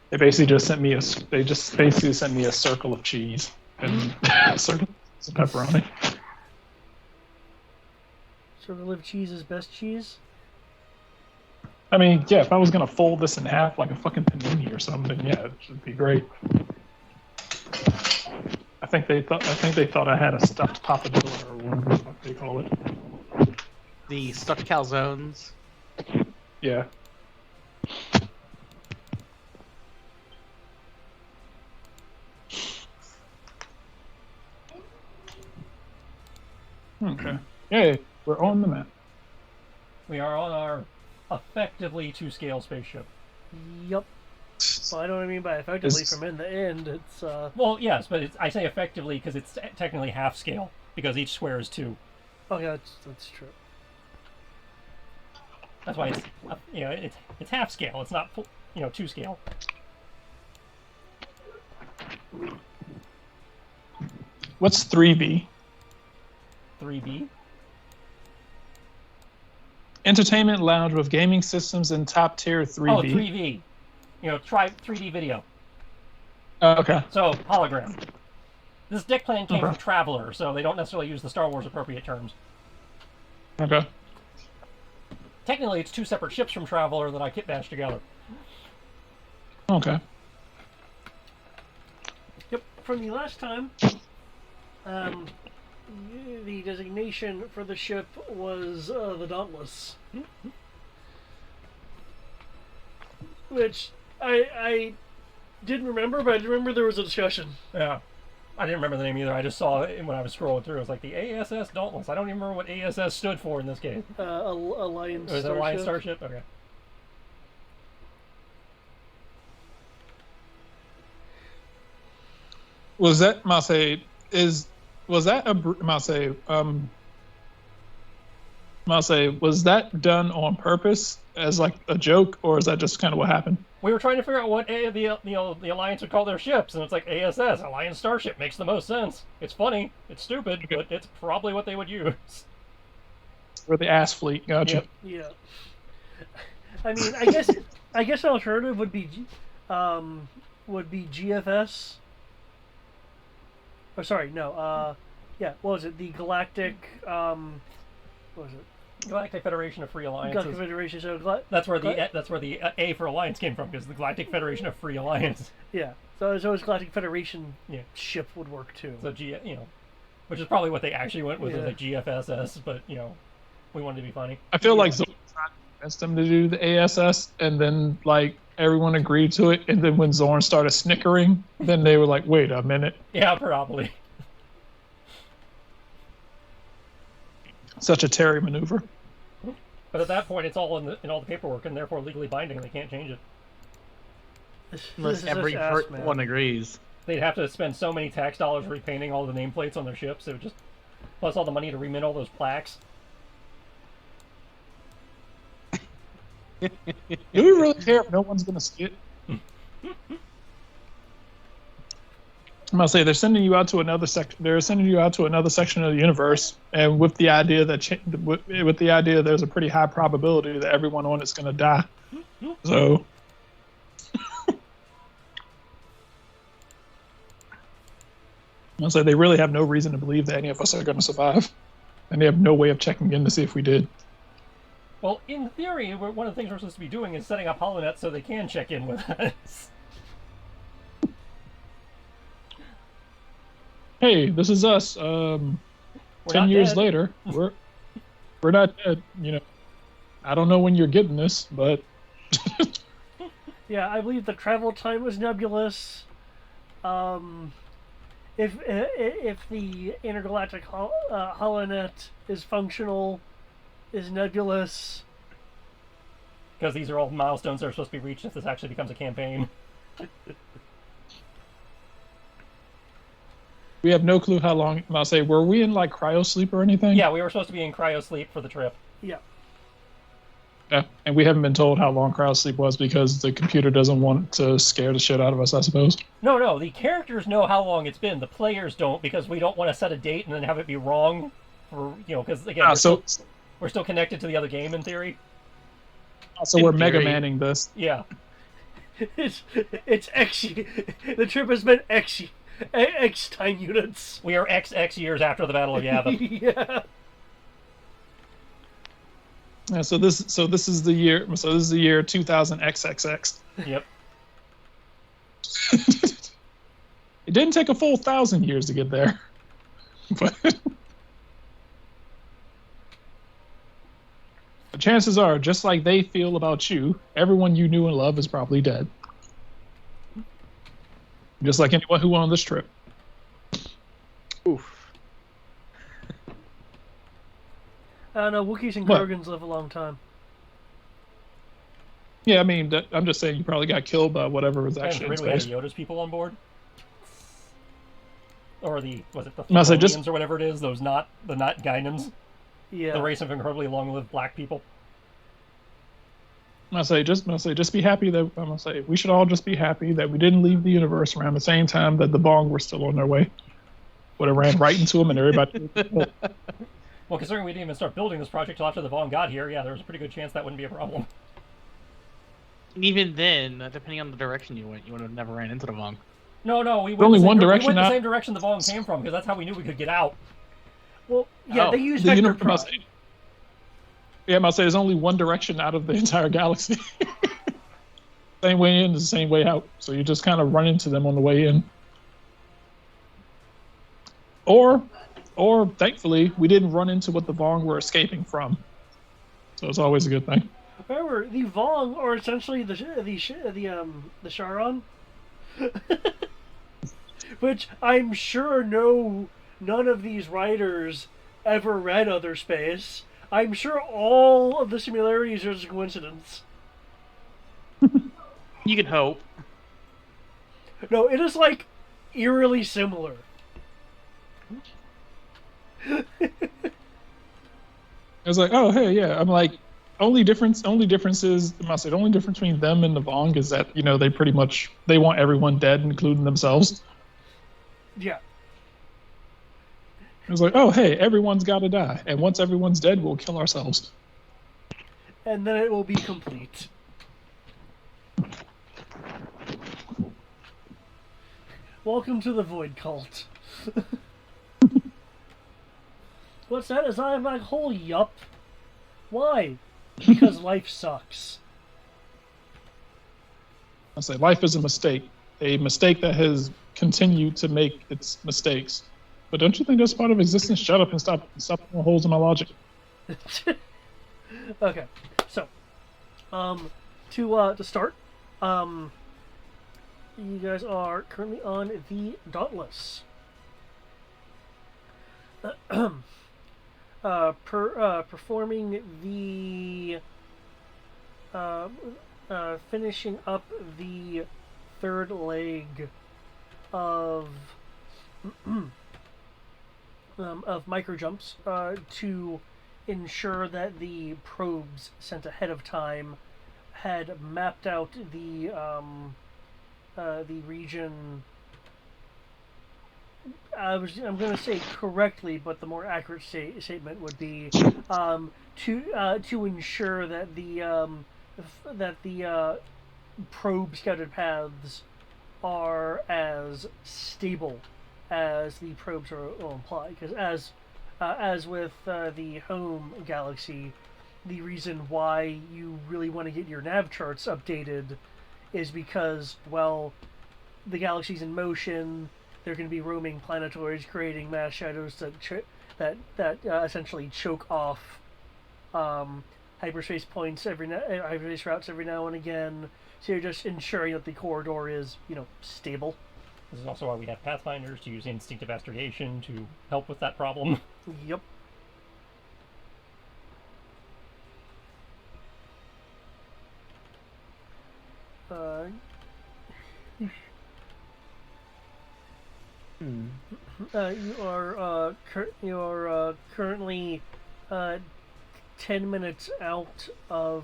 They basically just sent me a circle of cheese and a circle of pepperoni. Circle of cheese is best cheese? I mean, yeah, if I was gonna fold this in half like a fucking panini or something, yeah, it should be great. I think they thought I had a stuffed pappardelle or whatever the fuck they call it. The stuffed calzones. Yeah. Okay. Yay, we're on the map. We are on our effectively 2-scale spaceship. Yup. Well, I know what I mean by effectively. From in the end, it's Well, yes, but I say effectively because it's technically half scale because each square is 2. Oh yeah, that's true. That's why it's it's half scale. It's not 2 scale. What's 3B? 3B. Entertainment lounge with gaming systems and top tier 3B. Oh, 3V. Try 3D video. Okay. So hologram. This deck plan came from Traveler, so they don't necessarily use the Star Wars appropriate terms. Okay. Technically, it's 2 separate ships from Traveler that I kit bashed together. Okay. Yep. From the last time, the designation for the ship was the Dauntless, which I didn't remember, but I remember there was a discussion. Yeah. I didn't remember the name either. I just saw it when I was scrolling through. It was like the ASS Dauntless. I don't even remember what ASS stood for in this case. Alliance. Was it Alliance Starship? Okay. Was that Masay? Was that a Masay? Masay, was that done on purpose as like a joke, or is that just kind of what happened? We were trying to figure out what the Alliance would call their ships, and it's like ASS, Alliance Starship, makes the most sense. It's funny, it's stupid, but it's probably what they would use. Or the ass fleet? Gotcha. Yep. Yeah. I mean, I guess an alternative would be GFS. Oh, sorry, no. Yeah, what was it? The Galactic. What was it? Galactic Federation of Free Alliances. Galactic Federation. So that's where the A for Alliance came from, because the Galactic Federation of Free Alliance. Yeah. So his Galactic Federation ship would work too. So which is probably what they actually went with, was like GFSS, but we wanted to be funny. I feel like Zorn tried to convince them to do the ASS, and then like everyone agreed to it, and then when Zorn started snickering, then they were like, "Wait a minute." Yeah, probably. Such a Terry maneuver. But at that point, it's all in all the paperwork, and therefore legally binding, and they can't change it. Unless every one agrees. They'd have to spend so many tax dollars repainting all the nameplates on their ships. It would just plus all the money to remint all those plaques. Do we really care if no one's going to see it? I'm gonna say they're sending you out to another section. They're sending you out to another section of the universe, and with the idea that with the idea there's a pretty high probability that everyone on it's going to die. So, I'm gonna say they really have no reason to believe that any of us are going to survive, and they have no way of checking in to see if we did. Well, in theory, one of the things we're supposed to be doing is setting up HoloNet so they can check in with us. Hey, this is us. 10 years later, we're not dead. I don't know when you're getting this, but yeah, I believe the travel time was nebulous. If the intergalactic HoloNet is functional, is nebulous. Because these are all milestones that are supposed to be reached if this actually becomes a campaign. We have no clue how long. I'll say, were we in like cryo sleep or anything? Yeah, we were supposed to be in cryo sleep for the trip. Yeah. Yeah, and we haven't been told how long cryo sleep was because the computer doesn't want to scare the shit out of us, I suppose. No, the characters know how long it's been. The players don't, because we don't want to set a date and then have it be wrong. Because again, we're still connected to the other game in theory. So we're Mega Manning this. Yeah. It's X. The trip has been X time units. We are XX years after the Battle of Yavin. Yeah. Yeah, so this is the year. So this is the year 2000 XXX. Yep. It didn't take a full 1,000 years to get there, but the chances are, just like they feel about you, everyone you knew and loved is probably dead. Just like anyone who went on this trip. Oof. I don't know. Wookiees and What? Krogans live a long time. Yeah, I mean, I'm just saying you probably got killed by whatever was actually in And we had space. Yoda's people on board. Or the No, so just- Thessalonians or whatever it is, the not Guinans, Yeah. the race of incredibly long-lived black people. I'm gonna say, just be happy that I'm gonna say we should all just be happy that we didn't leave the universe around the same time that the Bong were still on their way. Would have ran right into them and everybody. Well, considering we didn't even start building this project till after the Vaughn got here, yeah, there was a pretty good chance that wouldn't be a problem. Even then, depending on the direction you went, you would have never ran into the Vong. No, we went Only the same one we direction went the out- same direction the Vaughn came from, because that's how we knew we could get out. Well, yeah, Oh, they use the vector universe. drive. Yeah, I'm gonna say there's only one direction out of the entire galaxy. Same way in is the same way out. So you just kind of run into them on the way in. Or thankfully, we didn't run into what the Vong were escaping from. So it's always a good thing. Remember, the Vong are essentially the Charon, which I'm sure none of these writers ever read Other Space. I'm sure all of the similarities are just a coincidence. You can hope. No, it is like eerily similar. I was like, oh hey, yeah. I'm like, only difference is I must say the only difference between them and the Vong is that they want everyone dead, including themselves. Yeah. It was like, oh hey, everyone's got to die, and once everyone's dead, we'll kill ourselves. And then it will be complete. Welcome to the Void Cult. What's that? Is that a black hole? Yup. Why? Because life sucks. I say life is a mistake that has continued to make its mistakes. But don't you think that's part of existence? Shut up and stop putting holes in my logic. Okay, so, to start, you guys are currently on the Dauntless. Performing the, finishing up the third leg of micro jumps to ensure that the probes sent ahead of time had mapped out the region. I'm going to say correctly, but the more accurate statement would be to ensure that the probe scouted paths are as stable as the probes will imply. Because as with the home galaxy, the reason why you really want to get your nav charts updated is because, well, the galaxy's in motion. They're going to be roaming planetoids, creating mass shadows that essentially choke off hyperspace points hyperspace routes every now and again. So you're just ensuring that the corridor is, stable. This is also why we have Pathfinders, to use instinctive astrogation to help with that problem. Yep. You are currently 10 minutes out of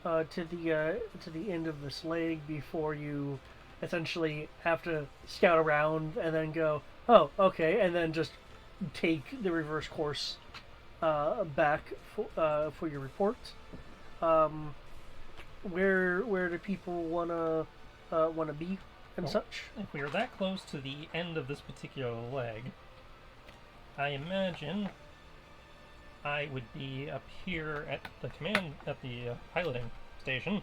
to the end of this leg before you essentially have to scout around and then go, oh, okay, and then just take the reverse course back for your report. where do people wanna be and Well, such? If we are that close to the end of this particular leg, I imagine I would be up here at the piloting station,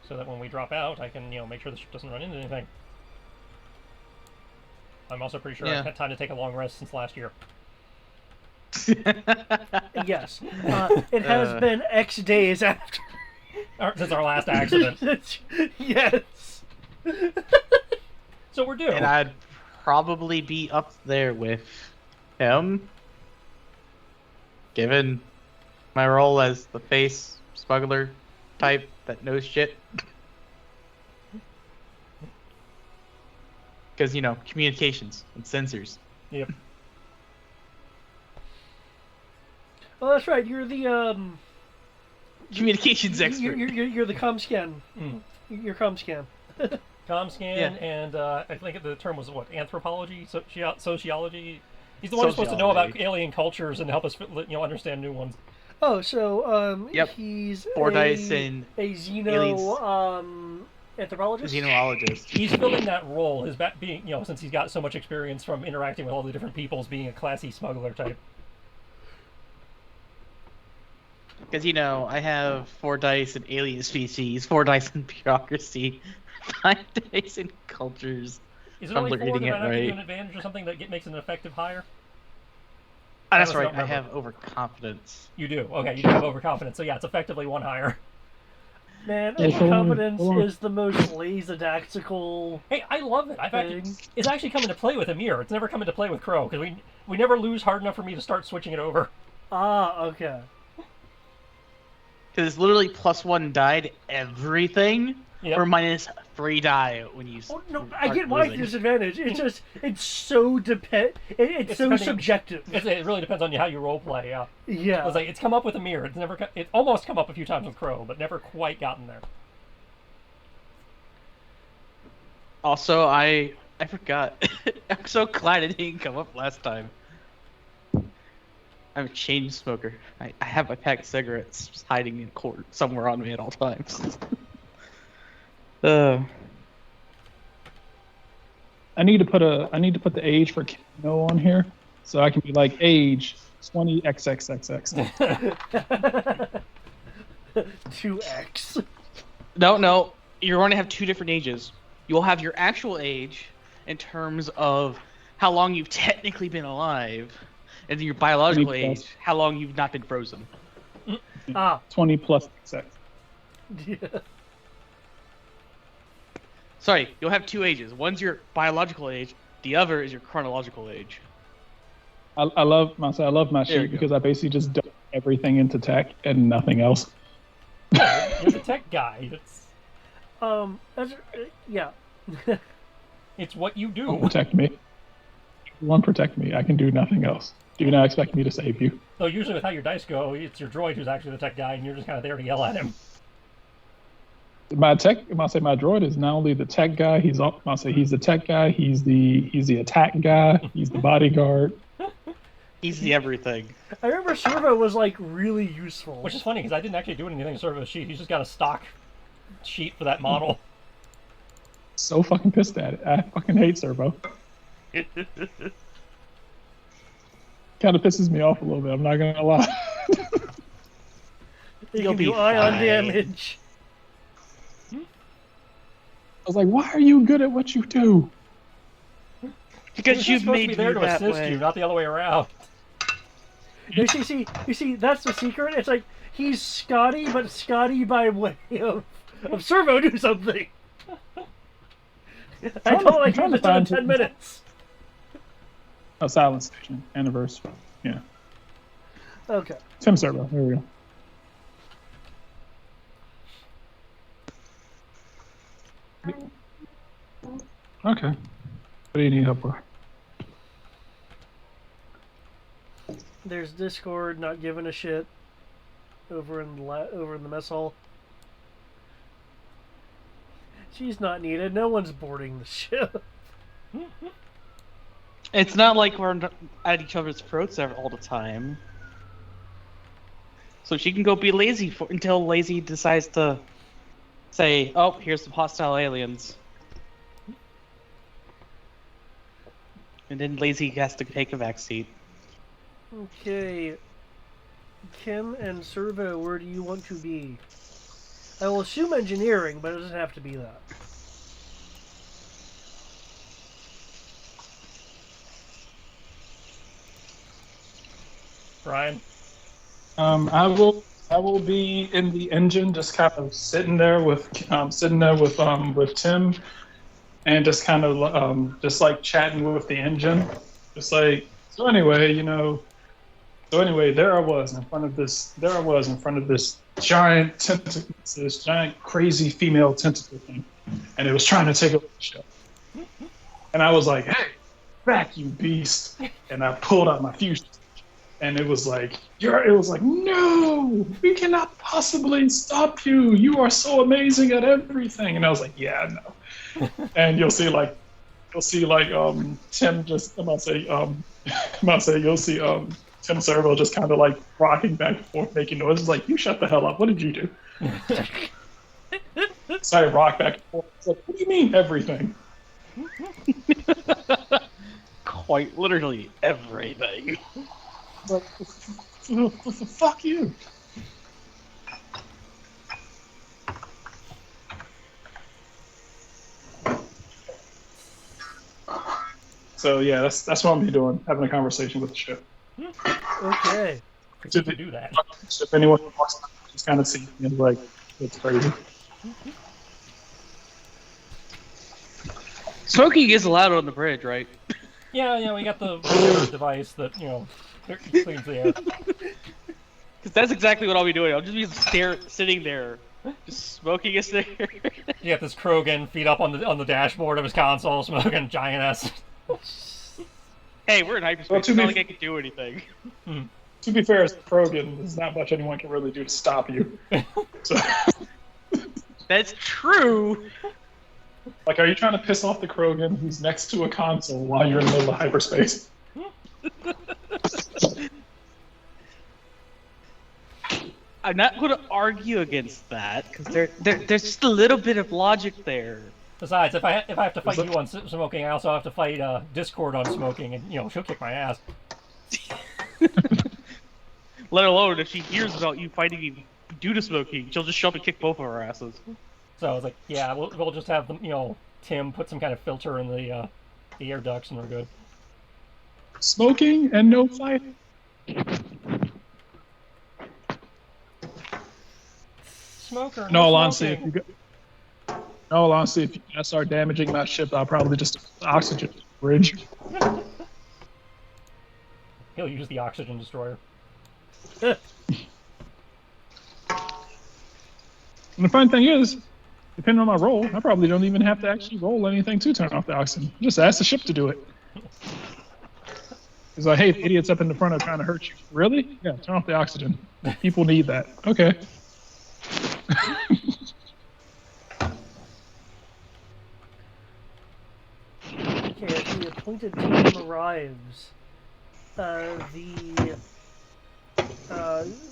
so that when we drop out, I can make sure the ship doesn't run into anything. I'm also pretty sure Yeah. I've had time to take a long rest since last year. Yes, it has been X days after. Since our last accident. Yes. So we're due. And I'd probably be up there with him, given my role as the face smuggler type that knows shit. Because, communications and sensors. Yep. Oh, that's right. You're the Communications expert. You're the comscan. Mm. You're comscan. Comscan, Yeah. and I think the term was what, anthropology, sociology. He's the one who's supposed to know about Sociology. alien cultures and help us, understand new ones. Oh, so Yep. he's Fordyce and a anthropologist. xenologist. He's filling that role, being, since he's got so much experience from interacting with all the different peoples, being a classy smuggler type. Because, I have 4 dice in alien species, 4 dice in bureaucracy, 5 dice in cultures. Is it I'm only 4 reading that it might not give you right. an advantage or something that makes an effective hire? That's honestly right, don't I remember. have overconfidence. You do. Okay, you do have overconfidence. So yeah, it's effectively 1 hire. Man, Yeah, hold on, overconfidence hold on. is the most laser-tactical. Hey, I love it. Thing. It's actually come into play with Amir. It's never come into play with Crow because we never lose hard enough for me to start switching it over. Ah, okay. Because it's literally +1 die to everything, Yep. or -3 die when you. Oh, no, I start get why losing. disadvantage. It's just it's so it's so depending- subjective. It really depends on how you roleplay. Yeah. Yeah. I was like, it's come up with Amir. It's almost come up a few times with Crow, but never quite gotten there. Also, I forgot. I'm so glad it didn't come up last time. I'm a chain smoker. I have my pack of cigarettes just hiding in court somewhere on me at all times. I need to put the age for Kano on here, so I can be like age 20XXXX. 2x. No, you're going to have 2 different ages. You'll have your actual age in terms of how long you've technically been alive, and then your biological 20 age, plus. how long you've not been frozen. Ah. 20 plus XX. Yeah. Sorry, you'll have 2 ages. One's your biological age, the other is your chronological age. I love my There you sheet go. because I basically just dump everything into tech and nothing else. You're the tech guy. That's, yeah. It's what you Don't do. protect me. One, protect me. I can do nothing else. Do you not expect me to save you? Though usually with how your dice go, it's your droid who's actually the tech guy, and you're just kind of there to yell at him. My droid is not only the tech guy. He's the tech guy. He's the attack guy. He's the bodyguard. He's the everything. I remember Servo was like really useful. Which is funny because I didn't actually do anything to serve as a sheet. He's just got a stock sheet for that model. So fucking pissed at it. I fucking hate Servo. Kind of pisses me off a little bit. I'm not gonna lie. You You'll can be do ion fine. damage. I was like, why are you good at what you do? Because He's you've supposed to made be there me to that assist way. you, not the other way around. You see, that's the secret. It's like he's Scotty, but Scotty by way of Servo do something. I trying to- told I'm like trying him to in find 10 it. minutes. Oh, Silent Station anniversary. Yeah, Okay. Tim Servo. There we go. Okay. What do you need help with? There's Discord not giving a shit over in the mess hall. She's not needed. No one's boarding the ship. It's not like we're at each other's throats all the time. so she can go be lazy until Lazy decides to say, "Oh, here's some hostile aliens," and then Lazy has to take a back seat. Okay. Kim and Servo, where do you want to be? I will assume engineering, but it doesn't have to be that. Brian? I will be in the engine, just kind of sitting there with Tim, and just kind of just like chatting with the engine, just like so. Anyway, there I was in front of this giant tentacle, this giant crazy female tentacle thing, and it was trying to take over the show. And I was like, "Hey, back you beast!" And I pulled out my fusion. And it was like, no, we cannot possibly stop you. You are so amazing at everything. And I was like, yeah, no. And you'll see Tim just, you'll see Tim Servo just kind of like rocking back and forth, making noises like, you shut the hell up. What did you do? So I rock back and forth. It's like, what do you mean everything? Quite literally everything. But, fuck you. So yeah, that's what I'm gonna be doing, having a conversation with the ship. Okay. You can do that. If anyone walks by, just kind of see me and like, it's crazy. Smoking is allowed on the bridge, right? Yeah, we got the device that, cleans the air. Because that's exactly what I'll be doing. I'll just be sitting there, just smoking a cigarette. You got this Krogan feet up on the dashboard of his console, smoking giant ass. Hey, we're in hyperspace. Well, It's not like I can do anything. To be fair, as Krogan, there's not much anyone can really do to stop you. So, That's true. like, are you trying to piss off the Krogan who's next to a console while you're in the middle of hyperspace? I'm not going to argue against that because there's just a little bit of logic there. Besides, if I have to fight you on smoking, I also have to fight Discord on smoking, and she'll kick my ass. Let alone if she hears about you fighting me due to smoking, she'll just show up and kick both of our asses. So I was like, yeah, we'll just have them, Tim put some kind of filter in the air ducts, and we're good. Smoking and no fighting. Smoker. In all honesty, if you guys start damaging my ship, I'll probably just oxygen bridge. He'll use the oxygen destroyer. And the fun thing is, depending on my role, I probably don't even have to actually roll anything to turn off the oxygen. Just ask the ship to do it. It's like, hey, the idiots up in the front are trying to hurt you. Really? Yeah, turn off the oxygen. People need that. Okay. Okay, as the appointed time arrives, the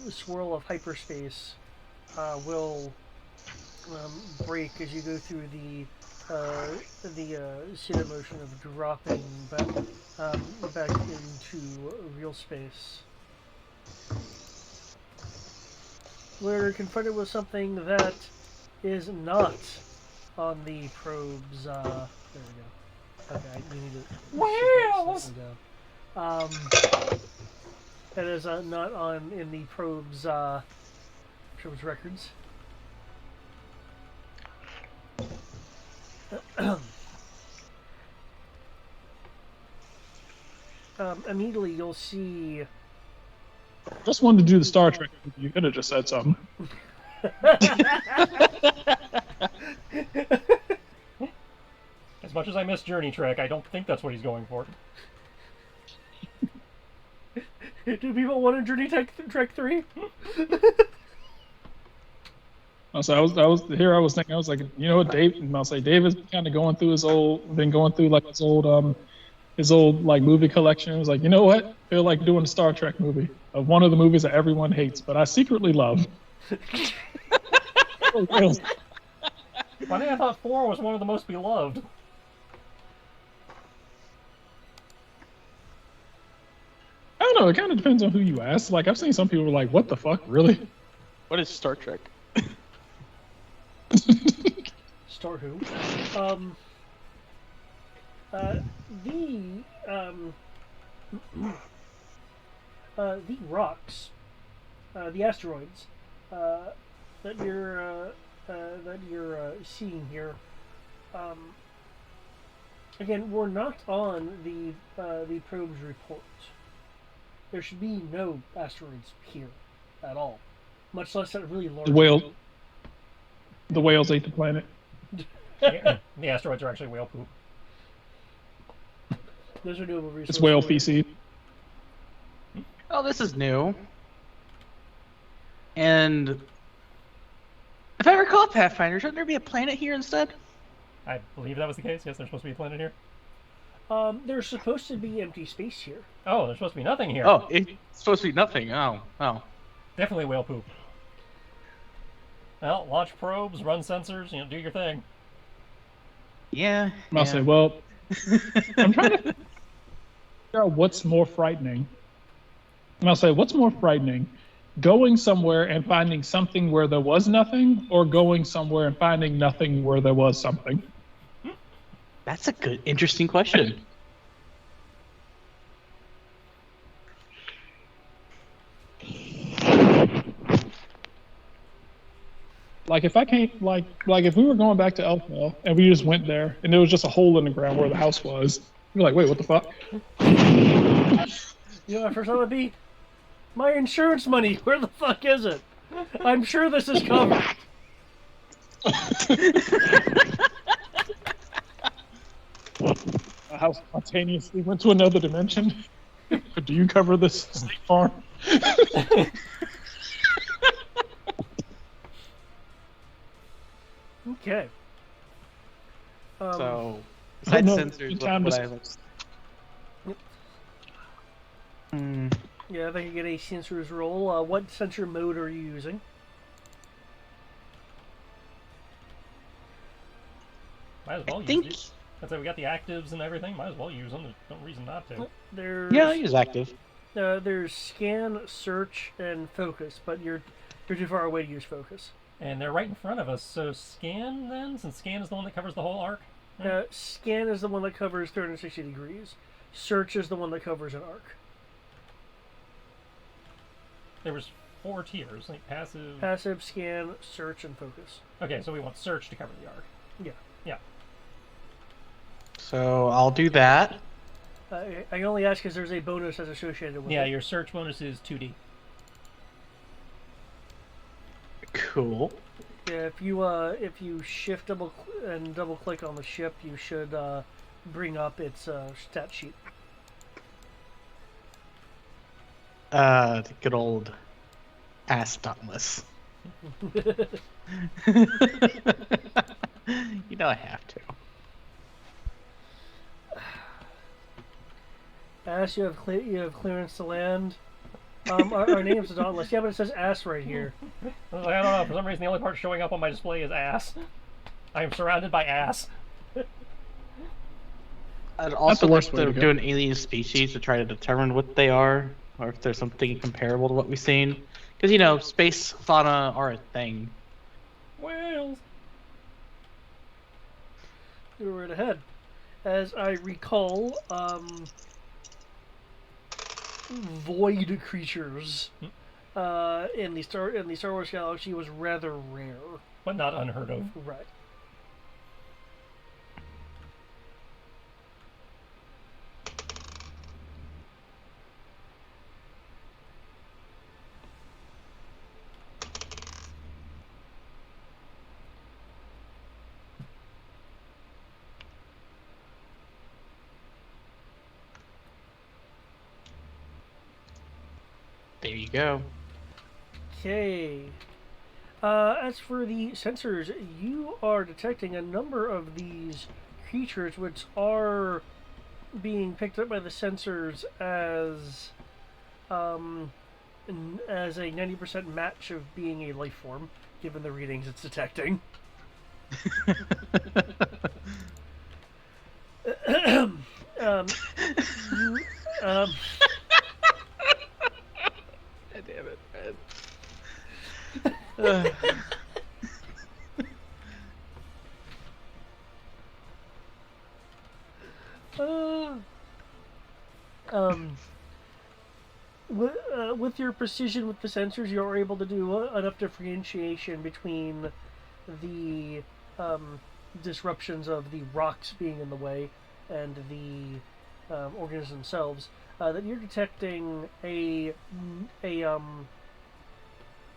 swirl of hyperspace will break as you go through the slow motion of dropping back into real space. We're confronted with something that is not on the probe's. There we go. Okay, we need to. Wheels! That is not on in the probe's records. Immediately, you'll see. Just wanted to do the Star Trek. You could have just said something. As much as I miss Journey Trek, I don't think that's what he's going for. Do people want a Journey Trek 3? So I was thinking, I was like, you know what, Dave? And I'll say David's kind of going through his old his old like movie collection. He was like, you know what? I feel like doing a Star Trek movie of one of the movies that everyone hates, but I secretly love. Whales. Funny, I thought 4 was one of the most beloved. I don't know. It kind of depends on who you ask. Like I've seen some people like, "What the fuck, really?" What is Star Trek? Star Who. The rocks, the asteroids that you're seeing here. Again, we're not on the probe's report. There should be no asteroids here at all, much less that really large. The whales ate the planet. The asteroids are actually whale poop. Those are renewable resources. It's whale feces. Oh, this is new. And if I recall, Pathfinder, shouldn't there be a planet here instead? I believe that was the case. Yes, there's supposed to be a planet here. There's supposed to be empty space here. Oh, there's supposed to be nothing here. Oh, it's supposed to be nothing. Oh. Definitely whale poop. Well, launch probes, run sensors, do your thing. Yeah. I'll say, well, I'm trying to figure out what's more frightening. And I'll say, what's more frightening? Going somewhere and finding something where there was nothing, or going somewhere and finding nothing where there was something? That's a good, interesting question. Like if I can't, like if we were going back to Elfville and we just went there and there was just a hole in the ground where the house was, you're like, wait, what the fuck? You know what my first thought would be? My insurance money, where the fuck is it? I'm sure this is covered. A house spontaneously went to another dimension. Do you cover this State Farm? Okay. So, besides no, sensors, time what to- would I look? Yeah, if I could get a sensors roll, what sensor mode are you using? Might as well I use think. these. That's why we got the actives and everything. Might as well use them. There's no reason not to. There's, Yeah, I'll use active. there's scan, search, and focus, but you're too far away to use focus. And they're right in front of us. So scan then, since scan is the one that covers the whole arc. Scan is the one that covers 360 degrees. Search is the one that covers an arc. There was 4 tiers, like passive. Passive, scan, search, and focus. Okay, so we want search to cover the arc. Yeah. Yeah. So I'll do that. I only ask because there's a bonus that's associated with Yeah, it. your search bonus is 2D. Cool. Yeah, if you shift double click on the ship, you should bring up its stat sheet. The good old ass Dauntless. You know I have to. Ass, you have clearance to land. Our name's Dauntless. Yeah, but it says ass right here. I was like, I don't know. For some reason, the only part showing up on my display is ass. I am surrounded by ass. I'd also the like worst way to to do go. an alien species to try to determine what they are, or if there's something comparable to what we've seen. Because, space fauna are a thing. Whales. You're right ahead. As I recall, void creatures in the Star Wars galaxy was rather rare. But not unheard of. Right. There you go. Okay. As for the sensors, you are detecting a number of these creatures which are being picked up by the sensors as a 90% match of being a life form, given the readings it's detecting. You, God damn it, man. with your precision with the sensors, you're able to do enough differentiation between the disruptions of the rocks being in the way and the organisms themselves, that you're detecting even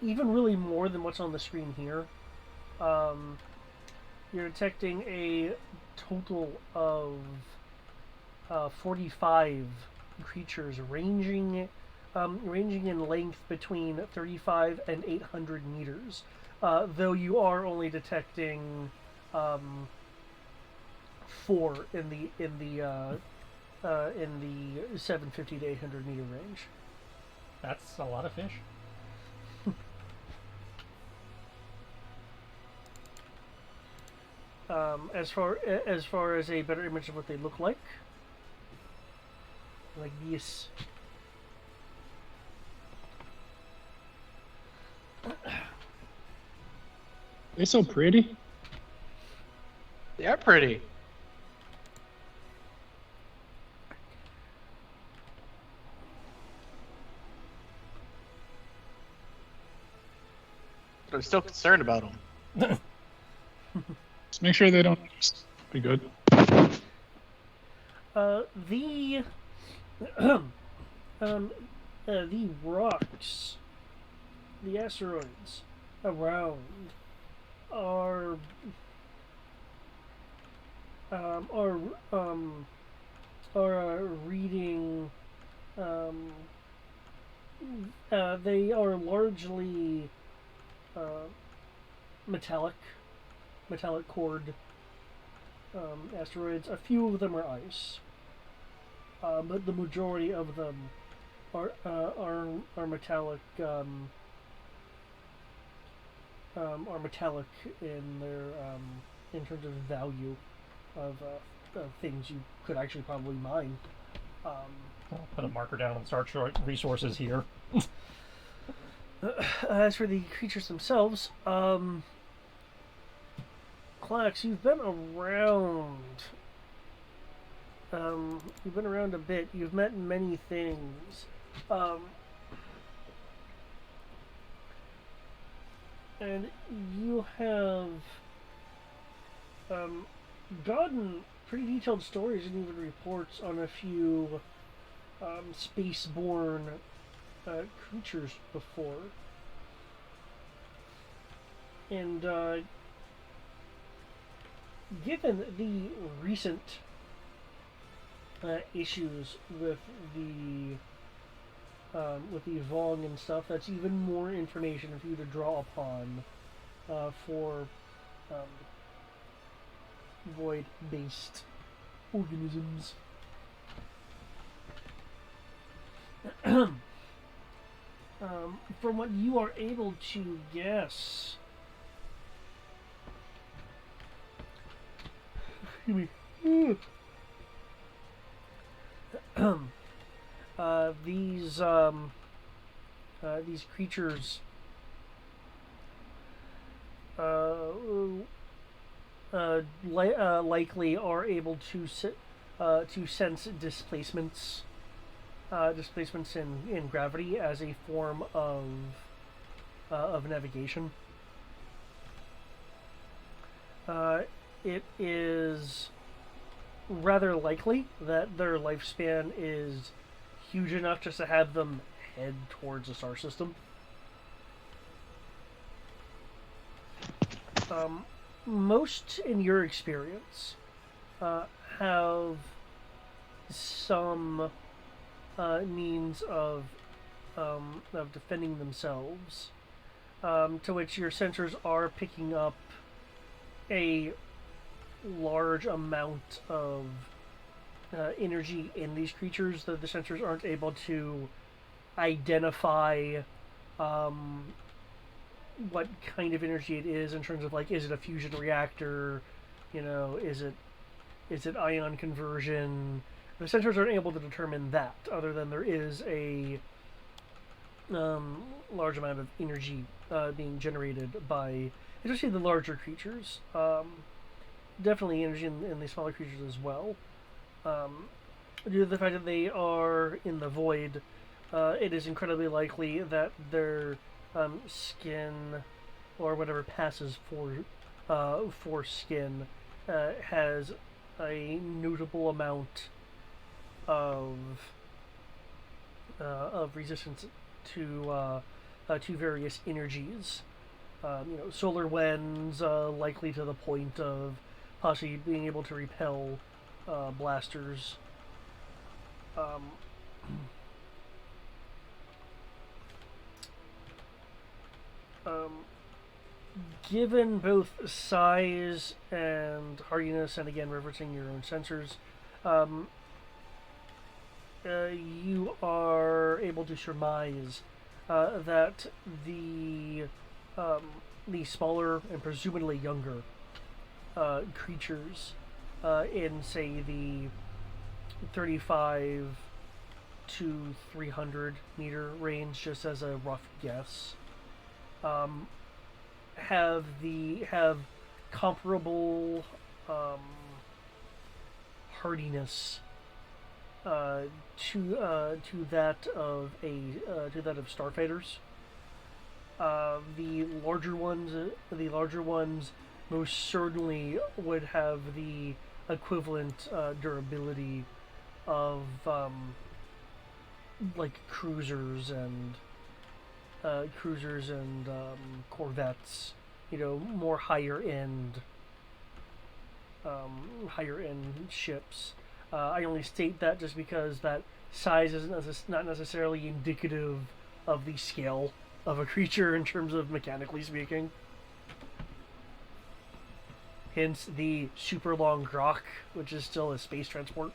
really more than what's on the screen here. You're detecting a total of 45 creatures ranging in length between 35 and 800 meters. Though you are only detecting 4 in the 750 to 800 meter range. That's a lot of fish. As far as a better image of what they look like this. They're so pretty. They are pretty. But I'm still concerned about them. Just make sure they don't be good. The the rocks, the asteroids around are reading. They are largely metallic cored asteroids. A few of them are ice, but the majority of them are metallic. Are metallic in their in terms of value of things you could actually probably mine. I'll put a marker down on search resources here. As for the creatures themselves, Klax, you've been around. You've been around a bit. You've met many things. And you have gotten pretty detailed stories and even reports on a few spaceborne creatures before. And given the recent issues with the Vong and stuff, that's even more information for you to draw upon for void-based organisms. From what you are able to guess, these creatures likely are able to sense displacements in gravity as a form of navigation. It is rather likely that their lifespan is huge enough just to have them head towards the star system. Most, in your experience, have some means of defending themselves, to which your sensors are picking up a large amount of energy in these creatures, the sensors aren't able to identify what kind of energy it is in terms of like, is it a fusion reactor, is it ion conversion. The sensors aren't able to determine that, other than there is a large amount of energy being generated by, especially the larger creatures. Definitely energy in the smaller creatures as well. Due to the fact that they are in the void, it is incredibly likely that their skin, or whatever passes for skin, has a notable amount of resistance to various energies. Solar winds, likely to the point of possibly being able to repel blasters. Given both size and hardiness, and again referencing your own sensors, you are able to surmise that the smaller and presumably younger creatures in, say, the 35 to 300 meter range, just as a rough guess, have comparable hardiness to that of starfighters. The larger ones most certainly would have the equivalent durability of like cruisers and corvettes, more higher end ships. I only state that just because that size is not necessarily indicative of the scale of a creature in terms of mechanically speaking. Hence the super long grok, which is still a space transport.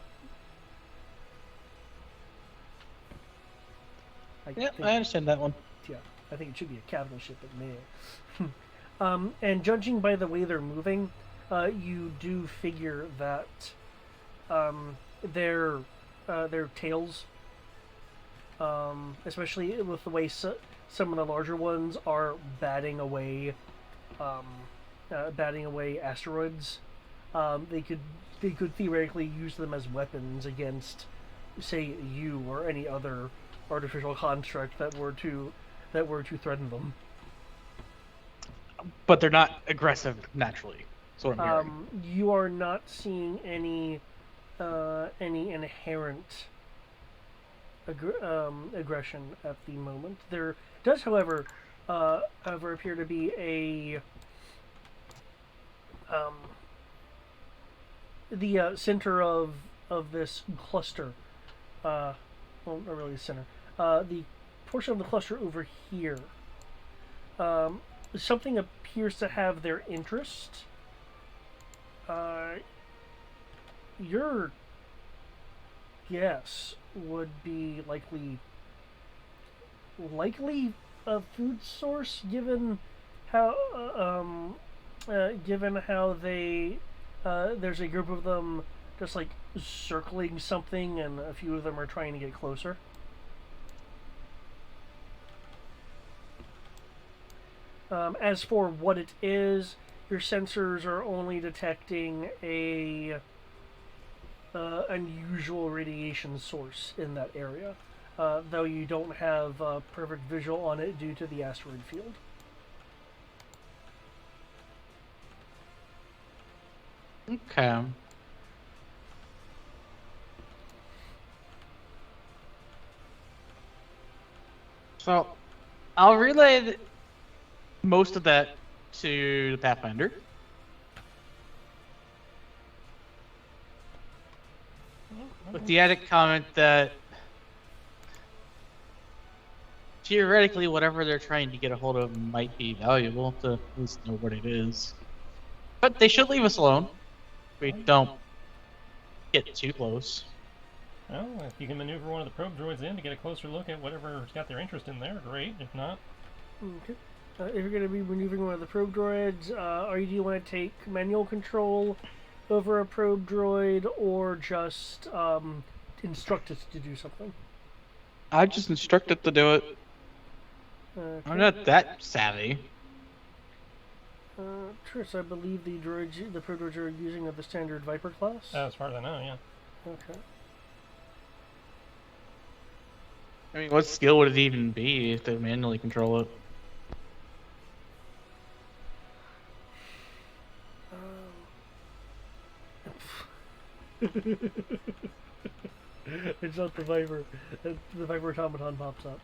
I understand that one. Yeah, I think it should be a capital ship at may. And judging by the way they're moving, you do figure that their tails, especially with the way some of the larger ones are batting away asteroids, they could theoretically use them as weapons against, say, you or any other artificial construct that were to threaten them. But they're not aggressive naturally. So I'm hearing. You are not seeing any inherent aggression at the moment. There does, however, appear to be the center of this cluster. Well, not really the center. The portion of the cluster over here. Something appears to have their interest. Your guess would be likely a food source, given how they there's a group of them just like circling something, and a few of them are trying to get closer. As for what it is, your sensors are only detecting a unusual radiation source in that area, though you don't have perfect visual on it due to the asteroid field. Okay. So, I'll relay most of that to the Pathfinder. With the added comment that theoretically whatever they're trying to get a hold of might be valuable to at least know what it is. But they should leave us alone. We don't get too close. Well, if you can maneuver one of the probe droids in to get a closer look at whatever's got their interest in there, great. If not, Okay. If you're going to be maneuvering one of the probe droids, do you want to take manual control over a probe droid, or just instruct it to do something? I just instruct it to do it. Okay. I'm not that savvy. Sure, so I believe the probe droids are using of the standard Viper class. as far as I know, yeah. Okay. I mean, what skill would it even be to manually control it? It's not the Viper. The Viper automaton pops up.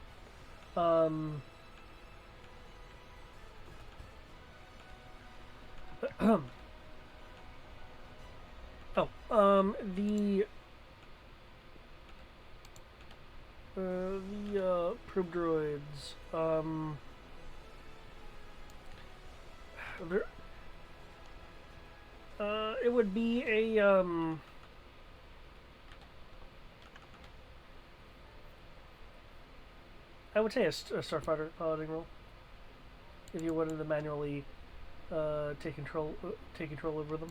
The probe droids. There. It would be a I would say a starfighter piloting role. If you wanted to manually take control over them.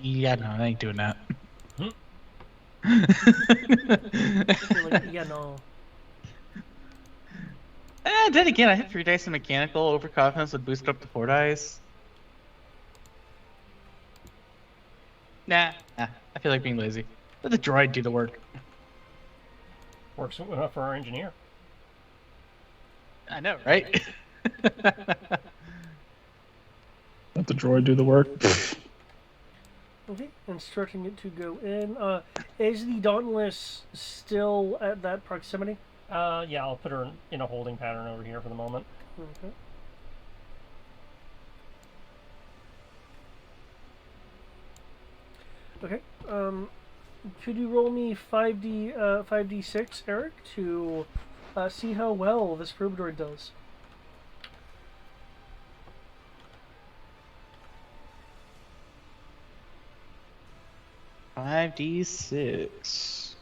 Yeah, no, I ain't doing that. You're like, yeah, no. Then again, I hit 3 dice in mechanical. Overconfidence would boost up to 4 dice. Nah, I feel like being lazy. Let the droid do the work. Works enough for our engineer. I know, right? Let the droid do the work. Okay, instructing it to go in. Is the Dauntless still at that proximity? Yeah, I'll put her in a holding pattern over here for the moment. Okay. Okay. Could you roll me 5d6, Eric, to see how well this probe droid does? Five D6.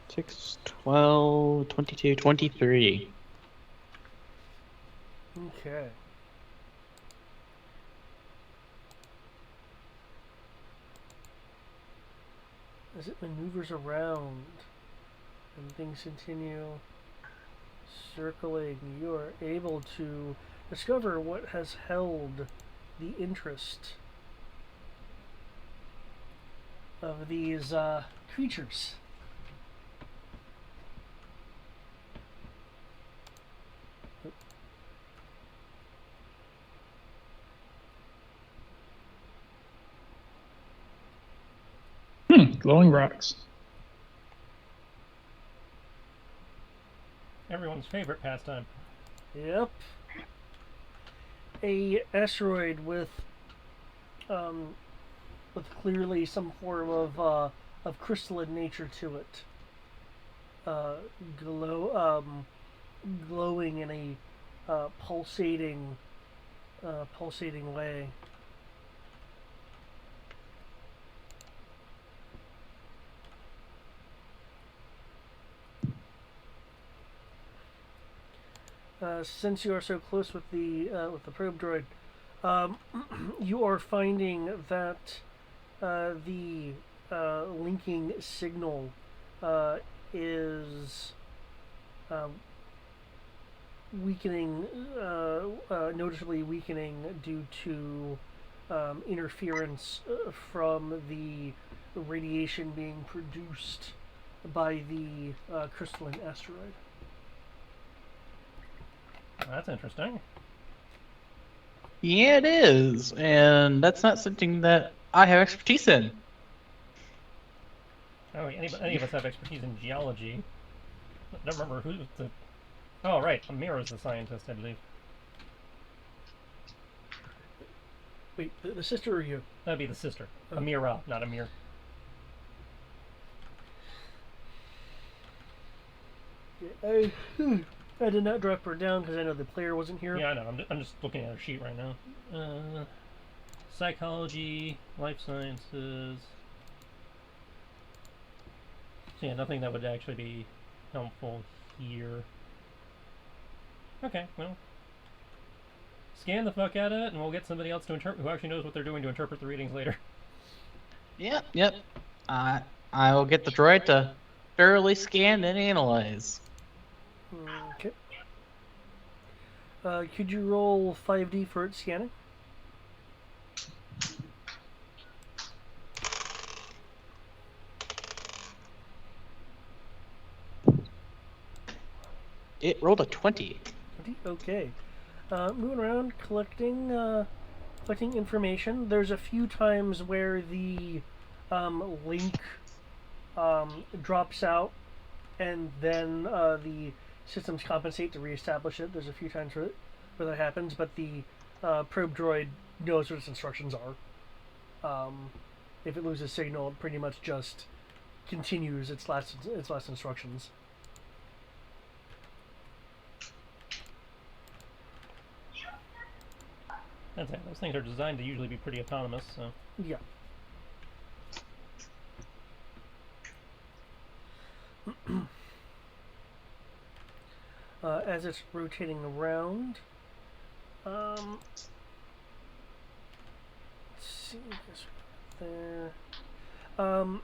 Six, 12, 22, 23. Okay. As it maneuvers around and things continue circling, you are able to discover what has held the interest of these creatures. Glowing rocks. Everyone's favorite pastime. Yep. A asteroid with clearly some form of crystalline nature to it. Glowing in a pulsating way. Since you are so close with the probe droid, you are finding that the linking signal is weakening, noticeably weakening due to interference from the radiation being produced by the crystalline asteroid. That's interesting. Yeah, it is. And that's not something that I have expertise in. Oh, any of us have expertise in geology. I don't remember who's the... Oh, right. Amira's the scientist, I believe. Wait, the sister or you? That'd be the sister. Amira, not Amir. I did not drop her down because I know the player wasn't here. Yeah, I know. I'm just looking at her sheet right now. Psychology, life sciences. So yeah, nothing that would actually be helpful here. Okay, well. Scan the fuck out of it, and we'll get somebody else to interpret who actually knows what they're doing to interpret the readings later. Yep. I will get the droid to thoroughly scan and analyze. Okay. Could you roll 5D for its scanning? It rolled a 20. Okay. Moving around, collecting information. There's a few times where the link drops out, and then the systems compensate to reestablish it. There's a few times where that happens, but the probe droid knows what its instructions are. If it loses signal, it pretty much just continues its last instructions. That's it. Those things are designed to usually be pretty autonomous, so. Yeah. As it's rotating around, let's see this right there.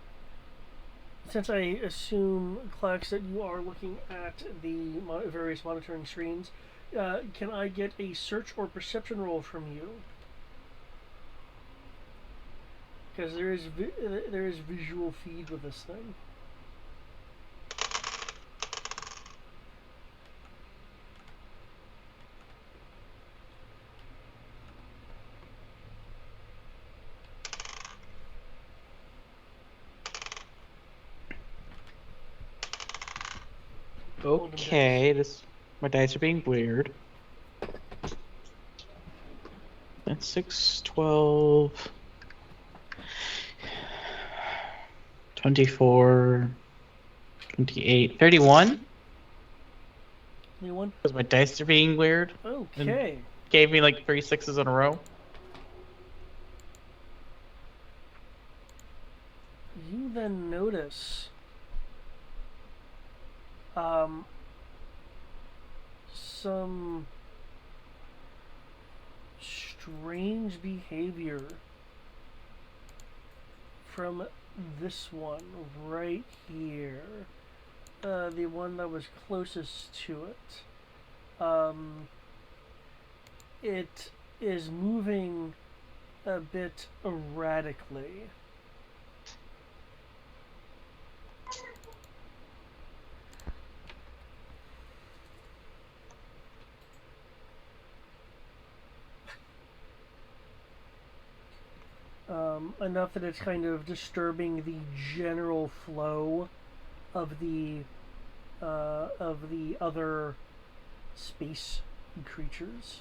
Since I assume, Klax, that you are looking at the various monitoring screens, can I get a search or perception roll from you? Because there is visual feed with this thing. Okay, my dice are being weird. That's 6, 12, 24, 28, 31. 31? Because my dice are being weird. Okay. Gave me like 3 6s in a row. You then notice some strange behavior from this one right here, the one that was closest to it. It is moving a bit erratically. Enough that it's kind of disturbing the general flow of the other space creatures.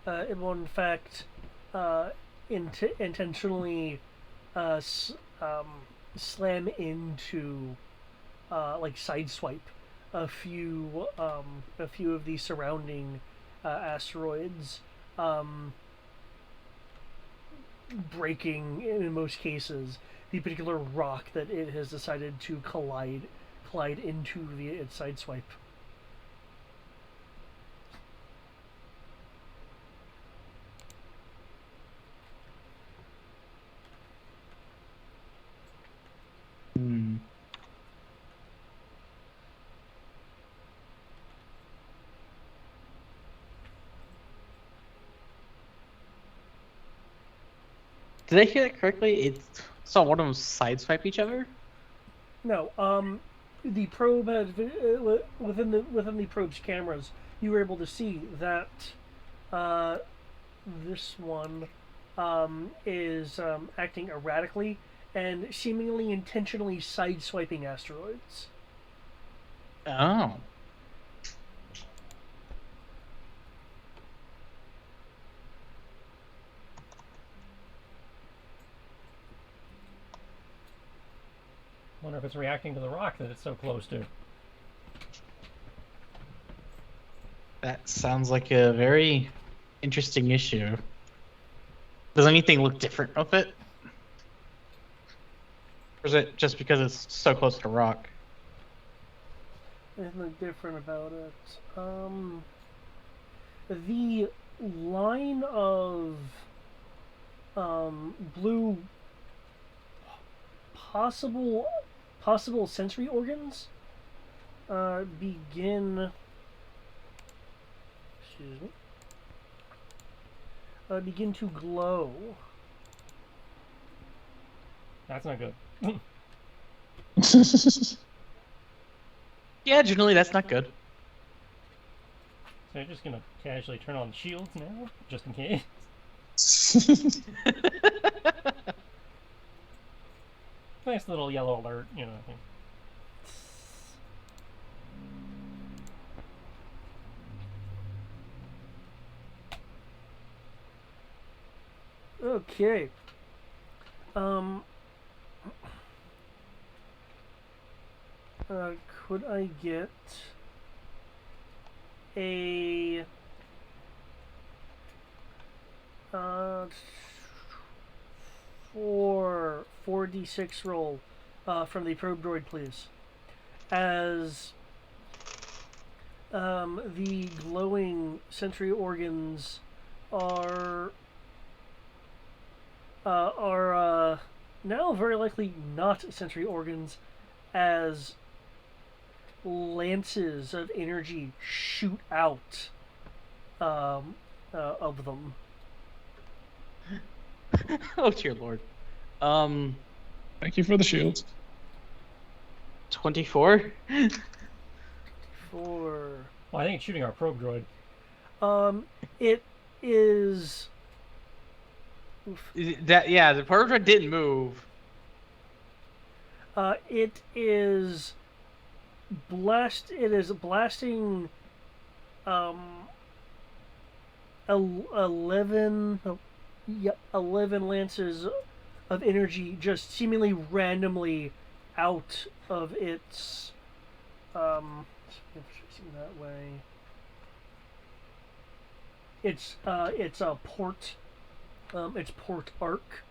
It will in fact intentionally slam into, like sideswipe a few of the surrounding asteroids, breaking in most cases the particular rock that it has decided to collide into via its sideswipe. Did I hear that correctly? It saw one of them sideswipe each other? No, the probe had within the probe's cameras, you were able to see that this one is acting erratically and seemingly intentionally sideswiping asteroids. Oh. if it's reacting to the rock that it's so close to. That sounds like a very interesting issue. Does anything look different with it? Or is it just because it's so close to rock? Anything different about it? The line of blue possible sensory organs begin. Excuse me. Begin to glow. That's not good. Yeah, generally that's not good. So you're just gonna casually turn on shields now, just in case. Nice little yellow alert, you know. Okay. Could I get a 4d6 roll from the probe droid, please? As the glowing sensory organs are now very likely not sensory organs, as lances of energy shoot out of them. Oh dear lord. Thank you for the shields. 24? For Well, I think it's shooting our probe droid. it is. The probe droid didn't move. It is blasting 11 lances of energy just seemingly randomly out of its facing that way. It's a port arc.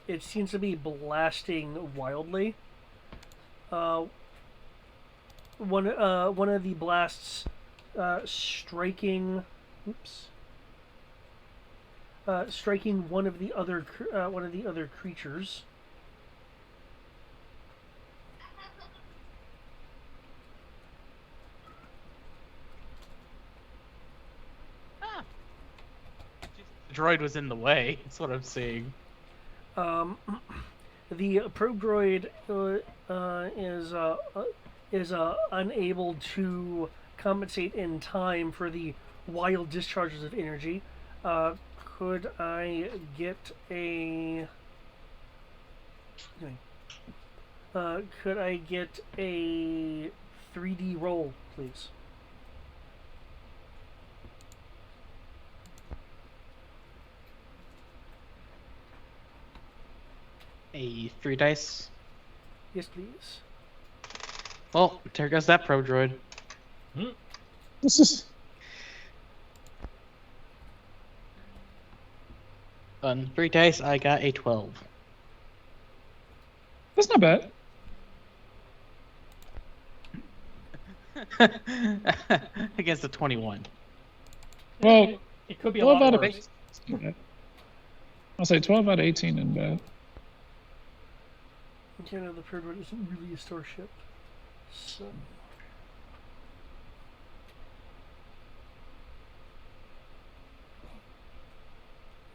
It seems to be blasting wildly. One of the blasts striking one of the other creatures. The droid was in the way. That's what I'm seeing. The probe droid is unable to compensate in time for the wild discharges of energy. Could I get a? Could I get a 3D roll, please? A 3 dice. Yes, please. Well, there goes that probe droid. This is On 3 dice, I got a 12. that's not bad. Against the 21. Well, It could be a 12 lot out of worse. 8. I'll say 12 out of 18 isn't bad. Okay, no, the probe droid isn't really a starship, so.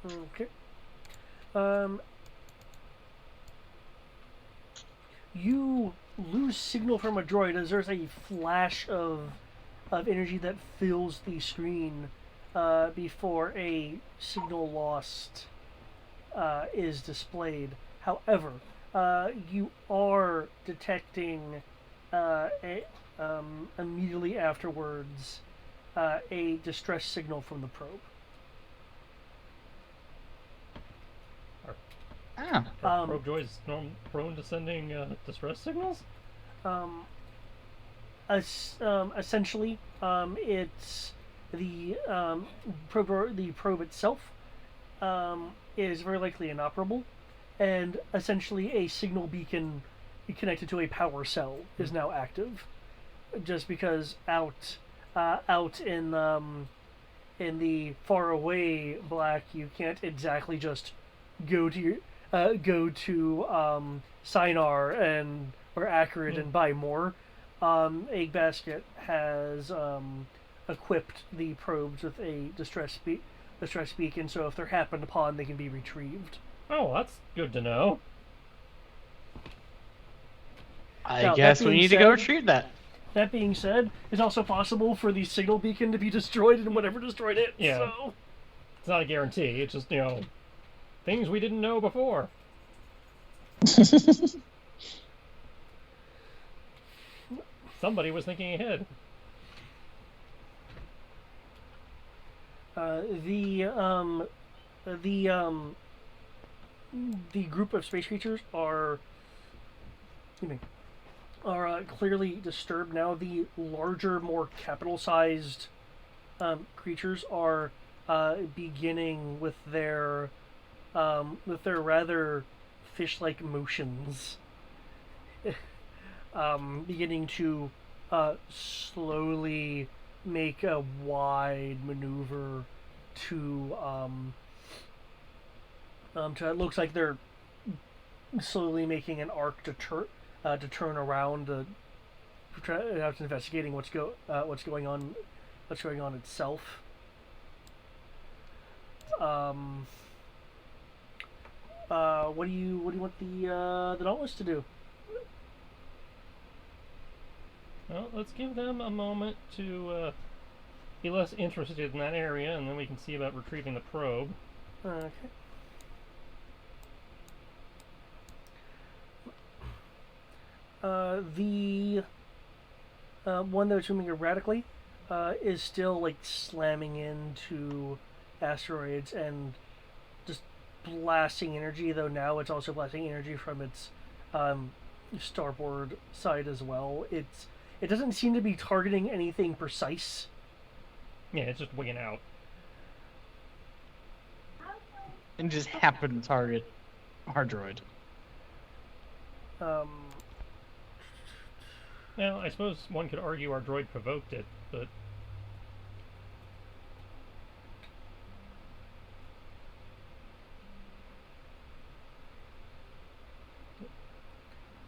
Okay. You lose signal from a droid as there's a flash of energy that fills the screen before a signal lost is displayed. However, you are detecting immediately afterwards a distress signal from the probe. Ah. Are probe droids prone to sending distress signals? Essentially, it's the probe itself is very likely inoperable, and essentially a signal beacon connected to a power cell is now active, just because out in the far away black, you can't exactly just go to Sinar and or Acrid and buy more. Egg Basket has equipped the probes with a distress beacon, so if they're happened upon, they can be retrieved. Oh, that's good to know. I guess we need to go retrieve that. That being said, it's also possible for the signal beacon to be destroyed and whatever destroyed it. Yeah. So. It's not a guarantee. It's just, things we didn't know before. Somebody was thinking ahead. The group of space creatures are clearly disturbed now. The larger, more capital-sized creatures are beginning with their rather fish-like motions, beginning to slowly make a wide maneuver to it looks like they're slowly making an arc to turn around to investigating what's going on itself. What do you want the Dauntless to do? Well, let's give them a moment to be less interested in that area, and then we can see about retrieving the probe. Okay. The one that's moving erratically is still like slamming into asteroids and just blasting energy, though now it's also blasting energy from its starboard side as well. It doesn't seem to be targeting anything precise. Yeah, it's just wigging out. And just happen to target our droid. Now, I suppose one could argue our droid provoked it, but...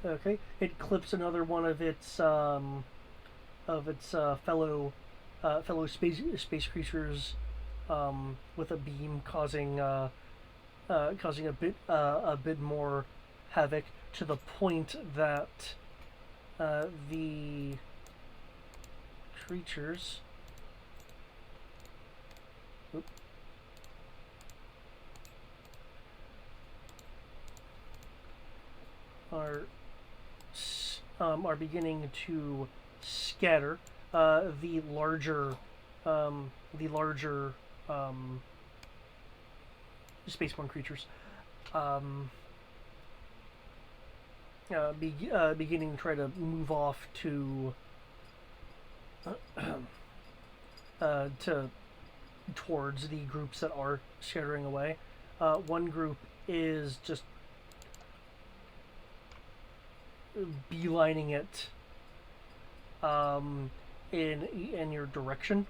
Okay, it clips another one of its fellow space creatures with a beam, causing a bit more havoc, to the point that the creatures are beginning to scatter. The larger spaceborne creatures beginning to try to move off to towards the groups that are scattering away. One group is just beelining it in your direction.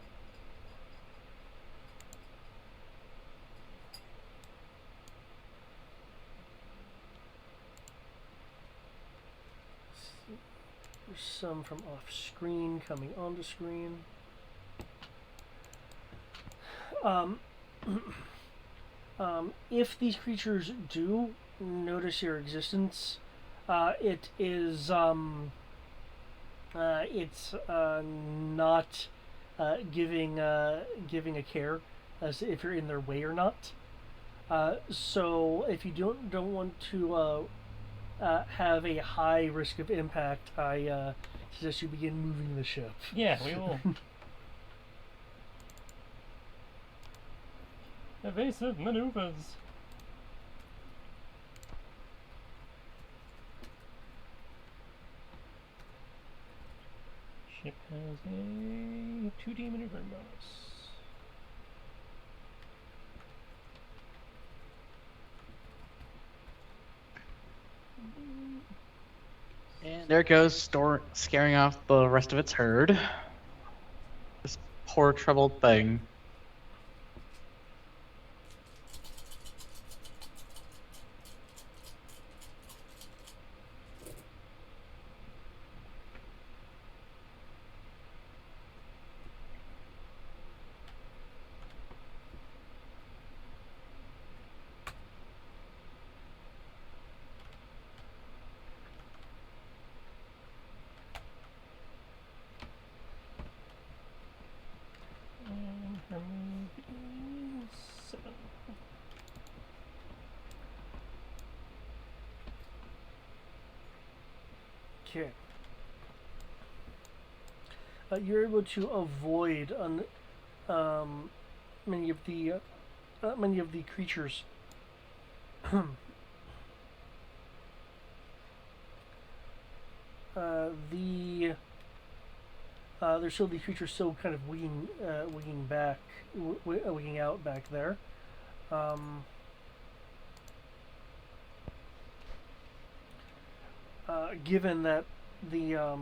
There's some from off screen coming onto screen. If these creatures do notice your existence, it is it's not giving a care as if you're in their way or not. So if you don't want to have a high risk of impact, I suggest you begin moving the ship. Yeah, we will. Evasive maneuvers. Ship has a 2D maneuvering bonus. And there it goes, scaring off the rest of its herd. This poor troubled thing. And her move is 7. Okay. You're able to avoid many of the creatures. There's still the creatures still kind of wigging out back there. Given that the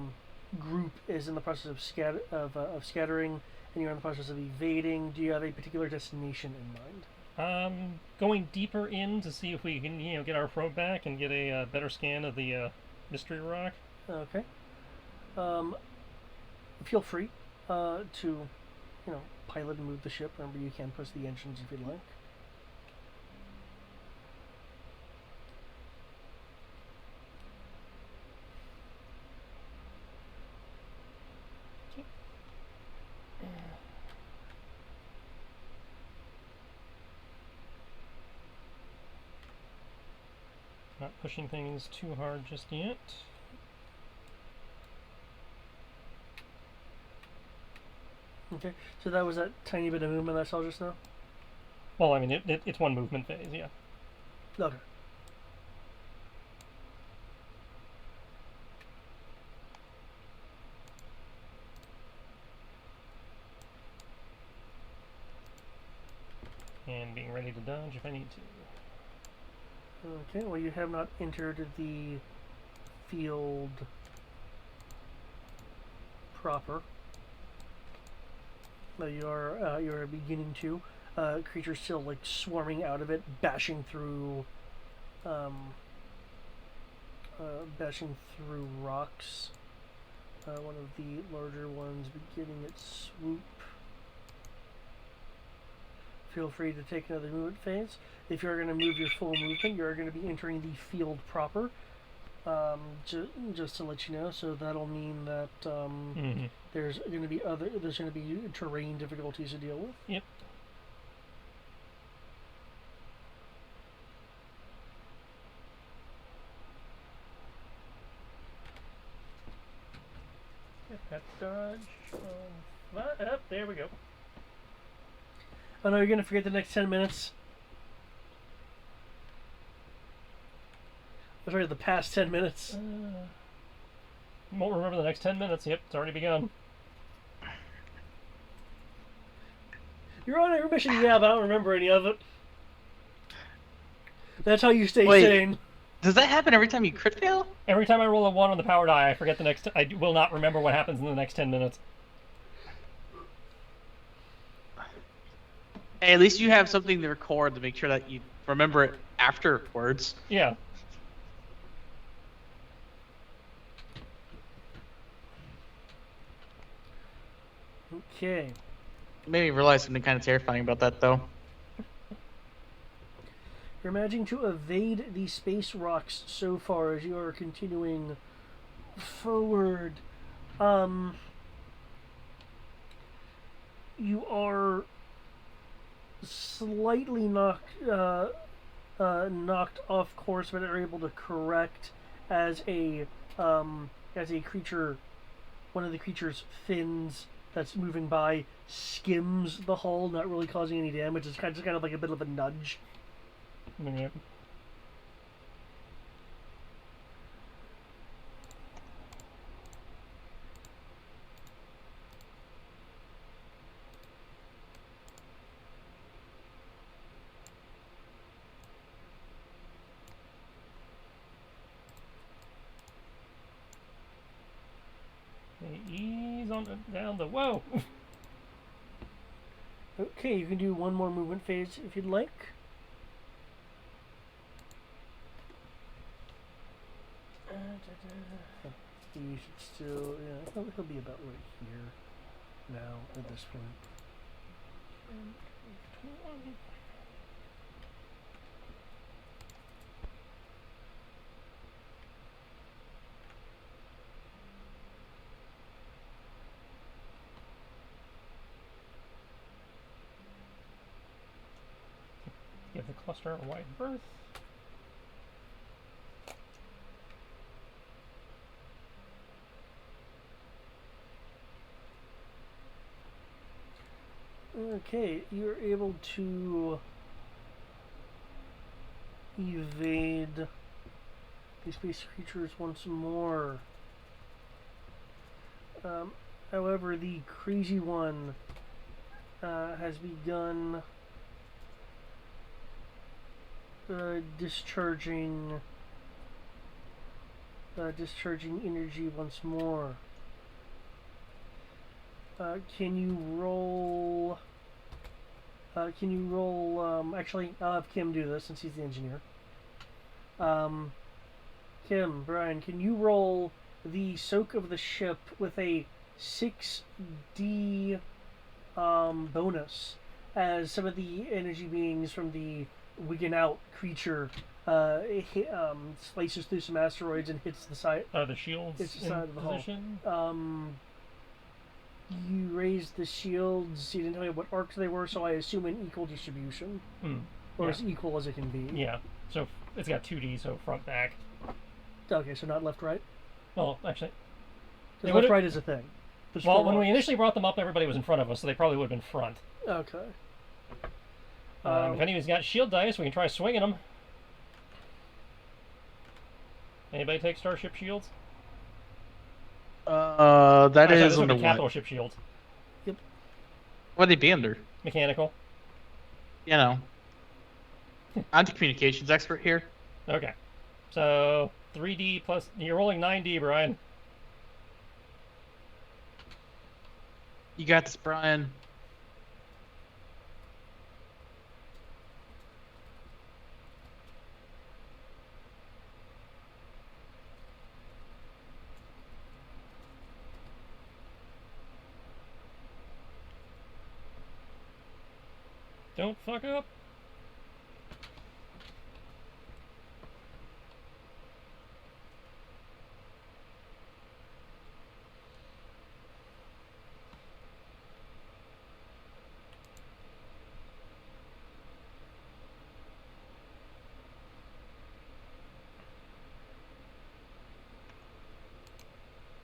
group is in the process of scattering, and you're in the process of evading, do you have a particular destination in mind? Going deeper in to see if we can, get our probe back and get a better scan of the mystery rock. Okay. Feel free to, pilot and move the ship. Remember, you can push the engines if you'd like. Not pushing things too hard just yet. Okay, so that was that tiny bit of movement I saw just now? Well, I mean, it's one movement phase, yeah. Okay. And being ready to dodge if I need to. Okay, well, you have not entered the field proper. But you're beginning to. Creatures still like swarming out of it, bashing through rocks. One of the larger ones beginning its swoop. Feel free to take another movement phase. If you're going to move your full movement, you're going to be entering the field proper. Just to let you know, so that'll mean that there's going to be terrain difficulties to deal with. Yep. Get that dodge. There we go. Oh no, you're going to forget the next 10 minutes. Sorry, the past 10 minutes. Won't remember the next 10 minutes. Yep, it's already begun. You're on every mission, yeah, but I don't remember any of it. That's how you stay Wait. sane. Does that happen every time you crit fail? Every time I roll a 1 on the power die, I forget the next. I will not remember what happens in the next 10 minutes. Hey, at least you have something to record to make sure that you remember it afterwards. Yeah. Okay. It made me realize something kind of terrifying about that, though. You're managing to evade the space rocks so far as you are continuing forward. You are slightly knocked off course, but are able to correct as a creature, one of the creature's fins that's moving by skims the hull, not really causing any damage. It's kind of like a bit of a nudge. Yep. Okay, ease on down the. Whoa! Okay, you can do one more movement phase if you'd like. You should still, yeah, he'll be about right here now at this point. Give the cluster a wide berth. Okay, you're able to evade these space creatures once more. However, the crazy one has begun discharging energy once more. Can you roll? Actually, I'll have Kim do this since he's the engineer. Kim, Brian, can you roll the soak of the ship with a 6D bonus, as some of the energy beings from the Wiggin Out creature slices through some asteroids and hits the side. The shields It's the in side of the hull. position. You raised the shields. You didn't tell me what arcs they were, so I assume an equal distribution, or Yeah. as equal as it can be. Yeah. So it's got 2D, so front back. Okay, so not left right. Well, actually, They Because would've- left right is a thing. There's well, four when we arcs. initially brought them up, everybody was in front of us, so they probably would have been front. Okay. If anyone's got shield dice, we can try swinging them. Anybody take Starship shields? That Sorry, is this would under be what? capital ship shields. What would they be under? Mechanical. You know. I'm the communications expert here. Okay. So 3D plus. You're rolling 9D, Brian. You got this, Brian. Don't fuck up.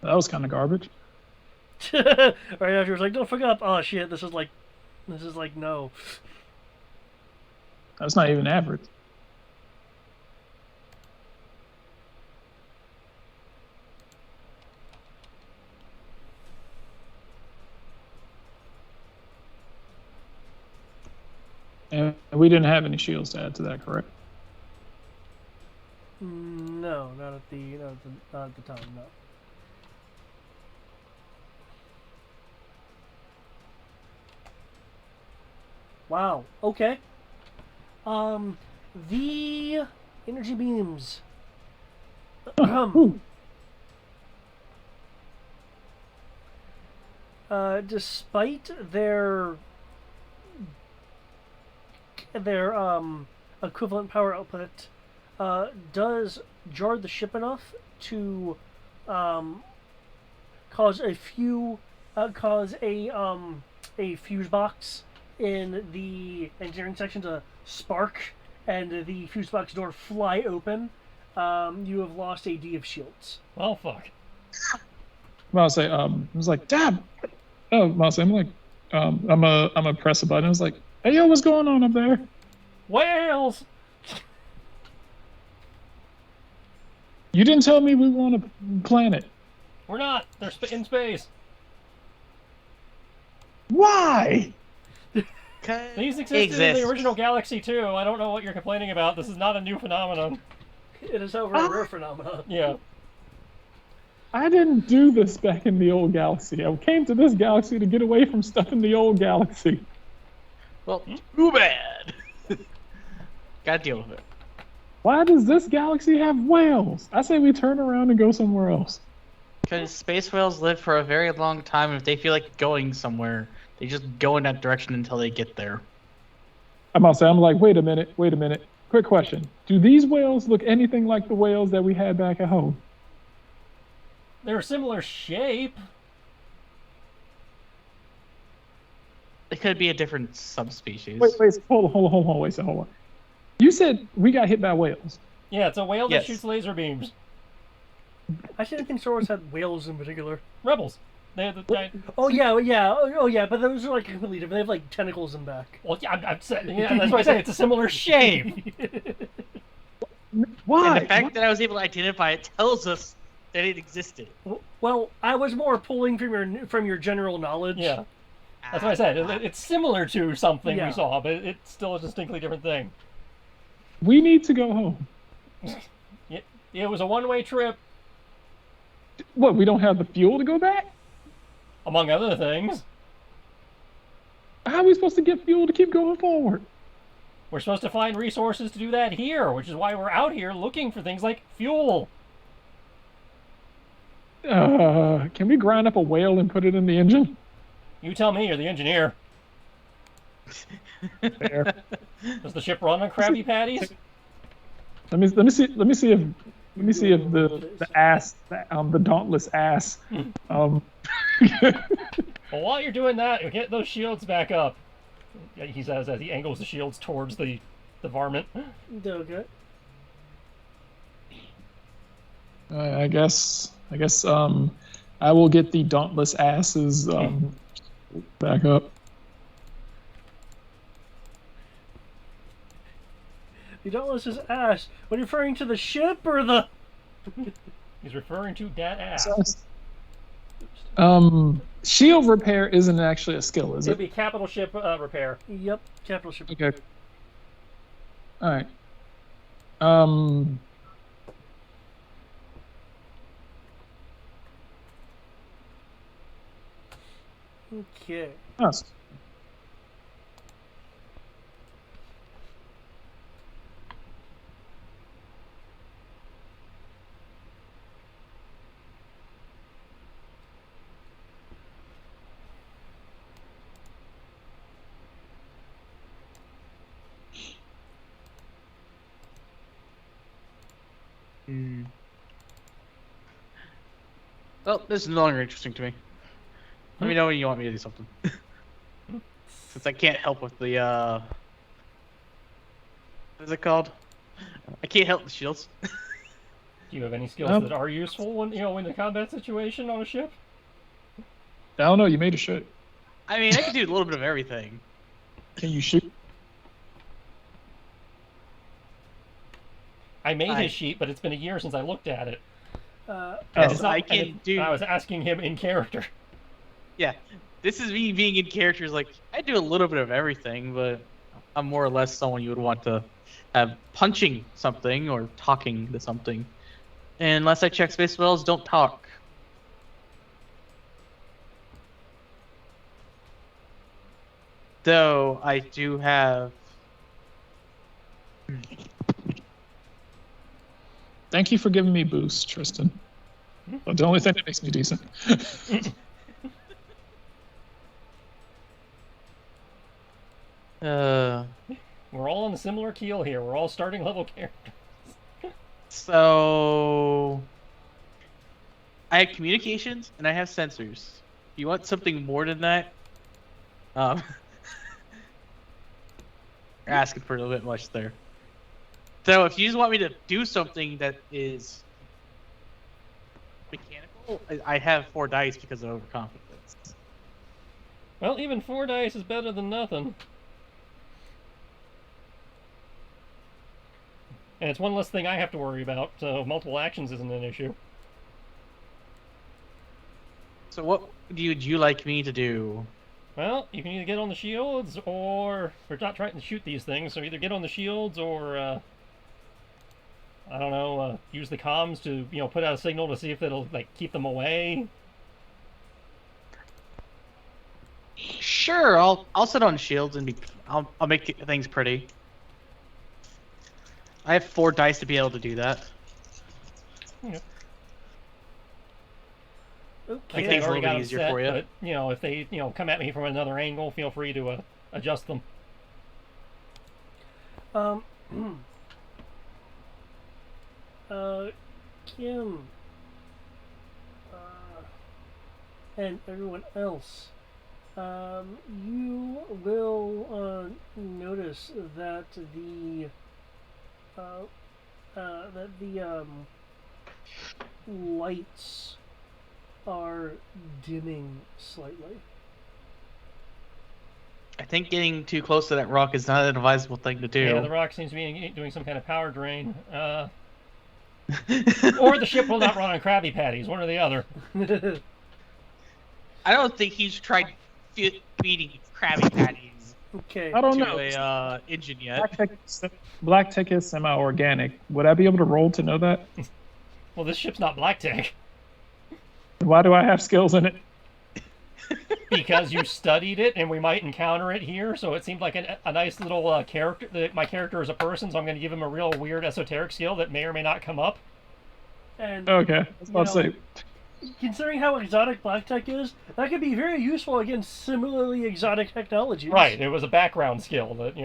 That was kind of garbage. right after it's like, don't fuck up. Oh shit, this is like no. That's not even average. And we didn't have any shields to add to that, correct? No, not at the time. No. Wow. Okay. The energy beams. Ooh. Despite their equivalent power output, does jar the ship enough to cause a fuse box in the engineering section to spark and the fuse box door fly open. You have lost a D of shields. Well, fuck. I'll say, I was like, Dad. Oh, I'll say, I'm like, I'm gonna press a button. I was like, hey, yo, what's going on up there? Whales! You didn't tell me we were on a planet. We're not. They're in space. Why? These existed in the original galaxy too. I don't know what you're complaining about. This is not a new phenomenon. It is, however, a rare phenomenon. Yeah. I didn't do this back in the old galaxy. I came to this galaxy to get away from stuff in the old galaxy. Well, too bad. Gotta deal with it. Why does this galaxy have whales? I say we turn around and go somewhere else. Because space whales live for a very long time. If they feel like going somewhere, they just go in that direction until they get there. I'm like, wait a minute. Quick question. Do these whales look anything like the whales that we had back at home? They're a similar shape. It could be a different subspecies. Wait, hold on. You said we got hit by whales. Yeah, it's a whale that Yes. shoots laser beams. I didn't think Star Wars had whales in particular. Rebels. They have the. Oh yeah, but those are like completely different. They have like tentacles in back. Well, yeah, I'm saying. Yeah, that's why I say it's a similar shape. Why? And the fact that I was able to identify it tells us that it existed. Well, I was more pulling from your general knowledge. Yeah, that's what I said. It's similar to something Yeah. we saw, but it's still a distinctly different thing. We need to go home. It was a one-way trip, What? We don't have the fuel to go back? among other things. How are we supposed to get fuel to keep going forward? We're supposed to find resources to do that here, which is why we're out here looking for things like fuel. Can we grind up a whale and put it in the engine? You tell me, you're the engineer. There. Does the ship run on Krabby Patties? Let me see if the dauntless ass. Well, while you're doing that, get those shields back up. He says as he angles the shields towards the varmint. Okay. I guess I will get the dauntless asses back up. You don't listen to ass. What are you referring to, the ship or the? He's referring to that ass. Shield repair isn't actually a skill, is It'd it? be capital ship repair. Yep, capital ship. Okay. All right. Okay. Us. Well, this is no longer interesting to me. Let me know when you want me to do something. Since I can't help with the, what is it called? I can't help the shields. Do you have any skills that are useful when in the combat situation on a ship? I don't know. You made a shit. I mean, I can do a little bit of everything. Can you shoot? I made his sheet, but it's been a year since I looked at it. Yes, I can do. I was asking him in character. Yeah, this is me being in characters. Like, I do a little bit of everything, but I'm more or less someone you would want to have punching something or talking to something. And unless I check space whales, don't talk. Though I do have. Thank you for giving me boost, Tristan. But the only thing that makes me decent. We're all on a similar keel here. We're all starting level characters. So I have communications and I have sensors. If you want something more than that, you're asking for a little bit much there. So if you just want me to do something that is mechanical, I have 4 dice because of overconfidence. Well, even 4 dice is better than nothing. And it's one less thing I have to worry about, so multiple actions isn't an issue. So what would you like me to do? Well, you can either get on the shields, or we're not trying to shoot these things, so either get on the shields or I don't know, use the comms to, put out a signal to see if it'll, like, keep them away? Sure, I'll sit on shields and I'll make things pretty. I have 4 dice to be able to do that. Okay. Okay. Like, things they've a already little got bit them easier set, for you. but, if they, come at me from another angle, feel free to adjust them. Kim, and everyone else, you will notice that the lights are dimming slightly. I think getting too close to that rock is not an advisable thing to do. Yeah, the rock seems to be doing some kind of power drain. Or the ship will not run on Krabby Patties, one or the other. I don't think he's tried feeding Krabby Patties Okay. I don't to know. a engine yet. Black tech is semi-organic. Would I be able to roll to know that? Well, this ship's not black tech. Why do I have skills in it? Because you studied it, and we might encounter it here, so it seemed like a nice little character. My character is a person, so I'm going to give him a real weird esoteric skill that may or may not come up. And Okay, I was about to say. considering how exotic black tech is, that could be very useful against similarly exotic technologies. Right, it was a background skill that,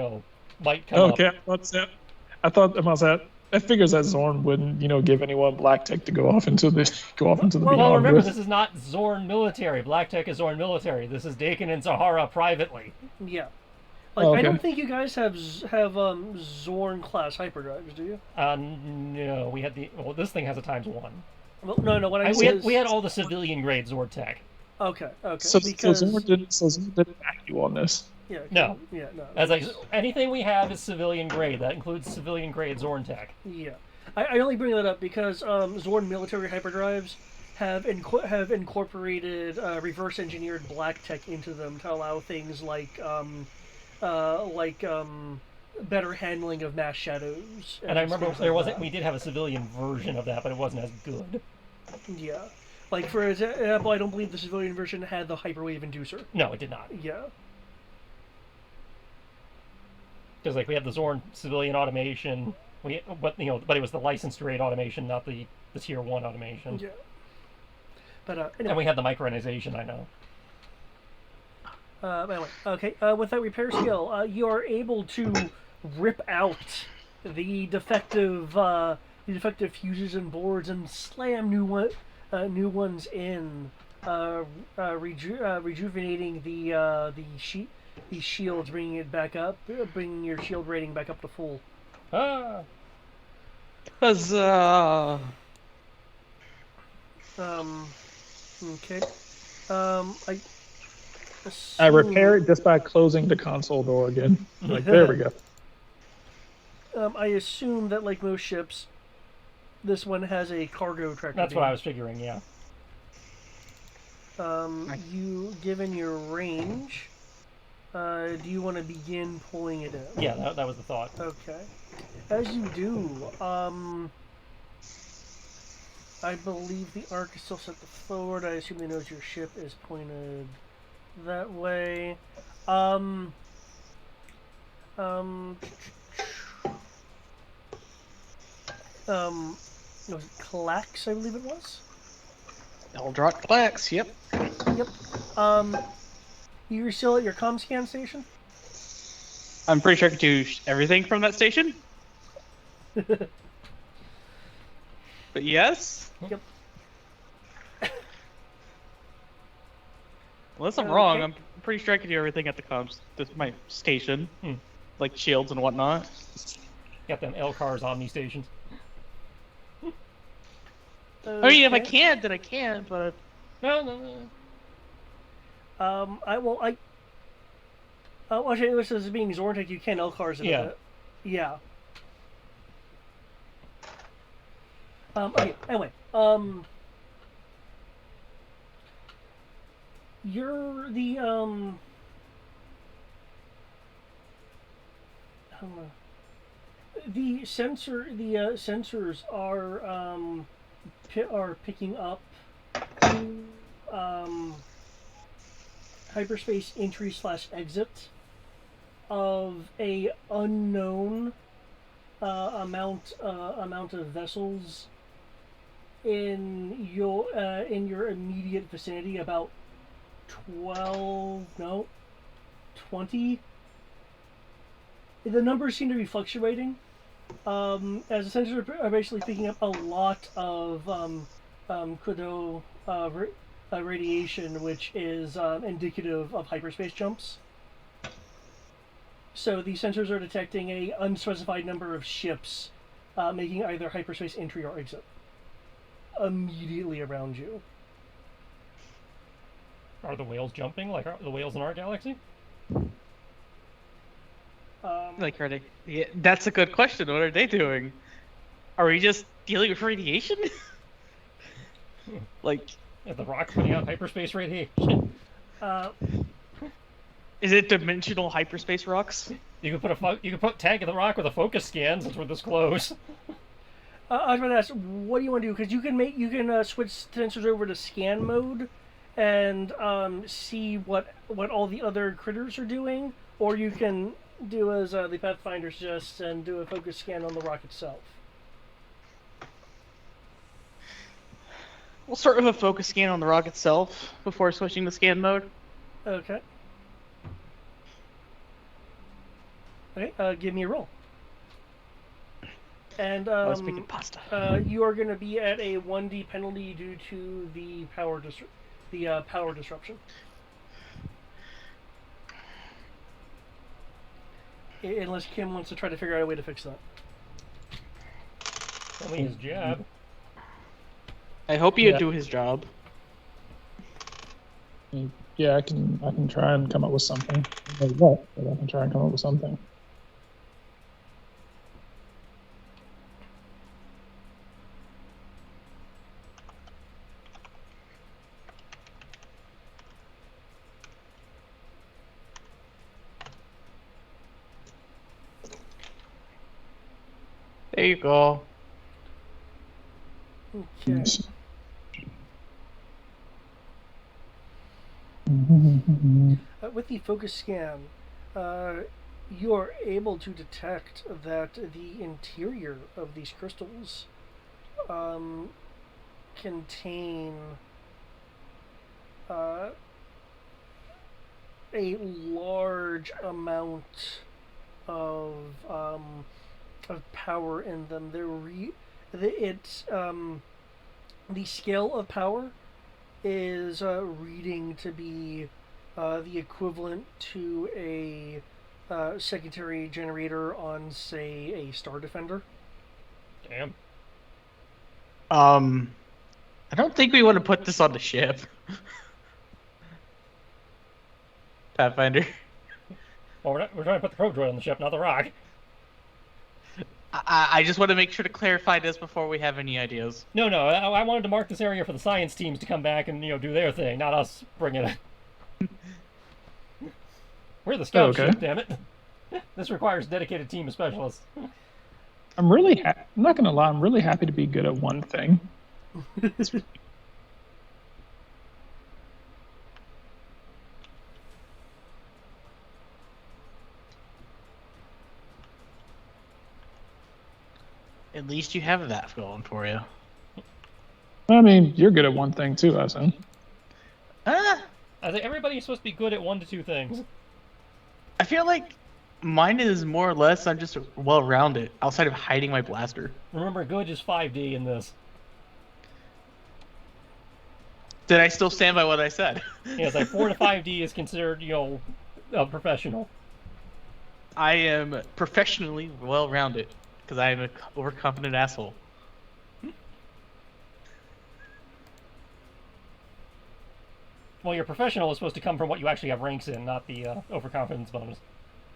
might come up. Okay, I thought that figures that Zorn wouldn't, give anyone black tech to go off into the Well, beyond. Remember, with. this is not Zorn military. Black Tech is Zorn military. This is Dakin and Zahara privately. Yeah. Like, Okay. I don't think you guys have Zorn class hyperdrives, do you? No, we had this thing has a ×1. Well, no. What I We mean had, we had all the civilian grade Zord tech. Okay. So because Zorn didn't back you on this. yeah, No. yeah, no. As like anything we have is civilian grade. That includes civilian grade Zorn tech. Yeah, I only bring that up because Zorn military hyperdrives have incorporated reverse engineered black tech into them to allow things like better handling of mass shadows. And I remember things there like wasn't. We did have a civilian version of that, but it wasn't as good. that. Yeah, like for example, I don't believe the civilian version had the hyperwave inducer. No, it did not. Yeah. Because like we had the Zorn civilian automation. But it was the licensed grade automation, not the tier 1 automation. Yeah. But anyway. And we had the micronization. I know. Anyway, okay. With that repair skill, you are able to rip out the defective fuses and boards and slam new ones in, rejuvenating the shields, bringing it back up, bringing your shield rating back up to full. Ah. Huzzah! Okay. I repair it just by closing the console door again. Like, there we go. I assume that, like most ships, this one has a cargo tractor. That's what I was figuring. Yeah. You, given your range, do you want to begin pulling it in? Yeah, that was the thought. Okay. As you do, I believe the arc is still set to forward. I assume they knows your ship is pointed that way. Was it Klax, I believe it was? Eldrot Klax, yep. Yep. You're still at your comm scan station? I'm pretty sure I could do everything from that station. But yes? Yep. Unless I'm wrong, Okay. I'm pretty sure I could do everything at my station. Like shields and whatnot. Got them L-Cars Omni stations. I mean, if I can't, then I can't, but... No. Actually, this is being Zorntech, you can L-Cars in Yeah. it. Yeah. Okay, anyway, you're the, hold on. the sensors are picking up hyperspace entry / exit of a unknown amount of vessels in your immediate vicinity, about 20. The numbers seem to be fluctuating, as the sensors are basically picking up a lot of Kudo radiation, which is indicative of hyperspace jumps. So the sensors are detecting a unspecified number of ships making either hyperspace entry or exit immediately around you. Are the whales jumping like the whales in our galaxy? Like, are they? Yeah, that's a good question. What are they doing? Are we just dealing with radiation? Like, Is the rock putting out hyperspace radiation? is it dimensional hyperspace rocks? You can put tag in the rock with a focus scan since we're this close. I was about to ask, what do you want to do? Because you can switch sensors over to scan mode and see what all the other critters are doing, or you can do as the Pathfinder suggests and do a focus scan on the rock itself. We'll start with a focus scan on the rock itself before switching to scan mode. Okay. Okay, give me a roll. And I was making pasta. you are going to be at a 1d penalty due to the power disruption. Unless Kim wants to try to figure out a way to fix that. Only his jab. I hope you do his job. Yeah, I can try and come up with something. I don't know what, but I can try and come up with something. There you go. Okay. With the focus scan, you are able to detect that the interior of these crystals contain a large amount of power in them. The scale of power is reading to be the equivalent to a secondary generator on, say, a Star Defender. Damn. I don't think we want to put this on the ship. Pathfinder. Well, we're trying to put the probe droid on the ship, not the rock. I just want to make sure to clarify this before we have any ideas. No, I wanted to mark this area for the science teams to come back and do their thing, not us bring it. We're the scout ship, damn it. This requires a dedicated team of specialists. I'm not gonna lie. I'm really happy to be good at one thing. At least you have that going for you. I mean, you're good at one thing too, I assume. Ah, I think everybody's supposed to be good at 1 to 2 things. I feel like mine is more or less I'm just well-rounded outside of hiding my blaster. Remember, good is 5D in this. Did I still stand by what I said? Yeah, it's like 4 to 5D is considered, a professional. I am professionally well-rounded because I am an overconfident asshole. Well, your professional is supposed to come from what you actually have ranks in, not the overconfidence bonus.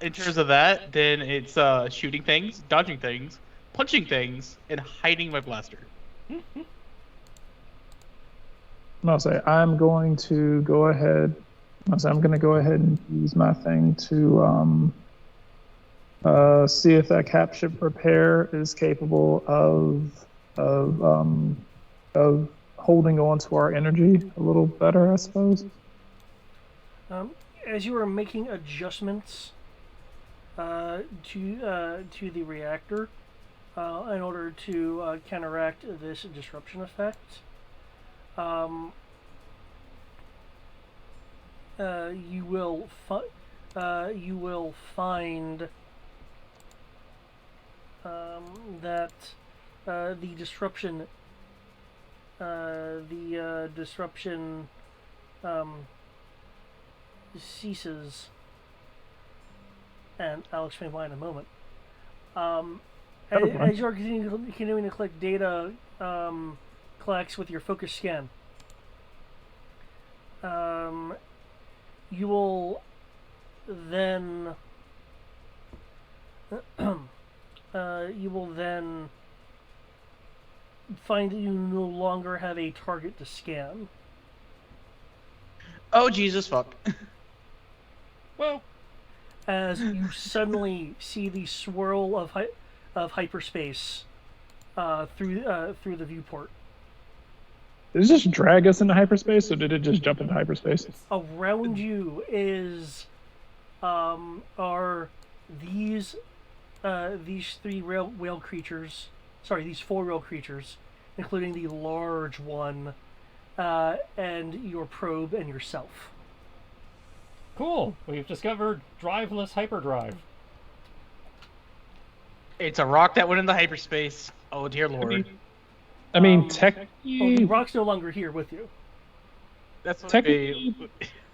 In terms of that, then it's shooting things, dodging things, punching things, and hiding my blaster. I'll say I'm going to go ahead. I'm going to go ahead and use my thing to See if that capship repair is capable of holding on to our energy a little better, I suppose. As you are making adjustments to the reactor in order to counteract this disruption effect, you will find that the disruption ceases, and I'll explain why in a moment. As you're continuing to collect data, collects with your focus scan, you will then find that you no longer have a target to scan. Oh, Jesus fuck. Well, As you suddenly see the swirl of hyperspace through the viewport. Did it just drag us into hyperspace, or did it just jump into hyperspace? Around you is are these three whale creatures. Sorry, these four whale creatures, including the large one, and your probe and yourself. cool. We've discovered driveless hyperdrive. It's a rock that went into hyperspace. Oh dear lord. I mean, Oh, the technically, rock's no longer here with you. That's what technically,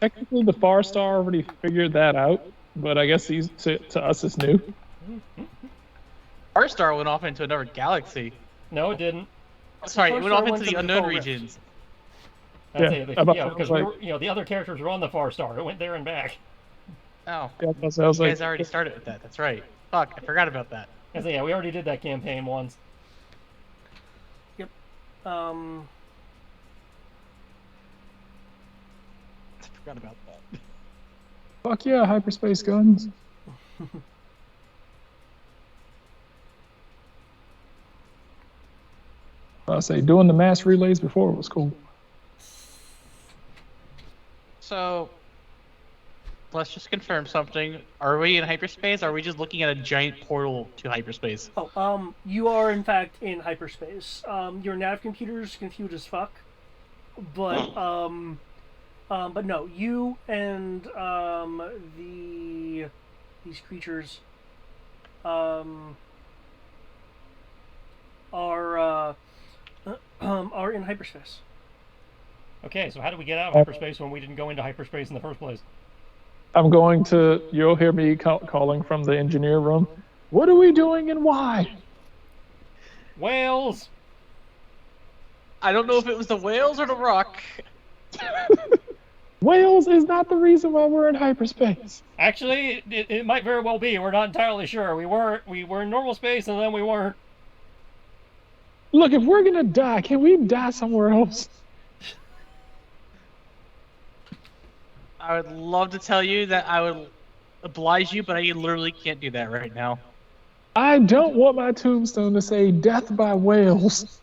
technically, the Far Star already figured that out. But I guess to us, it's new. Our star went off into another galaxy. No, it didn't. Sorry, it Far went Star off went into the to the unknown Far Rift. regions. That's Yeah, it. like- Because the other characters were on the Far Star. It went there and back. Oh, Yeah, I was you like, guys already started with that. That's right. Fuck, I forgot about that. So yeah, we already did that campaign once. Um, I forgot about that. fuck yeah, hyperspace guns. I say doing the mass relays before was cool. So, let's just confirm something. Are we in hyperspace? Or are we just looking at a giant portal to hyperspace? you are in fact in hyperspace. Your nav computer's confused as fuck, but no, you and these creatures are in hyperspace. Okay, so how do we get out of hyperspace when we didn't go into hyperspace in the first place? I'm going to. You'll hear me calling from the engineer room. What are we doing and why? Whales! I don't know if it was the whales or the rock. Wales is not the reason why we're in hyperspace. Actually, it might very well be. We're not entirely sure. We were in normal space and then we weren't. Look, if we're gonna die, can we die somewhere else? I would love to tell you that I would oblige you, but I literally can't do that right now. I don't want my tombstone to say "Death by Whales."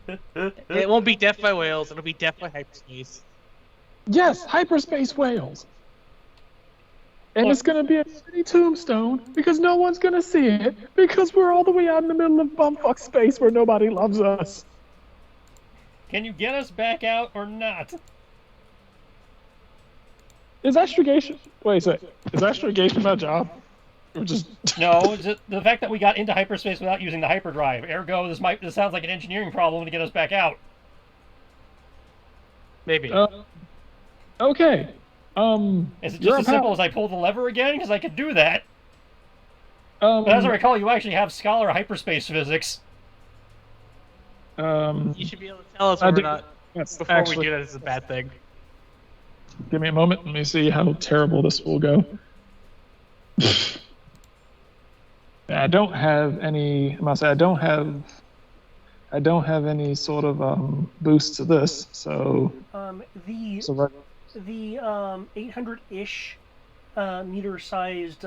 It won't be death by whales, it'll be death by hyperspace. Yes, hyperspace whales. And it's gonna be a shitty tombstone because no one's gonna see it because we're all the way out in the middle of bumfuck space where nobody loves us. Can you get us back out or not? Is astrogation? Wait a sec. Is astrogation my job? Or just No, just the fact that we got into hyperspace without using the hyperdrive. Ergo, this sounds like an engineering problem to get us back out. Maybe. Okay. Is it you're just as a simple pal. as I pull the lever again? Because I could do that. Um, But as I recall, you actually have scholar hyperspace physics. You should be able to tell us I when we're did- not yes, before actually, we do that. It's a bad thing. give me a moment. Let me see how terrible this will go. I don't have any. I must say, I don't have any sort of boost to this. So, The so right, 800-ish meter-sized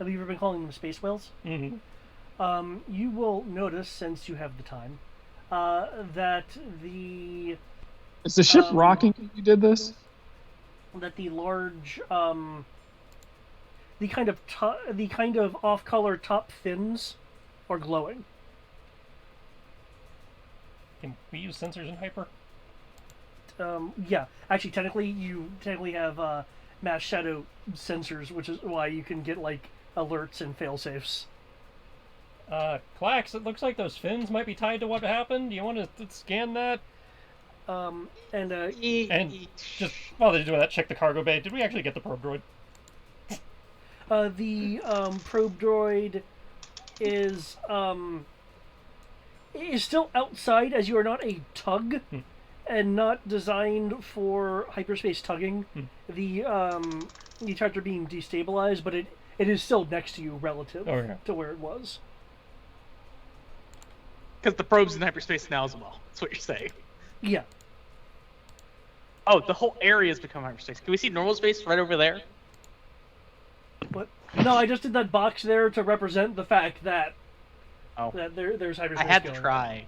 have you ever been calling them space whales? Mm-hmm. You will notice, since you have the time, that the Is the ship rocking when you did this? large the kind of off-color top fins are glowing. Can we use sensors in Hyper? Yeah, actually, you have mass shadow sensors, which is why you can get like alerts and fail-safes. Clax, it looks like those fins might be tied to what happened. Do you want to scan that? And And just while they're doing that, check the cargo bay. Did we actually get the probe droid? the probe droid is still outside, as you are not a tug and not designed for hyperspace tugging. The character being destabilized, but it is still next to you relative to where it was. Because the probe's in hyperspace now as well. That's what you're saying. Yeah. Oh, the whole area has become hyperspace. Can we see normal space right over there? But no, I just did that box there to represent the fact that that there's I hyperspace. had to going on. try.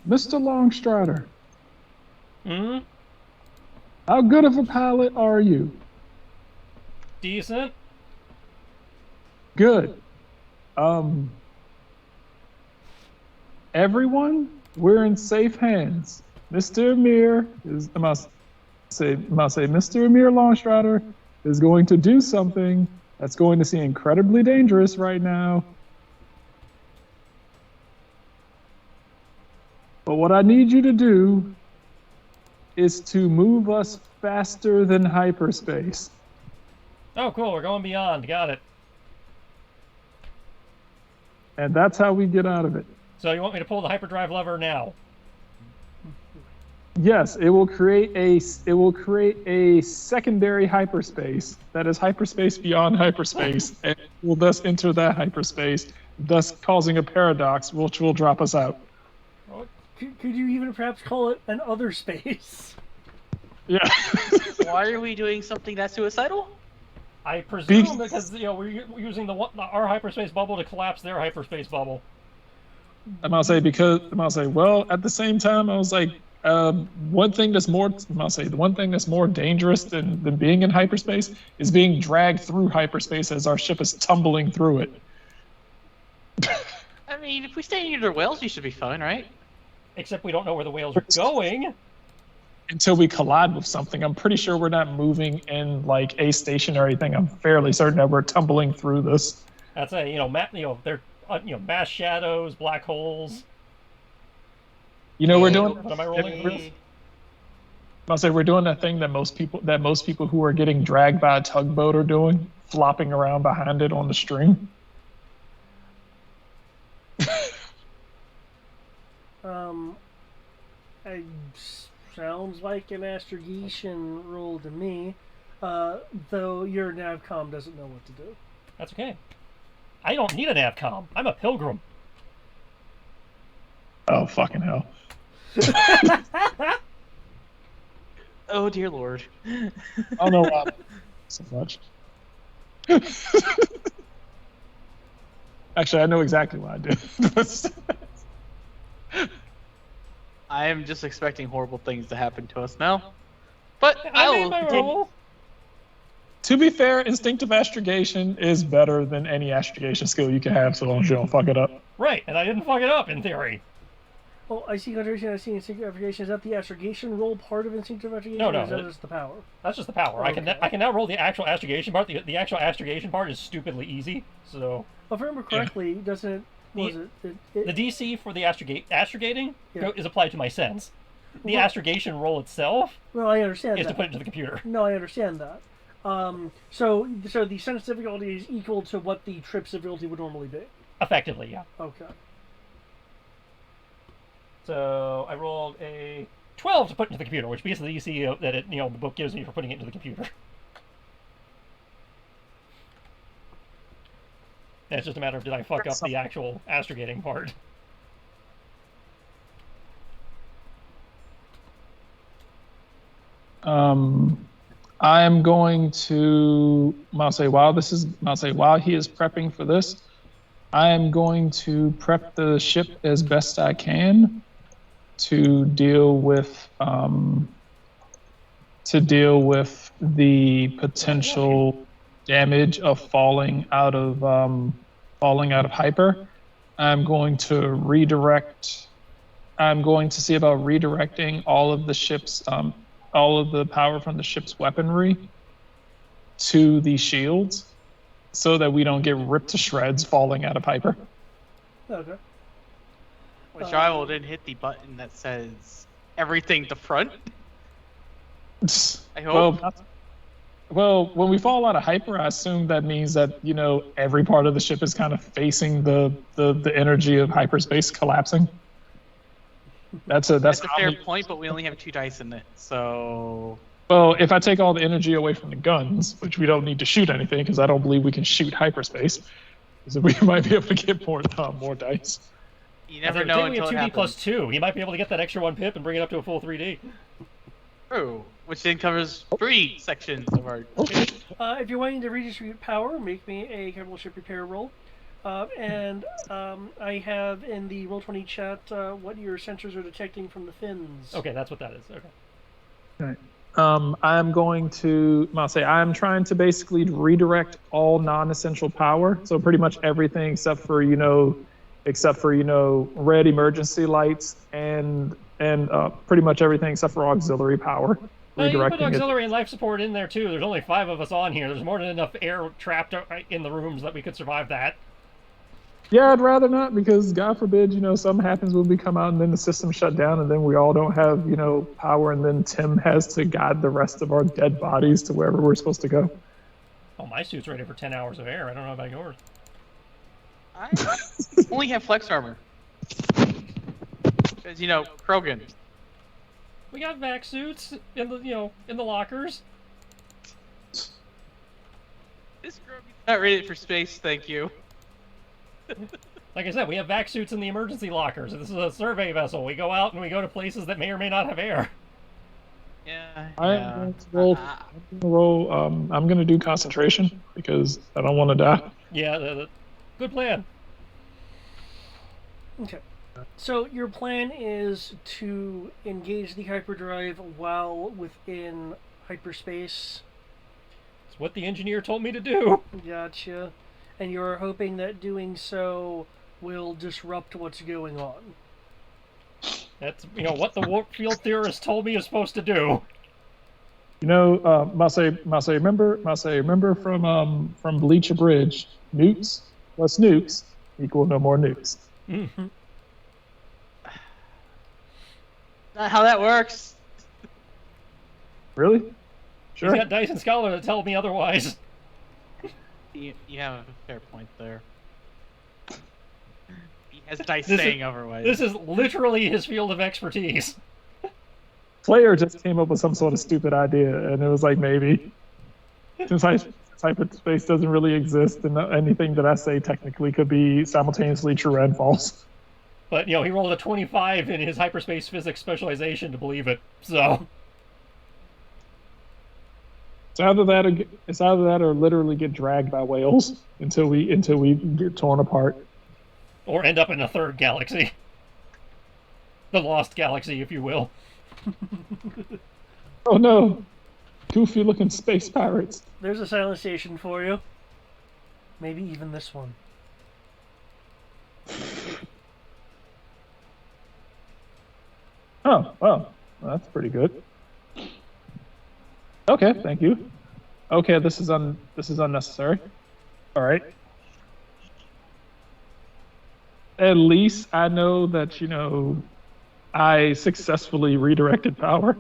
Mr. Longstrider, Hmm? how good of a pilot are you? Decent. Good. Everyone, we're in safe hands. Mr. Amir is, I must say, Mr. Amir Longstrider is going to do something that's going to seem incredibly dangerous right now. But what I need you to do is to move us faster than hyperspace. Oh, cool. We're going beyond. Got it. And that's how we get out of it. So you want me to pull the hyperdrive lever now? Yes, it will create a secondary hyperspace that is hyperspace beyond hyperspace, and will thus enter that hyperspace, thus causing a paradox, which will drop us out. Could you even perhaps call it an other space? Yeah. Why are we doing something that's suicidal? I presume because we're using our hyperspace bubble to collapse their hyperspace bubble. I'm gonna say well, at the same time, I was like, one thing that's more dangerous than being in hyperspace is being dragged through hyperspace as our ship is tumbling through it. I mean, if we stay near the whales, we should be fine, right? Except we don't know where the whales are going. Until we collide with something. I'm pretty sure we're not moving in like a stationary thing. I'm fairly certain that we're tumbling through this. That's they're mass shadows, black holes. We're doing. What am I rolling for this? I'll say we're doing that thing that most people who are getting dragged by a tugboat are doing, flopping around behind it on the string. It sounds like an astrogation roll to me, though your navcom doesn't know what to do. That's okay. I don't need a navcom. I'm a pilgrim. Oh, fucking hell. Oh, dear Lord. I don't know why so much. Actually, I know exactly why I did. I am just expecting horrible things to happen to us now. But I made will my continue. roll. To be fair, instinctive astrogation is better than any astrogation skill you can have, so long as you don't fuck it up. Right, and I didn't fuck it up in theory. Oh, I see concentration, I see instinctive astrogation. Is that the astrogation roll part of instinctive astrogation? No, or is that it- just the power? That's just the power. Okay. I can now roll the actual astrogation part. The actual astrogation part is stupidly easy. So If I remember correctly, doesn't it... the DC for the astrogating Yeah. is applied to my sense. The Well- astrogation roll itself Well, I understand is that. to put it into the computer. No, I understand that. So the sensitivity is equal to what the trip civility would normally be. Effectively, yeah. Okay. So I rolled a 12 to put into the computer, which beats the DC that the book gives me for putting it into the computer. And it's just a matter of did I fuck up the actual astrogating part. I'm going to while he is prepping for this, I am going to prep the ship as best I can to deal with the potential damage of falling out of hyper. I'm going to see about redirecting all of the power from the ship's weaponry to the shields so that we don't get ripped to shreds falling out of hyper. Okay. Which I will then hit the button that says everything to front. I hope. Well, when we fall out of hyper, I assume that means that every part of the ship is kind of facing the energy of hyperspace collapsing. That's a fair point, but we only have 2 dice in it, so. Well, if I take all the energy away from the guns, which we don't need to shoot anything because I don't believe we can shoot hyperspace, so we might be able to get more dice. You never know until we have 2D it plus 2. He might be able to get that extra 1 pip and bring it up to a full 3D. True, which then covers 3 sections of our. If you're wanting to redistribute power, make me a capital ship repair roll. And I have in the Roll20 chat what your sensors are detecting from the fins. Okay, that's what that is. Okay. Right. I'm going to I'm trying to basically redirect all non-essential power. So pretty much everything except for red emergency lights and pretty much everything except for auxiliary power. You can put auxiliary and life support in there too. There's only 5 of us on here. There's more than enough air trapped in the rooms that we could survive that. Yeah, I'd rather not because God forbid, something happens when we come out and then the system shut down and then we all don't have, power and then Tim has to guide the rest of our dead bodies to wherever we're supposed to go. Oh, my suit's ready for 10 hours of air. I don't know about yours. I only have flex armor. Because, Krogan. We got vac suits in the lockers. This Krogan's not rated for space, thank you. Like I said, we have vac suits in the emergency lockers. This is a survey vessel. We go out and we go to places that may or may not have air. Yeah. I'm going to do concentration because I don't want to die. Yeah, good plan. Okay. So your plan is to engage the hyperdrive while within hyperspace. It's what the engineer told me to do. Gotcha. And you're hoping that doing so will disrupt what's going on. That's what the warp field theorist told me is supposed to do. Masay, remember from Bleacher Bridge, nukes plus nukes equal no more nukes. Mm-hmm. Not how that works. Really? Sure. He's got Dyson Scholar that tell me otherwise. You have a fair point there. He has dice saying otherwise. This is literally his field of expertise. Player just came up with some sort of stupid idea, and it was like, maybe. Since hyperspace doesn't really exist, and anything that I say technically could be simultaneously true and false. But, he rolled a 25 in his hyperspace physics specialization to believe it, so... It's either that or literally get dragged by whales until we get torn apart. Or end up in a third galaxy. The Lost Galaxy, if you will. Oh no! Goofy looking space pirates. There's a silent station for you. Maybe even this one. Oh, well, that's pretty good. Okay, thank you. Okay, this is unnecessary. All right. At least I know that I successfully redirected power.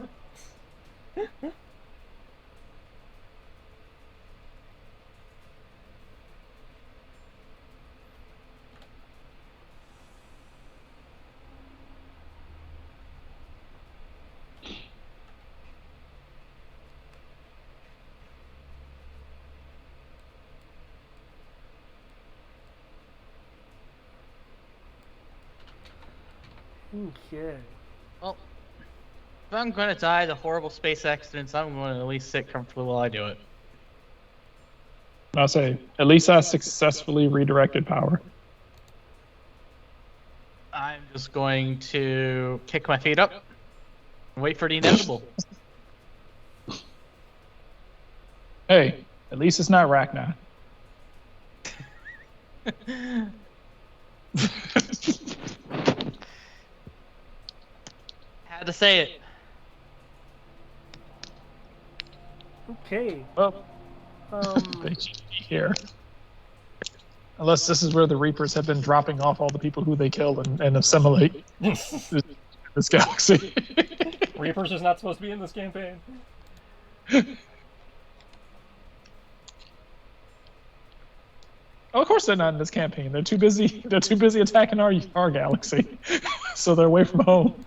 Okay. Well, if I'm going to die the horrible space accidents, I'm going to at least sit comfortably while I do it. I'll say, at least I successfully redirected power. I'm just going to kick my feet up and wait for the inevitable. Hey, at least it's not Rachni. Had to say it. Okay. Well, they should be here. Unless this is where the Reapers have been dropping off all the people who they kill and assimilate this galaxy. Reapers is not supposed to be in this campaign. Oh, of course they're not in this campaign. They're too busy. They're too busy attacking our galaxy, so they're away from home.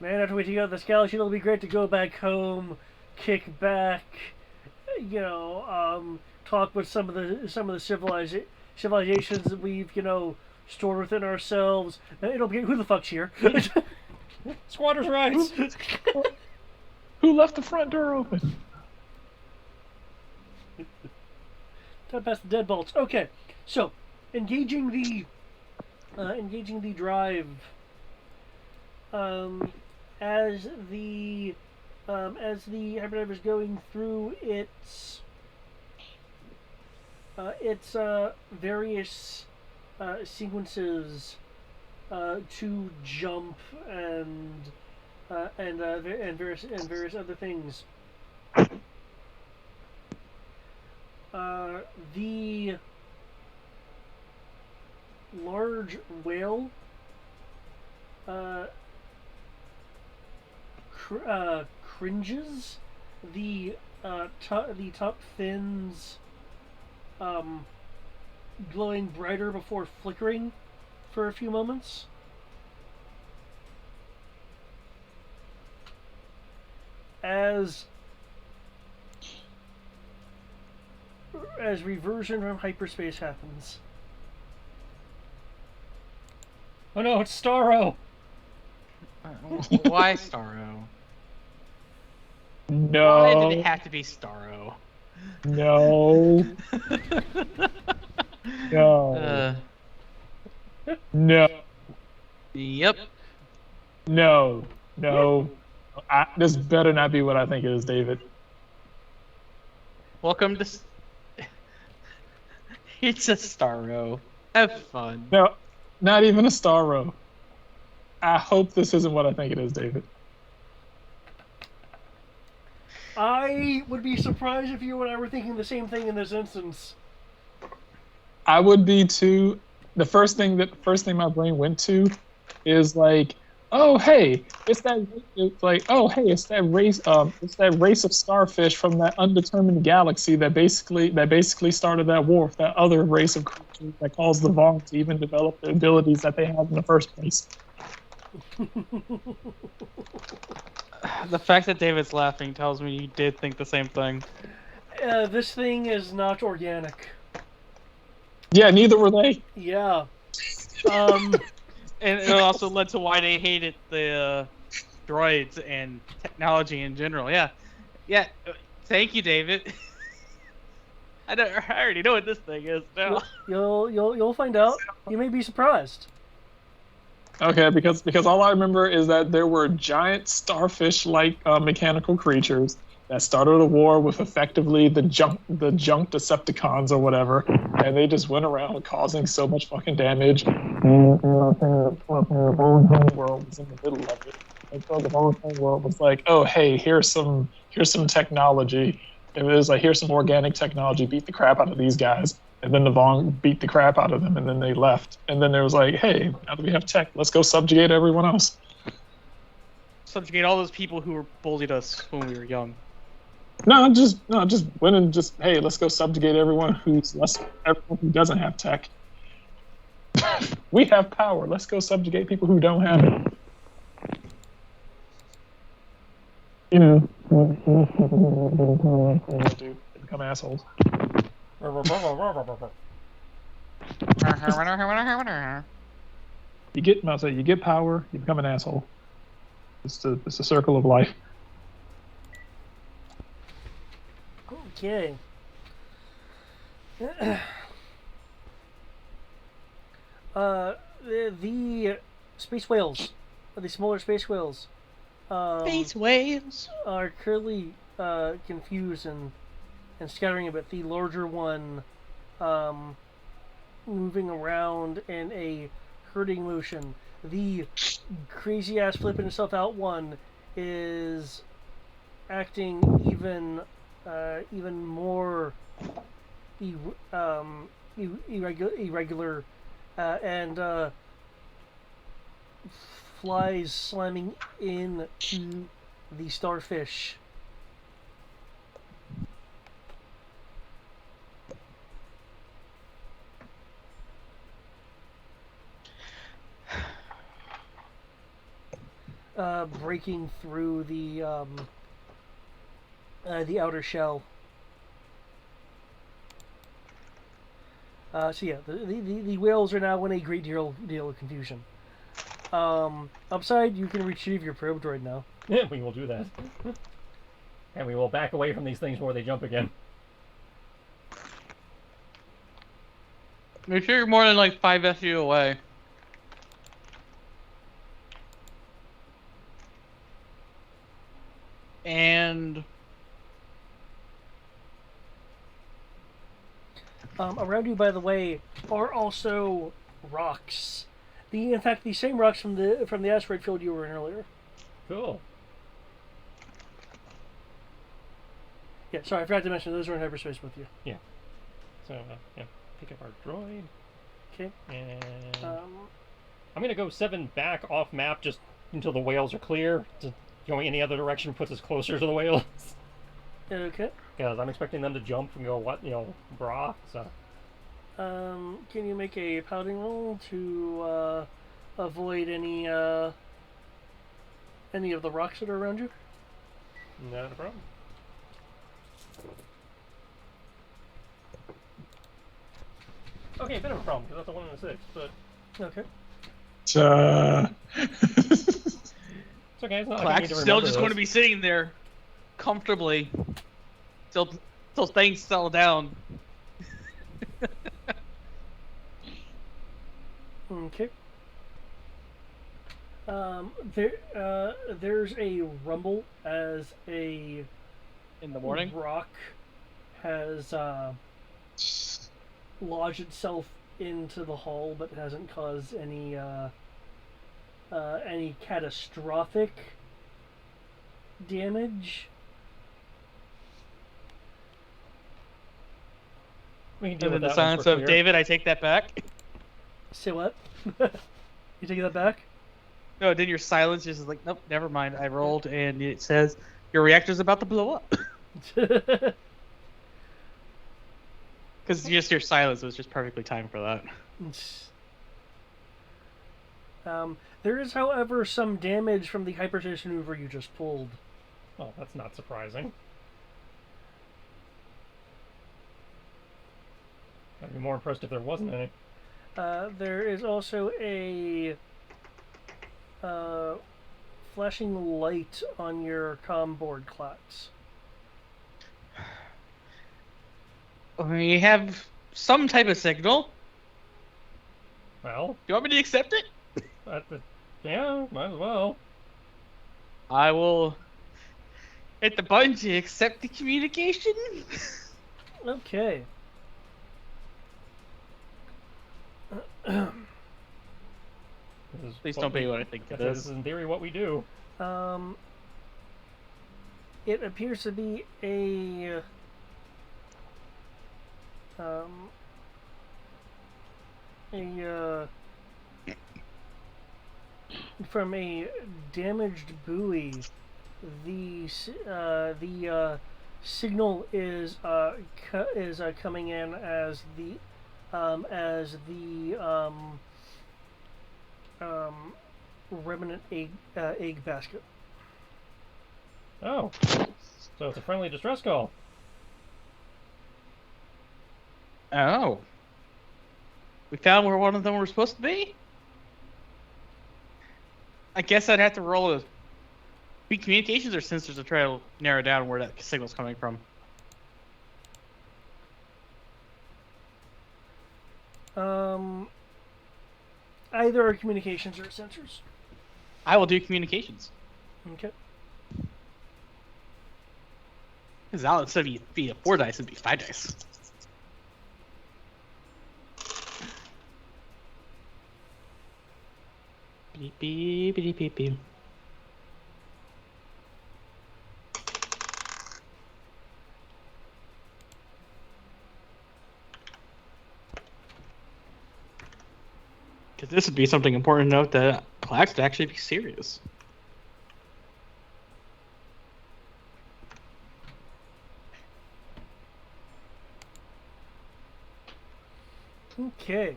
Man, after we take out this galaxy, it'll be great to go back home, kick back, talk with some of the civilizations that we've, stored within ourselves. It'll be who the fuck's here? Squatters' rights. Who left the front door open? Time past the deadbolts. Okay, so engaging the drive. As the hyperdrive is going through its various sequences to jump and various other things. The large whale cringes. The top fins glowing brighter before flickering for a few moments. As reversion from hyperspace happens. Oh no, it's Starro! Why Starro? No. Why did it have to be Starro? No. No. No. Yep. No. No. This better not be what I think it is, David. Welcome to. It's a Starro. Have fun. No, not even a Starro. I hope this isn't what I think it is, David. I would be surprised if you and I were thinking the same thing in this instance. I would be too. The first thing my brain went to is like, oh hey, it's that race of starfish from that undetermined galaxy that basically started that war with that other race of creatures that caused the Vong to even develop the abilities that they had in the first place. The fact that David's laughing tells me you did think the same thing. This thing is not organic. Yeah, neither were they. Yeah. And it also led to why they hated the droids and technology in general. Yeah. Thank you, David. I already know what this thing is now. You'll find out. You may be surprised. Okay, because all I remember is that there were giant starfish-like mechanical creatures that started a war with effectively the junk Decepticons or whatever, and they just went around causing so much fucking damage. The world was in the middle of it, and so the whole world was like, "Oh, hey, here's some technology." It was like, "Here's some organic technology. Beat the crap out of these guys." And then the Vong beat the crap out of them, and then they left. And then there was like, "Hey, now that we have tech, let's go subjugate everyone else." Subjugate all those people who bullied us when we were young. No, just went and just, hey, let's go subjugate everyone who doesn't have tech. We have power. Let's go subjugate people who don't have it. You know, do become assholes. You get, I say, you get power, you become an asshole. It's a circle of life. Okay. The space whales, the smaller space whales, Space whales. are currently confused and scattering a bit. The larger one, moving around in a herding motion. The crazy ass flipping itself out one is acting even more irregular, and flies slamming into the starfish. Breaking through the outer shell. So yeah, the whales are now in a great deal of confusion. Upside, you can retrieve your probe droid now. Yeah, we will do that. And we will back away from these things before they jump again. Make sure you're more than like 5 SU away. And Around you, by the way, are also rocks. In fact, the same rocks from the asteroid field you were in earlier. Cool. Yeah, sorry, I forgot to mention those are in hyperspace with you. Yeah. So, yeah, pick up our droid. Okay. And I'm gonna go 7 back off map just until the whales are clear. Going any other direction puts us closer to the whales. Okay. Because I'm expecting them to jump and go, brah. So. Can you make a piloting roll to avoid any of the rocks that are around you? Not a problem. Okay, a bit of a problem because that's a 1 and a 6, but Okay. it's okay. It's not like I need Clack's to still remember just going to those. be sitting there comfortably till things settle down. Okay. There's a rumble as a In the morning. rock has lodged itself into the hull, but hasn't caused any catastrophic damage. We can deal And in with the that once silence we're of clear. David, I take that back. Say what? You taking that back? No, then your silence just is like, nope, never mind. I rolled, and it says your reactor's about to blow up. Because just your silence was just perfectly timed for that. There is, however, some damage from the hyperspace maneuver you just pulled. Oh, that's not surprising. I'd be more impressed if there wasn't any. There is also a flashing light on your comm board, Clax. We have some type of signal. Well, Do you want me to accept it? yeah, might as well. I will hit the button to accept the communication. Okay. Please don't be what I think it This is. is in theory what we do. It appears to be a from a damaged buoy. The signal is coming in as the remnant egg basket. Oh, so it's a friendly distress call. Oh. We found where one of them were supposed to be? I guess I'd have to roll a be communications or sensors to try to narrow down where that signal's coming from. Either communications or sensors. I will do communications. Okay. Because now instead of be a 4 dice, it'd be 5 dice. Beep beep beep beep beep. Because this would be something important to note that Clax would actually be serious. Okay.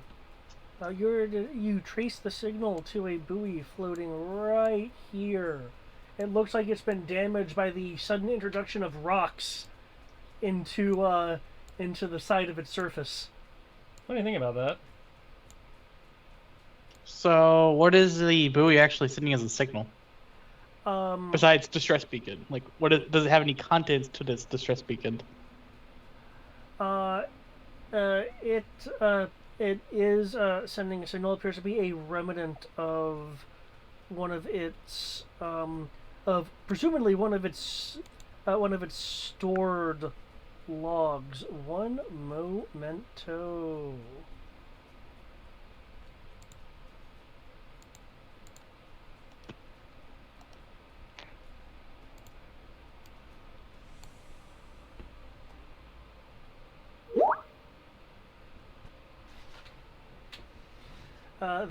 You trace the signal to a buoy floating right here. It looks like it's been damaged by the sudden introduction of rocks into the side of its surface. What do you think about that? So, what is the buoy actually sending as a signal? Besides distress beacon, like, does it have any contents to this distress beacon? It is sending a signal. It appears to be a remnant of one of its presumably one of its stored logs. One momento.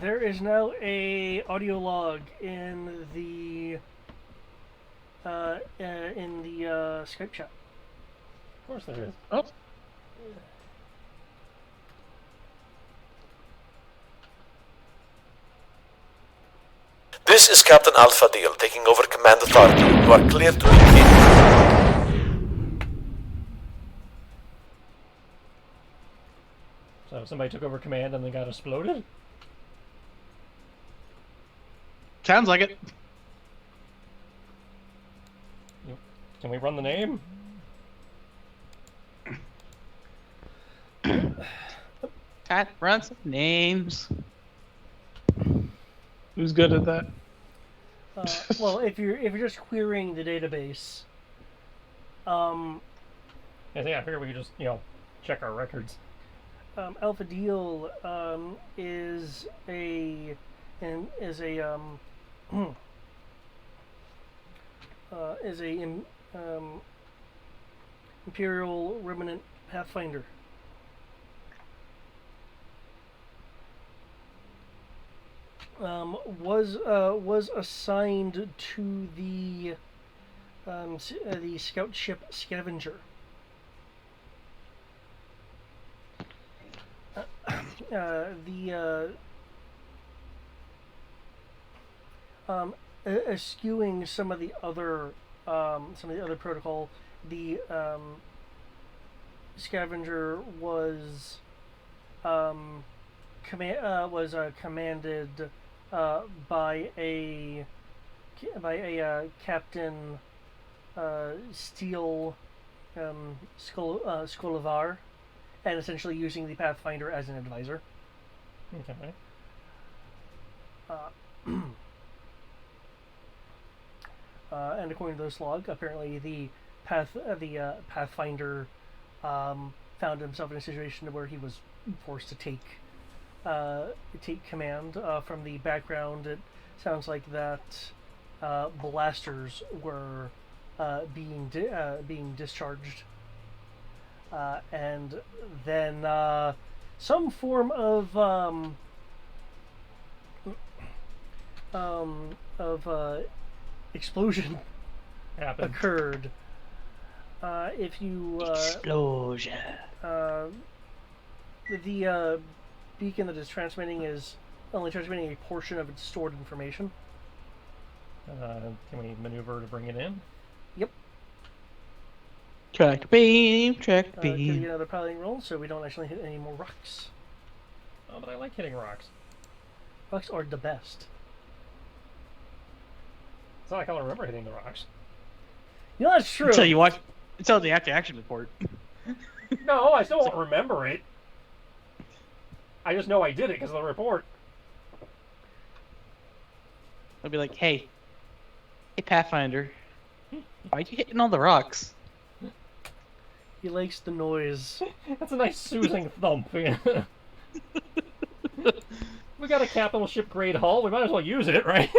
There is now a audio log in the Skype chat. Of course there is. Oh, This is Captain Alpha Deal, taking over command authority. You are clear to engage. So somebody took over command and then got exploded? Sounds like it. Can we run the name? Cat, run some names. who's good at that? Well, if you're just querying the database, Yeah, I figured we could just, check our records. Alpha Deal is a Imperial Remnant Pathfinder. Was assigned to the scout ship Scavenger. Eschewing some of the other protocol, the Scavenger was commanded by a Captain Steel Skolavar, and essentially using the Pathfinder as an advisor. Okay. And according to this log, apparently the Pathfinder found himself in a situation where he was forced to take command. From the background, it sounds like that blasters were being discharged, and then some form of explosion Happened. occurred. If you Explosion. the beacon that is transmitting is only transmitting a portion of its stored information. Can we maneuver to bring it in? Yep. Track beam, track Could we beam. get another piloting roll so we don't actually hit any more rocks? Oh, but I like hitting rocks. Rocks are the best. It's not like I'll remember hitting the rocks. You know, that's true. Until you watch, until the action report. No, I still won't remember it. I just know I did it because of the report. I'll be like, hey Pathfinder, why'd you hitting all the rocks? He likes the noise. That's a nice soothing thump. We got a capital ship grade hull. We might as well use it, right?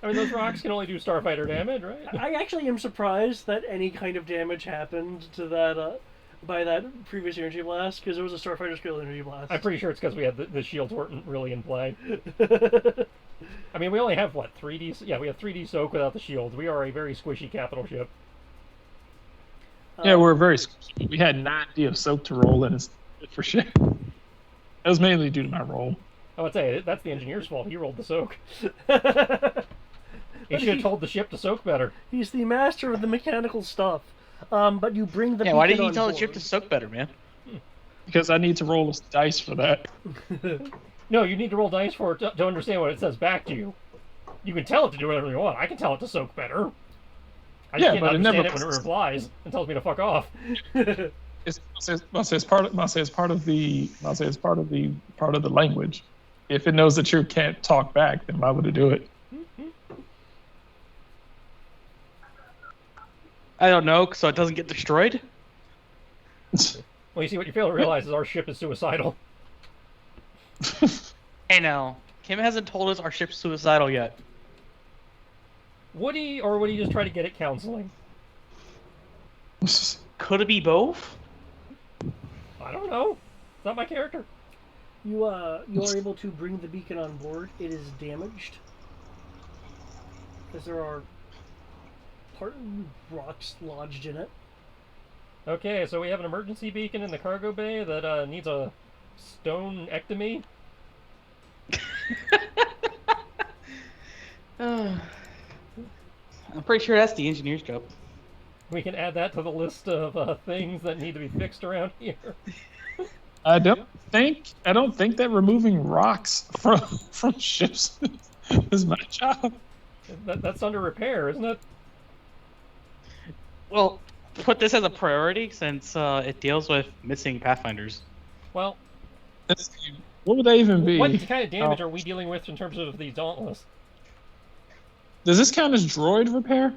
I mean, those rocks can only do starfighter damage, right? I actually am surprised that any kind of damage happened to that by that previous energy blast, because it was a starfighter scale energy blast. I'm pretty sure it's because we had the shields weren't really in play. I mean, we only have what 3D? Yeah, we have 3D soak without the shields. We are a very squishy capital ship. Yeah, we're very. We had 9D of soap to roll, and it's for sure. That was mainly due to my roll. I would say that's the engineer's fault. He rolled the soak. He But should have told the ship to soak better. He's the master of the mechanical stuff. But you bring the Yeah, why beacon didn't you on tell the board. ship to soak better, man? Because I need to roll dice for that. No, you need to roll dice for it to understand what it says back to you. You can tell it to do whatever you want. I can tell it to soak better. I just Yeah, can't but it understand never it when it replies and tells me to fuck off. It's part of the language. If it knows that you can't talk back, then why would it do it? I don't know, so it doesn't get destroyed. Well, you see, what you fail to realize is our ship is suicidal. Hey, now Kim hasn't told us our ship's suicidal yet. Would he, or would he just try to get it counseling? Could it be both? I don't know. It's not my character. You are able to bring the beacon on board. It is damaged, because there are rocks lodged in it. Okay, so we have an emergency beacon in the cargo bay that needs a stone ectomy. I'm pretty sure that's the engineer's job. We can add that to the list of things that need to be fixed around here. I don't think that removing rocks from ships is my job. That's under repair, isn't it? Well, put this as a priority since it deals with missing Pathfinders. Well, What would that even be? what kind of damage are we dealing with in terms of the Dauntless? Does this count as droid repair?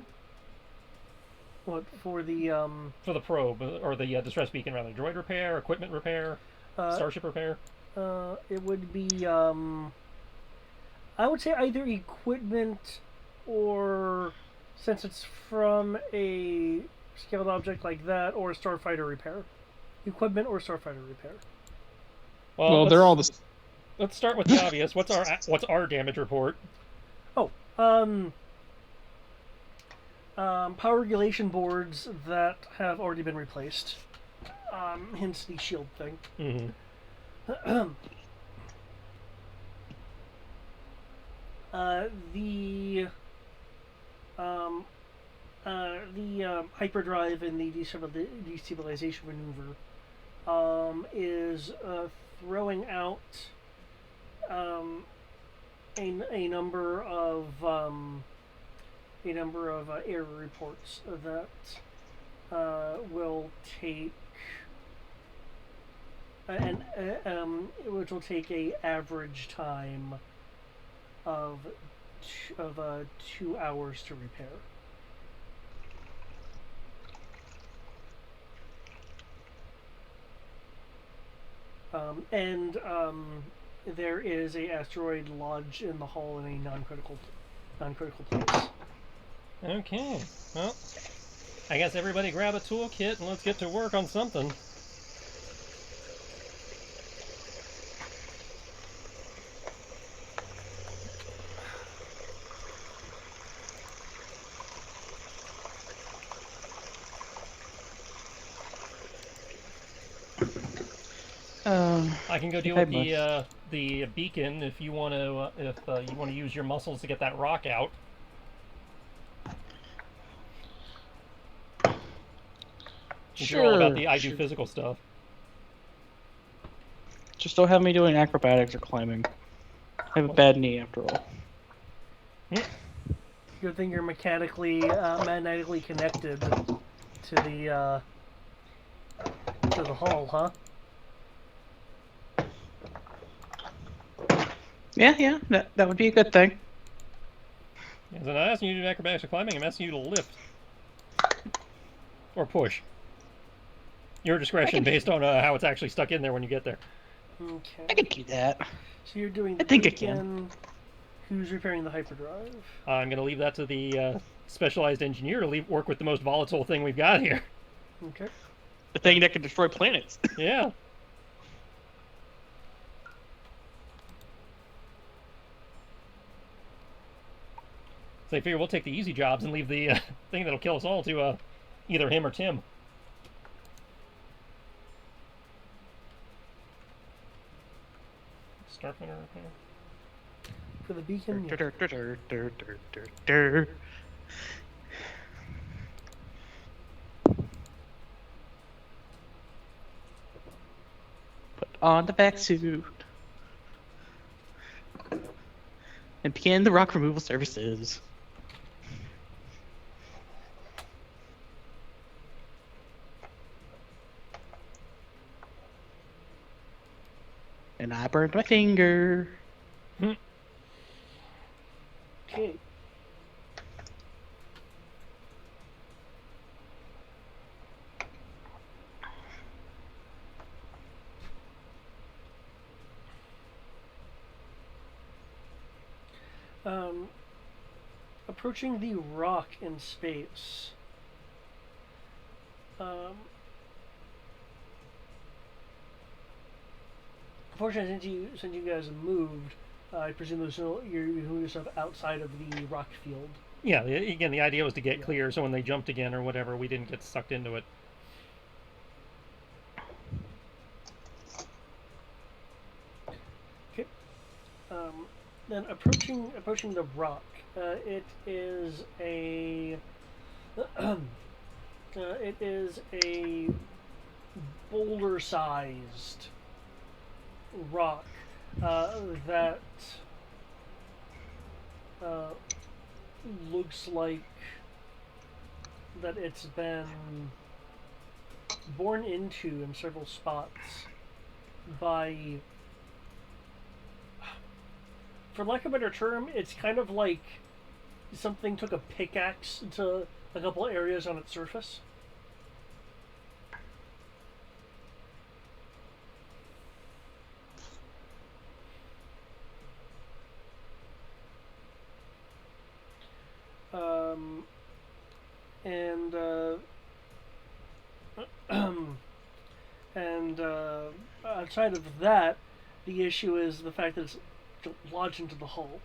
What for the For the probe, or the distress beacon, rather. Droid repair, equipment repair, starship repair? it would be I would say either equipment, or since it's from a scaled object like that, or starfighter repair. Equipment or starfighter repair. Well, they're all the. Let's start with the obvious. What's our damage report? Power regulation boards that have already been replaced. Hence the shield thing. Mm-hmm. The hyperdrive and the destabilization maneuver is throwing out a number of error reports that will take which will take a average time of 2 hours to repair. There is a asteroid lodged in the hull in a non-critical place. Okay. Well, I guess everybody grab a toolkit and let's get to work on something. I can go deal with the beacon if you want to use your muscles to get that rock out. Since you're all about the I do physical stuff. Just don't have me doing acrobatics or climbing. I have a bad knee after all. Good thing you're magnetically connected to the hull, huh? Yeah, that would be a good thing. Yeah, so I'm not asking you to do acrobatics or climbing, I'm asking you to lift. Or push. Your discretion based on how it's actually stuck in there when you get there. Okay. I could do that. So you're doing the I think I beacon. can. Who's repairing the hyperdrive? I'm going to leave that to the specialized engineer to work with the most volatile thing we've got here. Okay. The thing that can destroy planets. Yeah. So I figure we'll take the easy jobs and leave the thing that'll kill us all to either him or Tim. Starfighter repair. For the beacon. Yeah. Put on the back suit. And begin the rock removal services. And I burned my finger. Okay. Approaching the rock in space. Unfortunately, since you guys moved, I presume you're moving yourself outside of the rock field. Yeah, again, the idea was to get clear so when they jumped again or whatever, we didn't get sucked into it. Okay. Then approaching the rock, it is a boulder-sized rock that looks like that it's been born into in several spots by, for lack of a better term, it's kind of like something took a pickaxe to a couple of areas on its surface. Outside of that, the issue is the fact that it's lodged into the hull.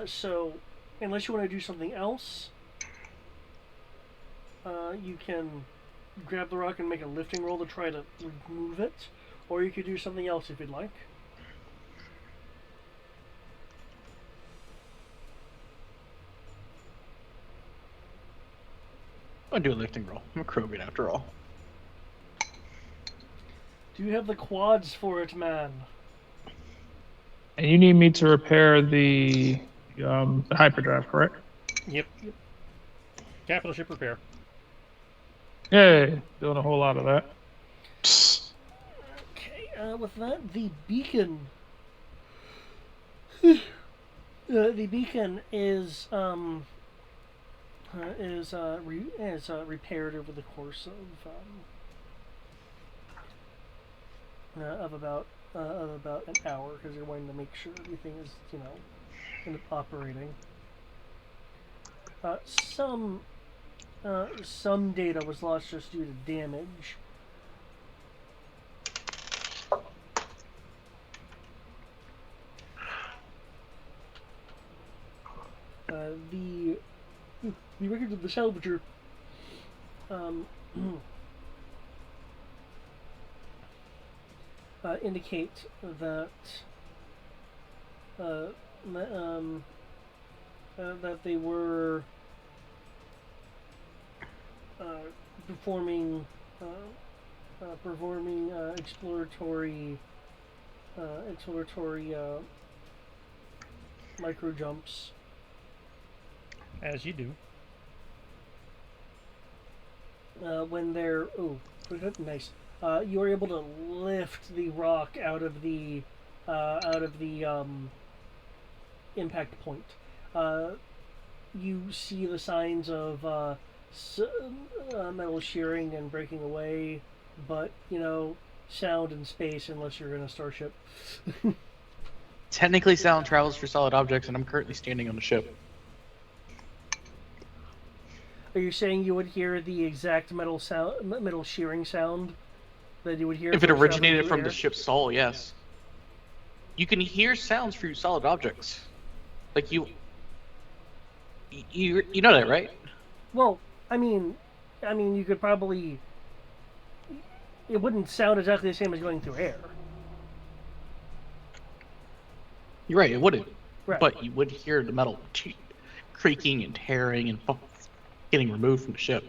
So, unless you want to do something else, you can grab the rock and make a lifting roll to try to remove it, or you could do something else if you'd like. I'll do a lifting roll. I'm a Krogan after all. Do you have the quads for it, man? And you need me to repair the hyperdrive, correct? Yep. Capital ship repair. Yay, doing a whole lot of that. Okay, with that, the beacon. The beacon is repaired over the course of about an hour, because you're wanting to make sure everything is, kind of operating. Some data was lost just due to damage. The records of the salvager indicate that that they were performing exploratory exploratory micro jumps. As you do. When they're nice, you are able to lift the rock out of the impact point. You see the signs of metal shearing and breaking away, but sound in space unless you're in a starship. Technically, sound travels for solid objects, and I'm currently standing on the ship. Are you saying you would hear the exact metal shearing sound that you would hear If it if originated traveling from through the air? ship's soul, yes. You can hear sounds through solid objects. Like you know that, right? Well, I mean, you could probably. It wouldn't sound exactly the same as going through air. You're right, it wouldn't. Right. But you would hear the metal creaking and tearing and getting removed from the ship.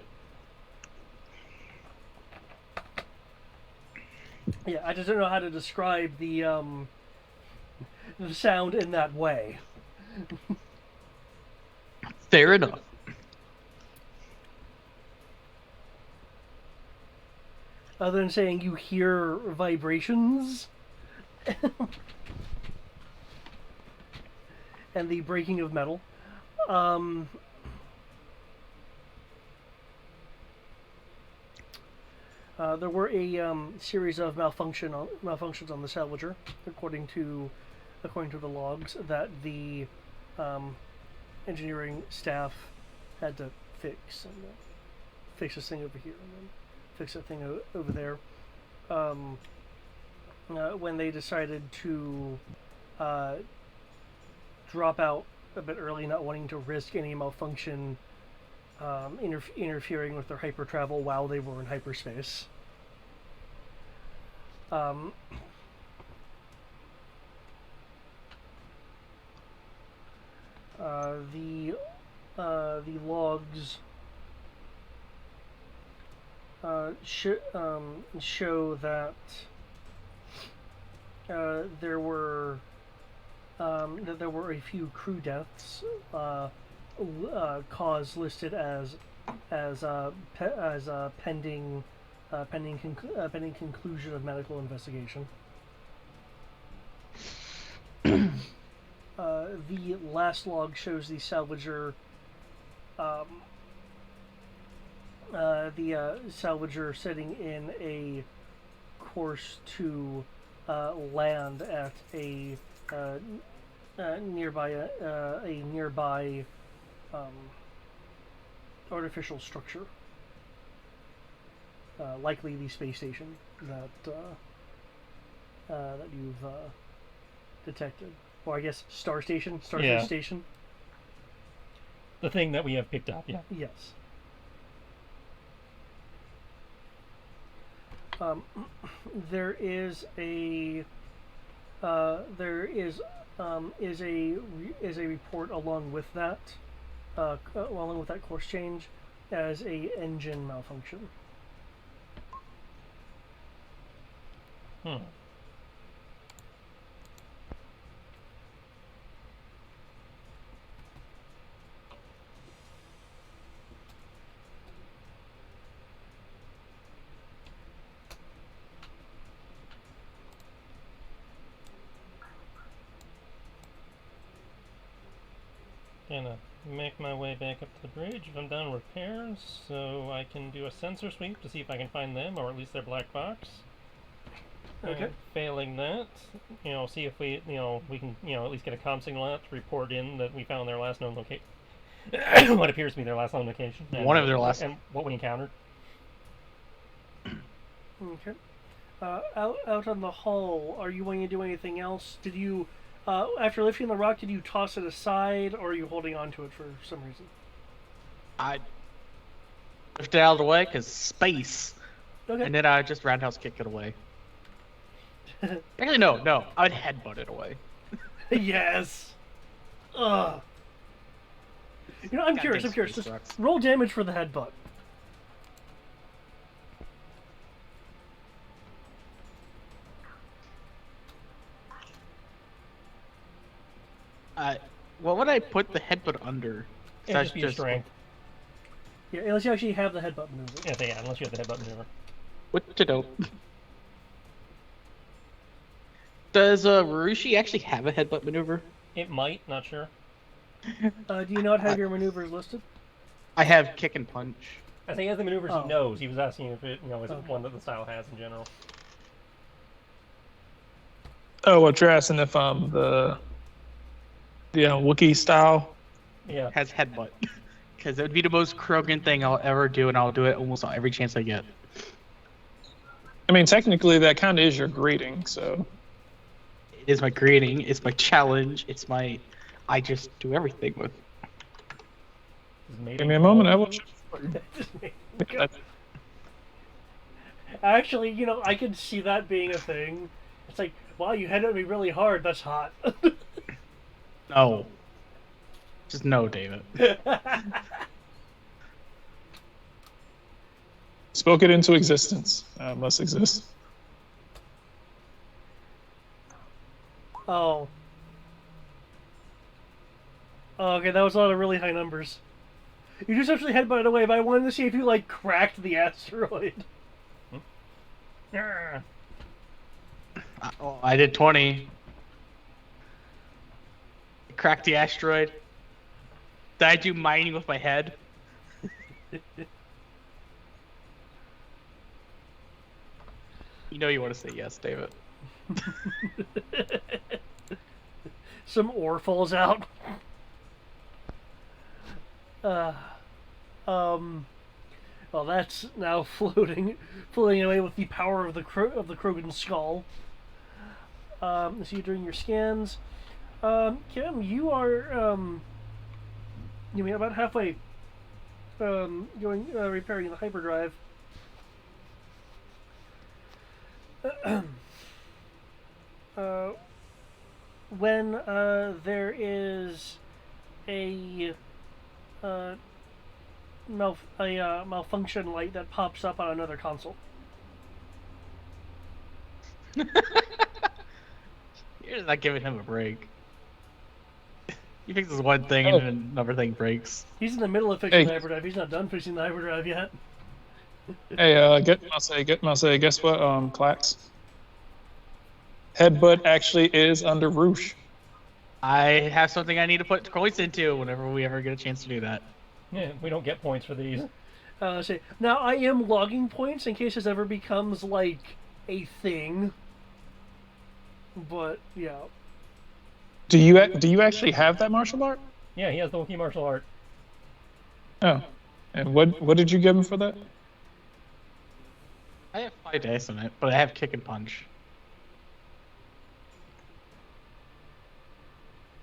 Yeah, I just don't know how to describe the sound in that way. Fair enough. Other than saying you hear vibrations and the breaking of metal. There were a series of malfunctions on the Salvager, according to the logs that the engineering staff had to fix, and fix this thing over here, and then fix that thing over there. When they decided to drop out a bit early, not wanting to risk any malfunction interfering with their hyper travel while they were in hyperspace. The logs show that there were a few crew deaths, cause listed as pending conclusion of medical investigation. The last log shows the salvager setting in a course to land at a nearby artificial structure, likely the space station that you've detected, or I guess Starfish Station. The thing that we have picked up, yeah. Yes. There is a report along with that course change as a engine malfunction. Gonna make my way back up to the bridge if I'm done repairs, so I can do a sensor sweep to see if I can find them, or at least their black box. Okay. And failing that, see if we can, at least get a comm signal out to report in that we found their last known location. What appears to be their last known location. One of their last. And what we encountered. Okay. Out on the hull, are you going to do anything else? Did you, after lifting the rock, did you toss it aside, or are you holding on to it for some reason? I lifted it out of the way because space, Okay. and then I just roundhouse kick it away. Actually, no, I'd headbutt it away. Yes. Ugh. I'm curious. space Just sucks. roll damage for the headbutt. What would I put the headbutt under? 'Cause It'd that's just be a strength. Yeah, unless you actually have the headbutt maneuver. Yeah, unless you have the headbutt maneuver. What to do? Does Rushi actually have a headbutt maneuver? It might, not sure. Do you not have your maneuvers listed? I have kick and punch. I think he has the maneuvers Oh. he knows. He was asking if it, is it Okay. one that the style has in general. Oh, what you're asking if the Wookiee style? Yeah. Has headbutt. Because it would be the most Krogan thing I'll ever do, and I'll do it almost on every chance I get. I mean, technically, that kind of is your greeting. So It is my greeting, it's my challenge, it's my... I just do everything with. His mating give me a moment. I will. call. Actually, I can see that being a thing. It's like, wow, you hit at me really hard. That's hot. No. Just no, David. Spoke it into existence. Must exist. Oh. Oh, okay, that was a lot of really high numbers. You just actually headbutted away, but I wanted to see if you, cracked the asteroid. Yeah. I did 20. Cracked the asteroid. Did I do mining with my head? You know you want to say yes, David. Some ore falls out. Well, that's now floating away with the power of the Krogan skull. So you're doing your scans. Kim, you are you mean about halfway going repairing the hyperdrive. When there is a malfunction light that pops up on another console. You're not giving him a break. He fixes one thing and then another thing breaks. He's in the middle of fixing Hey. the hyperdrive. He's not done fixing the hyperdrive yet. Hey, get my say. Guess what? Clax. Headbutt actually is under Roosh. I have something I need to put points into whenever we ever get a chance to do that. Yeah, we don't get points for these. Now I am logging points in case this ever becomes a thing. But yeah. Do you actually have that martial art? Yeah, he has the Wookiee martial art. Oh, and what did you give him for that? I have 5 dice on it, but I have kick and punch.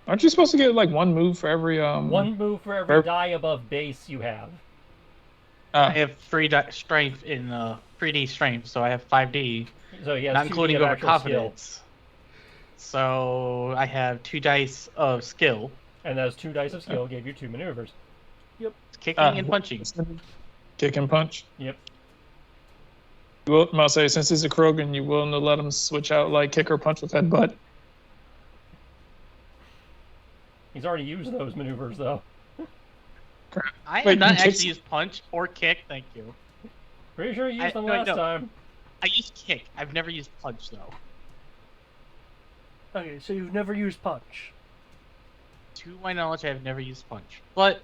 Aren't you supposed to get one move for every One move for every die above base you have. I have 3 strength in 3D strength, so I have 5D, So he has not 2D including of actual overconfidence. So I have 2 dice of skill, skill. And those 2 dice of skill gave you 2 maneuvers. kicking and punching. Kick and punch. Yep. You will, I'll say, since he's a Krogan, you willing to let him switch out kick or punch with headbutt? He's already used those maneuvers, though. I Wait, have not you kicked- actually used punch or kick, thank you. Pretty sure you used them no, last no. time. I used kick. I've never used punch, though. Okay, so you've never used punch. To my knowledge, I have never used punch. But,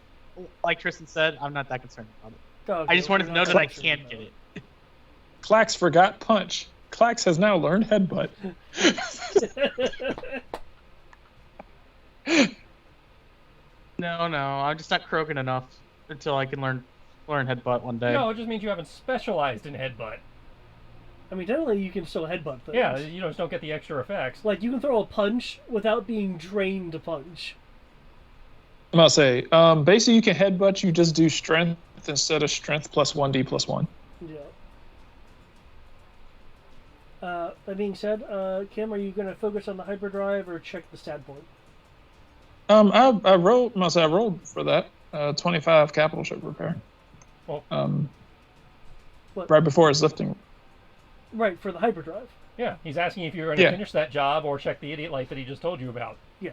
like Tristan said, I'm not that concerned about it. Okay, I just wanted to know that I concerned can about get it. Clax forgot punch. Clax has now learned headbutt. No, I'm just not Krogan enough until I can learn headbutt one day. No, it just means you haven't specialized in headbutt. I mean, generally you can still headbutt things. Yeah, you just don't get the extra effects. You can throw a punch without being drained to punch. I'm about to say, basically you can headbutt, you just do strength instead of strength plus 1d plus 1. Yeah. That being said, Kim, are you going to focus on the hyperdrive or check the stat point? I rolled for that. 25 capital ship repair. Well, What? Right before his lifting. Right, for the hyperdrive. yeah, he's asking if you're going to Yeah. finish that job or check the idiot light that he just told you about. Yeah.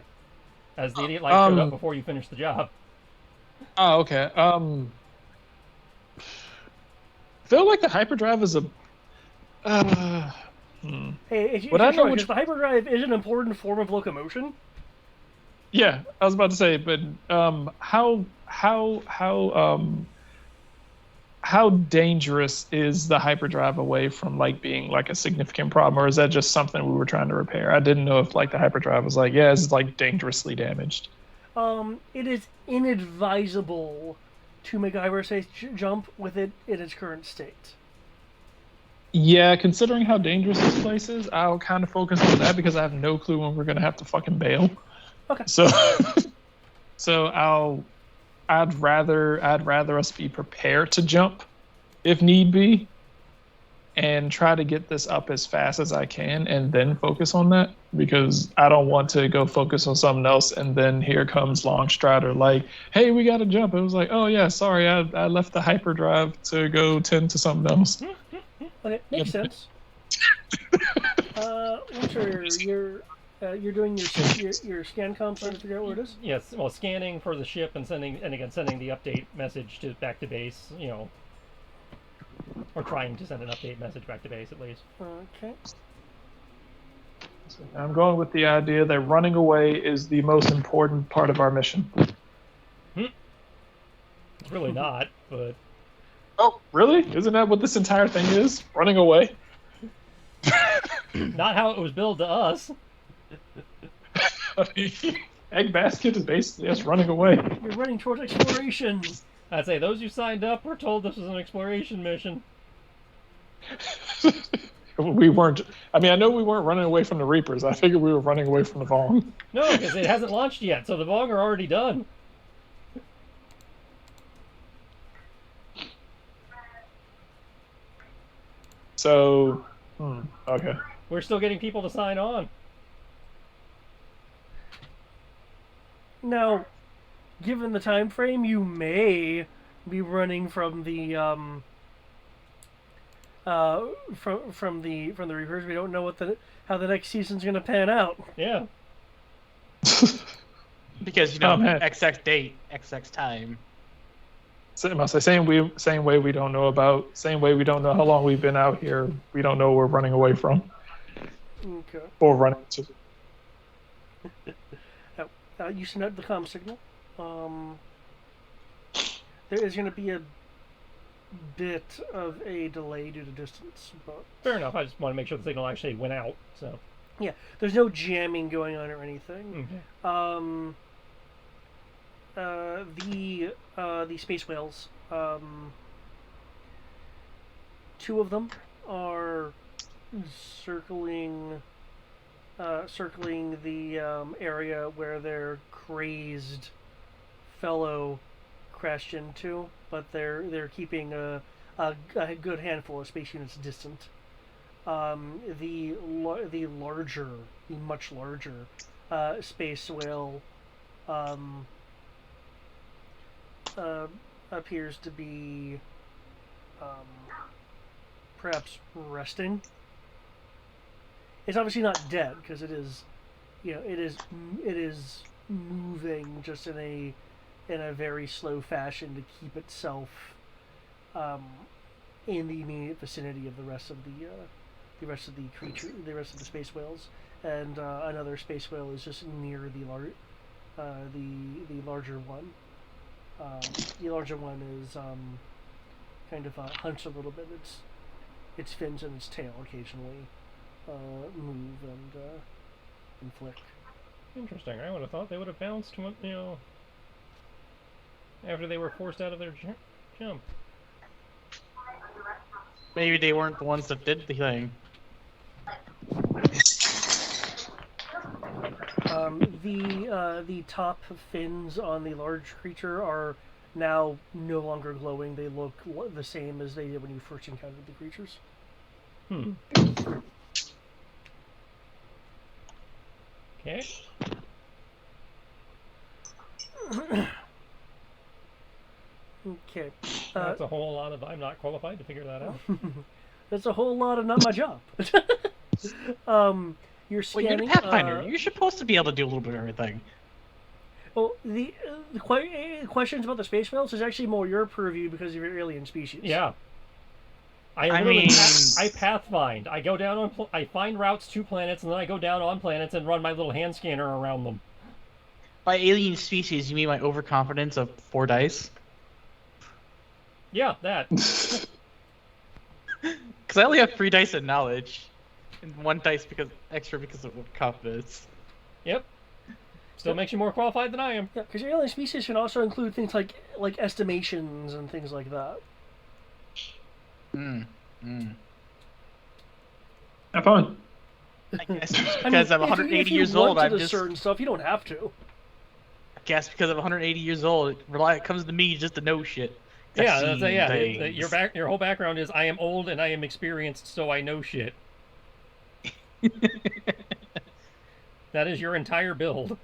as the idiot light showed up Um, before you finished the job. Oh, okay. Feel like the hyperdrive is a. Hey, if Would I know because which? the hyperdrive is an important form of locomotion. Yeah, I was about to say, but how dangerous is the hyperdrive away from like being like a significant problem, or is that just something we were trying to repair? I didn't know if like the hyperdrive was like, yeah, it's like dangerously damaged. It is inadvisable to make a hyperspace jump with it in its current state. Yeah, considering how dangerous this place is, I'll kind of focus on that because I have no clue when we're gonna have to fucking bail. Okay. So, I'd rather us be prepared to jump, if need be, and try to get this up as fast as I can, and then focus on that because I don't want to go focus on something else, and then here comes Longstrider like, hey, we got to jump. It was like, oh yeah, sorry, I left the hyperdrive to go tend to something else. Okay, makes sense. Winter, you're doing your scan comp trying to figure out where it is. Yes, well, scanning for the ship and sending the update message back to base. You know, or trying to send an update message back to base at least. Okay. I'm going with the idea that running away is the most important part of our mission. It's really not, but Oh, really? Isn't that what this entire thing is? Running away? not how it was billed to us. Egg basket is basically us running away. You're running towards exploration. I'd say those who signed up were told this was an exploration mission. We weren't. I mean, I know we weren't running away from the Reapers. I figured we were running away from the Vong. No, because it hasn't launched yet, so the Vong are already done. So, okay. We're still getting people to sign on. Now, given the time frame, you may be running from the from the Reapers. We don't know how the next season's gonna pan out. Yeah. Because Oh, man. XX date, XX time. Same way we don't know how long we've been out here. We don't know where we're running away from Okay. or running to. You send out the comm signal. There is going to be a bit of a delay due to distance, but Fair enough. I just want to make sure the signal actually went out. So. yeah, there's no jamming going on or anything. Okay. The space whales. Two of them are circling the area where their crazed fellow crashed into, but they're keeping a good handful of space units distant. The much larger space whale appears to be perhaps resting. It's obviously not dead because it is moving just in a very slow fashion to keep itself in the immediate vicinity of the rest of the space whales, and another space whale is just near the larger one. The larger one is kind of hunched a little bit. Its fins and its tail occasionally move and flick. Interesting. I would have thought they would have bounced, after they were forced out of their jump. Maybe they weren't the ones that did the thing. The top fins on the large creature are now no longer glowing. They look the same as they did when you first encountered the creatures. Okay. Okay. That's a whole lot of I'm not qualified to figure that out. That's a whole lot of not my job. You're Well, scanning. you're the Pathfinder. You're supposed to be able to do a little bit of everything. Well, the questions about the space whales is actually more your purview because of your alien species. Yeah. I I literally mean- I pathfind. I go down on I find routes to planets, and then I go down on planets and run my little hand scanner around them. By alien species, you mean my overconfidence of 4 dice? Yeah, that. Because I only have 3 dice of knowledge, and 1 dice extra because of confidence. Yep. Still makes you more qualified than I am. Yeah, because your alien species can also include things like estimations and things like that. Have fun. I guess because I mean, I'm 180 years old, I'm just. certain stuff. You don't have to. I guess because I'm 180 years old, it comes to me just to know shit. I've Yeah, seen things. your whole background is I am old and I am experienced, so I know shit. That is your entire build.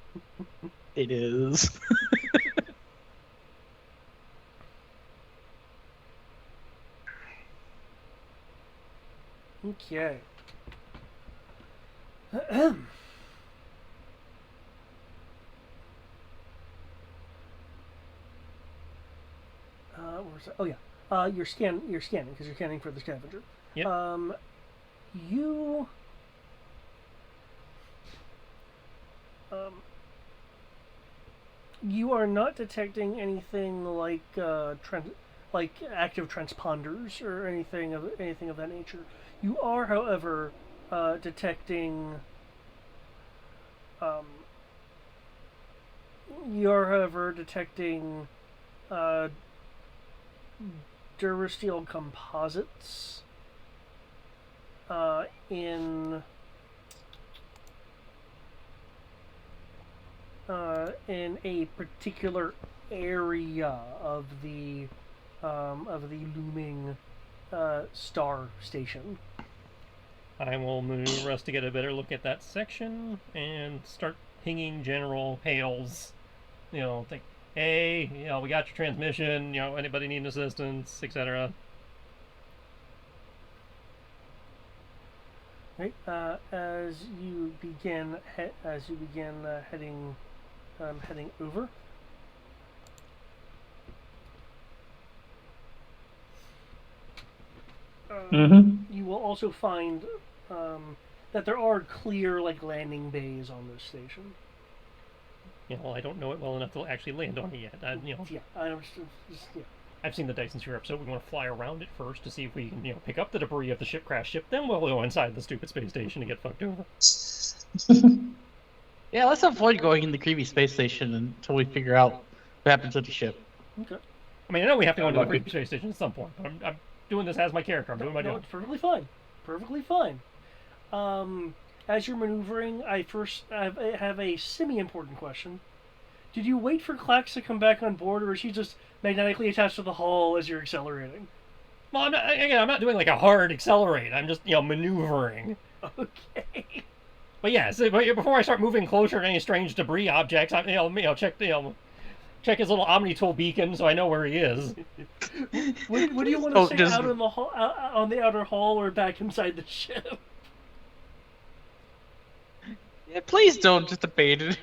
It is. Okay. Where's that? Oh yeah. You're scanning because you're scanning for the scavenger. Yep. You. You are not detecting anything like active transponders or anything of that nature. You are, however, detecting. You are, however, detecting Durasteel composites in a particular area of the looming star station. I will maneuver us to get a better look at that section and start pinging general hails. You know, think, hey, you know, we got your transmission. You know, anybody need assistance, etc. Right. As you begin heading over. You will also find that there are clear landing bays on this station. You know, I don't know it well enough to actually land on it yet. Yeah, I don't. Yeah. I've seen the Dyson Sphere episode. We want to fly around it first to see if we can, pick up the debris of the crash ship. Then we'll go inside the stupid space station to get fucked over. Yeah, let's avoid going in the creepy space station until we figure out what happens to the ship. Okay. I mean, I know we have to go into the creepy space station at some point, but I'm doing this as my character. I'm doing my job. It's perfectly fine. Perfectly fine. As you're maneuvering, I have a semi-important question. Did you wait for Clax to come back on board, or is she just magnetically attached to the hull as you're accelerating? Well, I'm not doing a hard accelerate. I'm just, maneuvering. Okay. But yeah, but before I start moving closer to any strange debris objects, check his little Omni-tool beacon so I know where he is. What do you want to say out in the hall, on the outer hall, or back inside the ship? Yeah, please don't just abandon it.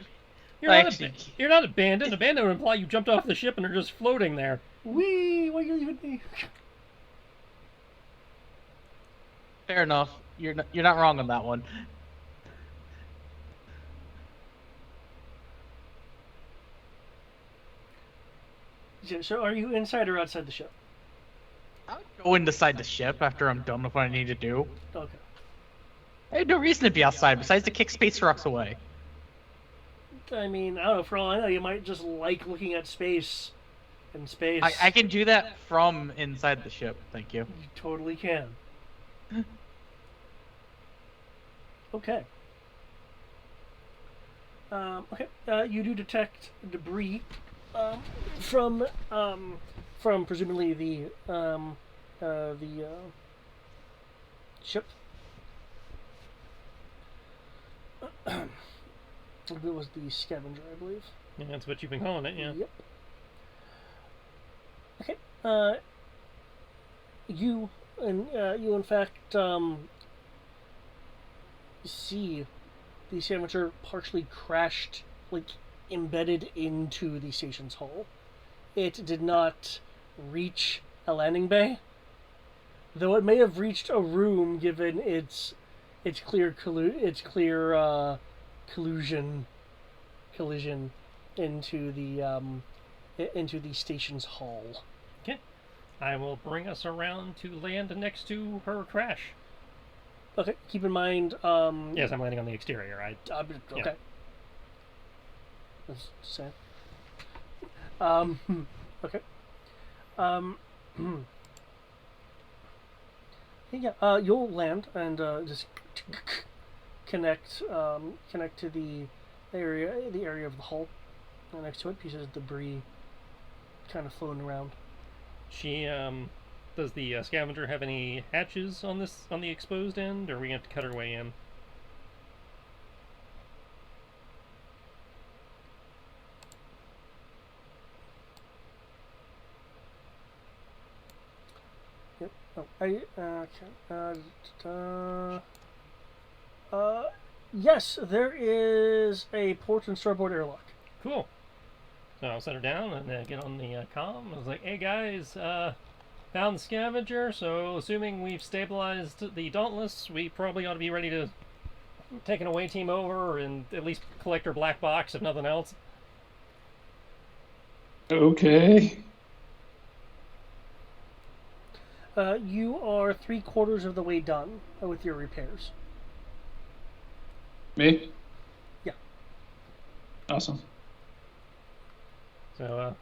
You're not abandoned. Abandoned would imply you jumped off the ship and are just floating there. Wee! Why are you leaving me? Fair enough. You're not wrong on that one. So, are you inside or outside the ship? I would go inside the ship after I'm done with what I need to do. Okay. I have no reason to be outside besides to kick space rocks away. I mean, I don't know. For all I know, you might just like looking at space. And space. I can do that from inside the ship. Thank you. You totally can. Okay. Okay. You do detect debris from presumably the ship. It was the scavenger, I believe. Yeah, that's what you've been calling it, yeah. Yep. Okay. You in fact see the scavenger partially crashed embedded into the station's hull. It did not reach a landing bay, though it may have reached a room given its clear collision into the station's hull. Okay. I will bring us around to land next to her crash. Okay, keep in mind. Yes, I'm landing on the exterior. Okay. Yeah. That's sad. Okay. Yeah. You'll land and just connect to the area of the hull. Next to it, pieces of debris kind of floating around. She does the scavenger have any hatches on the exposed end, or are we going to have to cut our way in? Yep. Yes, there is a port and starboard airlock. Cool. So I'll set her down and get on the comm. I was like, hey guys, found the scavenger, so assuming we've stabilized the Dauntless, we probably ought to be ready to take an away team over and at least collect her black box, if nothing else. Okay. You are 3/4 of the way done with your repairs. Me? Yeah. Awesome. So,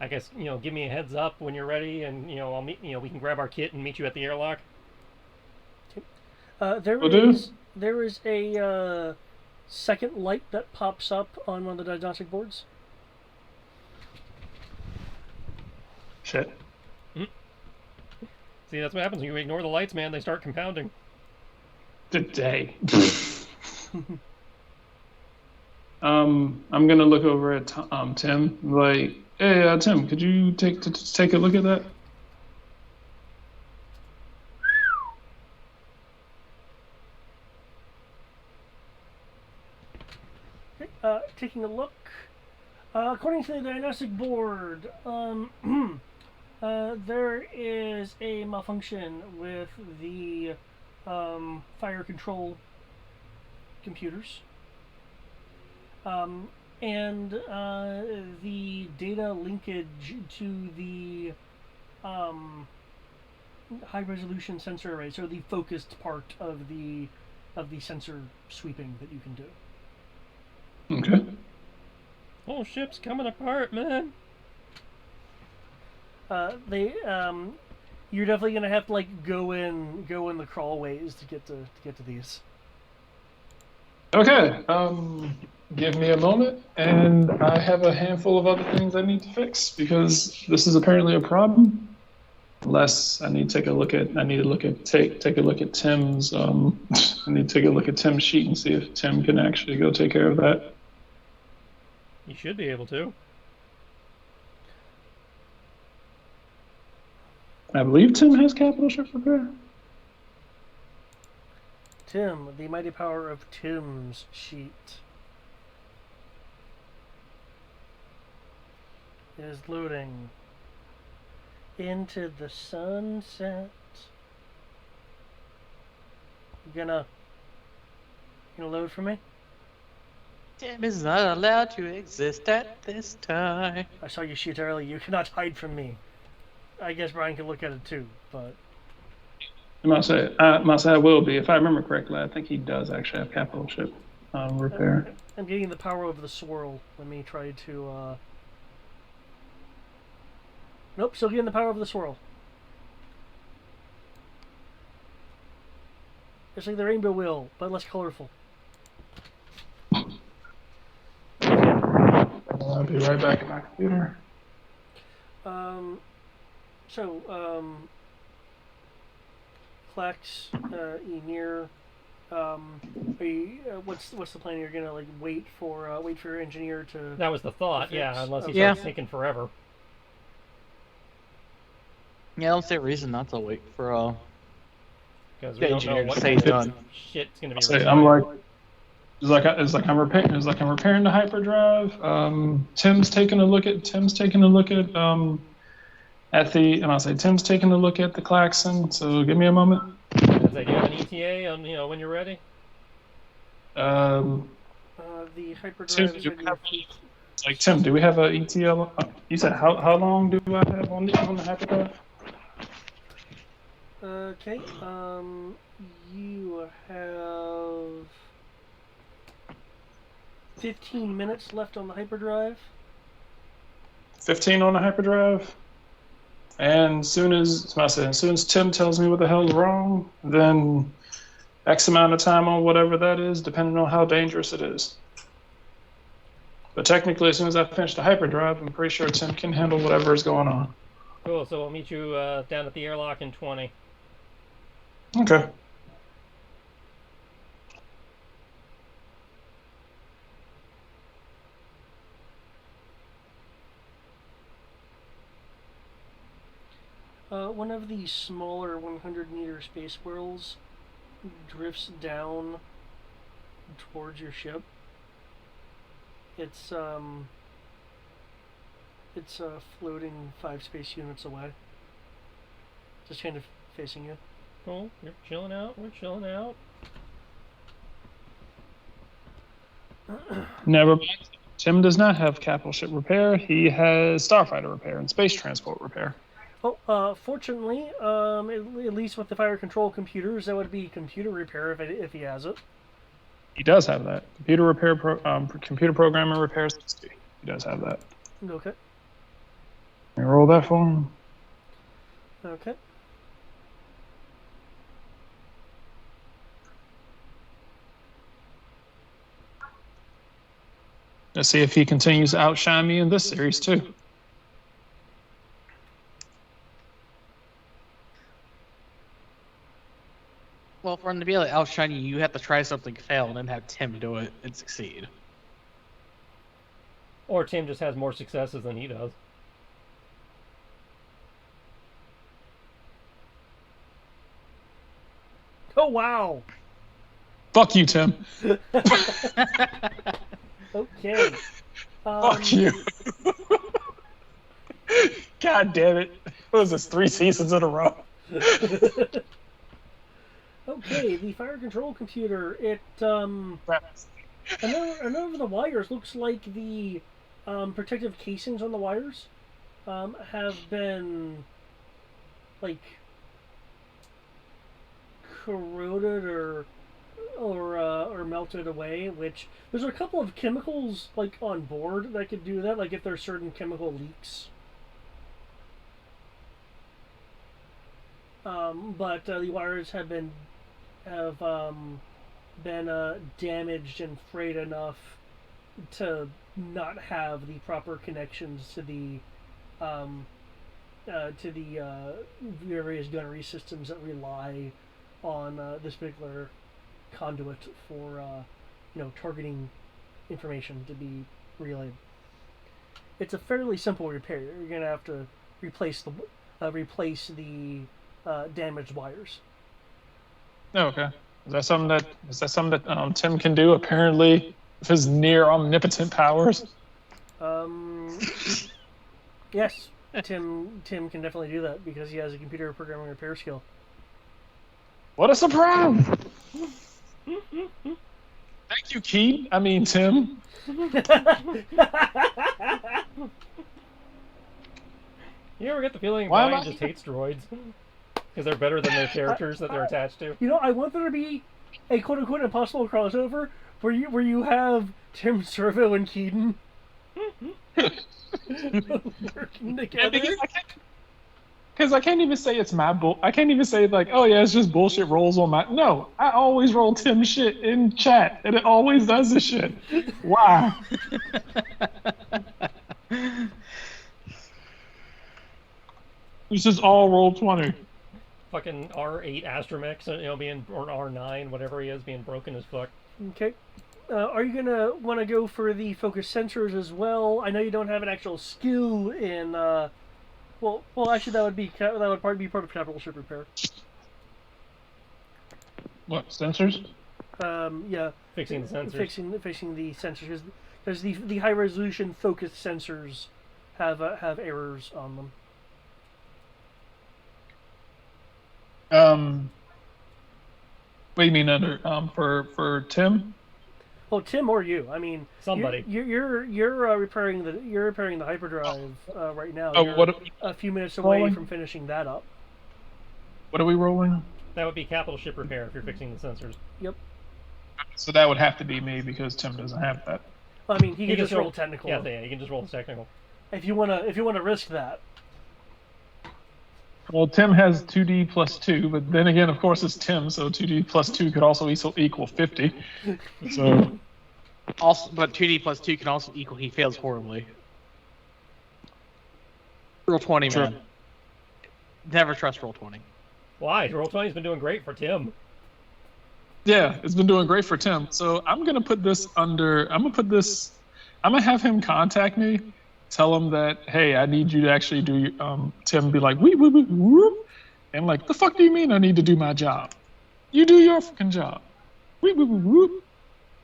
I guess, give me a heads up when you're ready, and, I'll meet, we can grab our kit and meet you at the airlock. There is a second light that pops up on one of the diagnostic boards. Shit. See, that's what happens when you ignore the lights, man. They start compounding. Today. I'm gonna look over at Tim. Like, hey, Tim, could you take a look at that? Okay, taking a look. According to the diagnostic board, there is a malfunction with the fire control computers. And the data linkage to the high resolution sensor array, so the focused part of the sensor sweeping that you can do. Okay. Whole ship's coming apart, man. You're definitely gonna have to like go in the crawlways to get to these. Okay. Give me a moment, and I have a handful of other things I need to fix because this is apparently a problem. Unless I need to take a look at take a look at Tim's I need to take a look at Tim's sheet and see if Tim can actually go take care of that. You should be able to. I believe Tim has capital ship repair. Tim, the mighty power of Tim's sheet is loading into the sunset. You gonna load for me? Tim is not allowed to exist at this time. I saw you shoot earlier. You cannot hide from me. I guess Brian can look at it too, but I must say I will be. If I remember correctly, I think he does actually have capital ship repair. I'm getting the power of the swirl. Let me try to. Nope, still getting the power of the swirl. It's like the rainbow wheel, but less colorful. I'll be right back at my computer. Flex, Emir, what's the plan? You're gonna like wait for your engineer to. That was the thought, fix? yeah. Unless he Okay. starts taking forever. Yeah, I don't see a reason not to wait for. Because we The don't know engineer what to say he's kind of done. shit's gonna be. I'm like, I'm repairing the hyperdrive. Tim's taking a look at and I'll say Tim's taking a look at the klaxon. So give me a moment. As I do have an ETA on, when you're ready. The Tim, hyperdrive is do ready. we have, Tim, do we have a ETL? You said how long do I have on the hyperdrive? Okay. You have 15 minutes left on the hyperdrive. 15 on the hyperdrive. And as soon as Tim tells me what the hell's wrong, then X amount of time on whatever that is, depending on how dangerous it is. But technically, as soon as I finish the hyperdrive, I'm pretty sure Tim can handle whatever is going on. Cool. So we'll meet you down at the airlock in 20. Okay. One of the smaller 100-meter space whirls drifts down towards your ship. It's floating 5 space units away. Just kind of facing you. Cool. You're chilling out. We're chilling out. Never mind. Tim does not have capital ship repair. He has starfighter repair and space transport repair. Oh, fortunately, at least with the fire control computers, that would be computer repair if he has it. He does have that. Computer repair, computer programming repair 60. He does have that. Okay. Let me roll that for him. Okay. Let's see if he continues to outshine me in this series too. Well, for him to be able to outshine you, you have to try something, fail, and then have Tim do it and succeed. Or Tim just has more successes than he does. Oh, wow! Fuck you, Tim. Okay. Fuck you. God damn it. What was this, 3 seasons in a row? Okay, the fire control computer, it, another of the wires looks like the, protective casings on the wires, have been, like, corroded or melted away, which, there's a couple of chemicals, like, on board that could do that, like if there's certain chemical leaks. But the wires have been damaged and frayed enough to not have the proper connections to the various gunnery systems that rely on this particular conduit for targeting information to be relayed. It's a fairly simple repair. You're gonna have to replace the damaged wires. Oh, okay. Is that something that Tim can do? Apparently, with his near omnipotent powers. Yes, Tim can definitely do that because he has a computer programming repair skill. What a surprise! Thank you, Keith. I mean, Tim. You ever get the feeling Why am Brian I just hates droids? Because they're better than their characters that they're attached to? I want there to be a quote-unquote impossible crossover where you have Tim Servo and Keaton working together. Because I can't even say it's my I can't even say like, oh yeah, it's just bullshit rolls on my. No, I always roll Tim shit in chat, and it always does this shit. Why? This is all roll 20. Fucking R8 Astromech, or R9, whatever he is, being broken as fuck. Okay. Are you gonna want to go for the focus sensors as well? I know you don't have an actual skill in. Well, actually, that would probably be part of capital ship repair. What, sensors? Yeah, Fixing the sensors. fixing the sensors because the high resolution focused sensors have errors on them. What do you mean under for Tim? Well, Tim or you. I mean, Somebody. You're repairing the hyperdrive right now. Oh, You're what a few minutes away rolling? from finishing that up. What are we rolling? That would be capital ship repair if you're fixing the sensors. Yep. So that would have to be me because Tim doesn't have that. I mean, he can just roll technical. Yeah, you can just roll the technical. If you wanna risk that. Well, Tim has 2D plus 2, but then again, of course, it's Tim, so 2D plus 2 could also equal 50. So, Also, but 2D plus 2 can also equal he fails horribly. Roll 20, Sure. man. Never trust roll 20. Why? Roll 20's been doing great for Tim. yeah, it's been doing great for Tim. So I'm gonna put this under. I'm gonna have him contact me, tell him that, hey, I need you to actually do. Tim be like, wee wee wee whoop, and like, the fuck do you mean I need to do my job? You do your fucking job. Wee wee wee whoop.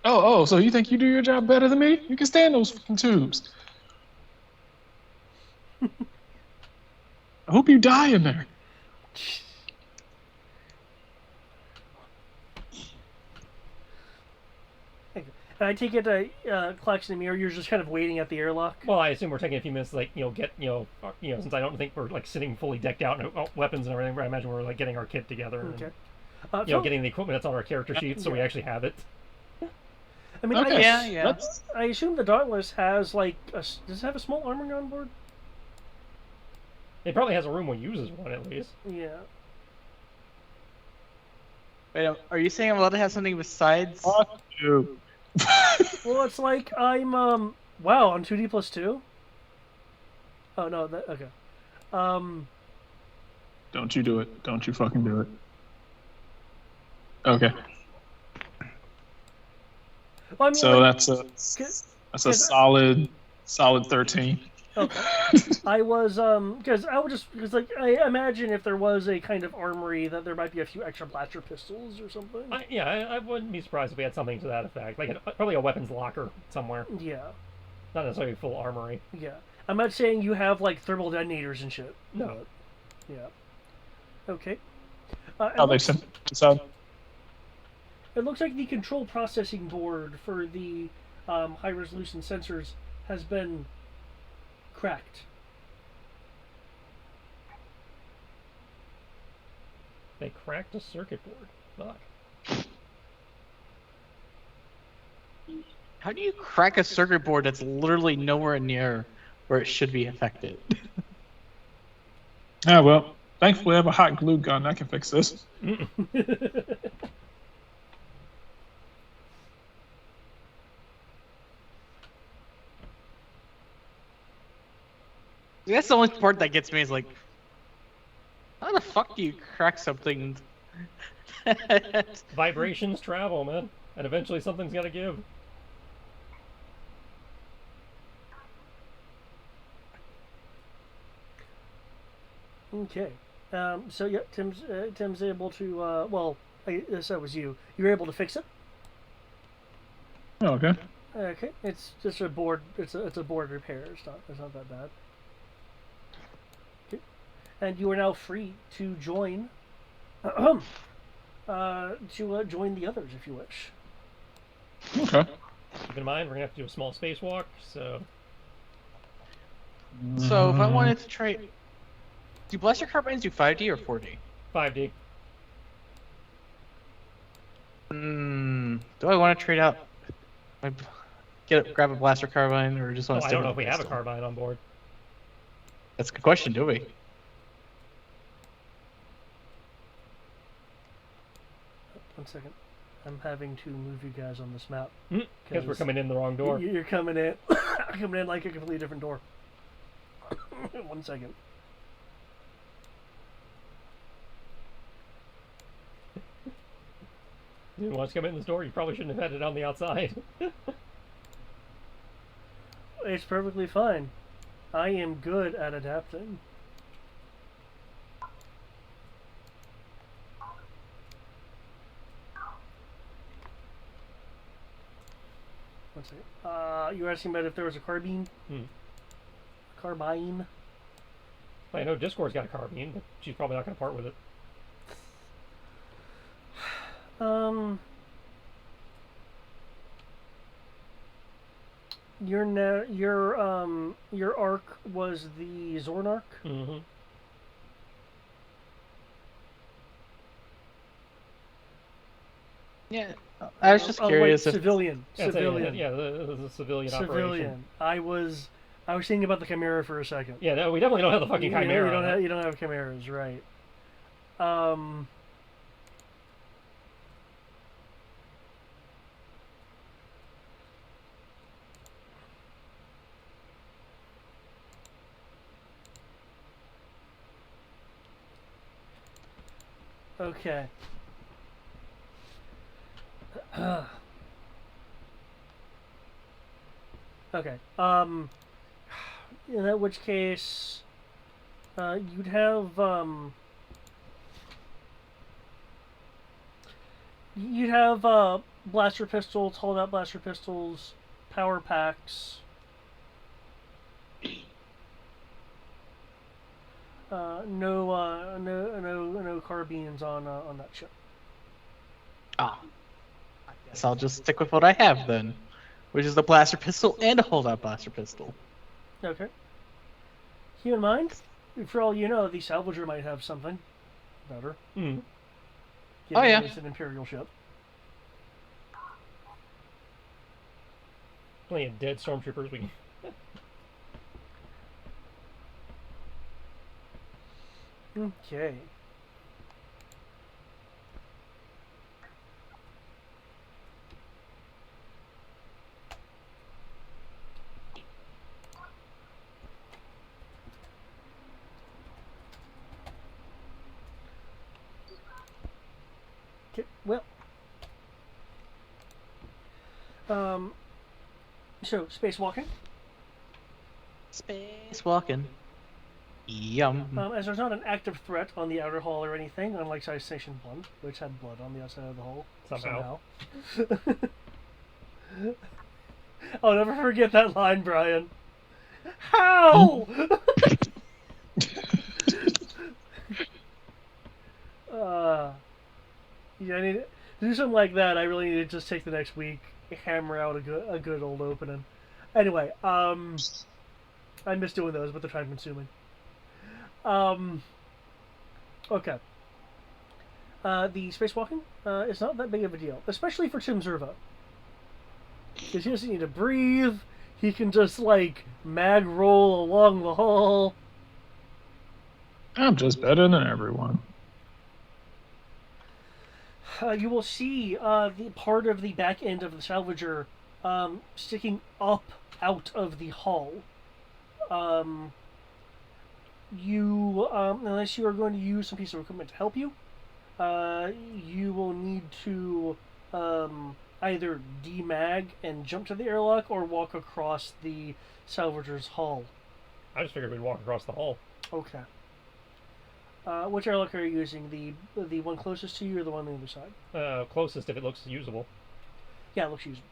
Oh, so you think you do your job better than me? You can stand those fucking tubes. I hope you die in there. I take it, Klaxon and Mir, you're just kind of waiting at the airlock. Well, I assume we're taking a few minutes to, like, since I don't think we're, like, sitting fully decked out in weapons and everything, but I imagine we're, like, getting our kit together Okay. and, getting the equipment that's on our character sheet so we actually have it. I mean, Okay. Yeah. I assume the Dauntless has like does it have a small armory on board? It probably has a room where it uses one, at least. Yeah. Wait, are you saying I'm allowed to have something besides? Fuck you. Well, it's like I'm wow on 2D plus 2. Oh no, that okay. Don't you do it. Don't you fucking do it. Okay. Well, I mean, So like, that's a solid 13. okay. I was because like I imagine if there was a kind of armory that there might be a few extra blaster pistols or something. I wouldn't be surprised if we had something to that effect, like probably a weapons locker somewhere, Yeah, not necessarily full armory. yeah. I'm not saying you have like thermal detonators and shit. No. but, yeah. Okay. How they sent this out. It looks like the control processing board for the high resolution sensors has been cracked. They cracked a circuit board. Fuck. How do you crack a circuit board that's literally nowhere near where it should be affected? Ah, well, thankfully I have a hot glue gun. I can fix this. That's the only part that gets me is like, how the fuck do you crack something? Vibrations travel, man, and eventually something's got to give. Okay. So yeah, Tim's able to. Well, I guess that was you. You were able to fix it. Oh, okay. Okay. It's just a board. It's a board repair. It's not that bad. Okay. And you are now free to join. Join the others if you wish. Okay. Keep in mind, we're gonna have to do a small spacewalk, so So if I wanted to try, do blaster carbines do 5D or 4D? 5D. Do I want to trade out? Grab a blaster carbine, or just Oh, want to? I don't know if we have a carbine on board. That's a good question, do we? One second. I'm having to move you guys on this map. Because we're coming in the wrong door. You're coming in, coming in like a completely different door. 1 second. You didn't want us to come in this door, you probably shouldn't have had it on the outside. It's perfectly fine. I am good at adapting. Let's see. You were asking about if there was a carbine? Hmm. Carbine? I know Discord's got a carbine, but she's probably not going to part with it. Your arc was the Zornark. Mm-hmm. Yeah, I was just curious if civilian. Yeah, Civilian. the civilian operation. Civilian. I was thinking about the Chimera for a second. Yeah, no, we definitely don't have the fucking Chimera. You don't have Chimeras, right? Okay. Okay. In that which case, you'd have blaster pistols, hauled out blaster pistols, power packs. No carbines on that ship. I guess I'll just stick with what I have then, which is the blaster pistol and a holdout blaster pistol. Okay. Keep in mind, for all you know, the Salvager might have something better. Hmm. Given yeah. it's an Imperial ship. Plenty of dead stormtroopers. We can... Okay. Okay, well. So, spacewalking. Spacewalking. Yum. As there's not an active threat on the outer hull or anything, unlike Science Station 1, which had blood on the outside of the hull. Somehow. I'll never forget that line, Brian. How? Yeah, I need to do something like that. I really need to just take the next week, hammer out a good old opening. Anyway, I miss doing those, but they're time consuming. Okay. The spacewalking is not that big of a deal, especially for Tim Zerva. Because he doesn't need to breathe. He can just, like, mag roll along the hull. I'm just better than everyone. You will see the part of the back end of the Salvager sticking up out of the hull. Unless you are going to use some piece of equipment to help you, you will need to either demag and jump to the airlock or walk across the Salvager's hull. I just figured we'd walk across the hull. Okay. Which airlock are you using? The one closest to you or the one on the other side? Closest if it looks usable. Yeah, it looks usable.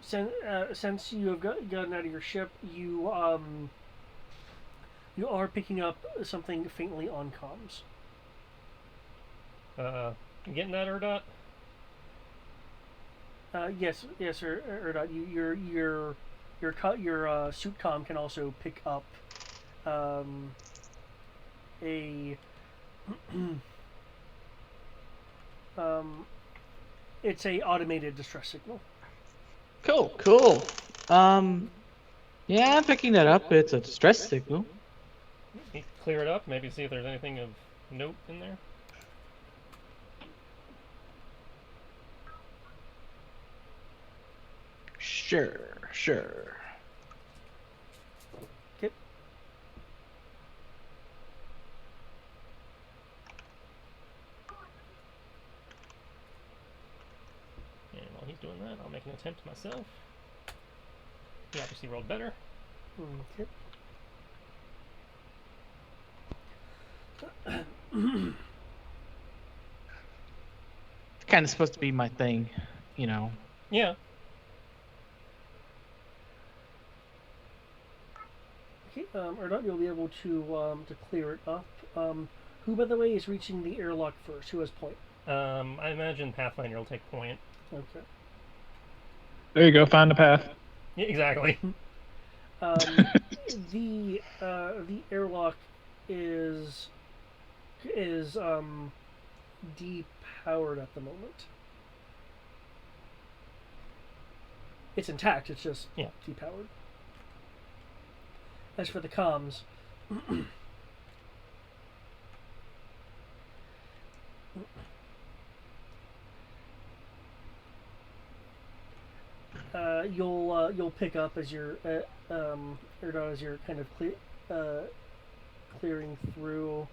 Since you have gotten out of your ship, you are picking up something faintly on comms. You getting that, Erdot? Yes, sir, Erdot. Your suit comm can also pick up it's a automated distress signal. Cool. Yeah, I'm picking that up. It's a distress signal. Clear it up. Maybe see if there's anything of note in there. Sure. Okay. And while he's doing that, I'll make an attempt myself. He obviously rolled better. Okay. kind of supposed to be my thing, you know. Yeah. Okay, Erdot, you'll be able to clear it up. Who, by the way, is reaching the airlock first? Who has point? I imagine Pathfinder will take point. Okay. There you go. Find the path. Yeah, exactly. The airlock is depowered at the moment. It's intact. It's just depowered. As for the comms, you'll pick up as you're Erdot, as you're kind of clearing through.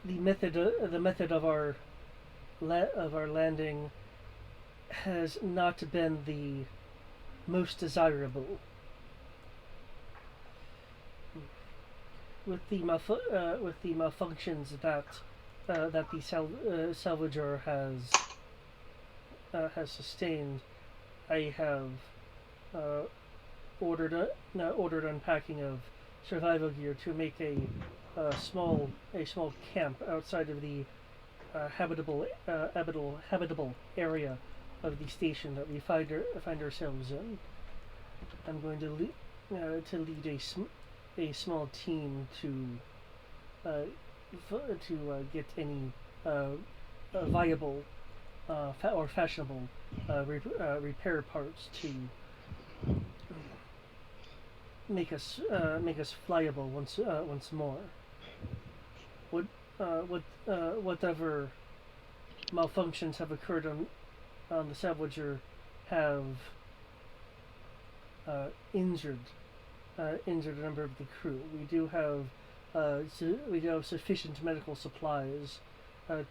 The method of our landing has not been the most desirable. With the malfunctions that the salvager has sustained, I have ordered unpacking of survival gear to make a small camp outside of the habitable area of the station that we find ourselves in. I'm going to lead a small team to get any viable or fashionable repair parts to make us flyable once more. Whatever malfunctions have occurred on the Salvager have injured a number of the crew. We do have sufficient medical supplies to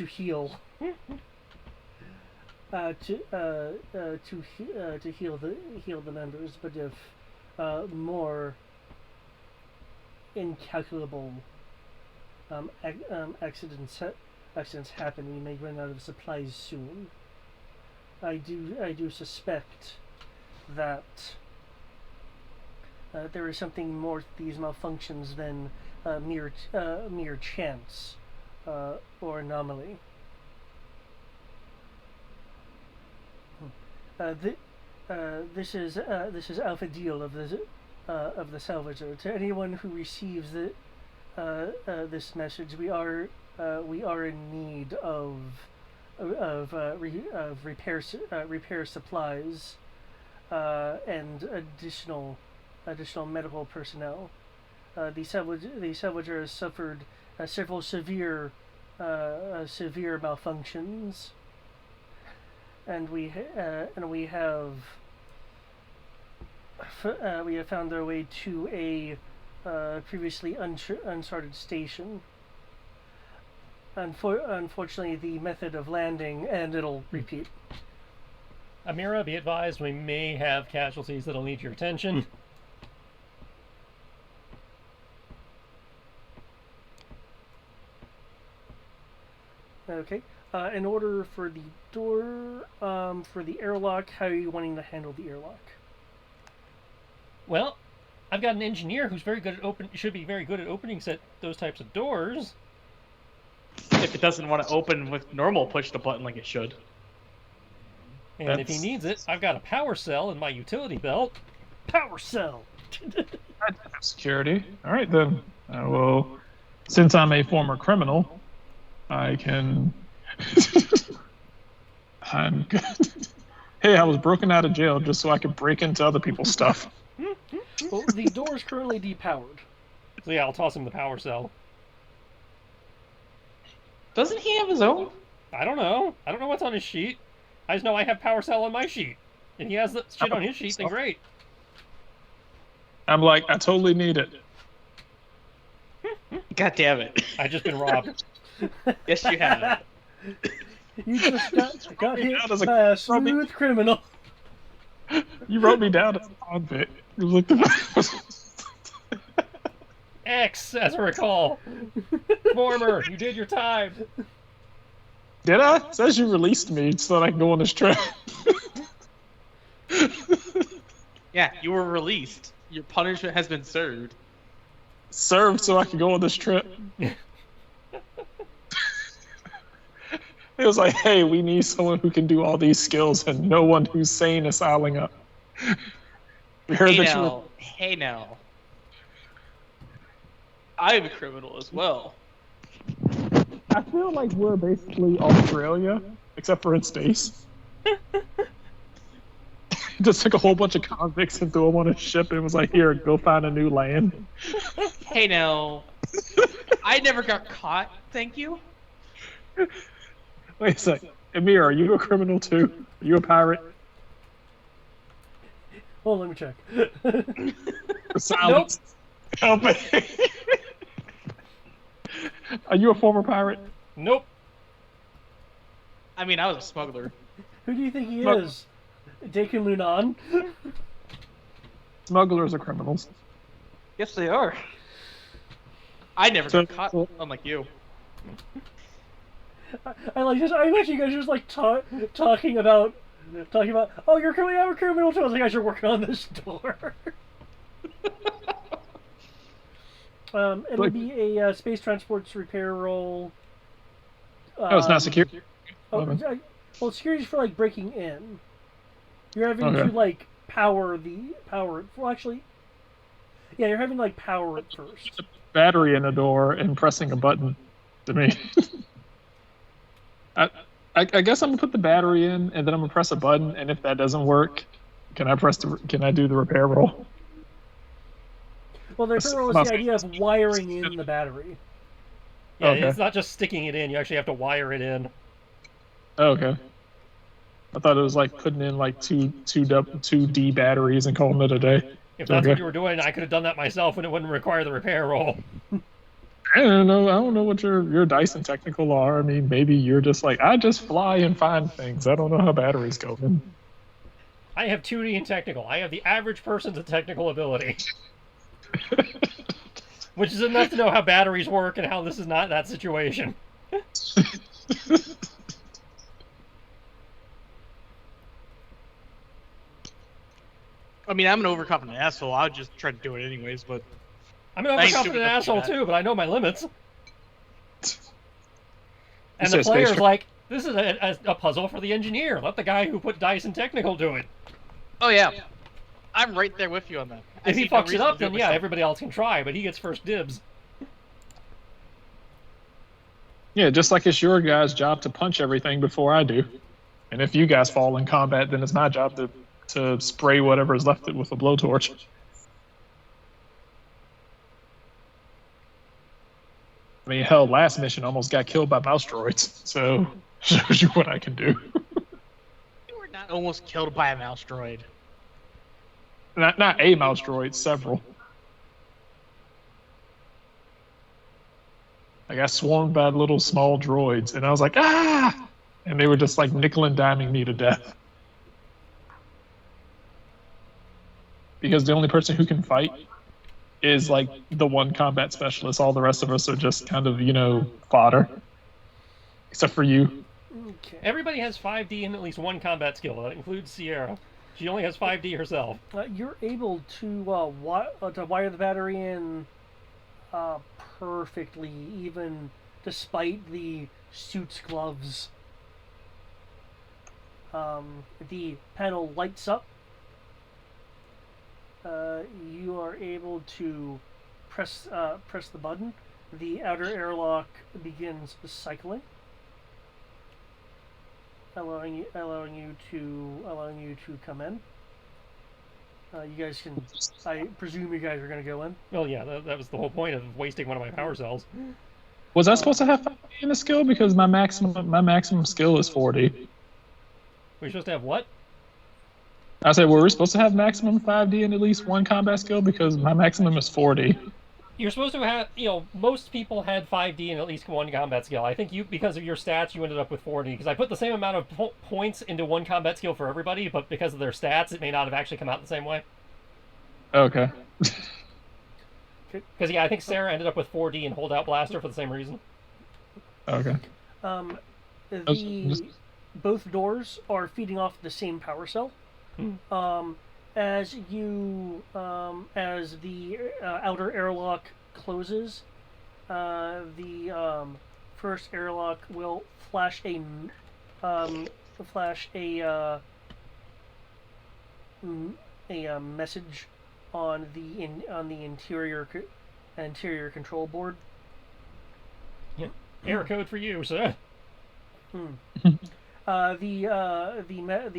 heal heal the members, but if more incalculable accidents happen, we may run out of supplies soon. I do suspect that there is something more to these malfunctions than mere chance or anomaly. This is Alpha Deal of the Salvager. To anyone who receives this message, we are in need of repair supplies and additional medical personnel. The Salvager has suffered several severe malfunctions, and we have found our way to a previously uncharted station. Unfortunately, the method of landing, and it'll repeat. Amira, be advised, we may have casualties that'll need your attention. Okay. In order for the door, for the airlock, how are you wanting to handle the airlock? Well, I've got an engineer who's very good at should be very good at opening those types of doors. If it doesn't want to open with normal push the button like it should. And if he needs it, I've got a power cell in my utility belt. Power cell! Security. All right, then. Well, since I'm a former criminal, I can... I'm good. Hey, I was broken out of jail just so I could break into other people's stuff. Well, the door is currently depowered. So yeah, I'll toss him the power cell. Doesn't he have his own? I don't know. I don't know what's on his sheet. I just know I have power cell on my sheet. And he has the shit on his sheet, then great. I'm like, I totally need it. God damn it. I've just been robbed. Yes, you have. You just got hit by a smooth criminal. You wrote me down as a convict. You looked at X, as I recall. Former, you did your time. Did I? It says you released me so that I can go on this trip. Yeah, you were released. Your punishment has been served. Served so I could go on this trip. It was like, hey, we need someone who can do all these skills, and no one who's sane is signing up. We heard that you were... Hey now. I'm a criminal as well. I feel like we're basically Australia, except for in space. Just took a whole bunch of convicts and threw them on a ship and was like, here, go find a new land. Hey now. I never got caught, thank you. Wait a second. Amir, are you a criminal too? Are you a pirate? Hold on, let me check. Silence. Help me. Are you a former pirate? Nope. I mean, I was a smuggler. Who do you think he Look. is? Dakin Lunan? Smugglers are criminals. Yes, they are. I never got caught, unlike you. I like this. I like you guys just like talking about. Oh, you're a criminal. I'm a criminal too. I was like, guys are working on this door. It'll be a space transports repair roll. Oh, it's not secure. Well, security's for like breaking in. You're having Okay. to like power it. Well, actually, yeah, you're having to like power it first. Battery in a door and pressing a button to me. I guess I'm gonna put the battery in and then I'm gonna press a button, and if that doesn't work, can I do the repair roll? Well, the repair roll is the idea of wiring in the battery. Yeah, Okay. it's not just sticking it in. You actually have to wire it in. Oh, okay. I thought it was like putting in like two D batteries and calling it a day. If that's Okay. what you were doing, I could have done that myself, and it wouldn't require the repair roll. I don't know what your Dyson technical are. I mean, maybe you're just like, I just fly and find things. I don't know how batteries go. I have 2D and technical. I have the average person's technical ability. Which is enough to know how batteries work and how this is not that situation. I mean, I'm an overconfident asshole. I'll just try to do it anyways, but... I'm an Thanks, overconfident stupid asshole that. too, but I know my limits. And said the space player's tra- like, this is a puzzle for the engineer. Let the guy who put dice and technical do it. Oh, yeah. I'm right there with you on that. I If he see no fucks it reason up, to do then yeah, myself. everybody else can try, but he gets first dibs. Yeah, just like it's your guys' job to punch everything before I do. And if you guys fall in combat, then it's my job to spray whatever is left with a blowtorch. I mean, hell, last mission almost got killed by mouse droids, so shows you what I can do. You were not almost killed by a mouse droid. Not a mouse droid, several. I got swarmed by little small droids, and I was like, ah! And they were just like nickel and diming me to death. Because the only person who can fight is like the one combat specialist. All the rest of us are just kind of, fodder. Except for you. Okay. Everybody has 5D and at least one combat skill. That includes Sierra. She only has 5D herself. You're able to wire the battery in perfectly, even despite the suit's gloves. The panel lights up. You are able to press the button. The outer airlock begins cycling, allowing you to come in. You guys can. I presume you guys are going to go in. Well, yeah, that was the whole point of wasting one of my power cells. Was I supposed to have 5D in the skill? Because my maximum skill is 4D. We're supposed to have what? I said, were we supposed to have maximum 5D and at least one combat skill? Because my maximum is 4D. You're supposed to have, most people had 5D and at least one combat skill. I think because of your stats, you ended up with 4D. Because I put the same amount of points into one combat skill for everybody, but because of their stats, it may not have actually come out the same way. Okay. Because yeah, I think Sarah ended up with 4D and holdout blaster for the same reason. Okay. Both doors are feeding off the same power cell. As the outer airlock closes, the first airlock will flash a message on the interior control board. Yep. Error code for you, sir. The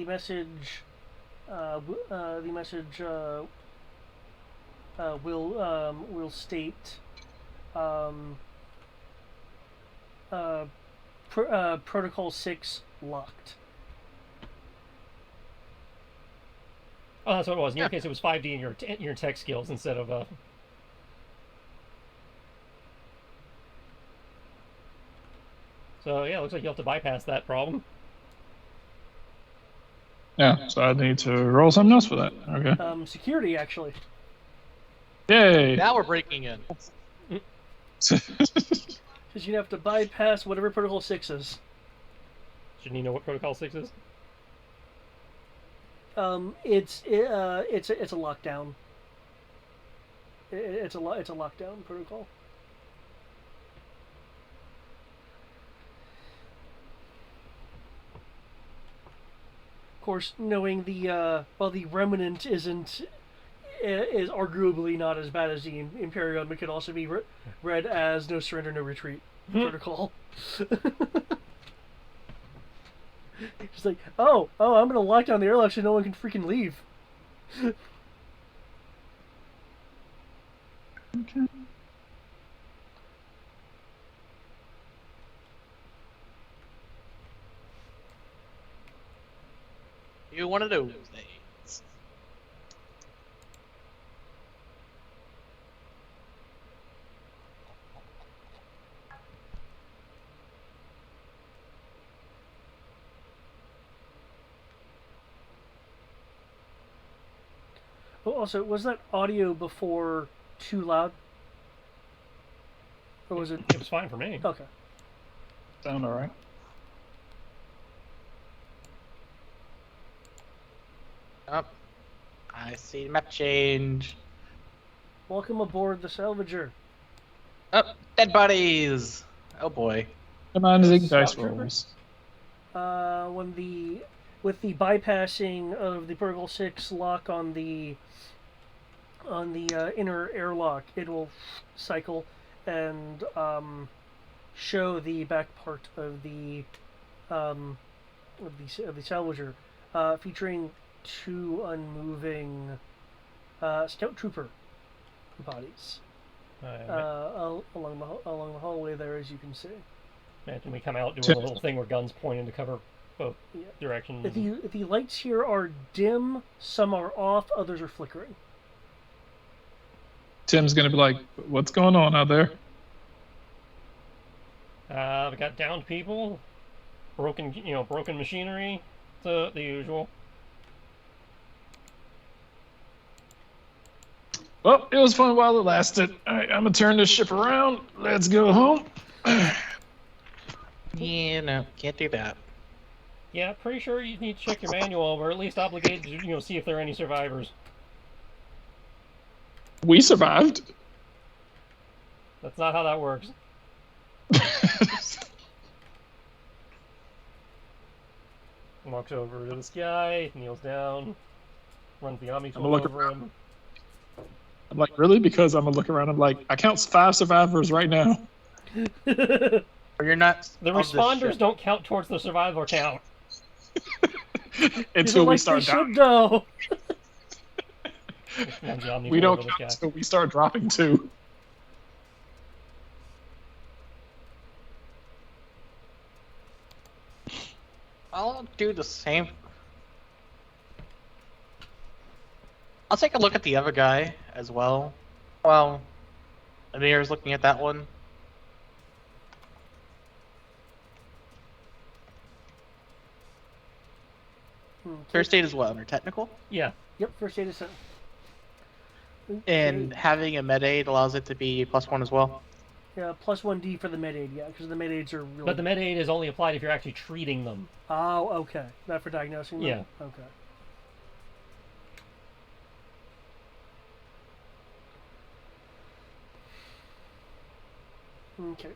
message will state Protocol 6 locked. Oh, that's what it was. In your case, it was 5D in your tech skills instead of So yeah, it looks like you'll have to bypass that problem. Yeah, so I need to roll something else for that. Okay. Security, actually. Yay! Now we're breaking in. Because you have to bypass whatever Protocol 6 is. Shouldn't you know what Protocol 6 is? It's a lockdown. It's a lockdown protocol. Of course, knowing the Remnant is arguably not as bad as the Imperium, it could also be read as No Surrender, No Retreat protocol. Just like, oh, I'm gonna lock down the airlock so no one can freaking leave. Okay. You one of those things. Oh, also, was that audio before too loud? Or was it? It was fine for me. Okay. Sound alright. Oh, I see the map change. Welcome aboard the Salvager. Oh, dead bodies. Oh boy. Come on, zig dice Scout rolls. With the bypassing of the Protocol 6 lock on the inner airlock, it will cycle and show the back part of the Salvager, featuring two unmoving scout trooper bodies along the hallway there, as you can see. Imagine we come out doing a little thing where guns pointing to cover both directions. The lights here are dim, some are off, others are flickering. Tim's gonna be like, "What's going on out there?" We got downed people, broken machinery, the usual. Well, it was fun while it lasted. All right, I'm gonna turn this ship around. Let's go home. Yeah, no, can't do that. Yeah, pretty sure you need to check your manual, or at least obligated to see if there are any survivors. We survived. That's not how that works. Walks over to this guy, kneels down, runs the Omni tool over him. I'm like, really? Because I'm gonna look around. I'm like, I count 5 survivors right now. Or you're not. The responders don't count towards the survivor count. Until we start dying. We don't count until we start dropping too. I'll do the same. I'll take a look at the other guy as well. Well, Amir's looking at that one. Okay. First aid as well, under technical? Yeah. Yep, first aid is set. And having a med aid allows it to be +1 as well. Yeah, plus 1d for the med aid, yeah, because the med aids are really... But the med aid is only applied if you're actually treating them. Oh, okay. Not for diagnosing them? Yeah. Okay. Okay.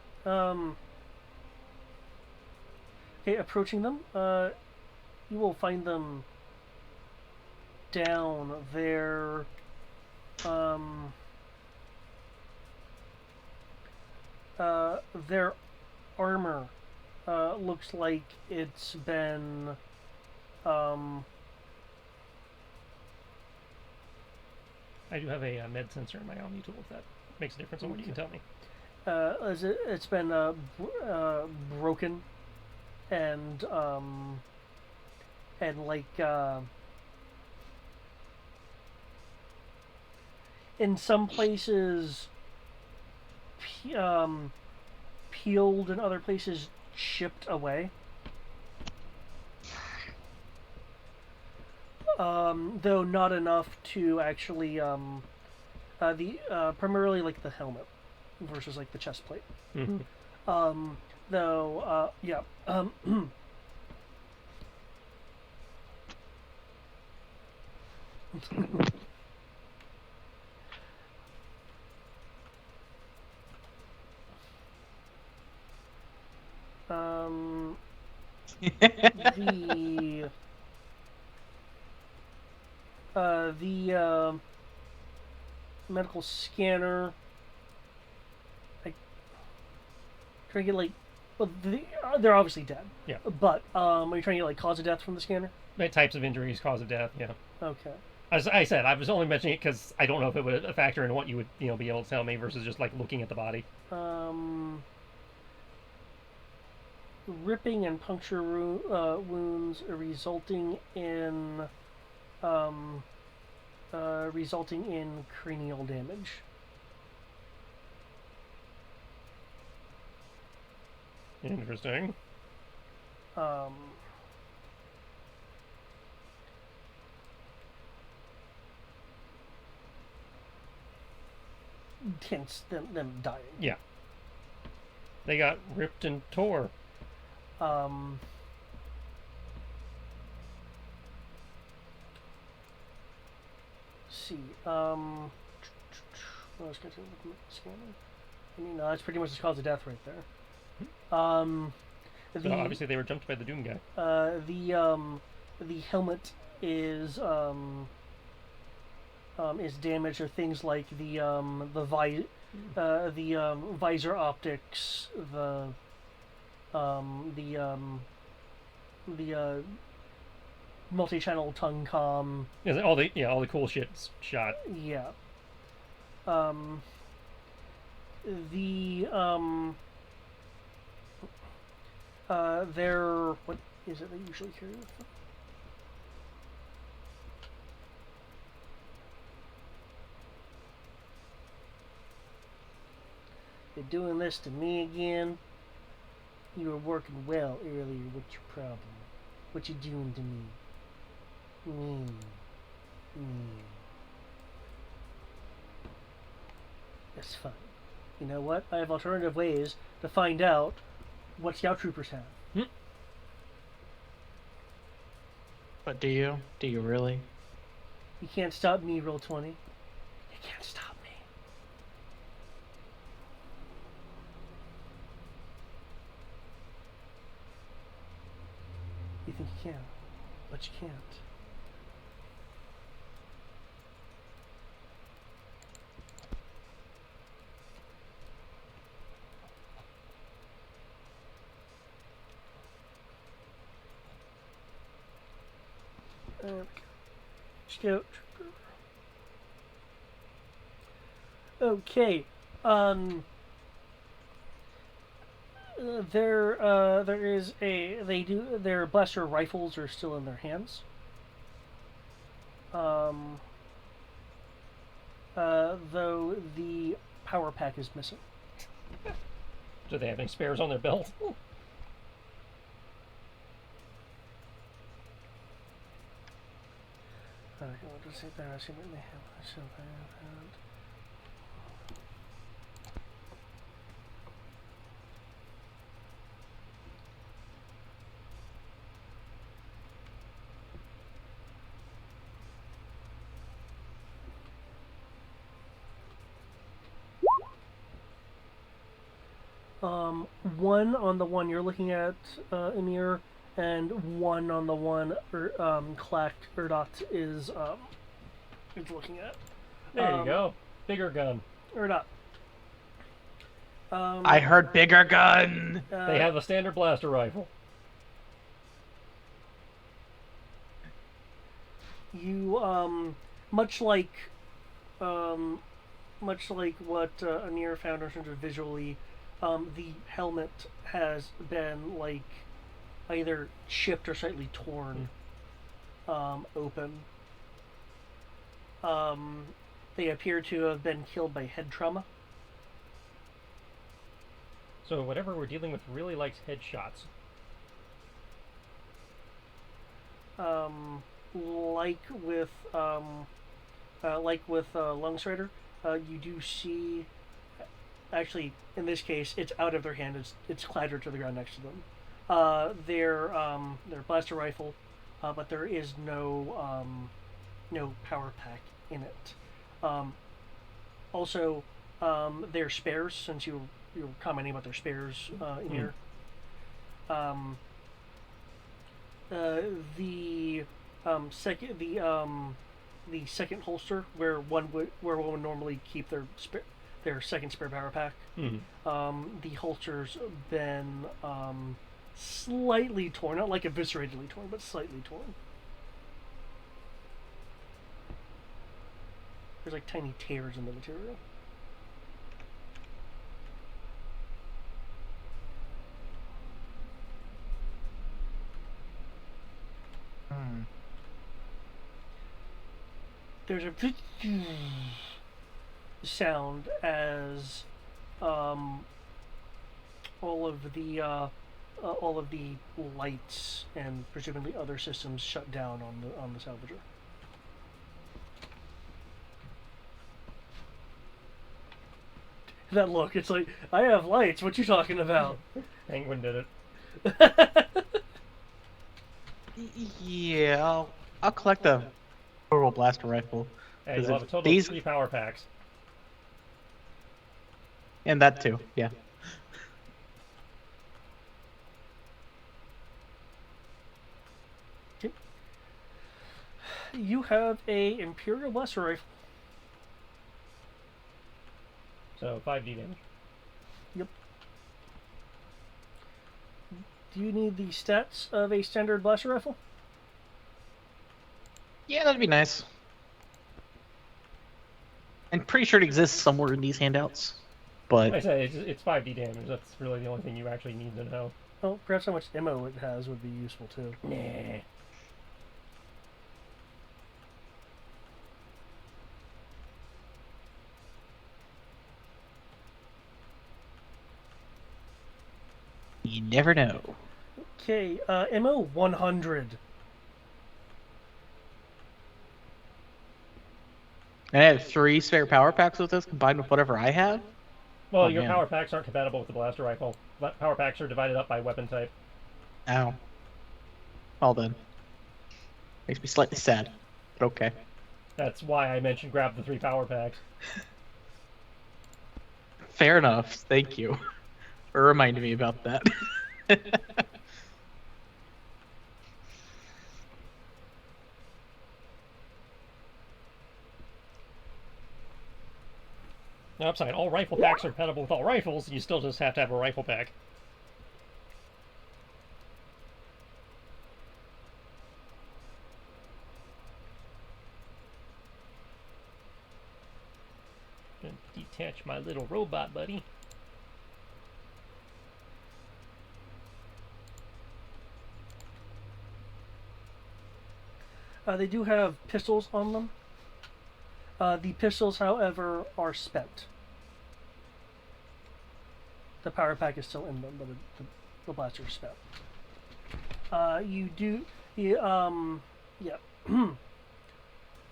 Okay, approaching them, you will find them down there, their armor, looks like it's been, I do have a med sensor in my Omni tool if that makes a difference on what you can tell me. it's been broken, and like in some places peeled, and other places chipped away. Though not enough to actually primarily like the helmet versus like the chest plate. Mm-hmm. Though yeah. The medical scanner. I try to get like, well, they're obviously dead. Yeah. But are you trying to get like cause of death from the scanner? Types of injuries, cause of death. Yeah. Okay. As I said, I was only mentioning it because I don't know if it would factor in what you would be able to tell me versus just like looking at the body. Ripping and puncture wounds resulting in cranial damage. Interesting. Hence them dying. Yeah. They got ripped and tore. See. What was going to say? Scanner. I mean, that's pretty much the cause of death right there. So obviously they were jumped by the Doom guy. The helmet is damaged, or things like the visor optics, the multi-channel tongue comm. Yeah, all the cool shit's shot. Yeah. Their, what is it they usually carry with them? You're doing this to me again? You were working well earlier. What's your problem? What you doing to me? That's fine. You know what? I have alternative ways to find out what scout troopers have. But do you? Do you really? You can't stop me, Roll20. You can't stop me. You think you can, but you can't. Scout trooper. Okay. There is their blaster rifles are still in their hands. Though the power pack is missing. Do they have any spares on their belt? what does it there? Seemingly have one on the one you're looking at, Emir, and one on the one Clack Erdot is looking at. There you go. Bigger gun. Erdot. I heard bigger gun. They have a standard blaster rifle. You much like what Anir found in terms of visually, the helmet has been like either chipped or slightly torn open. They appear to have been killed by head trauma. So whatever we're dealing with really likes headshots. Like with Lungstrider, you do see. Actually, in this case, it's out of their hand. It's clattered to the ground next to them. Their blaster rifle, but there is no power pack in it. Also, their spares. Since you were commenting about their spares in here. The second holster where one would normally keep their second spare power pack. The holster's been slightly torn, not like evisceratedly torn, but slightly torn. There's like tiny tears in the material. There's a sound as all of the lights and presumably other systems shut down on the salvager. That look, it's like, I have lights, what you talking about? Penguin did it. Yeah, I'll collect the portable blaster rifle. Hey, you'll have a total these- of 3 power packs. And that too, yeah. You have a Imperial Blaster Rifle. So 5d damage. Yep. Do you need the stats of a standard blaster rifle? Yeah, that'd be nice. I'm pretty sure it exists somewhere in these handouts, Like I but said, it's 5d damage. That's really the only thing you actually need to know. Well, perhaps how much ammo it has would be useful too. Nah. you never know. Okay, ammo 100. And I have 3 spare power packs with this combined with whatever I have. Well, Oh, your man. power packs aren't compatible with the blaster rifle. Power packs are divided up by weapon type. Ow. Well then. Makes me slightly sad, but okay. That's why I mentioned grab the 3 power packs. Fair enough, thank you for reminding me about that. No, upside, all rifle packs are compatible with all rifles, you still just have to have a rifle pack. Gonna detach my little robot buddy. They do have pistols on them. The pistols, however, are spent. The power pack is still in them, but the blaster is spent.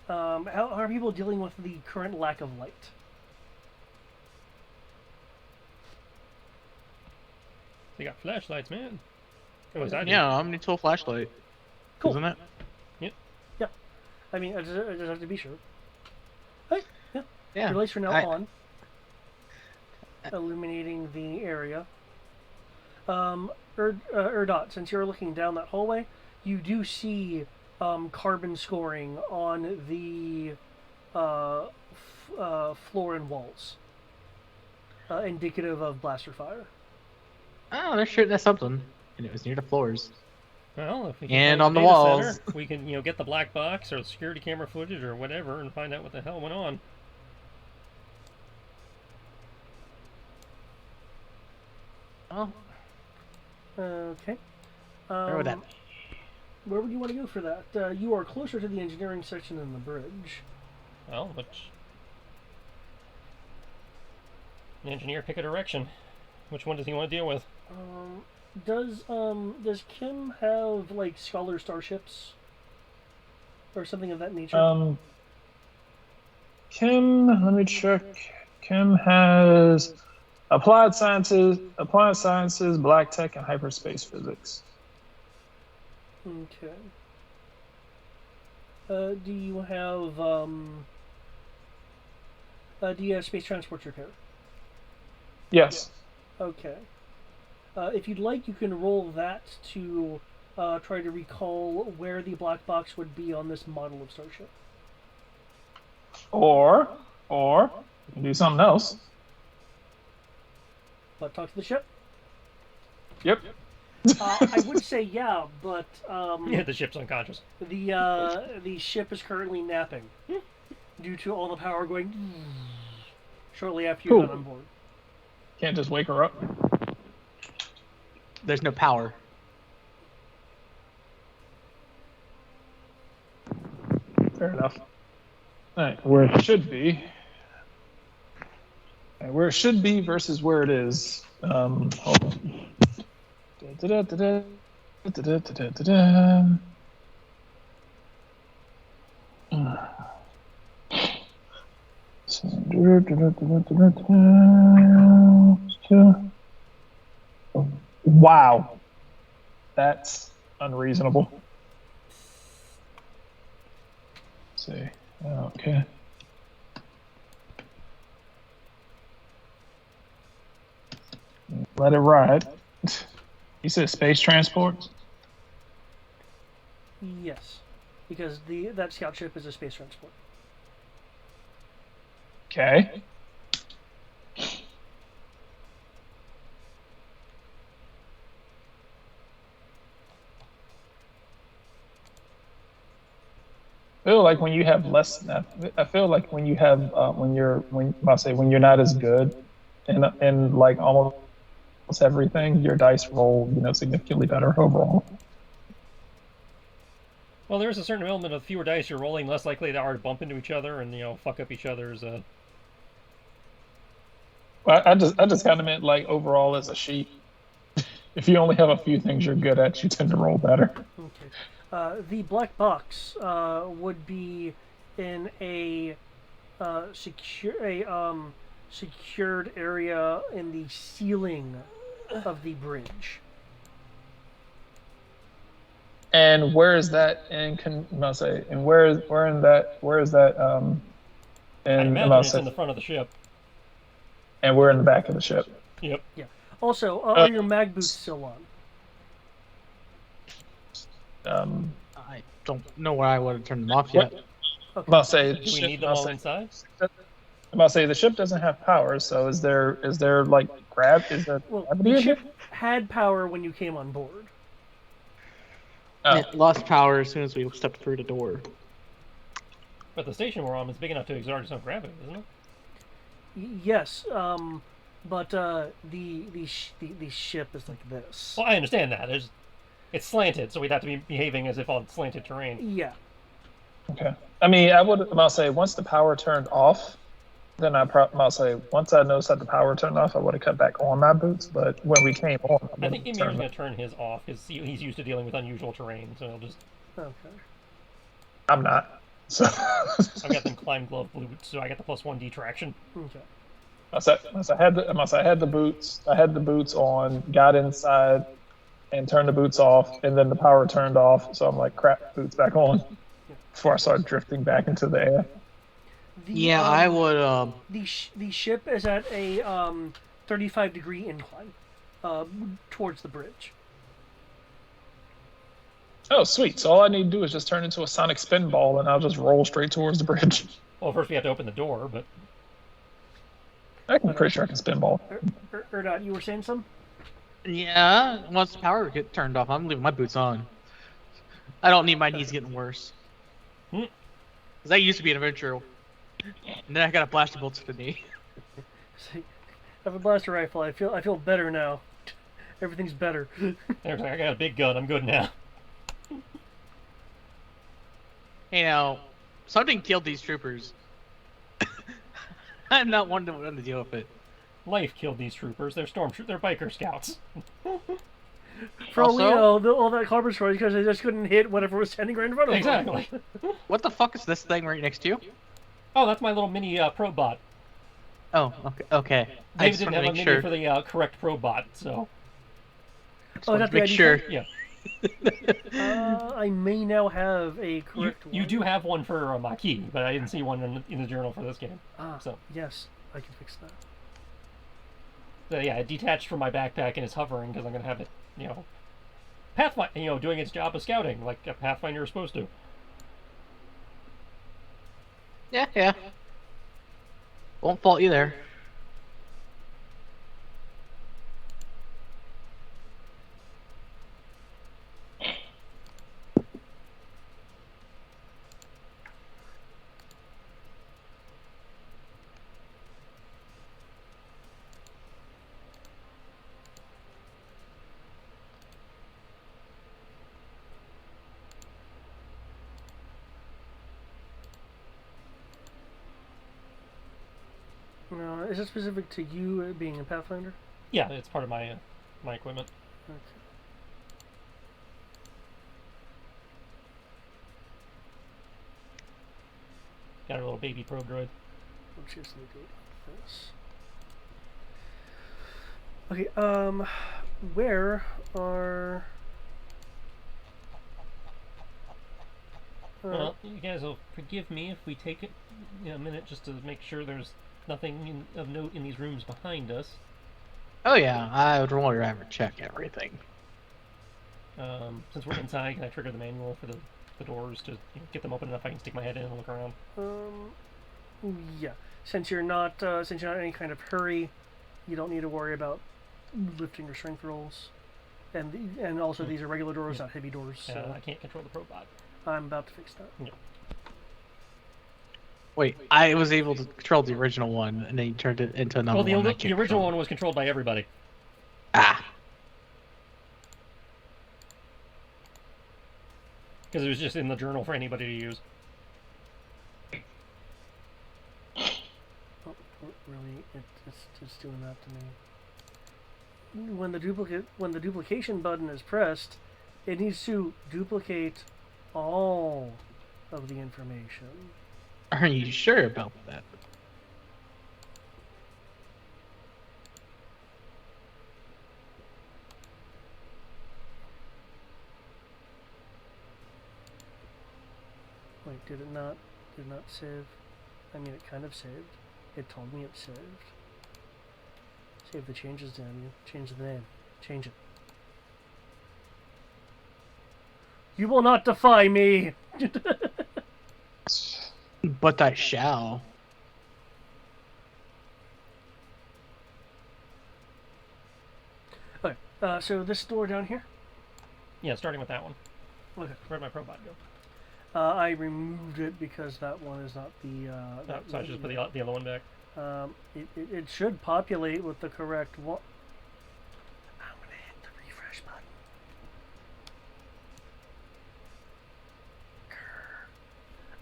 How are people dealing with the current lack of light? They got flashlights, man. Oh, is that Yeah, omni-tool flashlight. Cool. Isn't it? I mean, I just have to be sure. Hey, yeah. Yeah. Your lights are now I- on, illuminating the area. Erdot, since you're looking down that hallway, you do see carbon scoring on the floor and walls, indicative of blaster fire. Oh, they're shooting at something, and it was near the floors. Well, if we can And find on the data walls. center, we can, get the black box or the security camera footage or whatever and find out what the hell went on. Oh, Okay. where would that be? Where would you want to go for that? You are closer to the engineering section than the bridge. Well, which... The engineer pick a direction. Which one does he want to deal with? Does Kim have like scholar starships or something of that nature? Kim, let me check. Kim has applied sciences, black tech, and hyperspace physics. Okay. Do you have space transport repair? Yes. Okay. If you'd like, you can roll that to try to recall where the black box would be on this model of starship. Or you can do something else. But talk to the ship. Yep. I would say yeah, but Yeah, the ship's unconscious. the ship is currently napping due to all the power going shortly after you Cool. got on board. Can't just wake her up. There's no power. Fair enough. All right, where it should be. All right, where it should be versus where it is. Hold on. Da-da-da-da-da, da-da-da-da-da-da. So, wow, that's unreasonable. Let's see, okay. Let it ride. You said space transports? Yes, because that scout ship is a space transport. Okay. I feel like when you have less, I feel like when you have when you're not as good in like almost everything, your dice roll significantly better overall. Well, there is a certain element of fewer dice you're rolling, less likely they are to bump into each other and fuck up each other's. I just kind of meant like overall as a sheet. If you only have a few things you're good at, you tend to roll better. Okay. The black box would be in a secured area in the ceiling of the bridge. And where is that in? And where is that? I imagine it's in the front of the ship. And we're in the back of the ship. Yep. Yeah. Also, are your mag boots still on? I don't know where I would have turned them off yet. Okay. I'm about to say, Do we need them all inside? I'm about to say the ship doesn't have power, so is there like is there Well, gravity the in ship it? had power when you came on board. Oh. It lost power as soon as we stepped through the door. But the station we're on is big enough to exert its own gravity, isn't it? Yes, but the ship is like this. Well, I understand that. It's slanted, so we'd have to be behaving as if on slanted terrain. Yeah. Okay. I mean, I would about say once the power turned off, then I'll say once I noticed that the power turned off, I would have cut back on my boots. But when we came on, I think Emir's going to turn his off because he's used to dealing with unusual terrain, so he'll just... Okay. I'm not. So I've got them climb glove boots, so I get the +1 detraction. Okay. I had the boots. I had the boots on. Got inside and turned the boots off, and then the power turned off. So I'm like, crap, boots back on. Before I start drifting back into the air. Yeah, I would. The ship is at a 35-degree incline towards the bridge. Oh, sweet. So all I need to do is just turn into a sonic spinball, and I'll just roll straight towards the bridge. Well, first we have to open the door, but I'm pretty sure I can spinball. Erdot, you were saying something? Yeah, once the power get turned off, I'm leaving my boots on. I don't need my knees getting worse. Because that used to be an adventure. And then I got a blaster bolt to the knee. I have a blaster rifle. I feel better now. Everything's better. I got a big gun. I'm good now. Hey, now, something killed these troopers. I'm not one to deal with it. Life killed these troopers. They're they're biker scouts. For all we Also- know, all that carbon storage because they just couldn't hit whatever was standing right in front of them. Exactly. What the fuck is this thing right next to you? Oh, that's my little mini probe bot. Oh, okay. I David just didn't want have to a make mini sure. for the correct probe bot, so Oh, Just that's wanted to make the sure. ID yeah. I may now have a You, correct you one. do have one for Maquis, but I didn't see one in the journal for this game. Ah, So. yes, I can fix that. So yeah, it detached from my backpack and is hovering because I'm gonna have it, Pathfinder, doing its job of scouting like a Pathfinder is supposed to. Yeah. Won't fault you there. Is it specific to you being a Pathfinder? Yeah, it's part of my my equipment. Okay. Got a little baby probe droid. Let's just need to do this. Okay, where are... Well, you guys will forgive me if we take a minute just to make sure there's nothing of note in these rooms behind us. Oh yeah, I would want to ever check everything. Since we're inside, can I trigger the manual for the doors to get them open enough I can stick my head in and look around? Yeah. Since you're not in any kind of hurry, you don't need to worry about lifting or strength rolls. And also these are regular doors, not heavy doors. So I can't control the probe bot. I'm about to fix that. Yeah. Wait, I was able to control the original one, and then you turned it into another Well, one. I the can't original control. one was controlled by everybody. Ah, Because it was just in the journal for anybody to use. Oh, really? It's doing that to me. When the duplication button is pressed, it needs to duplicate all of the information. are you sure about that? Wait, did it not save? I mean, it kind of saved. It told me it saved. Save the changes, damn you. Change the name. Change it. You will not defy me! But I shall. Okay, so this door down here? Yeah, starting with that one. Okay. Where'd my probe bot go? I removed it because that one is not the... So I should just put the other one back. It should populate with the correct one. I'm gonna hit the refresh button.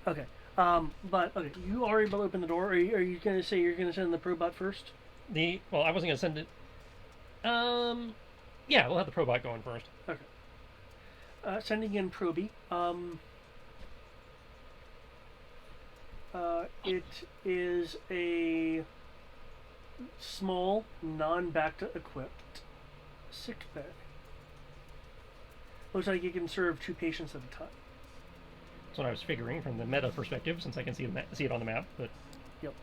Okay. But okay, you are able to open the door. Are you gonna say you're gonna send the probot first? Well, I wasn't gonna send it. Yeah, we'll have the probe bot going first. Okay. Sending in Proby. It is a small, non-Bacta equipped sick bay. Looks like you can serve 2 patients at a time. That's what I was figuring from the meta perspective, since I can see it on the map. But Yep.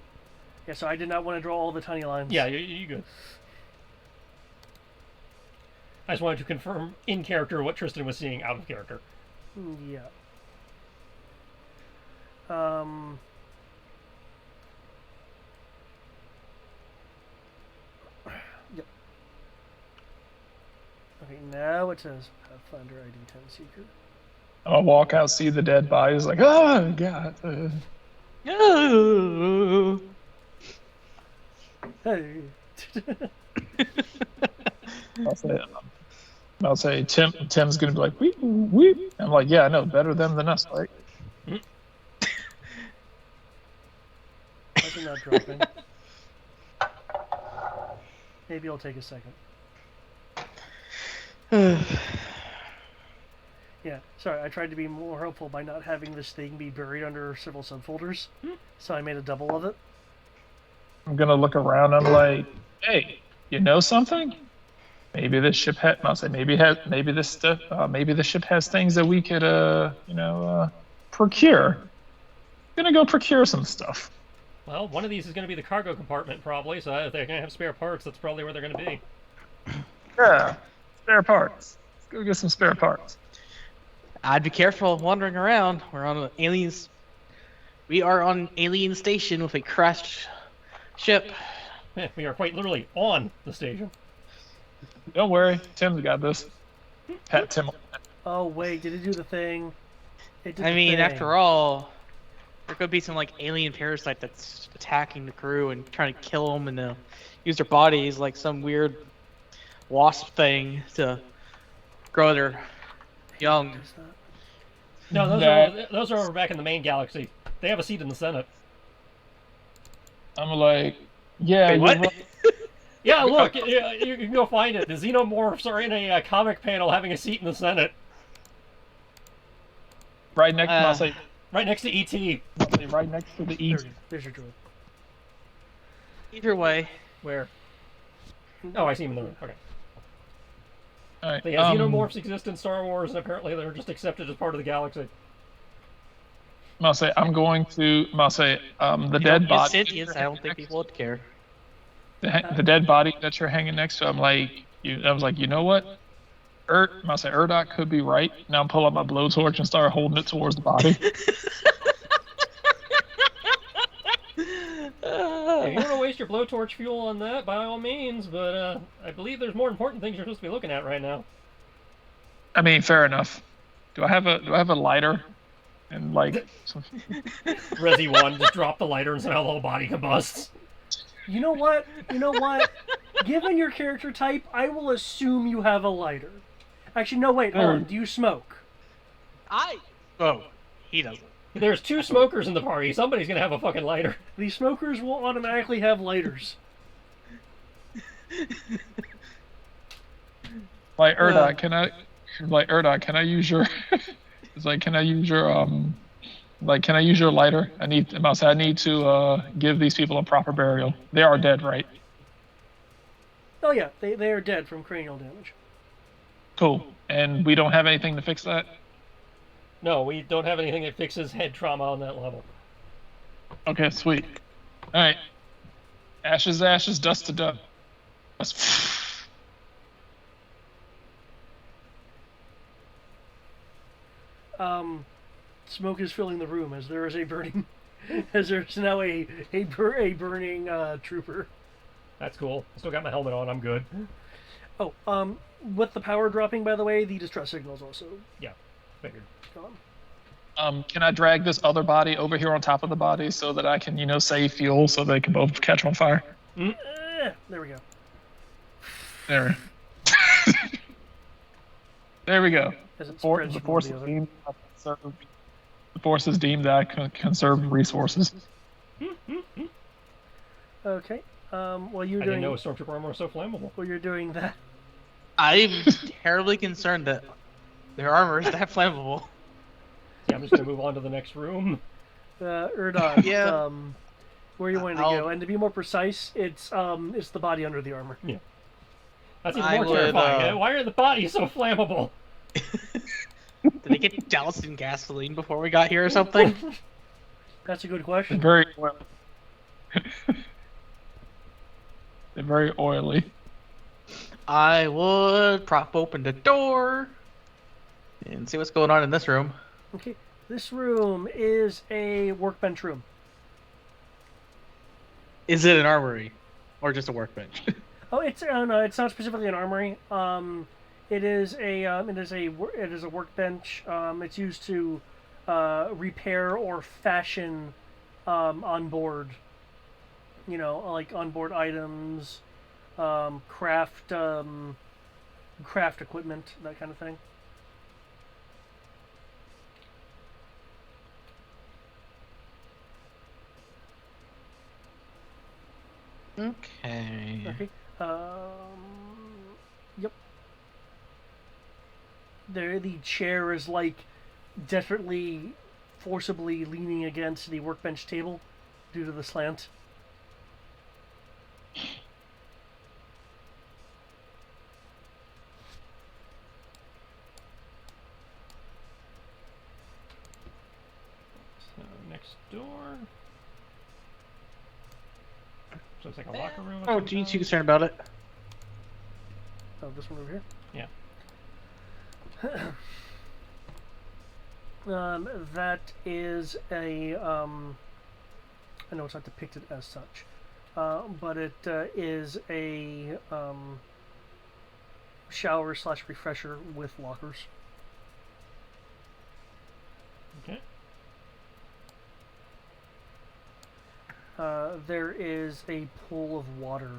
Yeah, so I did not want to draw all the tiny lines. yeah, you good. I just wanted to confirm in character what Tristan was seeing out of character. Yeah. Yep. Okay, now it says Pathfinder ID 10 Seeker. I'll walk out, see the dead bodies, like, oh god. No. Hey. I'll say Tim's gonna be like, weep, weep. I'm like, yeah, I know, better them than us, right? Why is it not dropping? Maybe it'll take a second. Yeah, sorry, I tried to be more helpful by not having this thing be buried under several subfolders, so I made a double of it. I'm gonna look around. I'm like, hey, you know something? Maybe this ship had. I'll say maybe this stuff. Maybe the ship has things that we could, procure. Gonna go procure some stuff. Well, one of these is going to be the cargo compartment, probably, so if they're going to have spare parts, that's probably where they're going to be. Yeah, spare parts. Let's go get some spare parts. I'd be careful wandering around. We're on aliens. We are on alien station with a crashed ship. We are quite literally on the station. Don't worry, Tim's got this. Pat Tim. Oh wait, did it do the thing? It did I the mean, thing. after all, there could be some like alien parasite that's attacking the crew and trying to kill them, and use their bodies like some weird wasp thing to grow their young. Is that- No, No. those are over back in the main galaxy. They have a seat in the Senate. I'm like, yeah. Wait, you're what? right. Yeah, look, you can go find it. The Xenomorphs are in a comic panel having a seat in the Senate, Right next. I'll say right next to E.T. right next to the E. There's your droid. Either way, Where? Oh, I see him in the room. Okay. All right. But yeah, Xenomorphs exist in Star Wars, and apparently they're just accepted as part of the galaxy. I'll say I'm going to. I'll say the you dead don't body. use sentience. I don't think people would care. The dead body that you're hanging next to. I was like, you know what? I'll say Urdoc could be right. Now pull up my blowtorch and start holding it towards the body. If you want to waste your blowtorch fuel on that, by all means, but I believe there's more important things you're supposed to be looking at right now. I mean, fair enough. Do I have a lighter? And like, some, Resi 1, just drop the lighter and somehow the whole body combusts. You know what? Given your character type, I will assume you have a lighter. Actually, no, wait, hold on. Do you smoke? Oh, he doesn't. There's 2 smokers in the party. Somebody's gonna have a fucking lighter. The smokers will automatically have lighters. like Urdoc, can I use your? It's like, can I use your can I use your lighter? I need to give these people a proper burial. They are dead, right? Oh yeah, they are dead from cranial damage. Cool. And we don't have anything to fix that? No, we don't have anything that fixes head trauma on that level. Okay, sweet. Alright. Ashes, ashes, dust to dust. Smoke is filling the room as there is a burning, as there's now a burning trooper. That's cool. Still got my helmet on. I'm good. Oh, with the power dropping, by the way, the distress signal's also Yeah, figured. gone. Can I drag this other body over here on top of the body so that I can, save fuel so they can both catch on fire? There we go. There. There we go. As it The spreads from force one is to the other. deemed I conserve. The force is deemed that I conserve resources. Okay. While you're I doing didn't know Stormtrooper armor was so flammable. while you're doing that, I'm terribly concerned that their armor is that flammable. Yeah, I'm just gonna move on to the next room. Erdod, Yeah. where you wanting to I'll- go? And to be more precise, it's the body under the armor. That's even I more would, terrifying. Why are the bodies so flammable? Did they get doused in gasoline before we got here or something? That's a good They're question. very oily. They're very oily. I would prop open the door and see what's going on in this room. Okay, this room is a workbench room. Is it an armory or just a workbench? Oh, it's no, it's not specifically an armory. It is a workbench. It's used to repair or fashion onboard, like onboard items, craft equipment, that kind of thing. Okay. Okay. Yep. There, the chair is like desperately, forcibly leaning against the workbench table due to the slant. So next door. So it's like a locker room. of Oh, some geez, kind? you concerned about it? Oh, this one over here. Yeah. That is a. I know it's not depicted as such, but it is a shower / refresher with lockers. Okay. There is a pool of water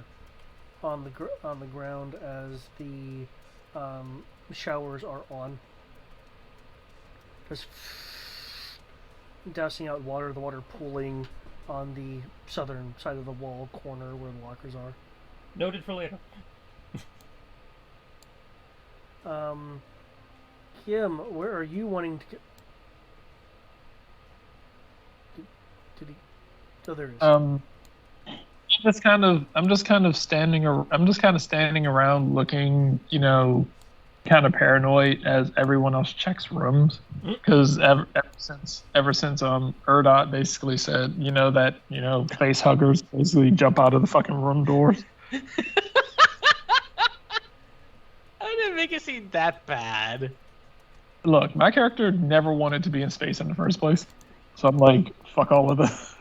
on the ground as the showers are on. Just dousing out water, the water pooling on the southern side of the wall corner where the lockers are. Noted for later. Kim, where are you wanting to get? Did he? Oh, there it is. I'm just kind of standing around looking, kind of paranoid as everyone else checks rooms, because ever since Erdot basically said, that face huggers basically jump out of the fucking room doors. I didn't make it seem that bad. Look, my character never wanted to be in space in the first place, so I'm like, fuck all of this.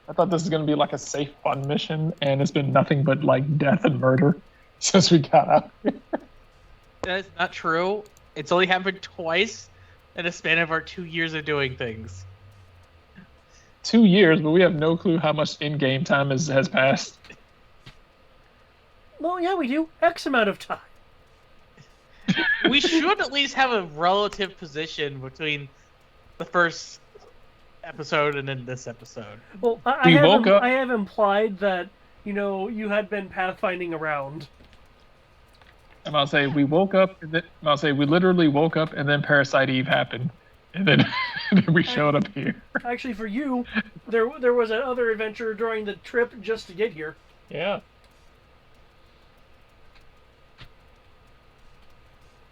I thought this was gonna be like a safe, fun mission, and it's been nothing but like death and murder since we got out here. That's not true. It's only happened twice in a span of our 2 years of doing things. 2 years, but we have no clue how much in-game time has passed. Well, yeah, we do. X amount of time. We should at least have a relative position between the first episode and then this episode. Well, We woke up- I have implied that, you had been pathfinding around. And I'll say we woke up, and then we literally woke up, and then Parasite Eve happened, and then, and then we showed up here. Actually, for you, there was another adventure during the trip just to get here. Yeah.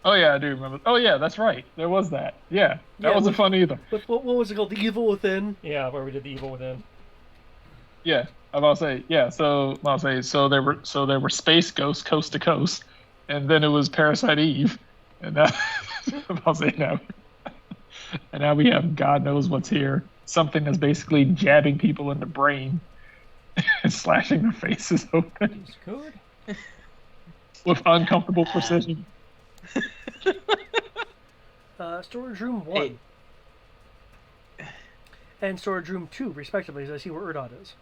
Oh yeah, I do remember. Oh yeah, that's right. There was that. Yeah, that Yeah, wasn't fun either. What was it called? The Evil Within. Yeah, where we did the Evil Within. Yeah, I'm about to say. Yeah, so there were space ghosts coast to coast, and then it was Parasite Eve, and now I'm about to say now, and now we have God knows what's here. Something that's basically jabbing people in the brain and slashing their faces open It's good. with uncomfortable precision. Storage Room 1 and Storage Room 2, respectively, as I see where Erdot is.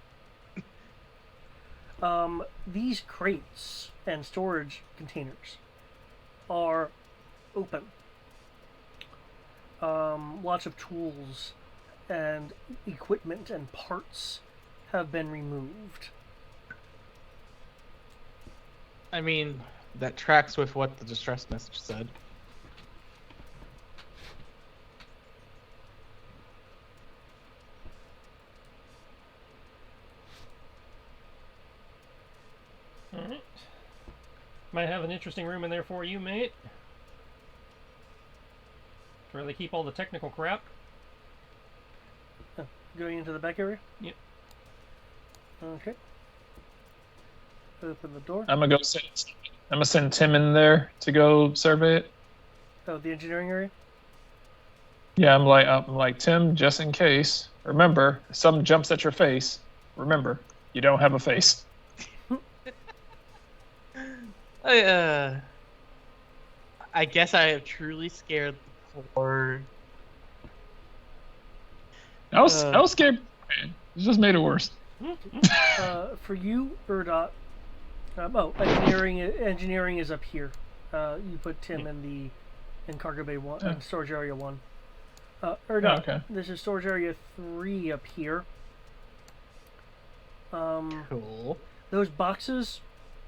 These crates and storage containers are open. Lots of tools and equipment and parts have been removed. I mean, that tracks with what the distress message said. Alright. Might have an interesting room in there for you, mate. Where they keep all the technical crap. Going into the back area? Yep. Okay. Open the door. I'm gonna send Tim in there to go survey it. Oh, the engineering area? Yeah, I'm like Tim, just in case. Remember, if something jumps at your face. Remember, you don't have a face. I guess I have truly scared the poor. I was scared. Man, it just made it worse. For you, Erdot. Engineering is up here. You put Tim in cargo bay 1, in storage area 1. Erdot, okay. This is storage area 3 up here. Cool. Those boxes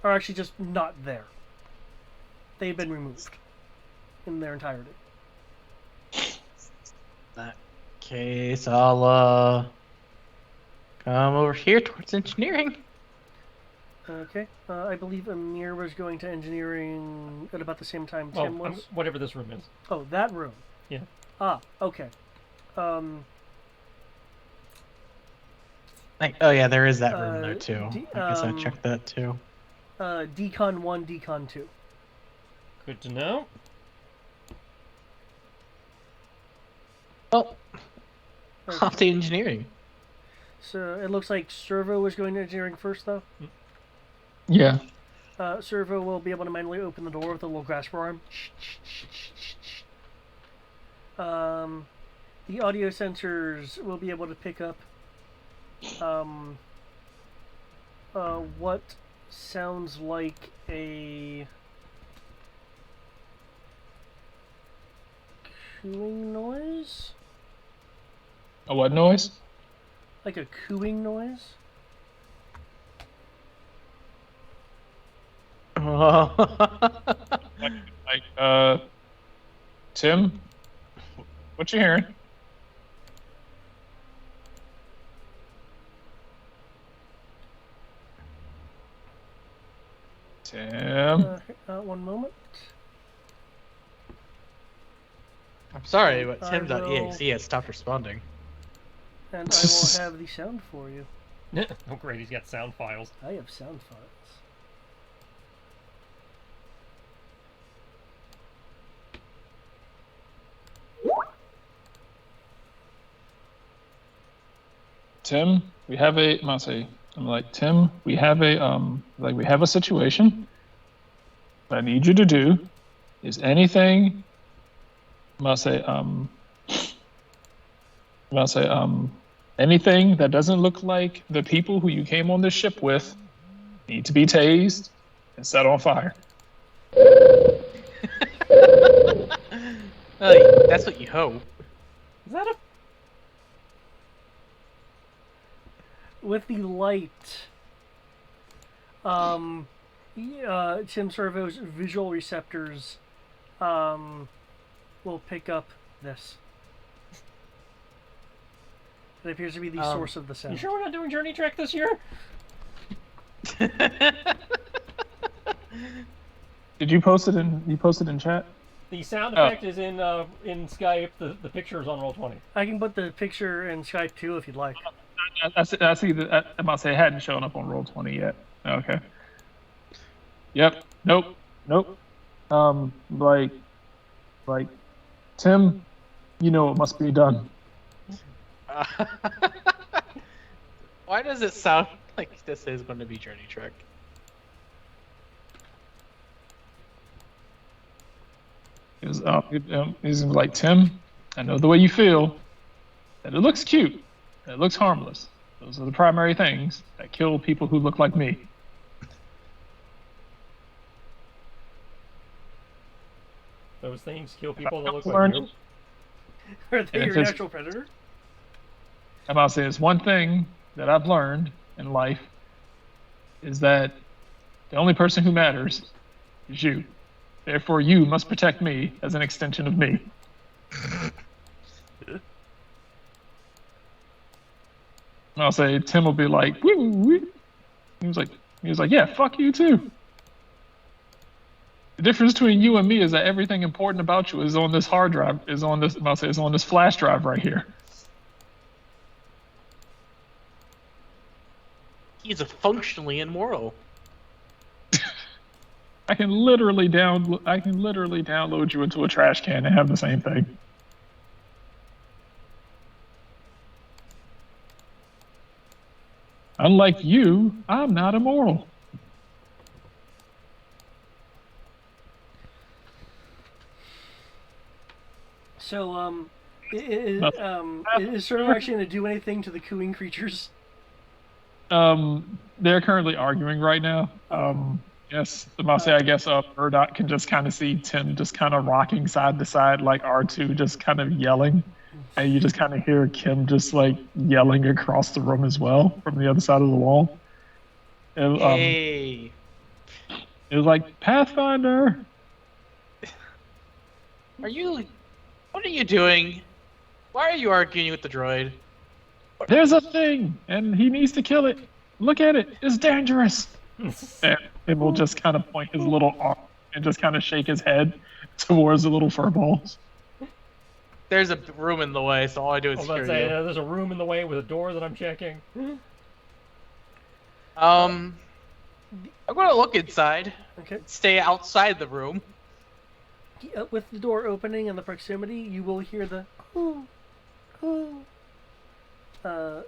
are actually just not there. They've been removed in their entirety. That case, I'll come over here towards engineering. Okay. I believe Amir was going to engineering at about the same time Oh, Tim was. whatever this room is. Oh, that room. Yeah. Ah, okay. Oh yeah, there is that room there too. I guess I um, checked that too. Decon 1, Decon 2. Good to know. Oh, Okay. off to engineering. So it looks like Servo was going to engineering first, though. Yeah. Servo will be able to manually open the door with a little grasper arm. The audio sensors will be able to pick up what sounds like a cooing noise? A what noise? Like a cooing noise? Like, Tim, what you hearing? Tim. One moment. I'm sorry, but I Tim.exe has stopped responding. And I will have the sound for you. Oh great, he's got sound files. I have sound files. Tim, we have a. I'm like, Tim, we have a situation. What I need you to do is anything. Anything that doesn't look like the people who you came on this ship with need to be tased and set on fire. Well, that's what you hope. Is that a... With the light, Tim Servo's visual receptors will pick up this. It appears to be the source of the sound. You sure we're not doing Journey Trek this year? Did you post it in? You posted in chat? The sound effect is in Skype. The picture is on Roll20. I can put the picture in Skype too if you'd like. I see that. I must say it hadn't shown up on Roll20 yet. Okay. Yep. Nope. Like, Tim, you know what must be done. Why does it sound like this is going to be Journey Trek? He's like, Tim, I know the way you feel, and it looks cute, and it looks harmless. Those are the primary things that kill people who look like me. Those things kill people that look Learned- like you. Are they And your if it's- natural predator? I'm about to say, it's one thing that I've learned in life is that the only person who matters is you. Therefore, you must protect me as an extension of me. I'll say, Tim will be like, woo, woo. He was like, He was like, yeah, fuck you too. The difference between you and me is that everything important about you is on this hard drive, is on this flash drive right here. He's a functionally immoral. I can literally download you into a trash can and have the same thing. Unlike you, I'm not immoral. So, is Cerner actually going to do anything to the cooing creatures? They're currently arguing right now. Yes, I guess Murdoch can just kind of see Tim just kind of rocking side to side like R2 just kind of yelling. And you just kind of hear Kim just like yelling across the room as well from the other side of the wall. And, Hey. it was like, Pathfinder! What are you doing? Why are you arguing with the droid? There's a thing! And he needs to kill it! Look at it! It's dangerous! And will just kind of point his little arm and just kind of shake his head towards the little fur balls. There's a room in the way, so all I do is hear you. There's a room in the way with a door that I'm checking. I'm gonna look inside. Okay. Stay outside the room. With the door opening and the proximity, you will hear the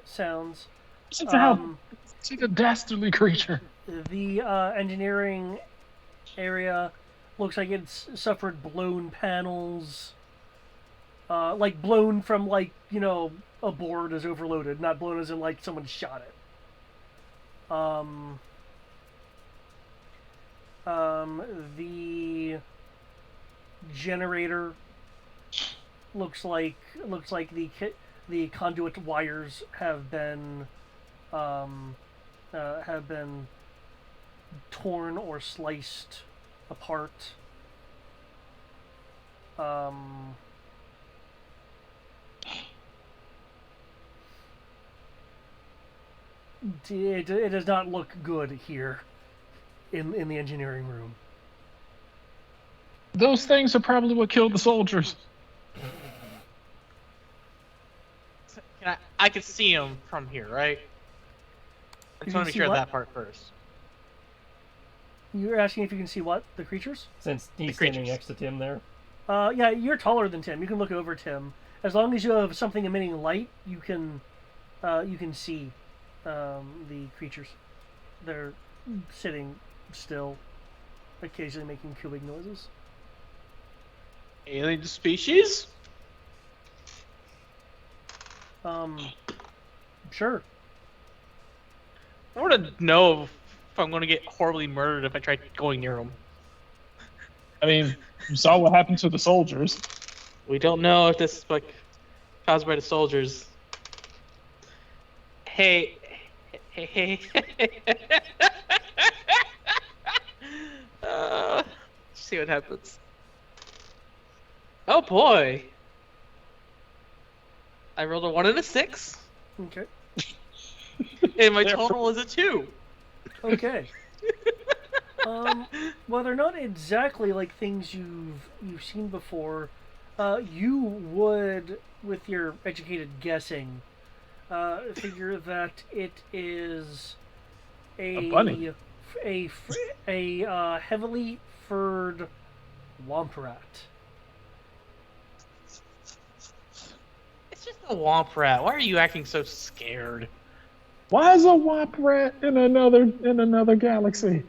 sounds. She's a dastardly creature. The engineering area looks like it's suffered blown panels. Like blown from like, a board is overloaded, not blown as in like someone shot it. The generator looks like the conduit wires have been torn or sliced apart. It does not look good here in the engineering room. Those things are probably what killed the soldiers. I can see him from here, right? I just want to make sure of that part first. You're asking if you can see what? The creatures? Since he's standing next to Tim there. Yeah, you're taller than Tim. You can look over Tim. As long as you have something emitting light, you can see the creatures. They're sitting still, occasionally making cooing noises. Alien species? Sure. I want to know if I'm going to get horribly murdered if I try going near them. I mean, you saw what happened to the soldiers. We don't know if this is like caused by the soldiers. Hey. See what happens. Oh boy. I rolled a 1 and a 6. Okay. And my total is a 2. Okay. Well, they're not exactly like things you've seen before. You would, with your educated guessing, figure that it is A bunny. a heavily furred womp rat. It's just a womp rat. Why are you acting so scared? Why is a womp rat in another galaxy?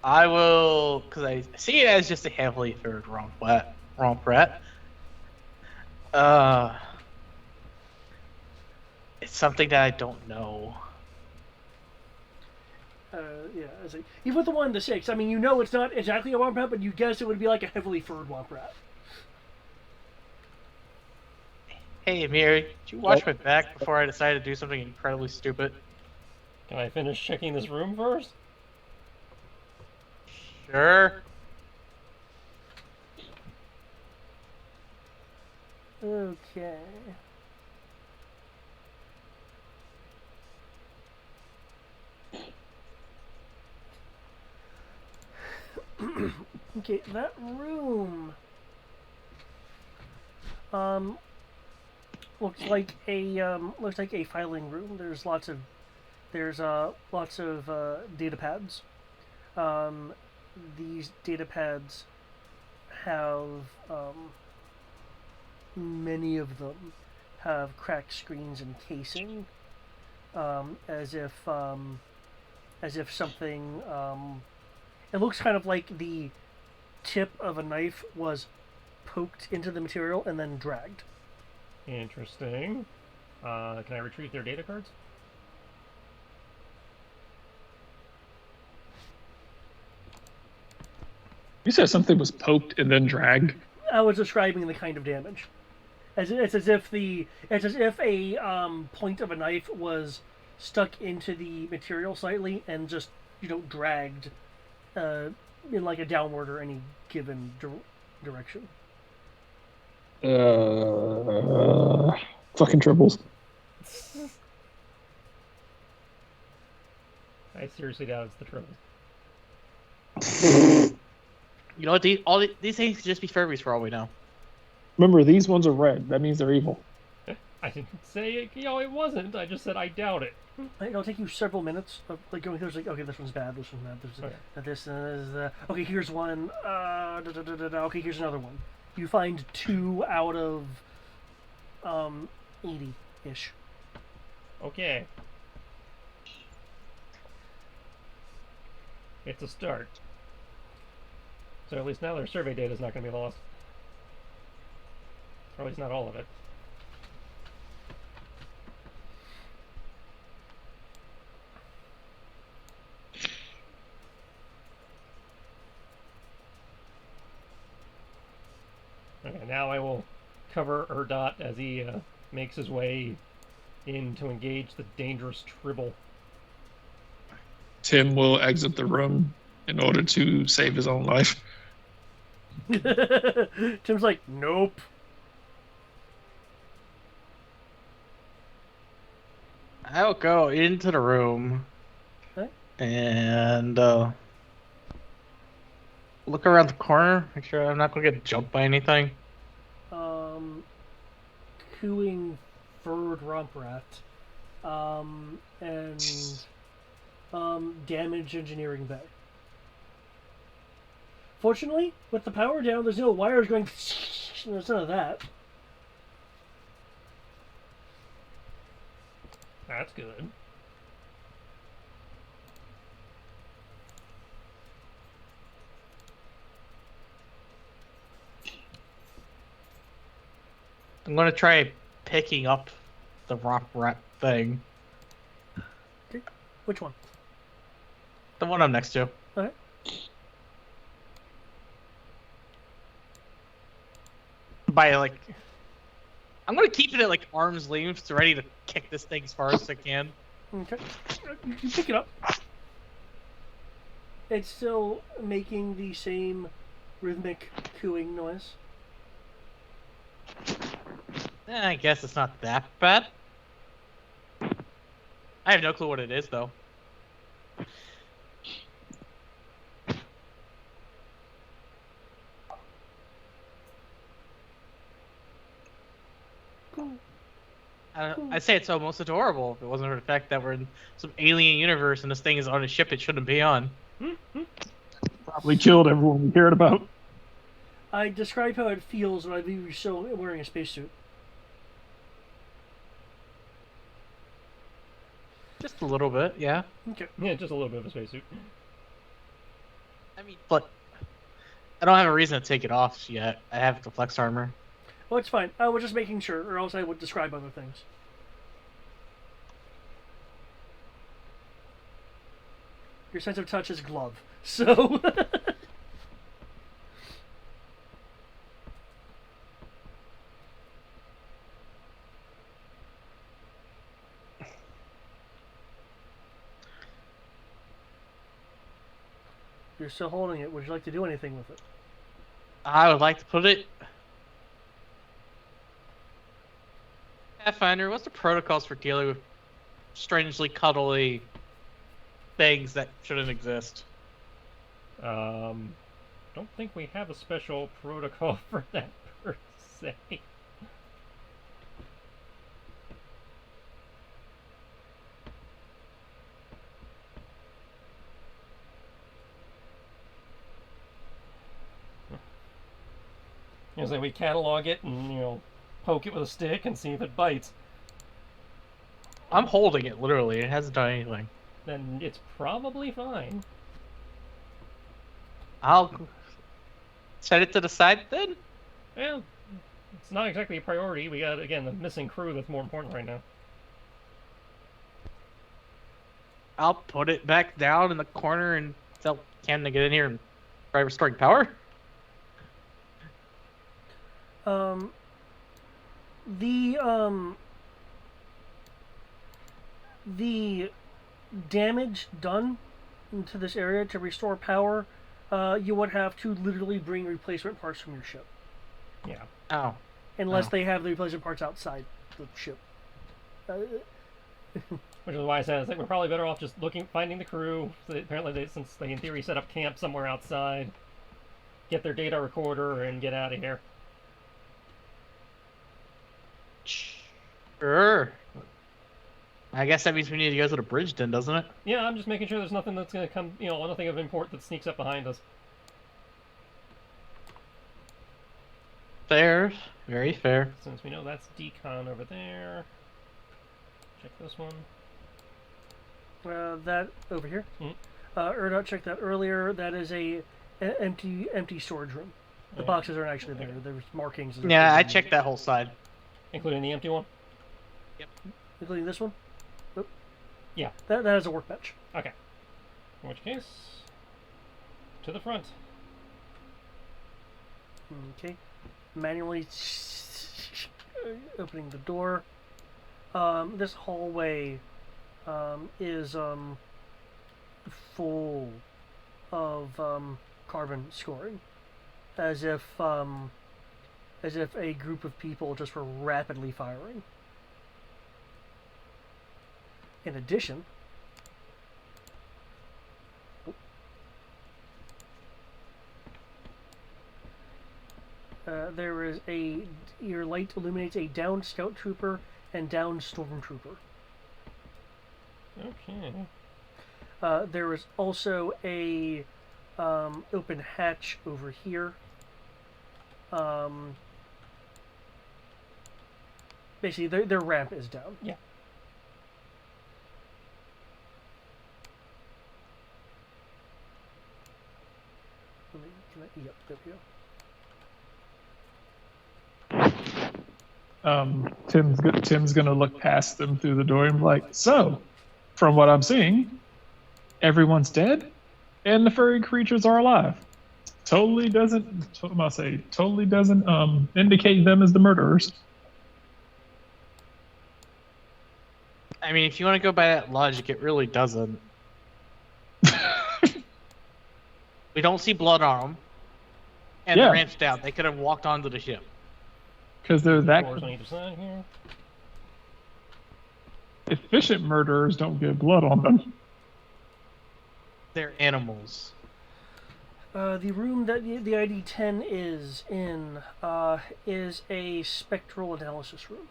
I will, because I see it as just a heavily furred romp rat. It's something that I don't know. Yeah, even with the 1 to 6, I mean, you know it's not exactly a womp rat, but you guess it would be like a heavily furred womp rat. Hey, Amir, did you watch my back before I decided to do something incredibly stupid? Can I finish checking this room first? Sure. Okay. Okay, that room looks like a filing room. There's lots of data pads. These data pads have many of them have cracked screens and casing, as if something. It looks kind of like the tip of a knife was poked into the material and then dragged. Interesting. Can I retrieve their data cards? You said something was poked and then dragged. I was describing the kind of damage. It's as if a point of a knife was stuck into the material slightly and just dragged in like a downward or any given direction. Fucking triples. I seriously doubt it's the trouble. You know what? These things could just be Furbies for all we know. Remember, these ones are red. That means they're evil. I didn't say it, it wasn't. I just said I doubt it. It'll take you several minutes of like going through. Like, okay, this one's bad. This one's bad. This okay, here's one. Okay, here's another one. You find 2 out of 80-ish. Okay. It's a start. So at least now their survey data is not going to be lost. Or at least not all of it. Okay, now I will cover Erdot as he makes his way in to engage the dangerous Tribble. Tim will exit the room in order to save his own life. Tim's like, nope. I'll go into the room and look around the corner, make sure I'm not going to get jumped by anything. Cooing furred rump rat, and damaged engineering bay. Fortunately, with the power down, there's no wires going. There's none of that. That's good. I'm going to try picking up the rock rat thing. Okay. Which one? The one I'm next to. Okay. By like, I'm going to keep it at like arm's length, ready to kick this thing as far as I can. Okay. You pick it up. It's still making the same rhythmic cooing noise. I guess it's not that bad. I have no clue what it is, though. I'd say it's almost adorable if it wasn't for the fact that we're in some alien universe and this thing is on a ship it shouldn't be on. Probably killed everyone we cared about. I describe how it feels when I leave you still wearing a spacesuit. Just a little bit, yeah. Okay. Yeah, just a little bit of a spacesuit. I mean, but I don't have a reason to take it off yet. I have the flex armor. Well, it's fine. I was just making sure, or else I would describe other things. Your sense of touch is glove, so... You're still holding it. Would you like to do anything with it? I would like to put it... Pathfinder, what's the protocols for dealing with strangely cuddly things that shouldn't exist? don't think we have a special protocol for that per se. We catalog it and poke it with a stick and see if it bites. I'm holding it literally. It hasn't done anything. Then it's probably fine. I'll set it to the side then. Well, it's not exactly a priority. We got, again, the missing crew that's more important right now. I'll put it back down in the corner and tell Cam to get in here and try restoring power. The damage done to this area to restore power, you would have to literally bring replacement parts from your ship. Yeah. Oh. Unless they have the replacement parts outside the ship. Which is why I said we're probably better off just finding the crew. Apparently, since they in theory set up camp somewhere outside, get their data recorder and get out of here. Sure. I guess that means we need to go to the bridge then, doesn't it? Yeah, I'm just making sure there's nothing that's going to come, nothing of import that sneaks up behind us. Fair. Very fair. Since we know that's decon over there. Check this one. That over here. Erdot checked that earlier. That is a empty storage room. The boxes aren't actually there. There's markings. Yeah, I checked that whole side. Including the empty one? Yep. Including this one? Oop. Yeah. That is a workbench. Okay. In which case, to the front. Okay. Manually opening the door. This hallway is full of carbon scoring, as if a group of people just were rapidly firing. In addition, there is your light illuminates a downed scout trooper and downed stormtrooper. Okay. There is also a open hatch over here. Basically, their ramp is down. Yeah. Yep, there we go. Tim's gonna look past them through the door and be like, so, from what I'm seeing, everyone's dead, and the furry creatures are alive. Totally doesn't indicate them as the murderers. I mean, if you want to go by that logic, it really doesn't. We don't see blood on them, and the ramp's down. They could have walked onto the ship. Because they're that. Doors on either side here. Efficient murderers don't get blood on them. They're animals. The room that the ID-10 is in is a spectral analysis room.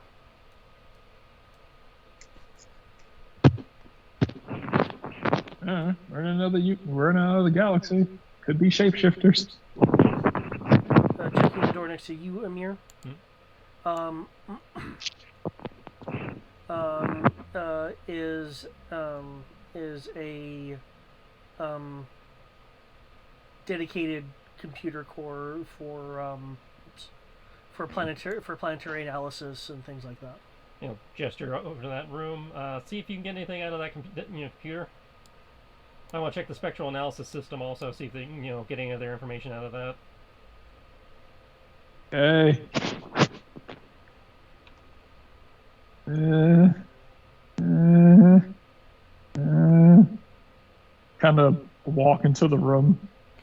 We're in another galaxy. Could be shapeshifters. Checking the door next to you, Amir. Is a dedicated computer core for planetary analysis and things like that. Gesture over to that room. See if you can get anything out of that computer. I want to check the spectral analysis system also. See if they get any other information out of that. Okay. Kind of walk into the room,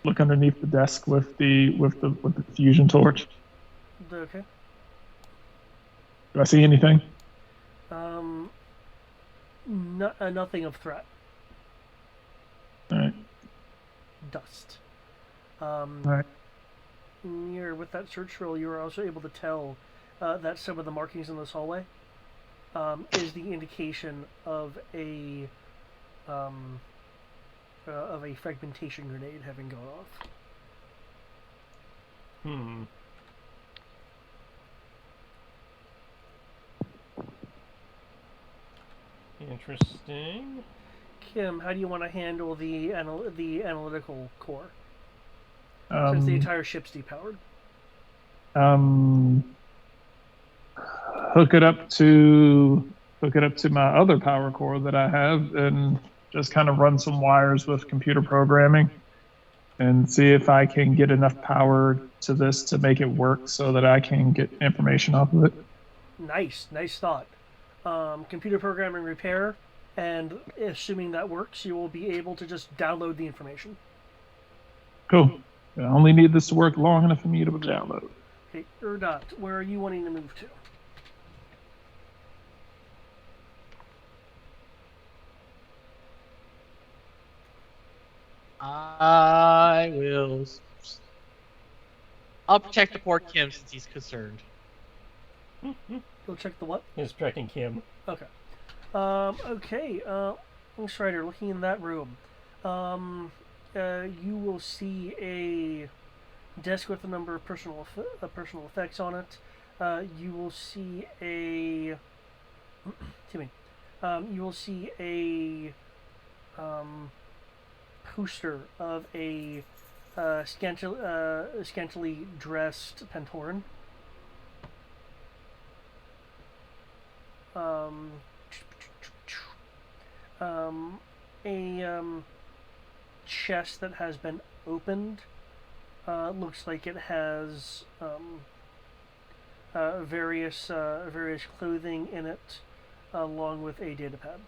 look underneath the desk with the fusion torch. Okay. Do I see anything? Nothing of threat. All right. Dust. All right. With that search roll, you were also able to tell that some of the markings in this hallway is the indication of a fragmentation grenade having gone off. Hmm. Interesting. Kim, how do you want to handle the analytical core since the entire ship's depowered? Hook it up to my other power core that I have, and just kind of run some wires with computer programming, and see if I can get enough power to this to make it work, so that I can get information off of it. Nice thought. Computer programming repair, and assuming that works, you will be able to just download the information. Cool. I only need this to work long enough for me to download. Okay, Erdot, where are you wanting to move to? I will. I'll protect the poor Kim since he's concerned. Go check the what? He's protecting Kim. Okay. Okay. Strider, looking in that room, you will see a desk with a number of personal effects on it. You will see a. Excuse me. You will see a poster of a scantily dressed Pentoran. A chest that has been opened. Looks like it has various clothing in it, along with a datapad.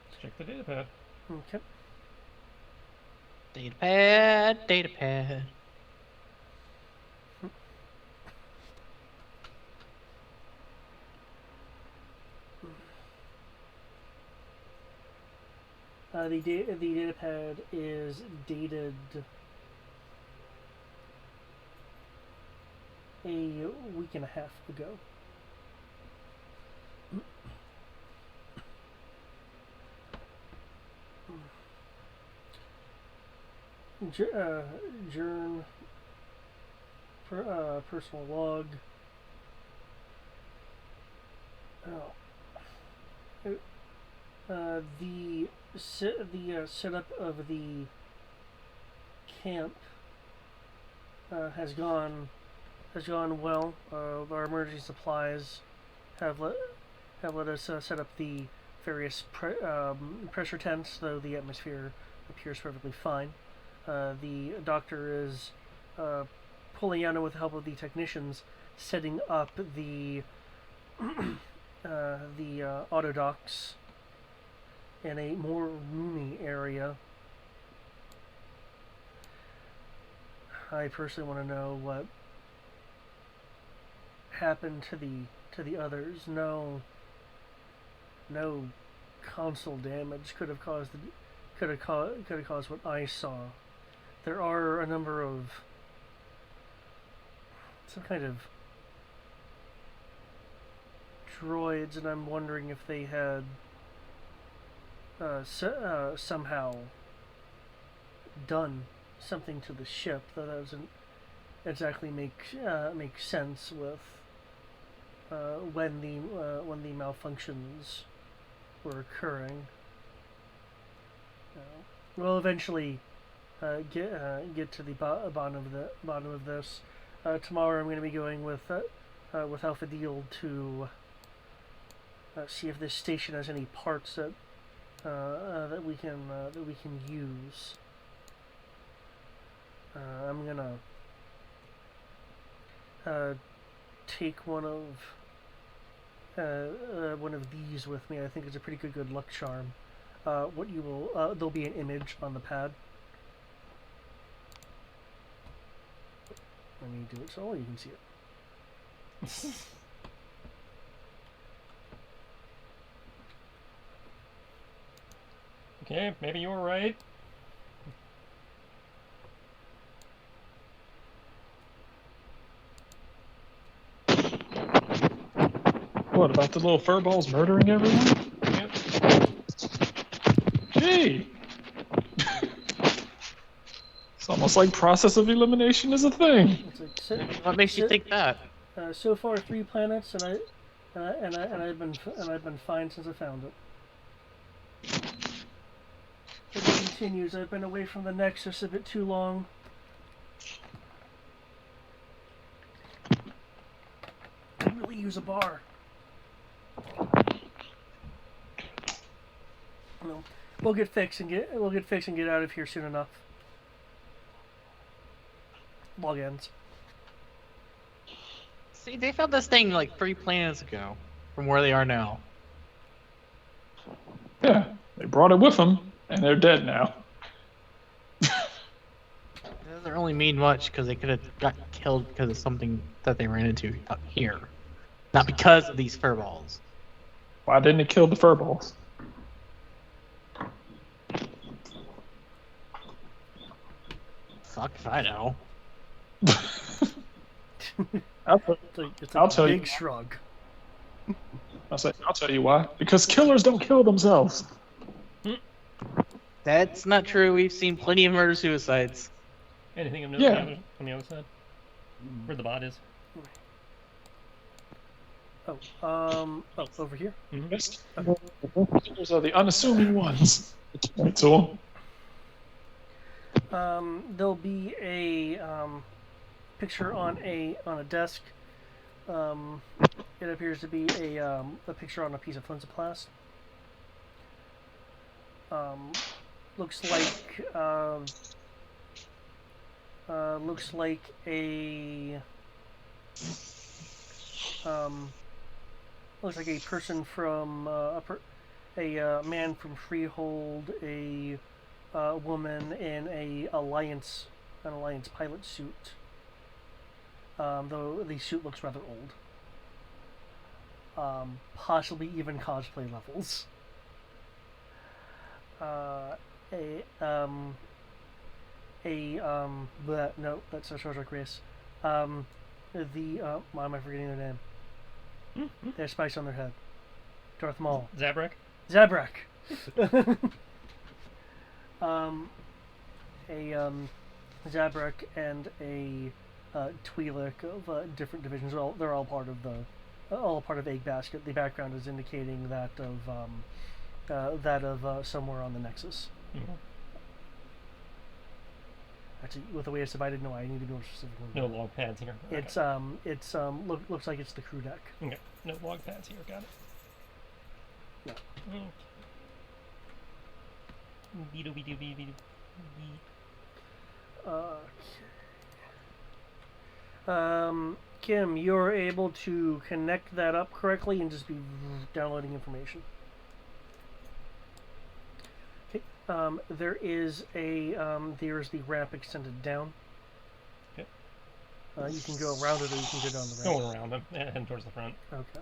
Let's check the datapad. Okay. Datapad. The datapad is dated a week and a half ago. Journ, personal log. The setup of the camp has gone well. Our emergency supplies have let us set up the various pressure tents, though the atmosphere appears perfectly fine. The doctor is pulling out, and with the help of the technicians, setting up the auto docks in a more roomy area. I personally want to know what happened to the others. No console damage could have caused what I saw. There are a number of some kind of droids, and I'm wondering if they had somehow done something to the ship, though that doesn't exactly make sense with when the malfunctions were occurring. We'll eventually get to the bottom of this. Tomorrow I'm going to be going with Alpha Deal to see if this station has any parts that we can use. I'm gonna take one of these with me. I think it's a pretty good luck charm. There'll be an image on the pad. Let me do it so you can see it. Okay, maybe you were right. What about the little furballs murdering everyone? Yep. Hey! It's almost like process of elimination is a thing. It's like, so, What makes you think that? so far 3 planets, and I've been fine since I found it. It continues. I've been away from the Nexus a bit too long. I really use a bar. No, we'll get fixed and get out of here soon enough. Log ends. See, they found this thing like 3 planets ago from where they are now. Yeah, they brought it with them, and they're dead now. It doesn't really mean much because they could have got killed because of something that they ran into up here, not because of these furballs. Why didn't it kill the furballs? Fuck if I know. It's I'll a tell you. big shrug. I'll tell you why. Because killers don't kill themselves. That's not true. We've seen plenty of murder-suicides. Anything of note Yeah. on the other side? Where the bot is? Over here. Yes. Killers are the unassuming ones. Right, so There'll be a picture on a desk. It appears to be a picture on a piece of Flinsoplast. Looks like a looks like a person from a man from Freehold, a woman in an alliance pilot suit. Though the suit looks rather old. Possibly even cosplay levels. No, that's a Star Trek race. Why am I forgetting their name? They have spikes on their head. Darth Maul. Zabrak? Zabrak. Zabrak and a Twi'lek of different divisions. They're all part of Egg Basket. The background is indicating that of somewhere on the Nexus. Mm-hmm. Actually, with the way it's divided, no, I need to be more specific. No log pads here. Okay. Looks like it's the crew deck. Okay. No log pads here. Got it. No. Okay. Beedoo. Kim, you're able to connect that up correctly and just be downloading information. Okay. There's the ramp extended down. Okay. You can go around it or you can go down the ramp. Going around them and heading towards the front. Okay.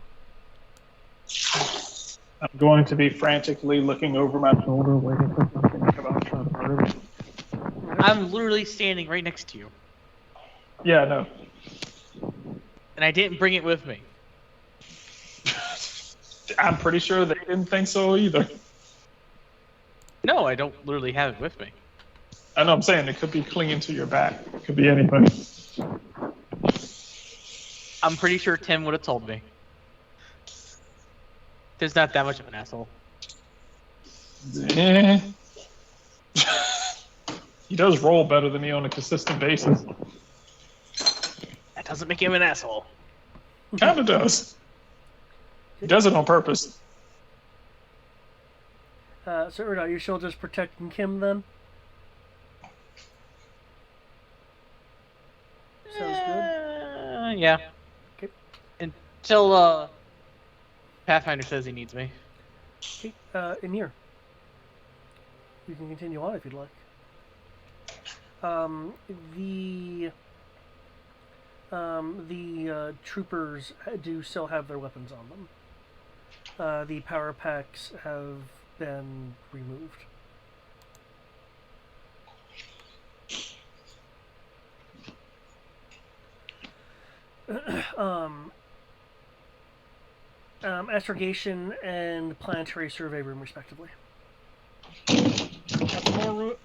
I'm going to be frantically looking over my shoulder, waiting for something to come out and try to murder me. I'm literally standing right next to you, Yeah, no. and I didn't bring it with me. I'm pretty sure they didn't think so either. No, I don't literally have it with me. I know I'm saying it could be clinging to your back. It could be anything. I'm pretty sure Tim would have told me. Tim's not that much of an asshole. Eh. He does roll better than me on a consistent basis. That doesn't make him an asshole. Kinda does. He does it on purpose. So, are you still just protecting Kim then? Sounds good. Yeah. Okay. Until Pathfinder says he needs me. Okay, Emir. You can continue on if you'd like. The troopers do still have their weapons on them. The power packs have been removed. astrogation and planetary survey room, respectively. Got some more,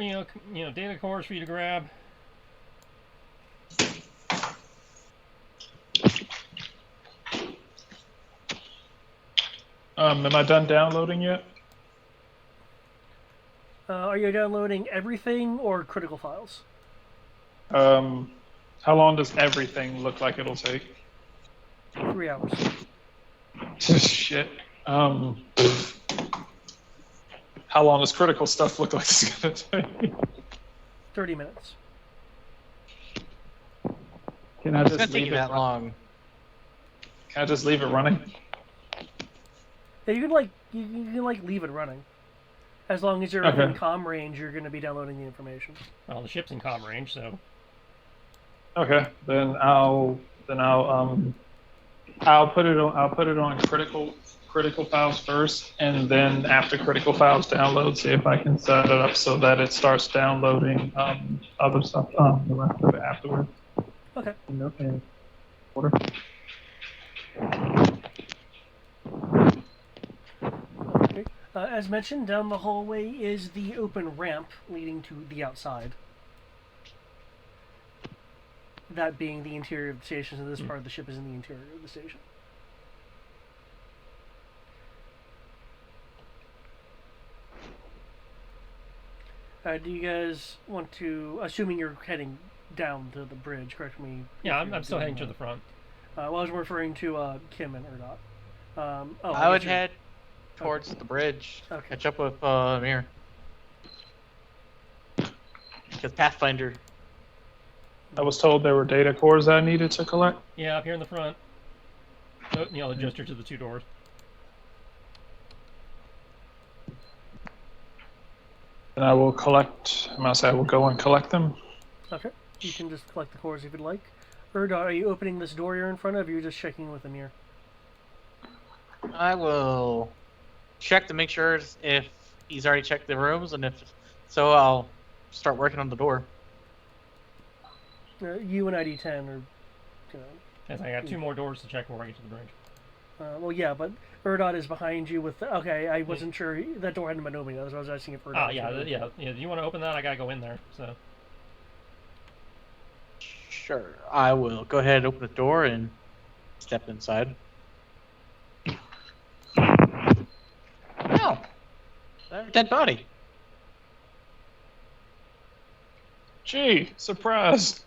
data cores for you to grab. Am I done downloading yet? Are you downloading everything or critical files? How long does everything look like it'll take? 3 hours. Shit. How long does critical stuff look like it's gonna take? 30 minutes. Can I It's just gonna take leave you it? that long. Can I just leave it running? Yeah, you can leave it running. As long as you're Okay. within comm range, you're going to be downloading the information. Well, the ship's in comm range, so Okay, then I'll put it on critical files first, and then after critical files download, see if I can set it up so that it starts downloading other stuff the rest of it afterwards. Okay. Okay. Order. Okay. As mentioned, down the hallway is the open ramp leading to the outside. That being the interior of the station, so this part of the ship is in the interior of the station. Do you guys want to, assuming you're heading down to the bridge, correct me? yeah, I'm still heading to the front. Well, I was referring to Kim and Erdot. I would guess you're- head towards the bridge. Okay. Catch up with Amir. Because Pathfinder. I was told there were data cores I needed to collect. Yeah, up here in the front. Oh, the gesture to the 2 doors. And I will collect. I must say, I will go and collect them. Okay. You can just collect the cores if you'd like. Erdot, are you opening this door you're in front of? Or you're just checking with Amir. I will check to make sure if he's already checked the rooms, and if so, I'll start working on the door. You and ID10 are, Yes, I got 2 more doors to check before I get to the bridge. well, yeah, but Erdot is behind you with. Okay, I wasn't sure that door hadn't been opened. That's why I was asking if Erdot. Oh, was yeah, open. yeah. Do you want to open that? I gotta go in there. So Sure. I will go ahead and open the door and step inside. Oh, dead body. Gee, surprise!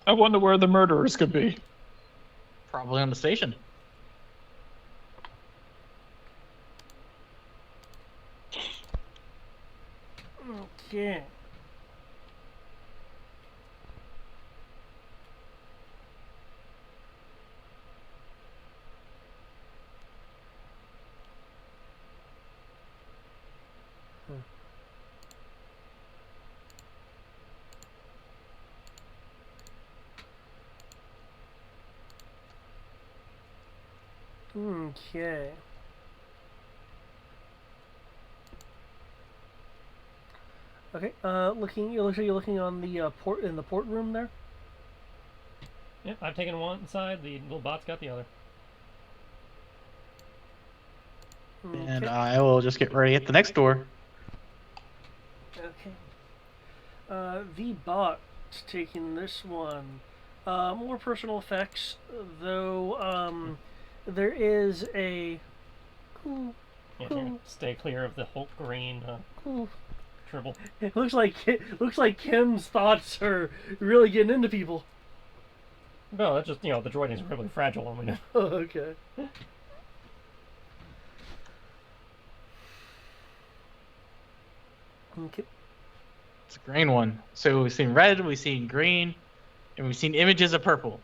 I wonder where the murderers could be. Probably on the station. Okay. Okay. Okay. Looking. You're looking on the port in the port room there. yeah, I've taken one side. The little bot's got the other. And Okay. I will just get ready at the next door. Okay. The bot taking this one. More personal effects, though. There is a. Ooh, Yeah, Cool. stay clear of the Hulk green ooh. dribble. It looks like Kim's thoughts are really getting into people. No, that's just the droid is incredibly fragile, and we know. Oh, okay. Okay. It's a green one. So we've seen red, we've seen green, and we've seen images of purple.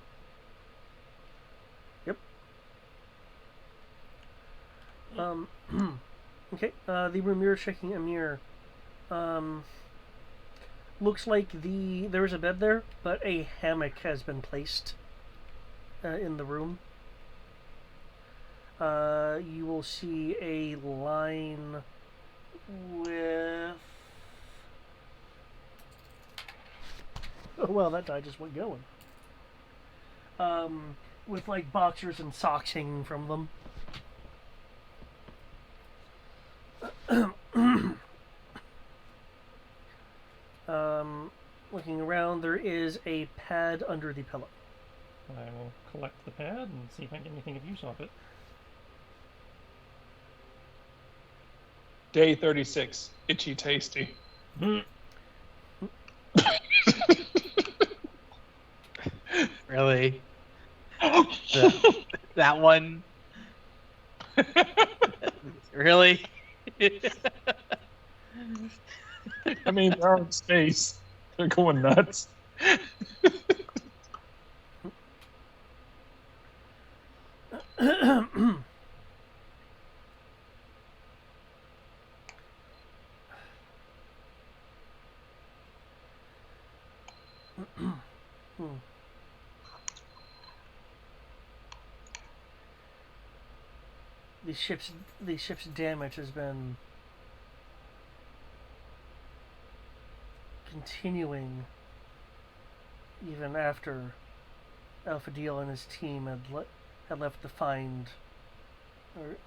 Okay. The room you're checking, Amir. Looks like there is a bed there, but a hammock has been placed in the room. You will see a line with. Oh, well, that die just went going. with like boxers and socks hanging from them. Looking around, there is a pad under the pillow. I will collect the pad and see if I can get anything of use off it. Day 36. Itchy tasty. Really? That one? Really? I mean, they're in space. They're going nuts. The ship's damage has been continuing even after Alpha Deal and his team had left to find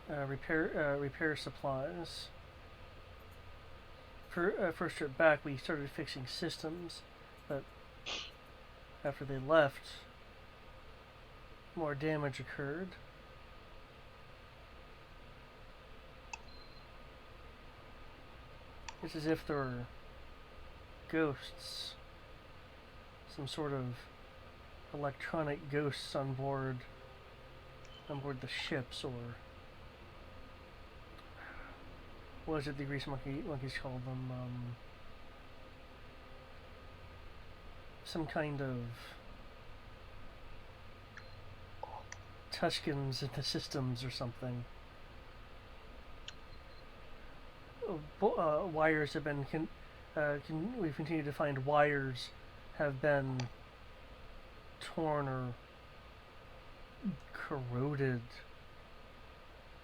repair supplies. For first trip back, we started fixing systems, but after they left, more damage occurred. It's as if there were ghosts, some sort of electronic ghosts on board the ships, or what is it the Grease monkeys call them? Some kind of Tuskens in the systems or something. Wires have been we've continued to find wires have been torn or corroded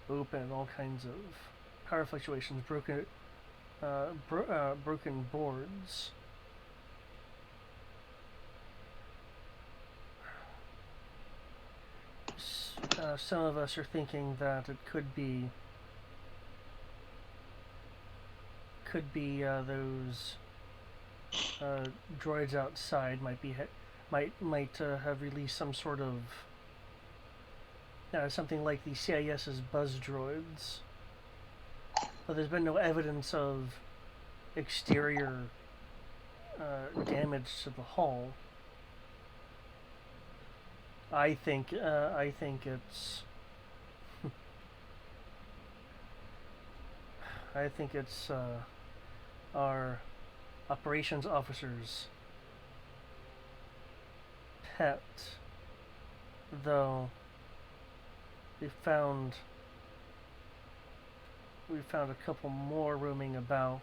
open, all kinds of power fluctuations, broken boards. Some of us are thinking that it could be those droids outside might have released some sort of something like the CIS's buzz droids, but there's been no evidence of exterior damage to the hull. I think it's our operations officer's pet, though we found a couple more roaming about.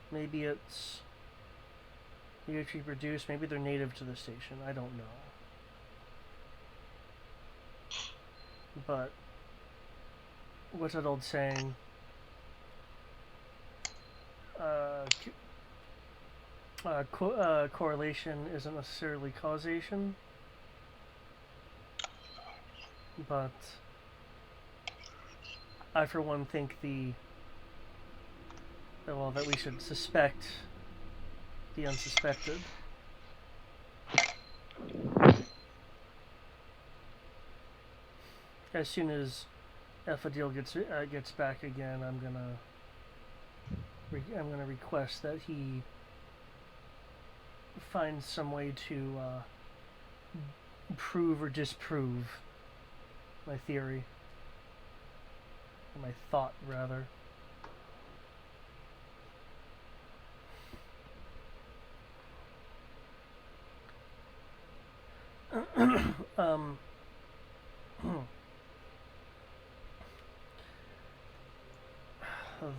Maybe it's mutually produced, maybe they're native to the station, I don't know. But what's that old saying? Correlation isn't necessarily causation, but I for one think that we should suspect the unsuspected. As soon as Alpha Deal gets back again, I'm gonna request that he find some way to prove or disprove my theory, or my thought rather.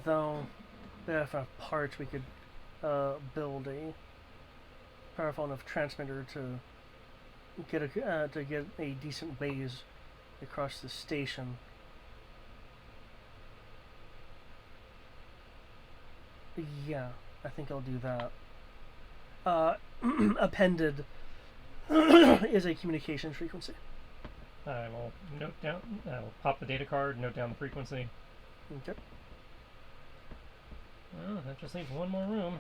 Though we have enough parts, we could build a powerful enough transmitter to get a decent ways across the station. Yeah, I think I'll do that. appended is a communications frequency. I will note down. I will pop the data card, note down the frequency. Okay. Well, that just leaves one more room.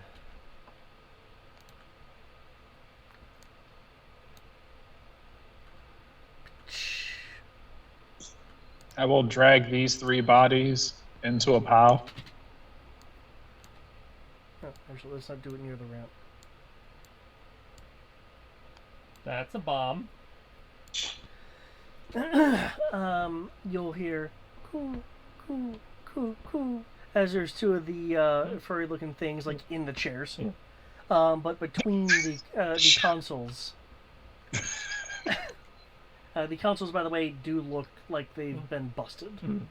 I will drag these 3 bodies into a pile. Oh, actually, let's not do it near the ramp. That's a bomb. You'll hear coo, coo, coo, coo, as there's 2 of the furry-looking things like in the chairs. Yeah. But between the consoles, the consoles, by the way, do look like they've been busted. In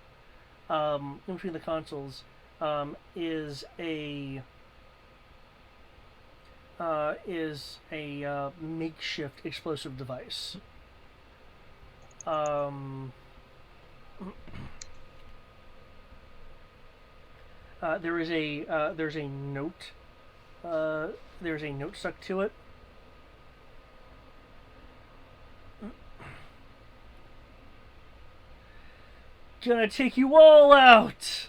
between the consoles is a makeshift explosive device. There's a note. There's a note stuck to it. Gonna take you all out.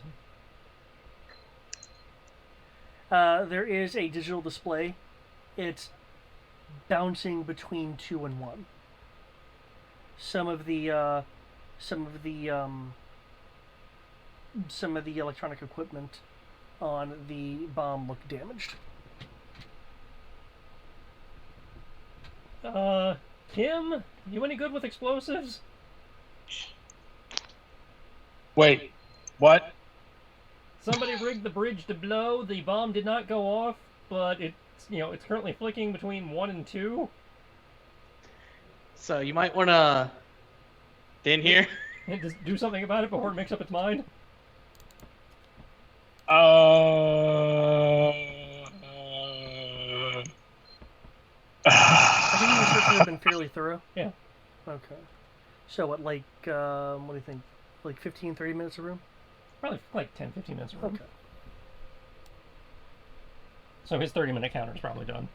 There is a digital display. It's bouncing between 2 and 1. Some of the electronic equipment on the bomb look damaged. Kim, you any good with explosives? Wait, what? Somebody rigged the bridge to blow. The bomb did not go off, but it's currently flicking between 1 and 2. So you might want to in here. And just do something about it before it makes up its mind. I think your search would have been fairly thorough. Yeah. Okay. So what, like, what do you think? Like 15, 30 minutes a room? Probably like 10, 15 minutes a room. Okay. So his 30-minute counter is probably done.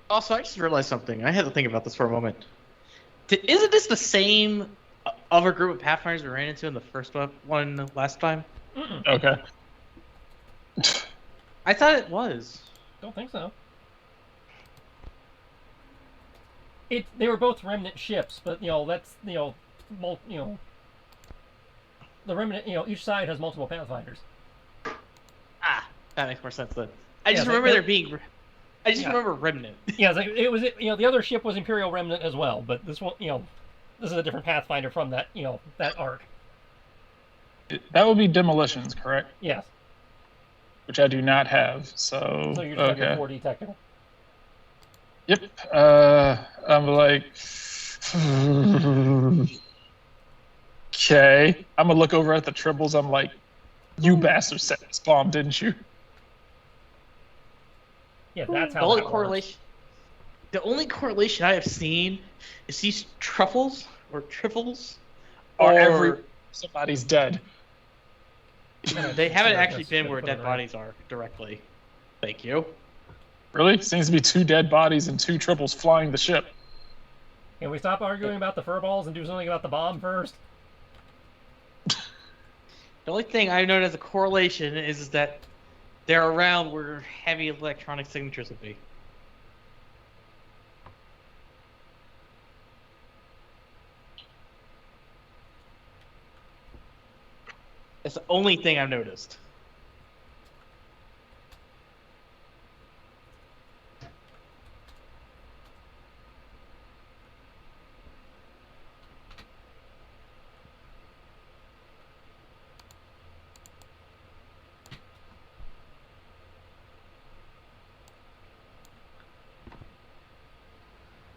Also, I just realized something. I had to think about this for a moment. Isn't this the same other group of Pathfinders we ran into in the first one last time? Okay. I thought it was. Don't think so. They were both remnant ships, but that's the remnant. Each side has multiple Pathfinders. Ah, that makes more sense then. I just Yeah, remember there being. I just Yeah. remember remnant. Yeah, it was the other ship was Imperial Remnant as well, but this one, this is a different Pathfinder from that that arc. That would be demolitions, correct? Yes. Which I do not have, so So you're just okay. 4D technical. Yep. I'm like, okay. I'm gonna look over at the tribbles. I'm like, you bastards set this bomb, didn't you? Yeah, that's The how only that correlation. The only correlation I have seen is these truffles or trifles, Or every somebody's dead. They haven't Yeah, actually that's been good where for dead the bodies are directly. Thank you. Really? Seems to be 2 dead bodies and 2 triples flying the ship. Can we stop arguing about the furballs and do something about the bomb first? The only thing I've known as a correlation is that they're around where heavy electronic signatures would be. It's the only thing I've noticed.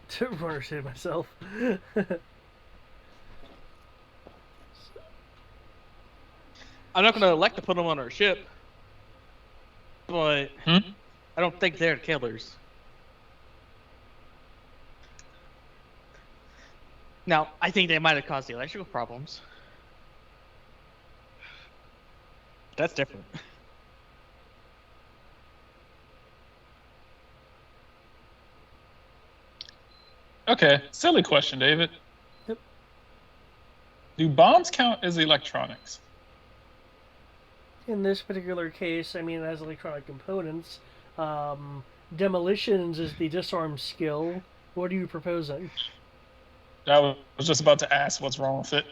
To understand myself. I'm not going to elect to put them on our ship, but I don't think they're killers. Now, I think they might have caused the electrical problems. That's different. Okay, silly question, David. Yep. Do bombs count as electronics? In this particular case, I mean, it has electronic components. Demolitions is the disarm skill. What are you proposing? I was just about to ask what's wrong with it.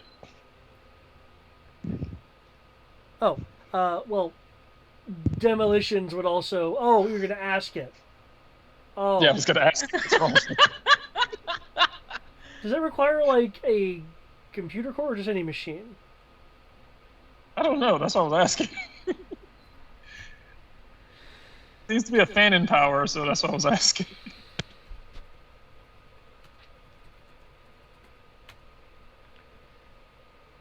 Oh, well, demolitions would also. Oh, you're gonna ask it. Oh, Yeah, I was going to ask what's wrong with it. does it require like a computer core or just any machine? I don't know. That's what I was asking. Seems to be a fan in power, so that's what I was asking.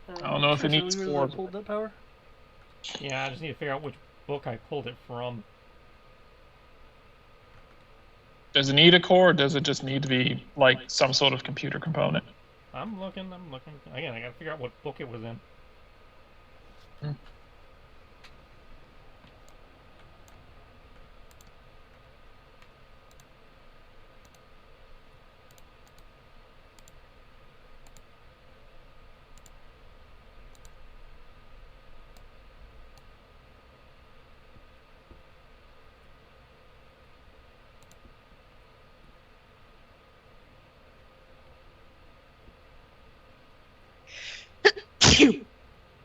I don't know if it needs really four. pulled that power. Yeah, I just need to figure out which book I pulled it from. Does it need a core, or does it just need to be like some sort of computer component? I'm looking. Again, I gotta figure out what book it was in.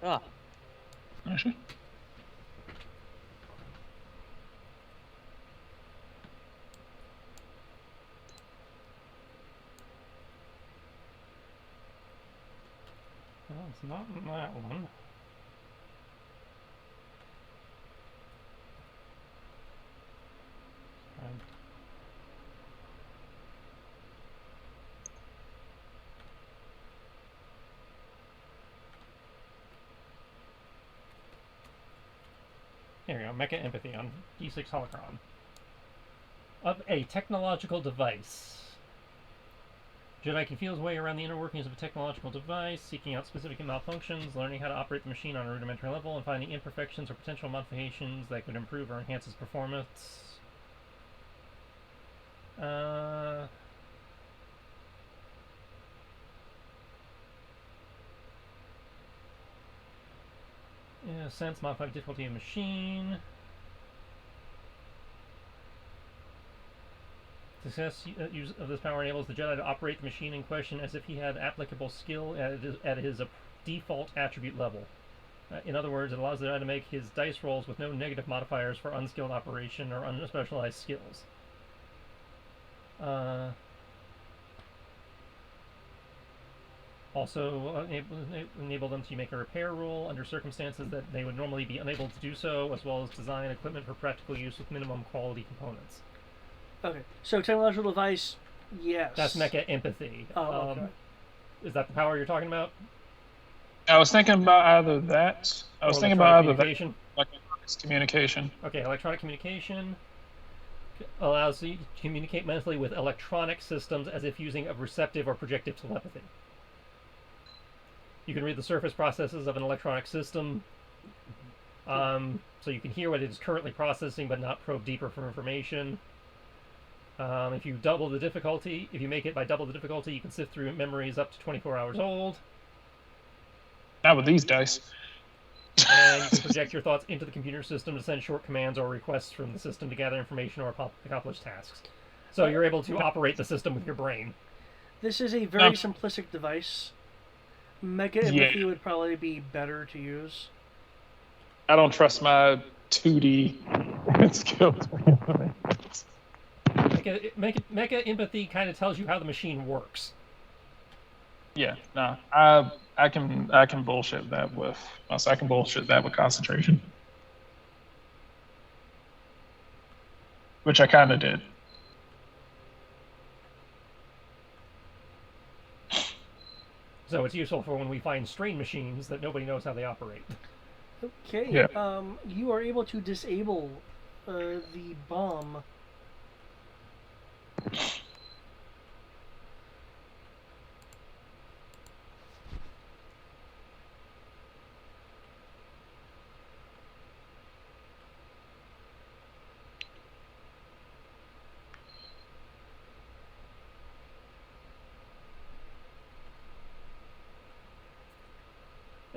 Ah, Actually, Well, it's not in that one. And here we go. Mecha Empathy on D6 Holocron. Of a technological device. Jedi can feel his way around the inner workings of a technological device, seeking out specific malfunctions, learning how to operate the machine on a rudimentary level, and finding imperfections or potential modifications that could improve or enhance its performance. Yeah, sense, modify difficulty of machine. Success use of this power enables the Jedi to operate the machine in question as if he had applicable skill at his default attribute level. In other words, it allows the Jedi to make his dice rolls with no negative modifiers for unskilled operation or unspecialized skills. Also, enable them to make a repair roll under circumstances that they would normally be unable to do so, as well as design equipment for practical use with minimum quality components. Okay, so technological device, yes. That's Mecha Empathy. Oh, okay. Is that the power you're talking about? I was thinking about either that. I was Or thinking about electronic either that, communication? like communication. Okay, electronic communication allows you to communicate mentally with electronic systems as if using a receptive or projective telepathy. You can read the surface processes of an electronic system, so you can hear what it is currently processing but not probe deeper for information. If you double the difficulty, if you make it by double the difficulty, you can sift through memories up to 24 hours old. Not with these dice. And you can project your thoughts into the computer system to send short commands or requests from the system to gather information or accomplish tasks. So you're able to operate the system with your brain. This is a very simplistic device. Mecha Empathy would probably be better to use. I don't trust my 2D skills. Mecha Empathy kind of tells you how the machine works. Yeah, no, I can bullshit that with concentration, which I kind of did. So it's useful for when we find strain machines that nobody knows how they operate. Okay. Yeah. You are able to disable the bomb.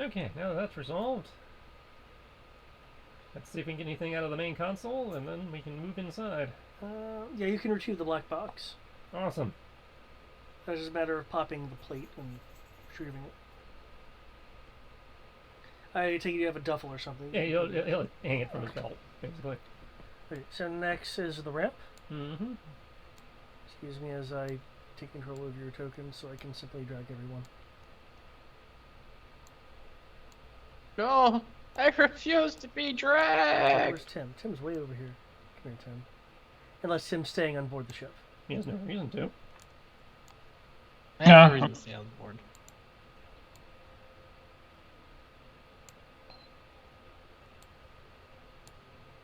Okay, now that's resolved. Let's see if we can get anything out of the main console, and then we can move inside. Yeah, you can retrieve the black box. Awesome. It's just a matter of popping the plate and retrieving it. I take it you have a duffel or something. Yeah, he'll hang it from his belt, basically. Okay, so next is the ramp. Mm-hmm. Excuse me as I take control of your tokens so I can simply drag everyone. No, I refuse to be dragged. Where's Tim? Tim's way over here. Come here, Tim. Unless Tim's staying on board the ship. He has no reason to. I have no reason to stay on board.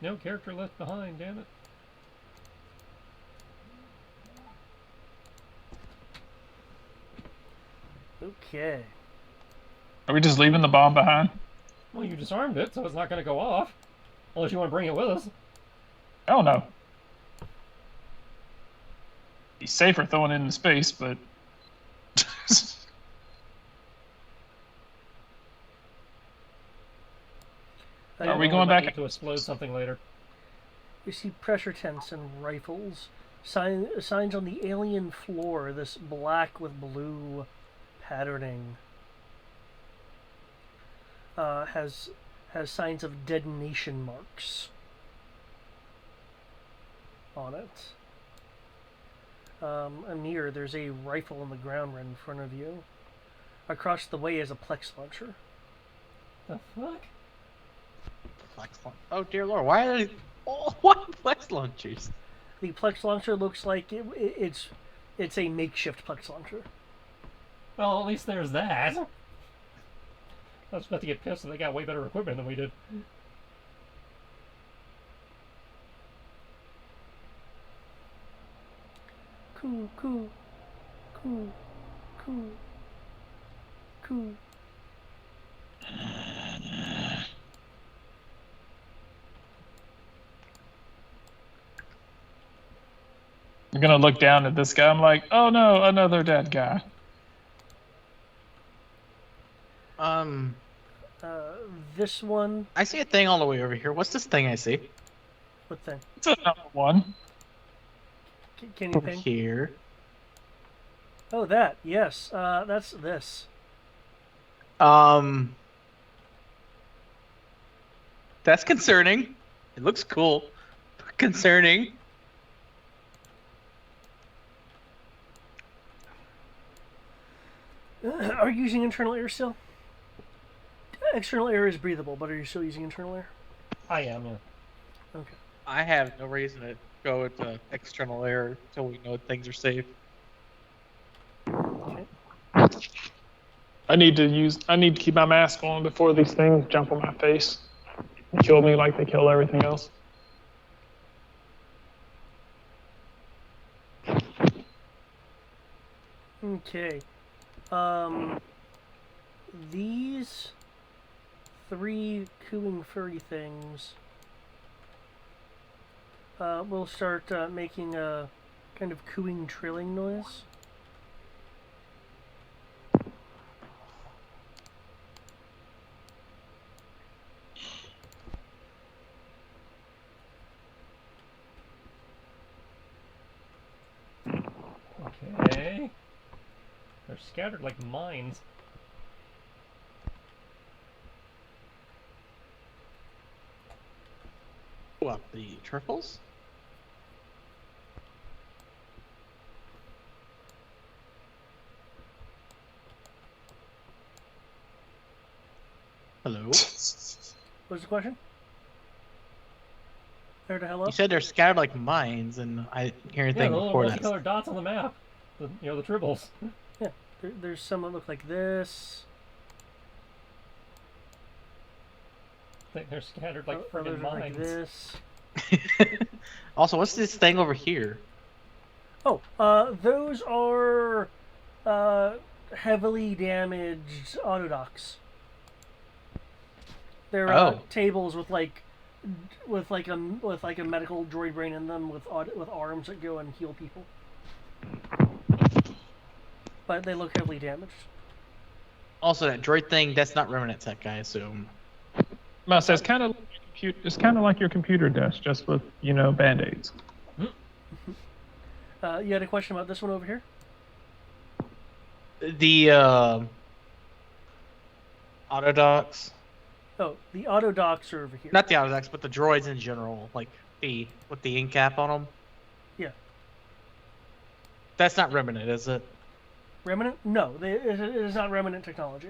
No character left behind, damn it. Okay. Are we just leaving the bomb behind? Well, you disarmed it, so it's not going to go off. Unless you want to bring it with us. I don't know. Be safer throwing it into space, but Are we going back to explode something later? You see pressure tents and rifles. Signs on the alien floor, this black with blue patterning. Has signs of detonation marks on it. Amir, there's a rifle on the ground right in front of you. Across the way is a Plex launcher. The fuck? Plex oh dear lord, why are they all what Plex launchers? The Plex launcher looks like it's a makeshift Plex launcher. Well, at least there's that. I was about to get pissed that they got way better equipment than we did. Cool, cool, cool, cool, cool. I'm gonna look down at this guy. I'm like, oh no, another dead guy. This one. I see a thing all the way over here. What's this thing I see? What thing? It's a number one. Can you Over ping? here. Oh, that. Yes. That's this. That's concerning. It looks cool. Concerning. Are you using internal air still? External air is breathable, but are you still using internal air? I am, yeah. Okay. I have no reason to go into external air until we know things are safe. Okay. I need to keep my mask on before these things jump on my face and kill me like they kill everything else. Okay. These 3 cooing furry things will start making a kind of cooing, trilling noise. Okay. They're scattered like mines. What, the trifles? Hello? What's the question? There to hello? You said they're scattered like mines, and I didn't hear anything the little before that. multicolored dots on the map. The tribbles. Yeah. There's some that look like this. They're scattered like Others friggin' are like mines. this. Also, what's this thing over here? Oh, those are heavily damaged autodocs. They're tables with like a medical droid brain in them with arms that go and heal people. But they look heavily damaged. Also, that droid thing, that's not Remnant tech, I assume. Must say, it's kind of like your computer desk, just with band-aids. You had a question about this one over here? The autodocs. Oh, the auto docks are over here. Not the autodocs, but the droids in general, like with the ink cap on them. Yeah. That's not Remnant, is it? Remnant? No, it is not Remnant technology.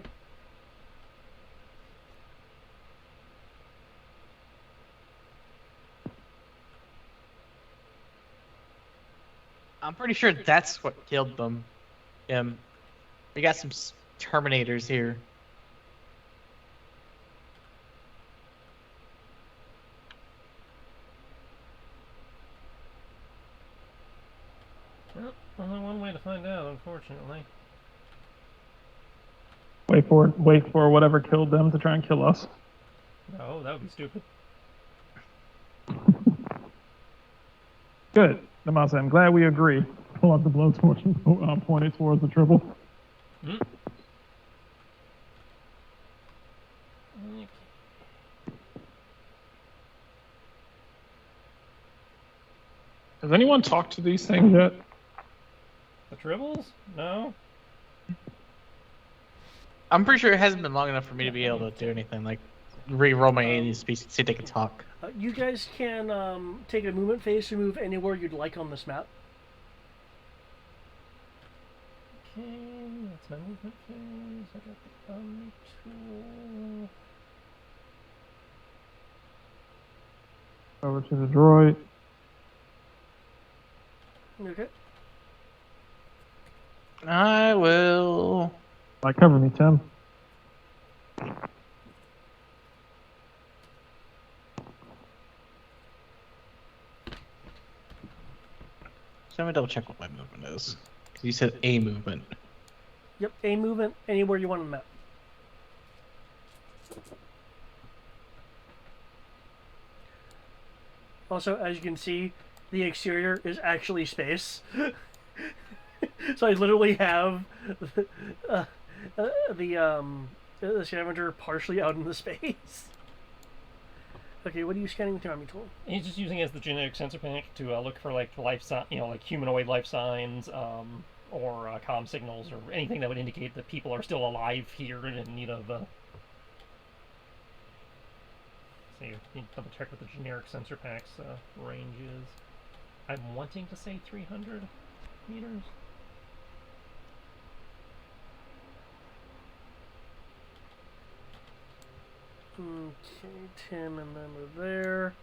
I'm pretty sure that's what killed them. We got some Terminators here. Well, only one way to find out, unfortunately. Wait for whatever killed them to try and kill us. No, that would be stupid. Good. I'm glad we agree. Pull out the blowtorch and point it towards the triple. Hmm. Okay. Has anyone talked to these things yet? The tribbles? No. I'm pretty sure it hasn't been long enough for me to be able to do anything like re-roll my alien species, see if they can talk. You guys can take a movement phase to move anywhere you'd like on this map. Okay, that's my movement phase. I got the Omni tool. Over to the droid. Okay. I will. Cover me, Tim. So let me double check what my movement is. You said a movement. Yep, a movement anywhere you want on the map. Also, as you can see, the exterior is actually space. So I literally have the scavenger partially out in the space. Okay, what are you scanning with your Omni tool? He's just using it as the genetic sensor pack to look for like like humanoid life signs, or comm signals, or anything that would indicate that people are still alive here and in need of. So you need to double check what the generic sensor pack's range is. I'm wanting to say 300 meters. Okay, Tim and them are there.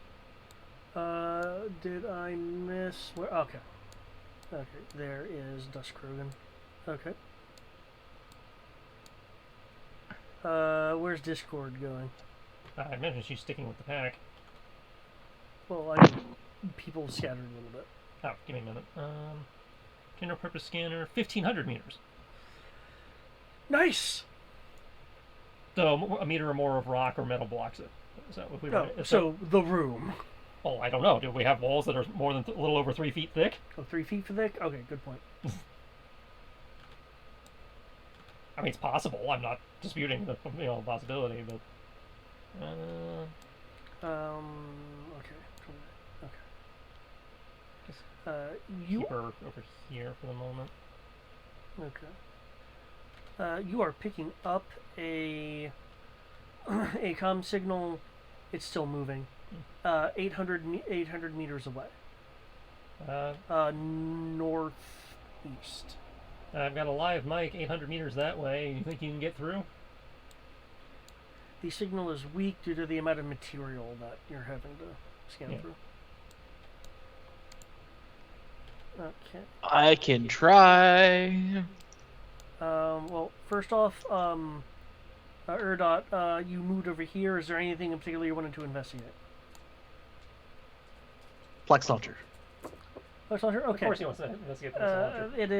Did I miss where? Okay. Okay, there is Dusk Krogan. Okay. Where's Discord going? I imagine she's sticking with the pack. Well, I mean, people scattered a little bit. Oh, give me a minute. General purpose scanner, 1,500 meters. Nice! So a meter or more of rock or metal blocks it. Is that what we No, so the room. Oh, I don't know. Do we have walls that are more than a little over 3 feet thick? Oh, 3 feet thick? Okay, good point. I mean, it's possible. I'm not disputing the possibility, but. Okay. Okay. You Keep her over here for the moment. Okay. You are picking up a comm signal. It's still moving. 800 meters away. Northeast. I've got a live mic 800 meters that way. You think you can get through? The signal is weak due to the amount of material that you're having to scan through. Okay. I can try. Well, first off, Erdot, you moved over here. Is there anything in particular you wanted to investigate? Flex launcher. Plex launcher? Okay. Of course he wants to investigate the launcher. It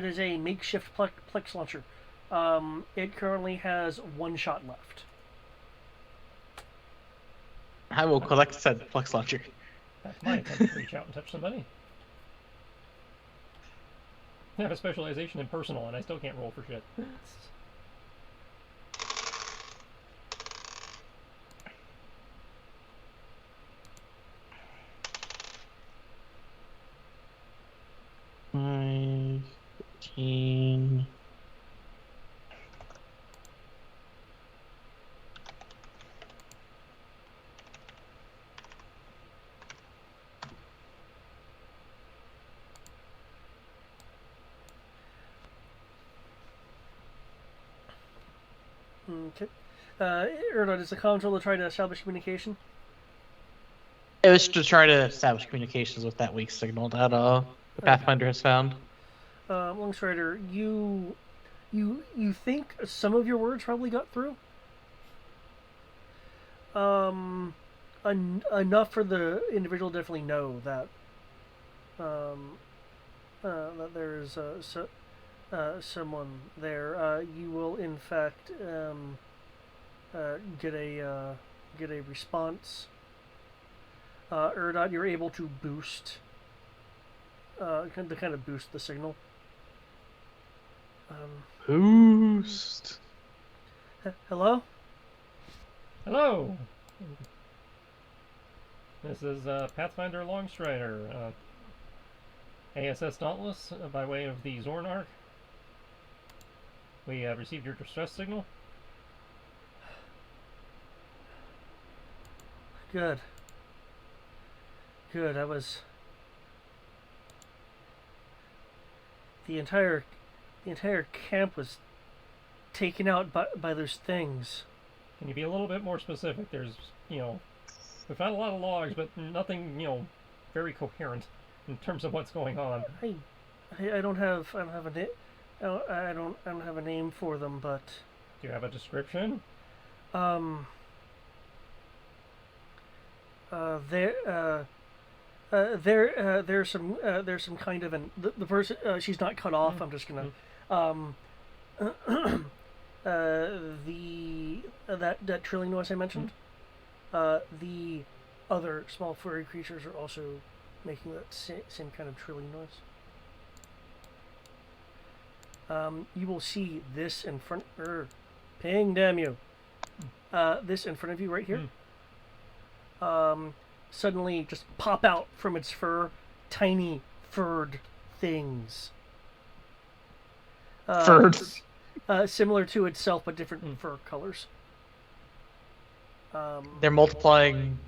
is a makeshift Plex launcher. It currently has one shot left. I will collect said Flex launcher. That's my attempt to reach out and touch somebody. I have a specialization in personal, and I still can't roll for shit. 15. Okay. Erdod, is the controller trying to establish communication? It was to try to establish communications with that weak signal that the Pathfinder has found. Longstrider, you think some of your words probably got through? Enough for the individual to definitely know that that there's someone there. You will in fact get a response. Erdot, you're able to boost kind of boost the signal. Boost. Hello? Hello! This is Pathfinder Longstrider, ASS Dauntless, by way of the Zornark. We have received your distress signal. Good. Good, I was... The entire camp was taken out by those things. Can you be a little bit more specific? There's, we found a lot of logs, but nothing, very coherent in terms of what's going on. I don't have a name. I don't have a name for them, but Do you have a description? There's some kind of the person, she's not cut off. I'm just gonna that trilling noise I mentioned. The other small furry creatures are also making that same kind of trilling noise. You will see this in front. Ping, damn you! This in front of you right here. Suddenly just pop out from its fur, tiny furred things. Furred. Similar to itself, but different fur colors. They're multiplying.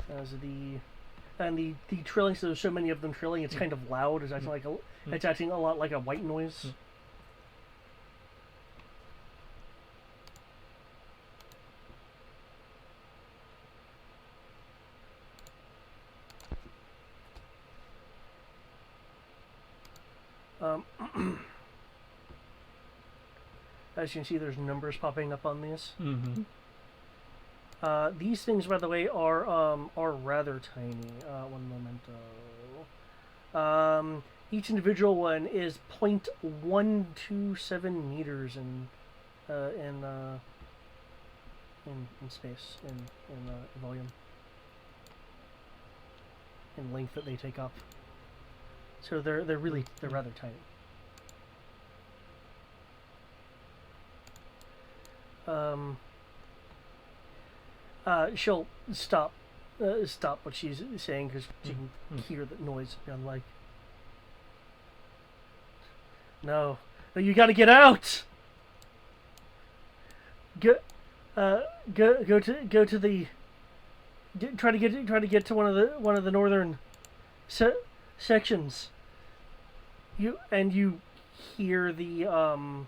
As the trilling, so there's so many of them trilling, it's kind of loud. It's acting it's acting a lot like a white noise. As you can see, there's numbers popping up on these. These things, by the way, are rather tiny. One momento. Each individual one is 0.127 meters in space, in volume, in length that they take up. So they're rather tiny. She'll stop what she's saying because she can hear the noise beyond. Like, no, you got to get out. Go to the. Try to get to one of the northern sections. You hear the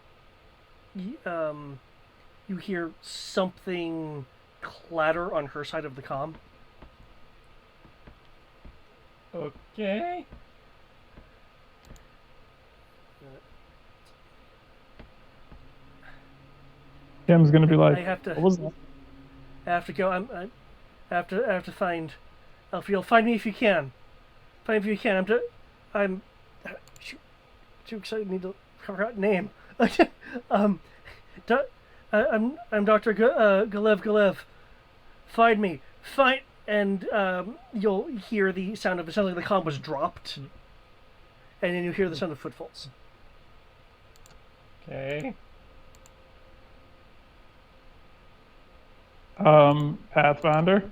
you hear something clatter on her side of the comm. Okay. Kim's gonna be like, I have to. what was that? I have to go. I have to find. Alfredo, find me if you can. Find me if you can. I'm too excited. Need to forgot name. I'm Dr. Galev. Find me. And you'll hear the sound of it. Sounds like the comm was dropped. And then you hear the sound of footfalls. Okay. Pathfinder.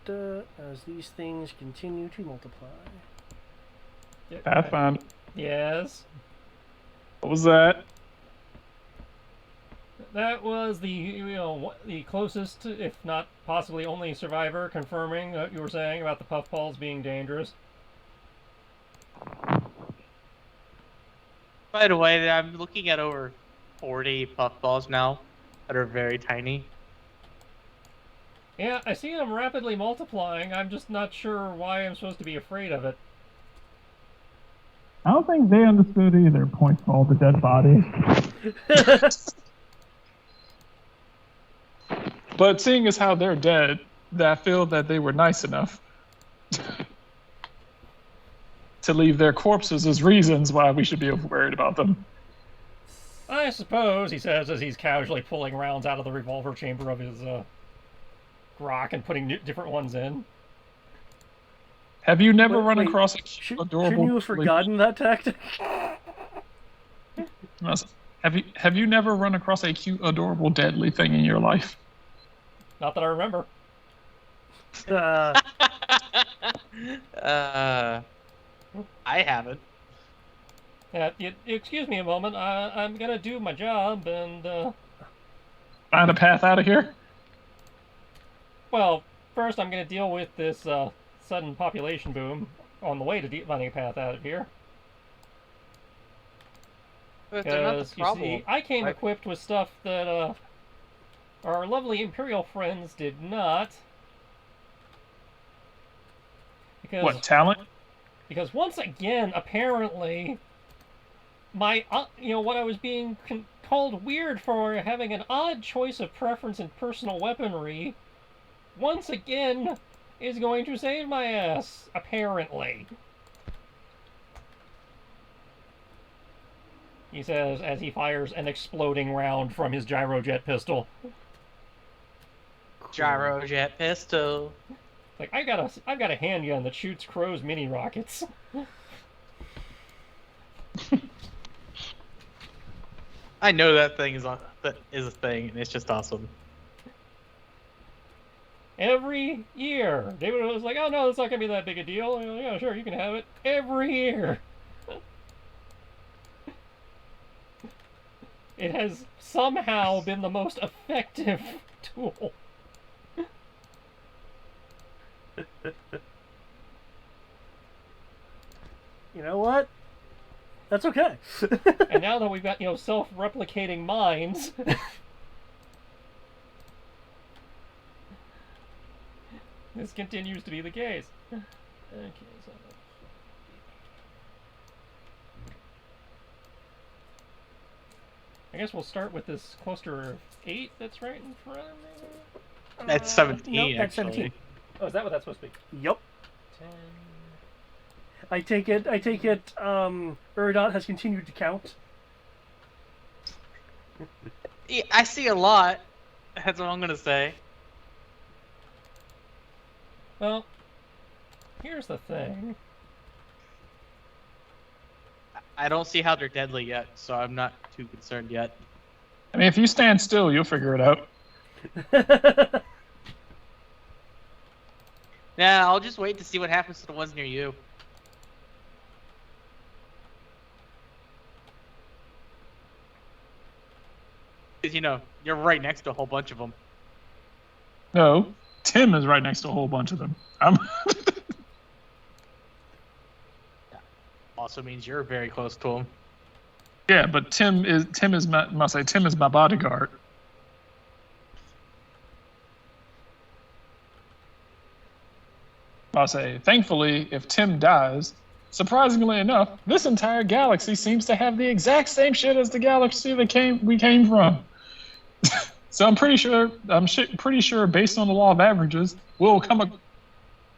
as these things continue to multiply. Pathfinder. Yes. What was that? That was the closest, if not possibly only survivor, confirming what you were saying about the puffballs being dangerous. By the way, I'm looking at over 40 puffballs now that are very tiny. Yeah, I see them rapidly multiplying. I'm just not sure why I'm supposed to be afraid of it. I don't think they understood either. Points to all the dead bodies. But seeing as how they're dead, I feel that they were nice enough to leave their corpses as reasons why we should be worried about them. I suppose, he says as he's casually pulling rounds out of the revolver chamber of his grok and putting different ones in. Have you never Wait, run wait, across a adorable? Shouldn't you have forgotten that tactic? Have you never run across a cute, adorable, deadly thing in your life? Not that I remember. I haven't. Excuse me a moment. I'm gonna do my job and Find a path out of here? well, first I'm gonna deal with this sudden population boom on the way to finding a path out of here. But they're not Because the you problem. see, I came right? equipped with stuff that our lovely Imperial friends did not. Because What, talent? Because once again, apparently, my what I was being called weird for having an odd choice of preference in personal weaponry, once again, is going to save my ass. Apparently, he says as he fires an exploding round from his gyrojet pistol. Gyrojet pistol. Like I've got a handgun that shoots Crow's mini rockets. I know that is a thing, and it's just awesome. Every year, David was like, "Oh no, it's not gonna be that big a deal." And, yeah, sure, you can have it every year. It has somehow been the most effective tool. You know what? That's okay. And now that we've got, self-replicating minds, this continues to be the case. Okay, so I guess we'll start with this cluster of 8 that's right in front of me. That's 17, nope, that's actually. 17. Oh, is that what that's supposed to be? Yup. 10. I take it, Urdot has continued to count. Yeah, I see a lot. That's what I'm gonna say. Well, here's the thing. I don't see how they're deadly yet, so I'm not too concerned yet. I mean, if you stand still, you'll figure it out. Yeah, I'll just wait to see what happens to the ones near you. Because, you're right next to a whole bunch of them. No, Tim is right next to a whole bunch of them. Also means you're very close to them. Yeah, but Tim is my bodyguard. I'll say, thankfully, if Tim dies, surprisingly enough, this entire galaxy seems to have the exact same shit as the galaxy that we came from. So I'm pretty sure, based on the law of averages, we'll come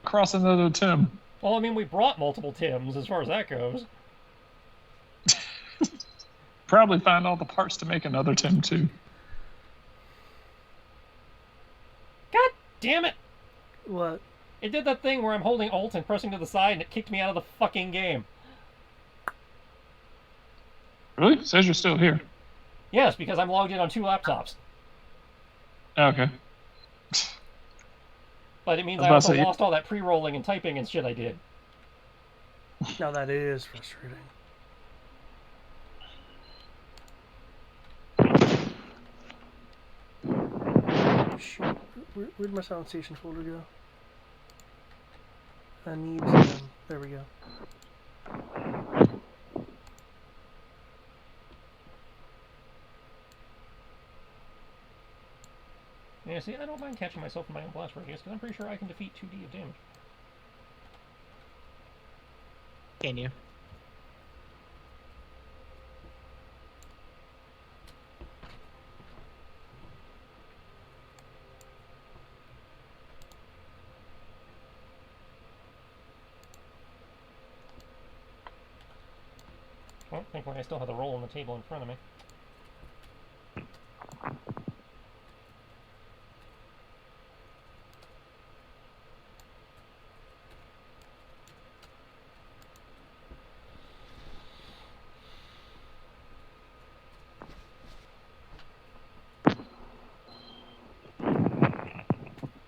across another Tim. Well, I mean, we brought multiple Tims as far as that goes. Probably find all the parts to make another Tim too. God damn it! What? It did that thing where I'm holding Alt and pressing to the side and it kicked me out of the fucking game. Really? It says you're still here. Yes, because I'm logged in on 2 laptops. Okay. But it means I I was also about to say- lost all that pre-rolling and typing and shit I did. Now that is frustrating. Shoot, where'd my sound station folder go? I need, there we go. Yeah, see, I don't mind catching myself in my own blast radius, because I'm pretty sure I can defeat 2D of damage. Can you? Well, thankfully I still have the roll on the table in front of me.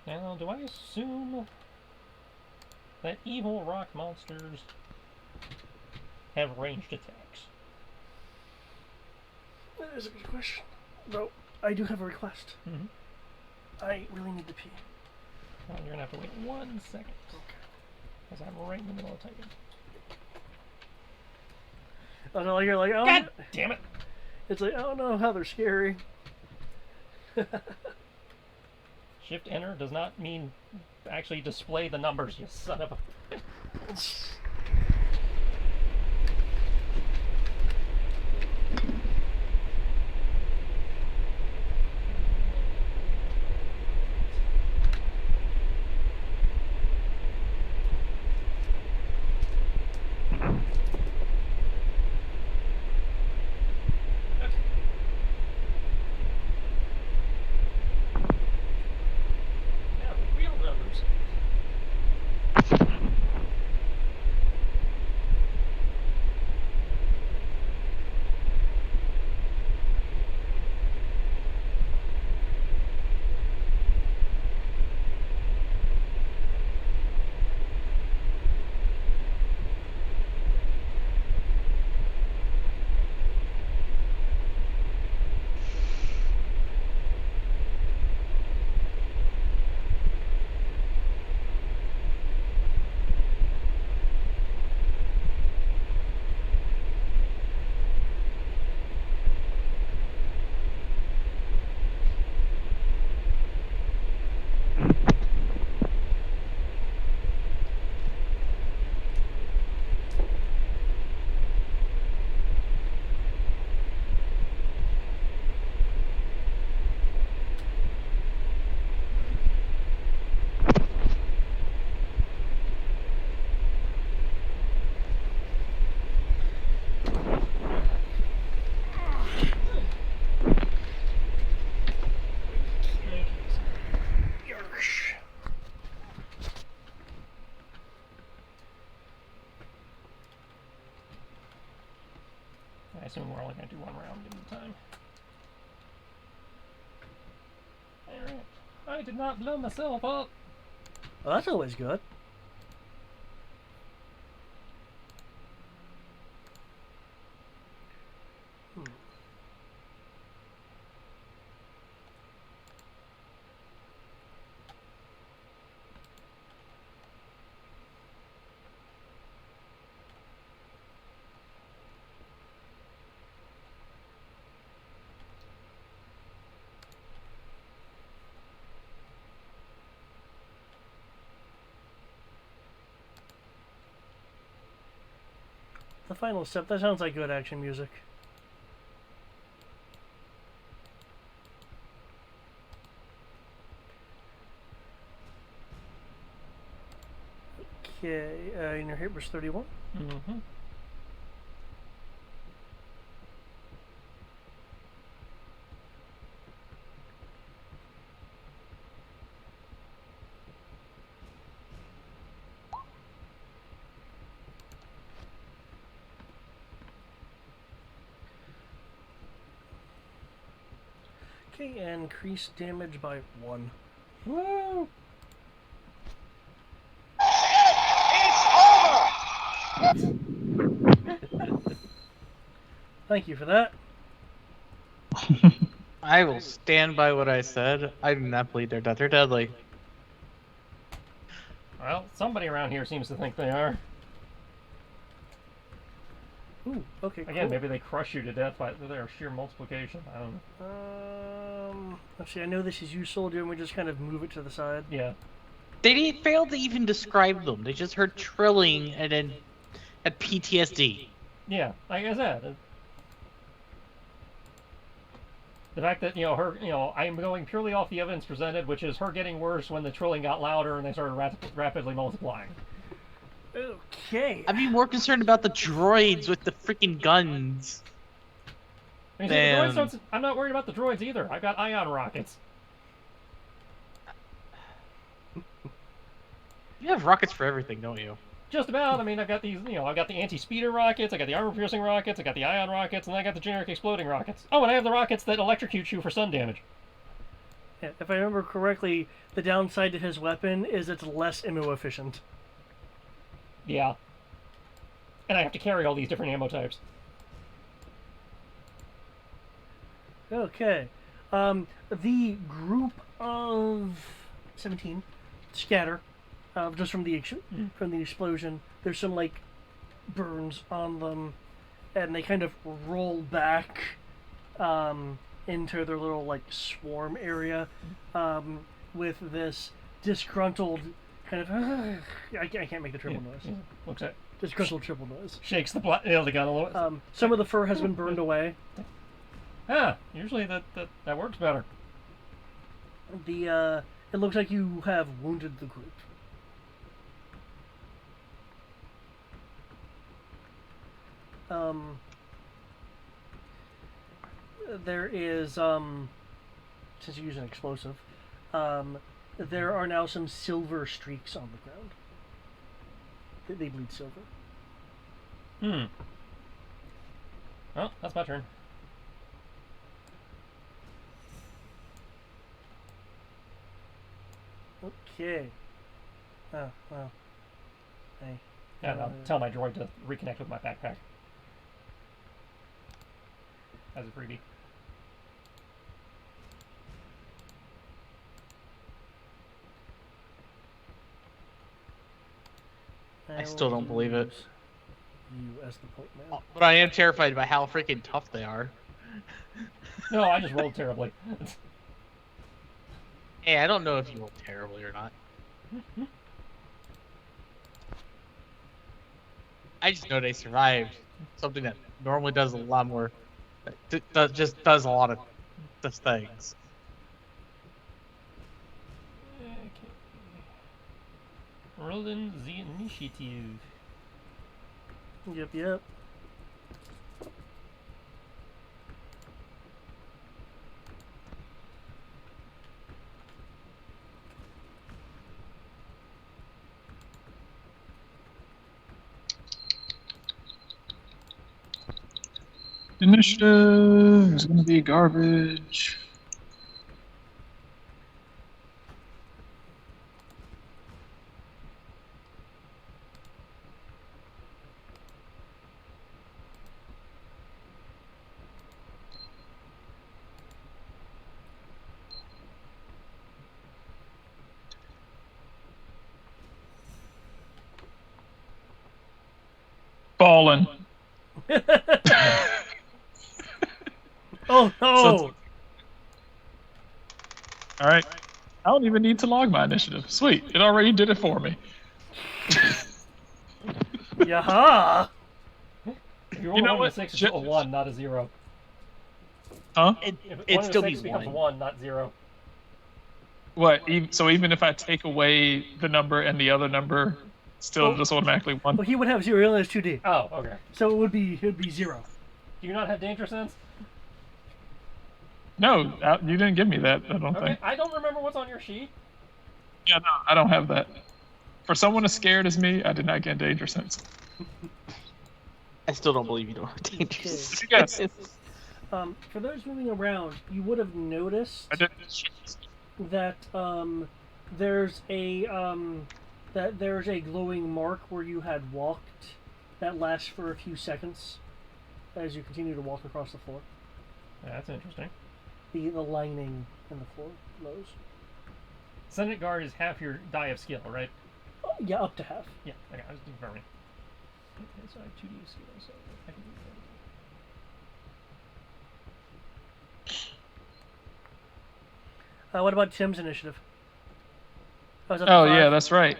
Now, do I assume that evil rock monsters have ranged attacks? That is a good question. Though, I do have a request. Mm-hmm. I really need to pee. Well, you're gonna have to wait 1 second. Okay. Because I'm right in the middle of typing. I know, you're like, oh, God damn it! it's like, oh no, how they're scary. Shift enter does not mean actually display the numbers, you son of a... Now the real numbers. I assume we're only going to do one round at a time. Alright. I did not blow myself up. Well, that's always good. The final step, that sounds like good action music. Okay, and your hit was 31. Mm-hmm. Okay, and increase damage by 1. Woo! Thank you for that. I will stand by what I said. I do not believe they're dead. They're deadly. Well, somebody around here seems to think they are. Ooh, okay, Again, cool. maybe they crush you to death by their sheer multiplication. I don't know. Let's see, I know this is you, soldier, and we just kind of move it to the side. Yeah. They didn't fail to even describe them. They just heard trilling and then had PTSD. Yeah, like I said. The fact that, I'm going purely off the evidence presented, which is her getting worse when the trilling got louder and they started rapidly multiplying. Okay. I'd be more concerned about the droids with the freaking guns. I mean, see, the droids don't, I'm not worried about the droids either. I've got ion rockets. You have rockets for everything, don't you? Just about. I mean, I've got these, I've got the anti-speeder rockets, I got the armor-piercing rockets, I got the ion rockets, and I got the generic exploding rockets. Oh, and I have the rockets that electrocute you for stun damage. Yeah, if I remember correctly, the downside to his weapon is it's less ammo efficient. Yeah. And I have to carry all these different ammo types. Okay. The group of 17 scatter just from the explosion. There's some like burns on them, and they kind of roll back into their little like swarm area with this disgruntled kind of I can't make the triple noise. Yeah. Looks at Disgruntled triple noise. shakes the gun a little bit. Some of the fur has been burned away. Usually that works better. It looks like you have wounded the group. There is since you use an explosive, there are now some silver streaks on the ground. They bleed silver. Well, that's my turn. Okay. Oh, well. Hey. And I'll tell my droid to reconnect with my backpack. As a freebie. I still don't believe it. You as the point man. But I am terrified by how freaking tough they are. No, I just rolled terribly. Hey, I don't know if you rolled terribly or not. I just know they survived. Something that normally does a lot more. Just does a lot of those things. Okay. Rolling the initiative. Yep. Initiative is going to be garbage. Fallen. Oh no! So all right. I don't even need to log my initiative. Sweet. It already did it for me. Yaha! You roll know one what? to 6, it's a 1, not a 0. Huh? It'd still be becomes 1. 1, not 0. What? So even if I take away the number and the other number, still just automatically 1? Well, he would have 0. He only has 2D, Oh, okay. so it would be 0. Do you not have danger sense? No, you didn't give me that, I don't Okay, think. I don't remember what's on your sheet. Yeah, no, I don't have that. For someone as scared as me, I did not get danger sense. I still don't believe you don't have dangerous. Yes. For those moving around, you would have noticed I did. that there's a glowing mark where you had walked that lasts for a few seconds as you continue to walk across the floor. That's interesting. The lining in the floor glows. Senate Guard is half your die of skill, right? Yeah, up to half. Yeah, okay, I was confirming. Okay, so I have 2D of skill, so I can do What about Tim's initiative? Oh yeah, that's right.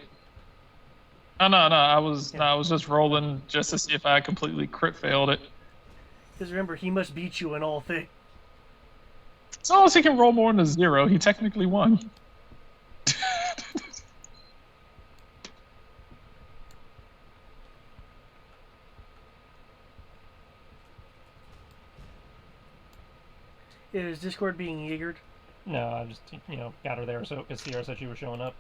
Oh no, I was just rolling just to see if I completely crit failed it. Because remember, he must beat you in all things. As long as he can roll more than a 0, he technically won. Is Discord being Jaegered? No, I just, got her there so because Sierra said she was showing up.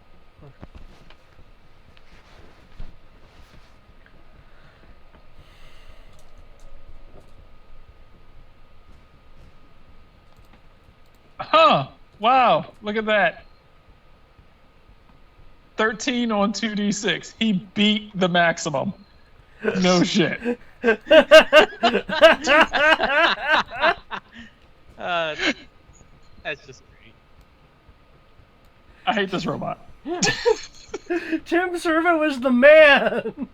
Huh. Wow. Look at that. 13 on 2d6. He beat the maximum. No shit. That's just great. I hate this robot. Tim Servo is the man!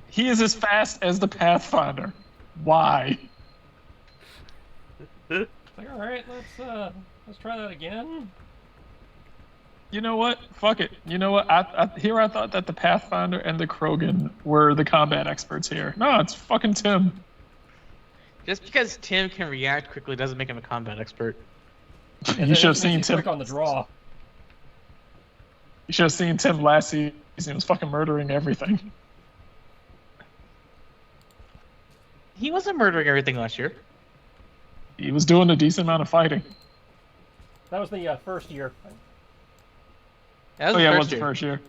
He is as fast as the Pathfinder. Why? It's like, all right, let's try that again. You know what? Fuck it. You know what? I thought that the Pathfinder and the Krogan were the combat experts here. No, it's fucking Tim. Just because Tim can react quickly doesn't make him a combat expert. You should have seen Tim quick on the draw. You should have seen Tim last season. He was fucking murdering everything. He wasn't murdering everything last year. He was doing a decent amount of fighting. That was the first year. That was Oh the yeah, it first was the year. first year.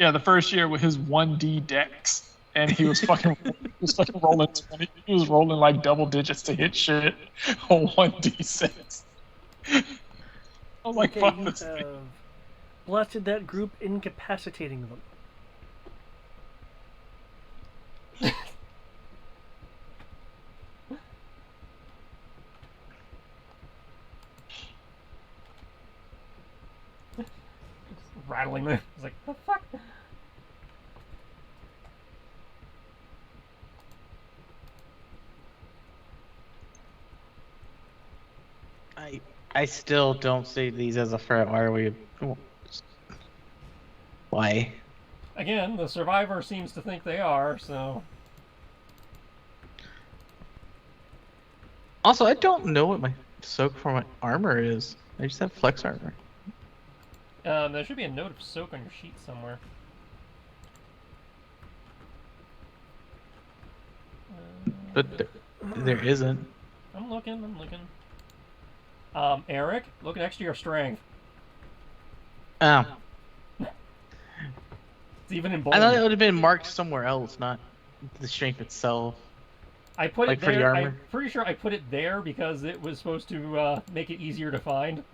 Yeah, the first year with his 1D dex, and he was fucking rolling 20. He was rolling like double digits to hit shit on 1d6. I was like, Okay, fuck you this have thing. blasted that group, incapacitating them. Rattling them. It's like, the fuck? I still don't see these as a threat. Why are we? Why? Again, the survivor seems to think they are, so... Also, I don't know what my soak for my armor is. I just have flex armor. There should be a note of soak on your sheet somewhere. But there isn't. I'm looking. Eric, look next to your strength. Oh. It's even in I bold. thought it would have been marked somewhere else, not the strength itself. I put like it for the there. armor? I'm pretty sure I put it there because it was supposed to make it easier to find.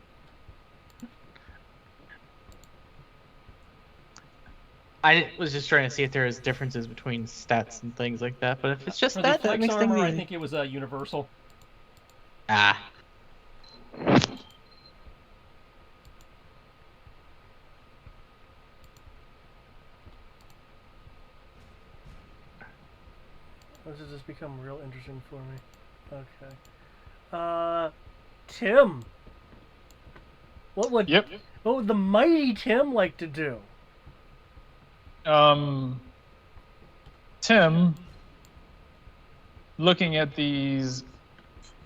I was just trying to see if there was differences between stats and things like that, but if it's just For that, the that flex makes things armor, I easy. think it was universal. Ah. This has just become real interesting for me. Okay. Tim. What would the mighty Tim like to do? Tim, looking at these,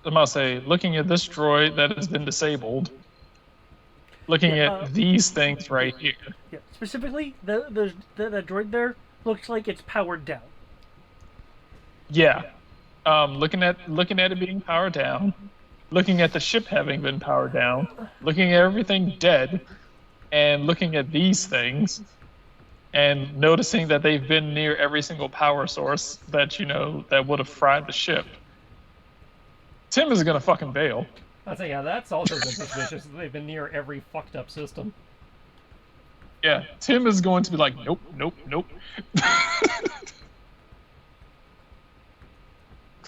I must say, looking at this droid that has been disabled, looking at these things right here. Yeah, specifically, the droid there looks like it's powered down. Yeah. Looking at it being powered down, looking at the ship having been powered down, looking at everything dead, and looking at these things, and noticing that they've been near every single power source that that would have fried the ship. Tim is gonna fucking bail. I'd say, yeah, that's also been suspicious. They've been near every fucked up system. Yeah, Tim is going to be like, nope.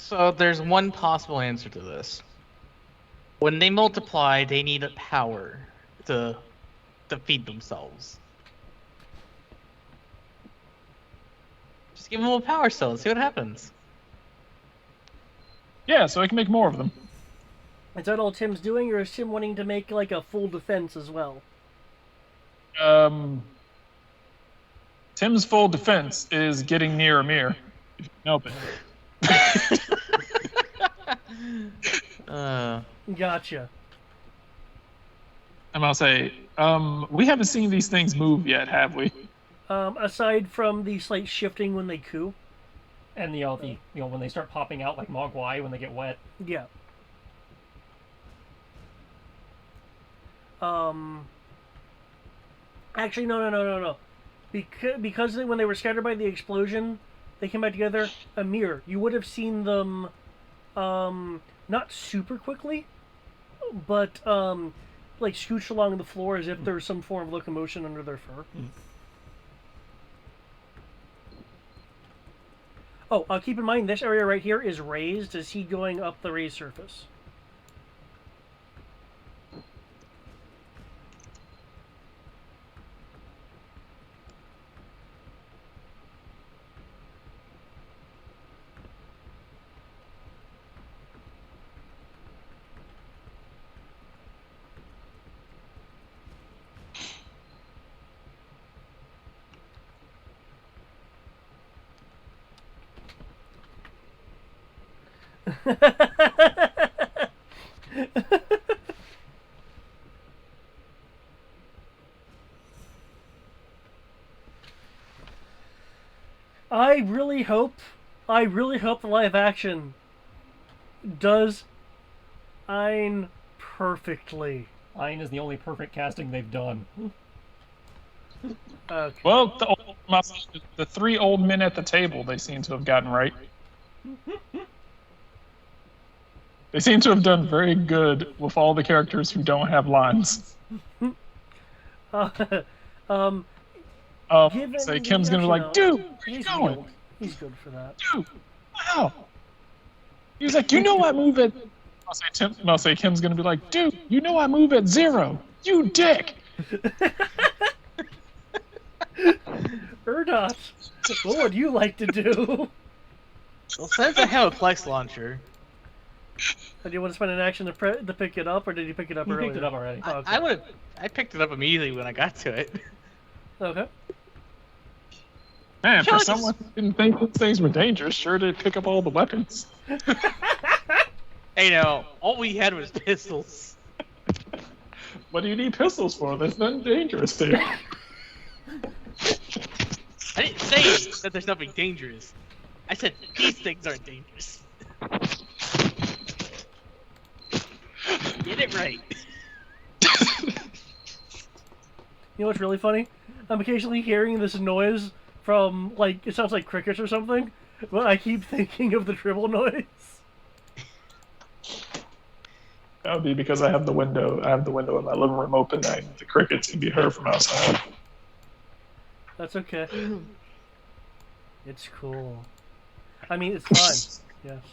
So there's one possible answer to this. When they multiply, they need power to feed themselves. Just give them a power cell and see what happens. Yeah, so I can make more of them. Is that all Tim's doing, or is Tim wanting to make like a full defense as well? Tim's full defense is getting near Amir. If you can help it. Gotcha. And I'll say, we haven't seen these things move yet, have we? Aside from the slight shifting when they coo. And when they start popping out like Mogwai when they get wet. Yeah. Actually, no. Because when they were scattered by the explosion, they came back together. Amir, you would have seen them, not super quickly, but like scooch along the floor as if there's some form of locomotion under their fur. Oh, keep in mind this area right here is raised. Is he going up the raised surface? I really hope the live action does Ein perfectly. Ein is the only perfect casting they've done. Okay. Well, the three old men at the table, they seem to have gotten right. They seem to have done very good with all the characters who don't have lines. Say Kim's gonna be like, dude, where you going? He's good for that. Dude, wow. He was like, you know I move at... I'll say Kim's gonna be like, dude, you know I move at 0. You dick! Erdot, what would you like to do? Well, since I have a Plex launcher... Do you want to spend an action to pick it up, or did you pick it up earlier? He picked it up already. Oh, okay. I picked it up immediately when I got to it. Okay. Man, for someone who didn't think these things were dangerous, sure did pick up all the weapons. Hey, no, all we had was pistols. What do you need pistols for? There's nothing dangerous there. I didn't say that there's nothing dangerous. I said these things aren't dangerous. Get it right. You know what's really funny? I'm occasionally hearing this noise from, like, it sounds like crickets or something, but I keep thinking of the dribble noise. That would be because I have the window in my living room open and the crickets can be heard from outside. That's okay. It's cool. I mean, it's fine. Yes.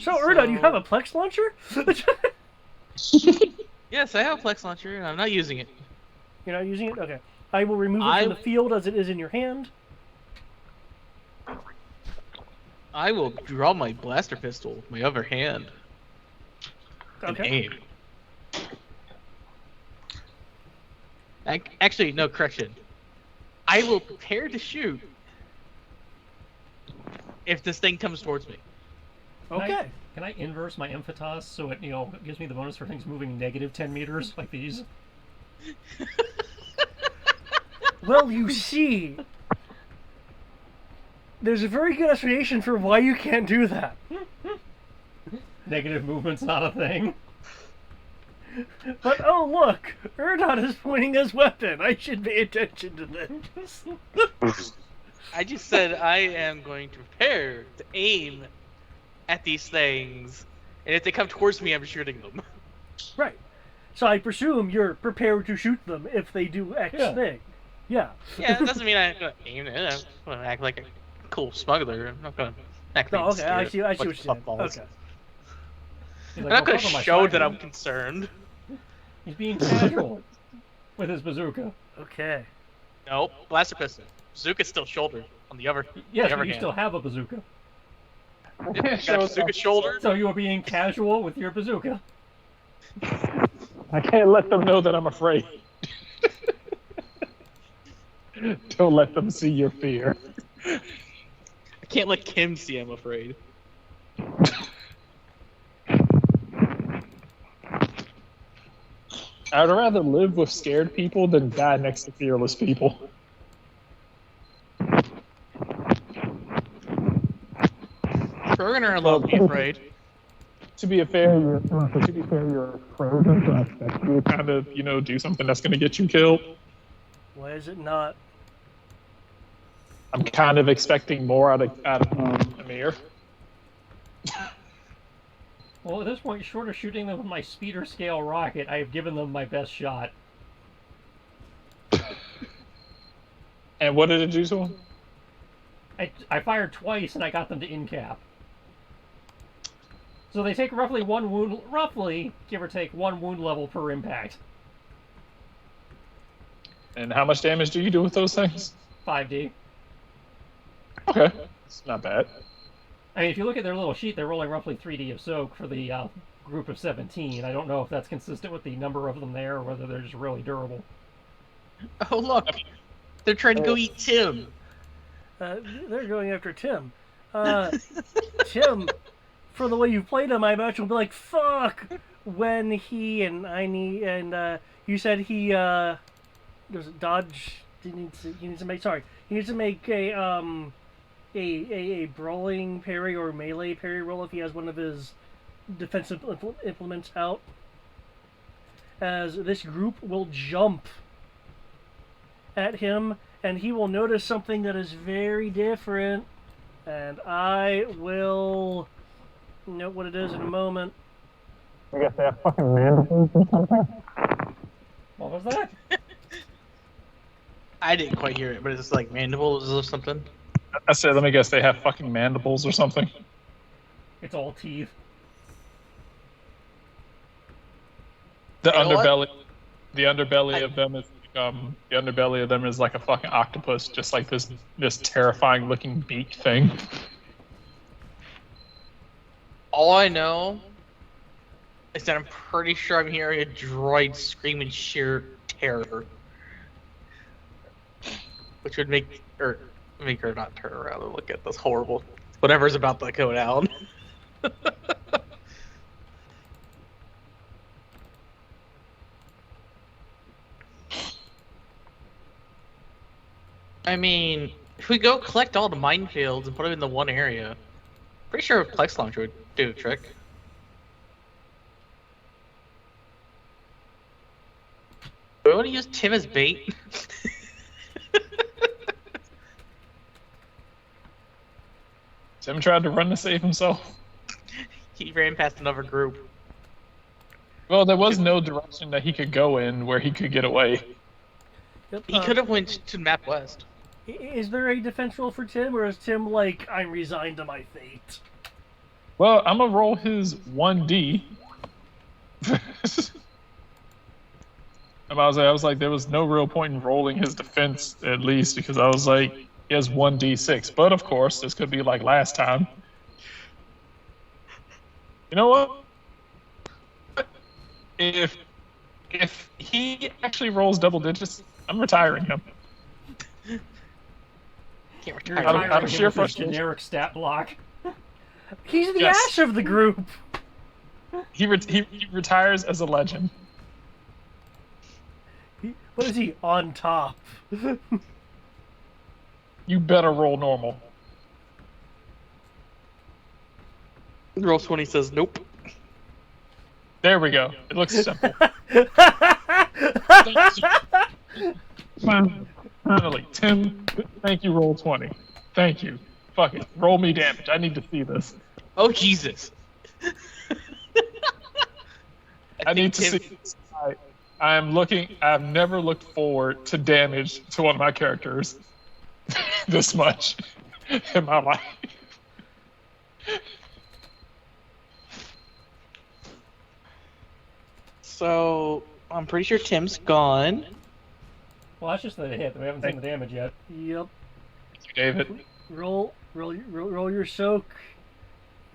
So, Erdot, you have a Plex launcher? Yes, I have a Plex launcher and I'm not using it. You're not using it? Okay. I will remove it from the field as it is in your hand. I will draw my blaster pistol with my other hand. And aim. Actually, no, correction. I will prepare to shoot if this thing comes towards me. Okay. Can I inverse my Amphitos so it gives me the bonus for things moving negative 10 meters like these? Well, you see, there's a very good explanation for why you can't do that. Negative movement's not a thing. But oh look, Erdot is pointing his weapon. I should pay attention to this. I just said I am going to prepare to aim at these things, and if they come towards me, I'm shooting them. Right. So I presume you're prepared to shoot them if they do X thing. Yeah. Yeah, that doesn't mean I'm going to aim it. I'm going to act like a cool smuggler. I'm not going to That Oh, means okay. I scared. see what Bunch you're of saying. puffballs. Okay. He's I'm like, not "Go gonna cover my show that shotgun." I'm concerned. He's being casual with his bazooka. Okay. Nope. Blaster pistol. Bazooka's still shouldered. On the other. Yes, the but other you hand. still have a bazooka. Got a bazooka shouldered. So you are being casual with your bazooka. I can't let them know that I'm afraid. Don't let them see your fear. I can't let Kim see I'm afraid. I'd rather live with scared people than die next to fearless people. We're gonna love be afraid. To be fair, you're afraid of you kind of, do something that's going to get you killed. Why is it not? I'm kind of expecting more out of Amir. Well, at this point, short of shooting them with my speeder scale rocket, I have given them my best shot. And what did it do to him? I fired twice and I got them to in-cap. So they take roughly one wound, give or take, 1 wound level per impact. And how much damage do you do with those things? 5D. Okay, it's not bad. I mean, if you look at their little sheet, they're rolling roughly 3D of soak for the group of 17. I don't know if that's consistent with the number of them there or whether they're just really durable. Oh look, they're trying to go eat Tim. They're going after Tim. Tim, for the way you played him, I imagine will be like, fuck! When he and you said he, does it dodge? He needs to make a brawling parry or melee parry roll if he has one of his defensive implements out. As this group will jump at him, and he will notice something that is very different, and I will note what it is in a moment. I guess they have fucking mandibles or something. What was that? I didn't quite hear it, but it's like mandibles or something. I said, let me guess, they have fucking mandibles or something. It's all teeth. The You know what? underbelly of them is like a fucking octopus, just like this terrifying looking beak thing. All I know is that I'm pretty sure I'm hearing a droid scream in sheer terror. Which would make her not turn around and look at this horrible whatever's about to go down. I mean, if we go collect all the minefields and put them in the one area, pretty sure a Plex launcher would do the trick. Do we want to use Tim as bait? Tim tried to run to save himself. He ran past another group. Well, there was no direction that he could go in where he could get away. Yep, He could have went to Map West. Is there a defense roll for Tim, or is Tim like, I'm resigned to my fate? Well, I'm gonna roll his 1D. And I was like, there was no real point in rolling his defense, at least, because I was like, he has 1D6. But of course, this could be like last time. You know what? If he actually rolls double digits, I'm retiring him. Can't You're retire. Out of retiring him sheer with this frustration. generic stat block. He's the Yes. Ash of the group. He retires as a legend. What is he on top? You better roll normal. Roll 20 says nope. There we go. It looks simple. Finally, Tim, thank you, roll 20. Thank you. Fuck it. Roll me damage. I need to see this. Oh Jesus! I need to see this. I've never looked forward to damage to one of my characters this much in my life. So I'm pretty sure Tim's gone. Well, that's just the hit. We haven't seen the damage yet. Yep. Thank you, David. Roll your soak,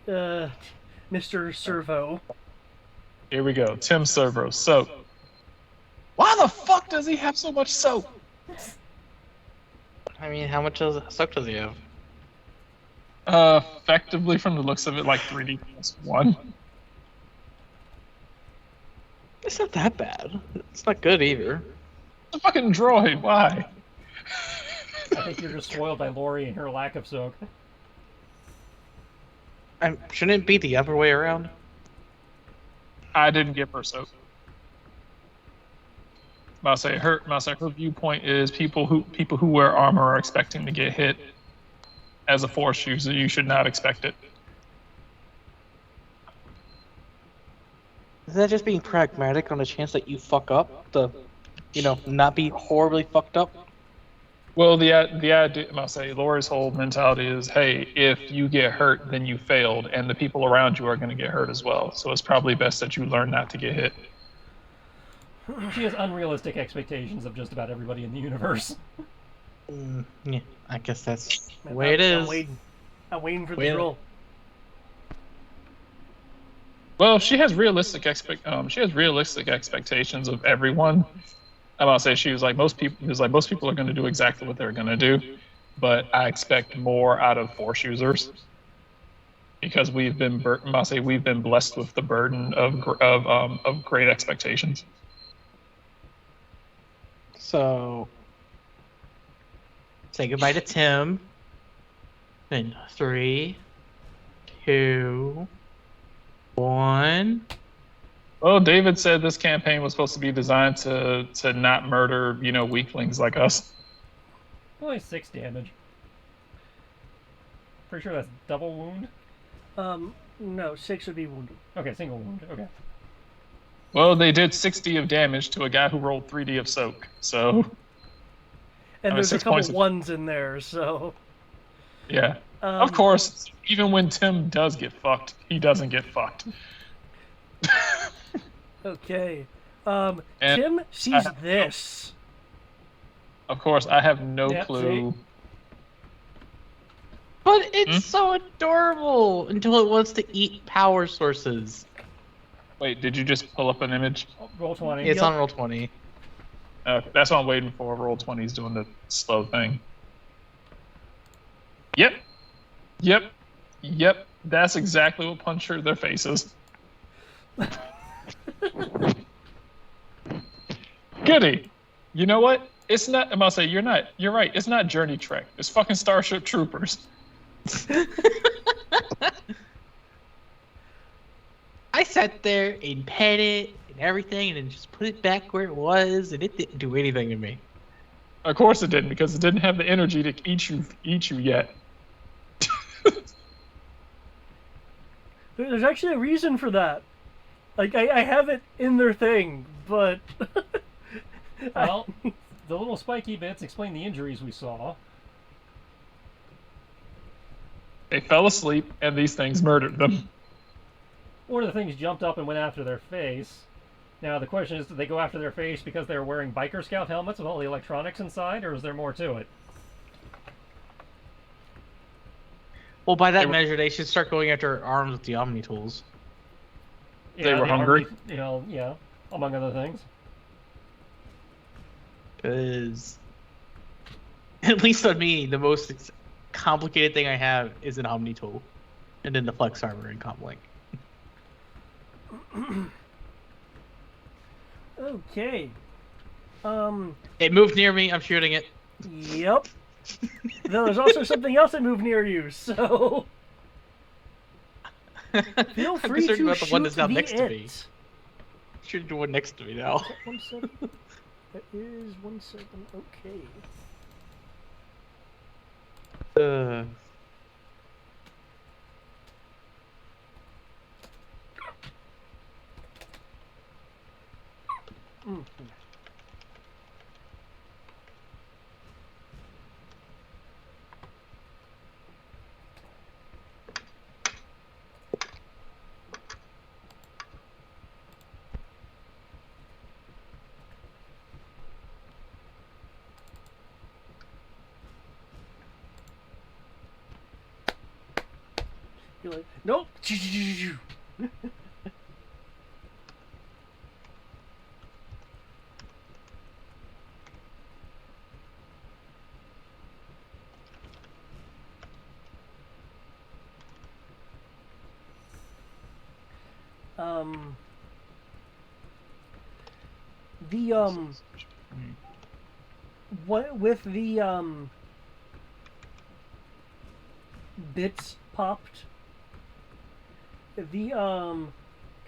Mr. Servo. Here we go. Tim Servo. Soap. Why the fuck does he have so much soap? I mean, how much soak does he have? Effectively, from the looks of it, like 3D plus 1. It's not that bad. It's not good either. It's a fucking droid. Why? I think you're just spoiled by Lori and her lack of soak. Shouldn't it be the other way around? I didn't give her soap. I'll say her viewpoint is people who wear armor are expecting to get hit. As a force user, you should not expect it. Isn't that just being pragmatic on the chance that you fuck up? Not be horribly fucked up? Well, the idea, I'll say, Laura's whole mentality is, hey, if you get hurt, then you failed, and the people around you are going to get hurt as well. So it's probably best that you learn not to get hit. She has unrealistic expectations of just about everybody in the universe. Yeah, I guess that's the way it is. I'm waiting for the roll. Well, she has realistic expectations of everyone. I'm gonna say she was like most people. He was like most people are going to do exactly what they're going to do, but I expect more out of force users because we've been blessed with the burden of great expectations. So, say goodbye to Tim. In 3, 2, 1. Well, David said this campaign was supposed to be designed to not murder, weaklings like us. Only 6 damage. Pretty sure that's double wound? No, 6 would be wounded. Okay, single wound. Okay. Well, they did 60 of damage to a guy who rolled 3D of soak, so... And there's a 6 couple points of... ones in there, so... Yeah. Of course, even when Tim does get fucked, he doesn't get fucked. Okay. Tim sees this. Of course, I have no clue. See? But it's so adorable until it wants to eat power sources. Wait, did you just pull up an image? Roll 20. It's on roll 20. That's what I'm waiting for. Roll 20 is doing the slow thing. Yep. That's exactly what punctured their faces. Goody. You know what? It's not. I'm gonna say you're right. It's not Journey Trek. It's fucking Starship Troopers. I sat there and pet it and everything, and then just put it back where it was, and it didn't do anything to me. Of course it didn't, because it didn't have the energy to eat you yet. There's actually a reason for that. Like, I have it in their thing, but... Well, the little spiky bits explain the injuries we saw. They fell asleep, and these things murdered them. One of the things jumped up and went after their face. Now, the question is, did they go after their face because they were wearing Biker Scout helmets with all the electronics inside, or is there more to it? Well, by that measure, they should start going after arms with the Omni tools. They were hungry? Yeah, among other things. Because, at least on me, the most complicated thing I have is an Omni tool. And then the Flex Armor in Comlink. Okay. It moved near me, I'm shooting it. Yep. There's also something else that moved near you, so... Feel free I'm to about the one that's now shoot next to me. it. Shooting the one next to me now. 17. That is 17. Okay. You're like, nope. The what with the bits popped, the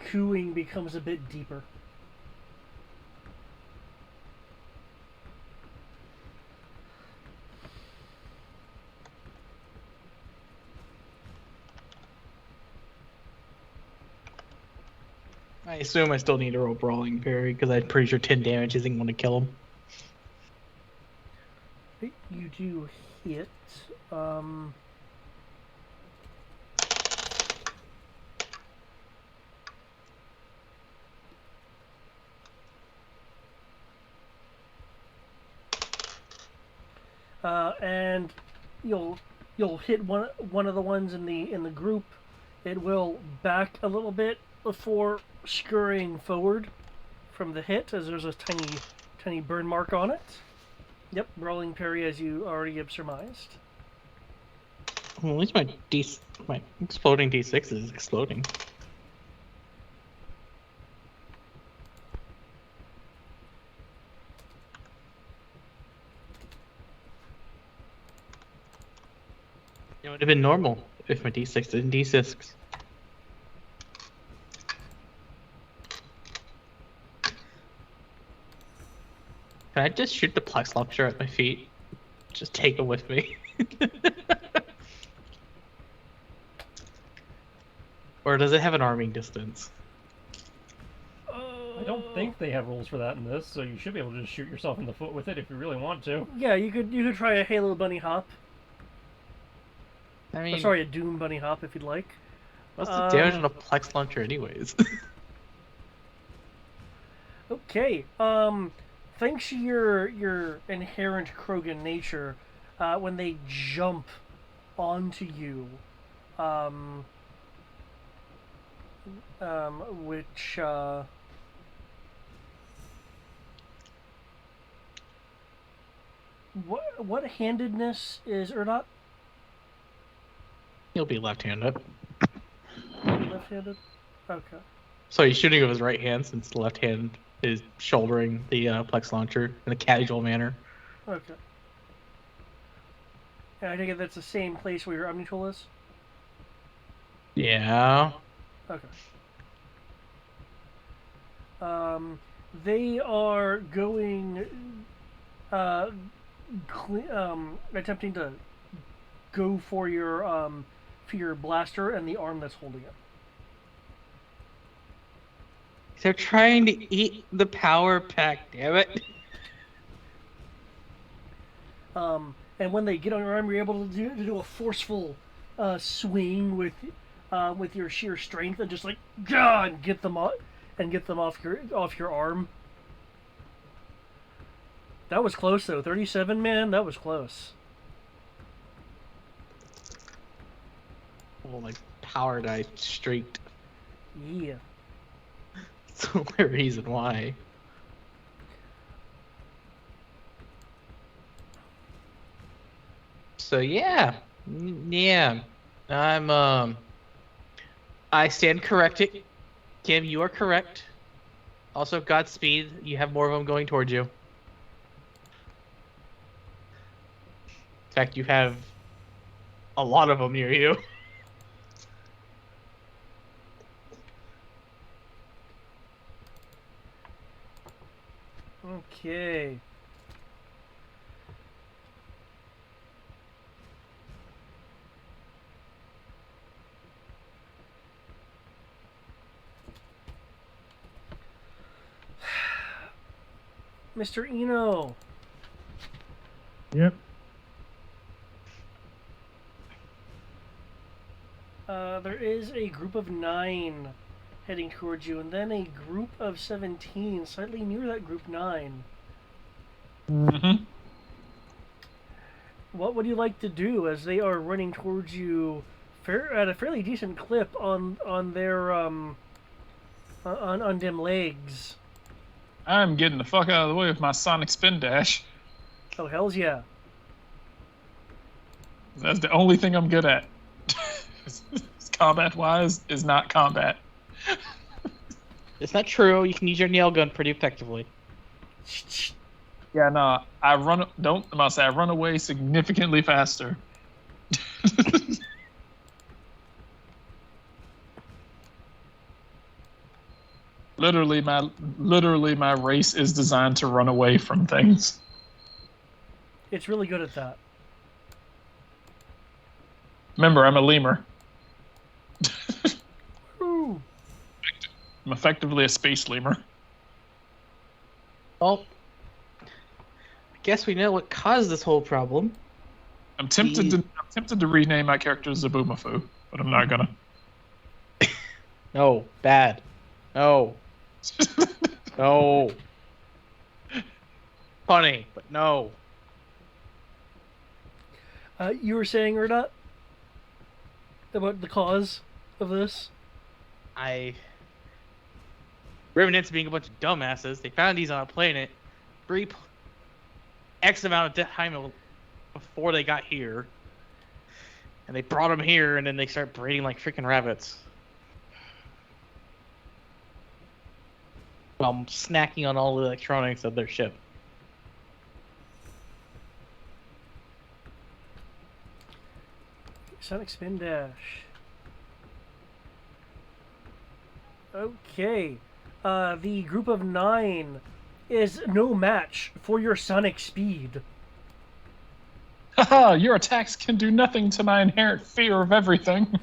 cooing becomes a bit deeper. I assume I still need to roll brawling parry because I'm pretty sure 10 damage isn't going to kill him. You do hit. And you'll hit one of the ones in the group. It will back a little bit before scurrying forward from the hit, as there's a tiny burn mark on it. Yep, rolling parry as you already have surmised. Well, at least my exploding D6 is exploding. It would have been normal if my D6 didn't D6. Can I just shoot the Plex launcher at my feet? Just take it with me. Or does it have an arming distance? I don't think they have rules for that in this, so you should be able to just shoot yourself in the foot with it if you really want to. Yeah, you could try a Halo bunny hop. I mean, Or, sorry, a Doom bunny hop if you'd like. what's the damage on a Plex launcher anyways? Okay. Thanks to your inherent Krogan nature, when they jump onto you, which what handedness is or not? He'll be left-handed. Left-handed. Okay. So he's shooting with his right hand since the left hand is shouldering the Plex launcher in a casual manner. Okay. And I think that's the same place where your Omni tool is? Yeah. Okay. They are going, attempting to go for your blaster and the arm that's holding it. They're trying to eat the power pack, damn it. And when they get on your arm, you're able to do a forceful swing with your sheer strength and just like and get them off your arm. That was close though. 37, man, that was close. Well, like power die streaked. Yeah. That's the only reason why. So yeah, I stand corrected. Kim, you are correct. Also, Godspeed. You have more of them going towards you. In fact, you have a lot of them near you. Okay. Mr. Eno. Yep. There is a group of 9 heading towards you, and then a group of 17 slightly near that group 9. Mm-hmm. What would you like to do as they are running towards you at a fairly decent clip on their on them legs. I'm getting the fuck out of the way with my Sonic Spin Dash. Oh hells yeah! That's the only thing I'm good at. Combat-wise, is not combat. It's not true. You can use your nail gun pretty effectively. Yeah, no, I run away significantly faster. Literally, my race is designed to run away from things. It's really good at that. Remember, I'm a lemur. Ooh. I'm effectively a space lemur. Well, I guess we know what caused this whole problem. I'm tempted to rename my character Zaboomafoo, but I'm not gonna. No, bad. No. No. Funny, but no. You were saying, Ernat, about the cause of this? Revenants being a bunch of dumbasses, they found these on a planet X amount of time before they got here. And they brought them here, and then they start breeding like freaking rabbits. While snacking on all the electronics of their ship. Sonic Spin Dash. Okay. The group of 9 is no match for your Sonic speed. Haha, your attacks can do nothing to my inherent fear of everything.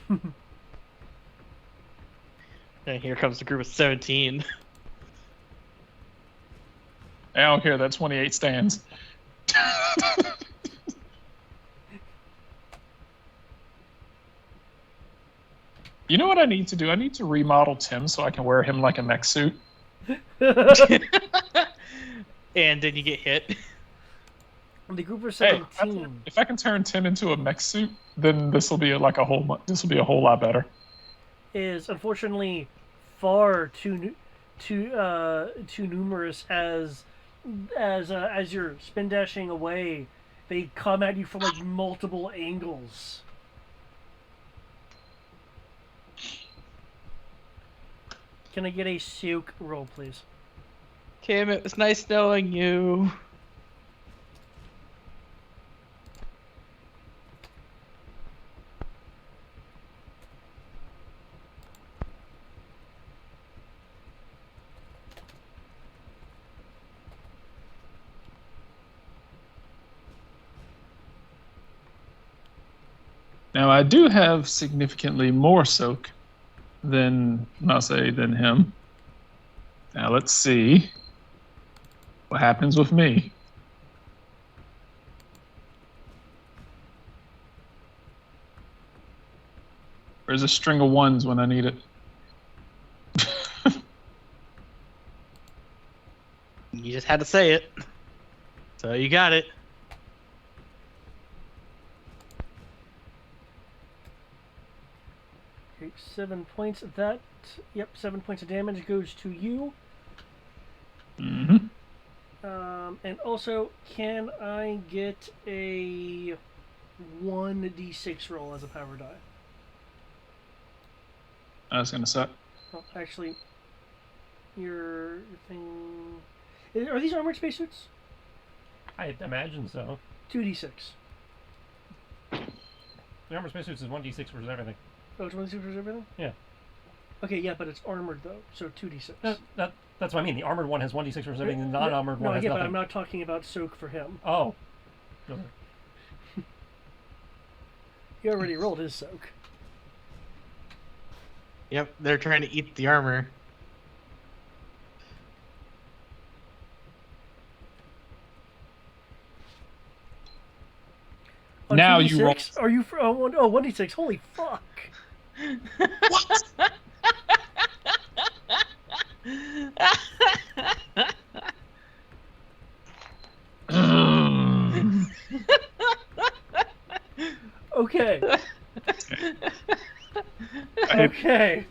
And here comes the group of 17. I don't care, that 28 stands. You know what I need to do? I need to remodel Tim so I can wear him like a mech suit. And then you get hit. The group of Hey, 17 if I can turn Tim into a mech suit, then this will be a whole lot better. is unfortunately far too numerous as you're spin dashing away. They come at you from like multiple angles. Can I get a Soak roll, please? Kim, it was nice knowing you. Now I do have significantly more soak than than him. Now let's see what happens with me. Where's a string of ones when I need it? You just had to say it. So you got it. Okay, 7 points of that. Yep, 7 points of damage goes to you. Mm-hmm. And also, can I get a 1d6 roll as a power die? That's gonna suck. Well, actually, your thing... Are these armored spacesuits? I imagine so. 2d6. The armor spacesuits is 1d6 versus everything. Oh, it's 1d6 for everything? Yeah. Okay, yeah, but it's armored though, so 2d6. That's what I mean. The armored one has 1d6 versus everything. The non-armored no, one has yeah, but nothing. I'm not talking about Soak for him. Oh. Okay. He already rolled his Soak. Yep, they're trying to eat the armor. On Now 2d6? you roll. Are you for 1d6? Holy fuck! What? Okay. Okay.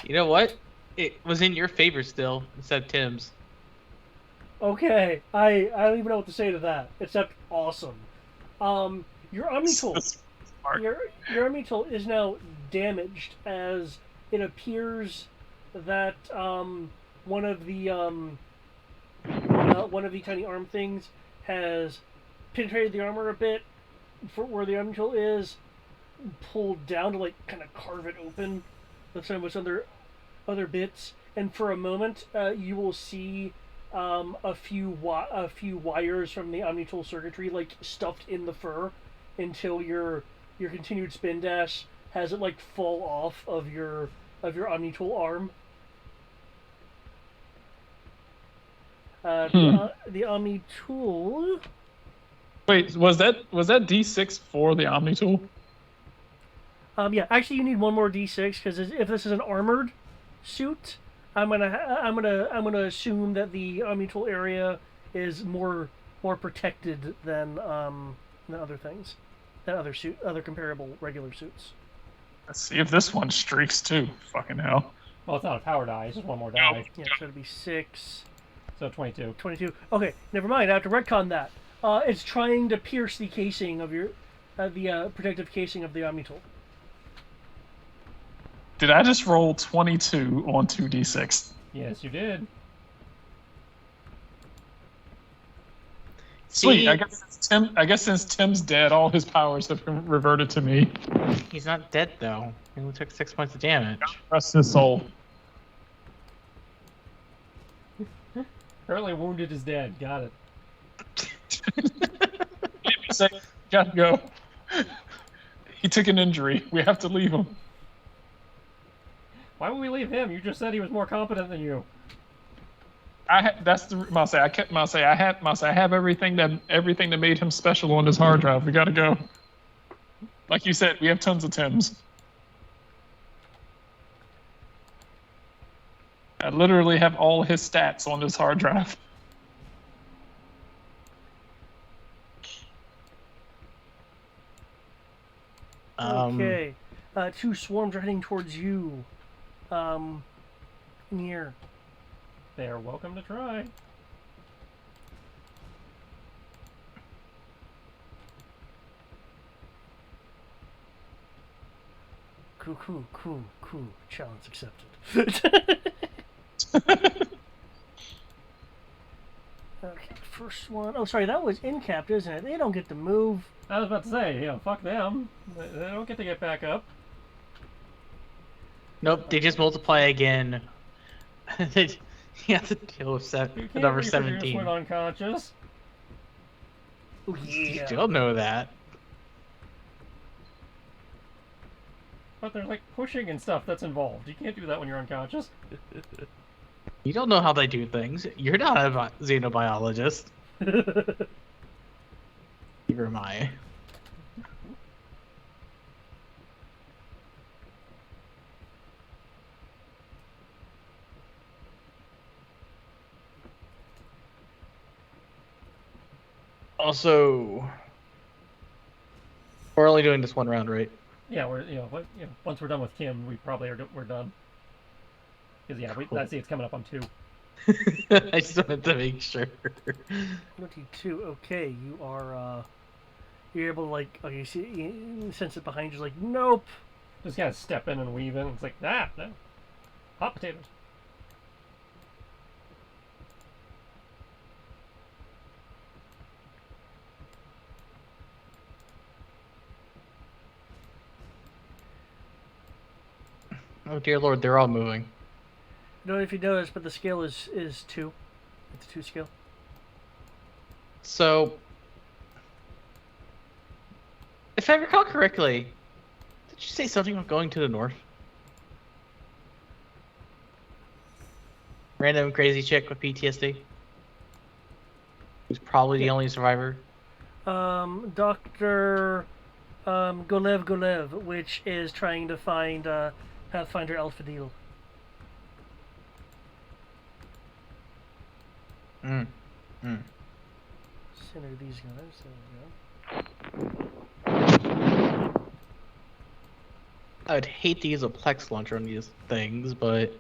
You know what? It was in your favor still, instead of Tim's. Okay. I don't even know what to say to that, except awesome. Your Omni tool. Smart. Your Omni tool is now damaged as it appears that one of the tiny arm things has penetrated the armor a bit for where the Omni tool is, pulled down to like kind of carve it open with some other bits, and for a moment you will see a few wires from the Omni tool circuitry like stuffed in the fur until your continued spin dash has it like fall off of your Omni tool arm. The Omni tool. Wait, was that D6 for the Omni tool? Yeah, actually, you need one more D6 because if this is an armored suit, I'm gonna assume that the Omni tool area is more protected than other things, than other comparable regular suits. Let's see if this one streaks too. Fucking hell. Well, it's not a power die, it's just one more die. Yeah, so it'd be 6, So 22. 22. Okay, never mind. I have to retcon that. It's trying to pierce the casing of your the protective casing of the Omni tool. Did I just roll 22 on 2d6? Yes, you did. Sweet. See? I guess since Tim's dead, all his powers have been reverted to me. He's not dead though. He only took 6 points of damage. Rest his soul. Apparently wounded is dead. Got it. Say, gotta go. He took an injury. We have to leave him. Why would we leave him? You just said he was more competent than you. That's the Mouse. I kept Mouse. I have everything that made him special on his hard drive. We gotta go. Like you said, we have tons of Tims. I literally have all his stats on this hard drive. Okay. Two swarms are heading towards you. Near. They are welcome to try. Cool. Challenge accepted. Okay, first one. Oh, sorry, that was incapped, isn't it? They don't get to move. I was about to say, fuck them. They don't get to get back up. Nope, they just multiply again. You have to deal with You can't number reproduce 17. when unconscious. Oh, You yeah. still know that. But there's like pushing and stuff that's involved. You can't do that when you're unconscious. You don't know how they do things. You're not a xenobiologist. Neither am I. Also, we're only doing this one round, right? Yeah, once we're done with Kim, we probably we're done. Because Cool. I see it's coming up on 2. I just wanted to make sure. 22. Okay, you are. You're able to like. Okay, you sense it behind you. Like, nope. Just kind of step in and weave in. It's like, no. Hot potatoes. Oh dear lord, they're all moving. I don't know if you noticed, but the scale is 2. It's a 2 scale. So, if I recall correctly, did you say something about going to the north? Random crazy chick with PTSD? Who's probably the only survivor? Dr. Golev, which is trying to find Pathfinder Alphadil. Mm. Center these guys. There we go. I would hate to use a Plex launcher on these things, but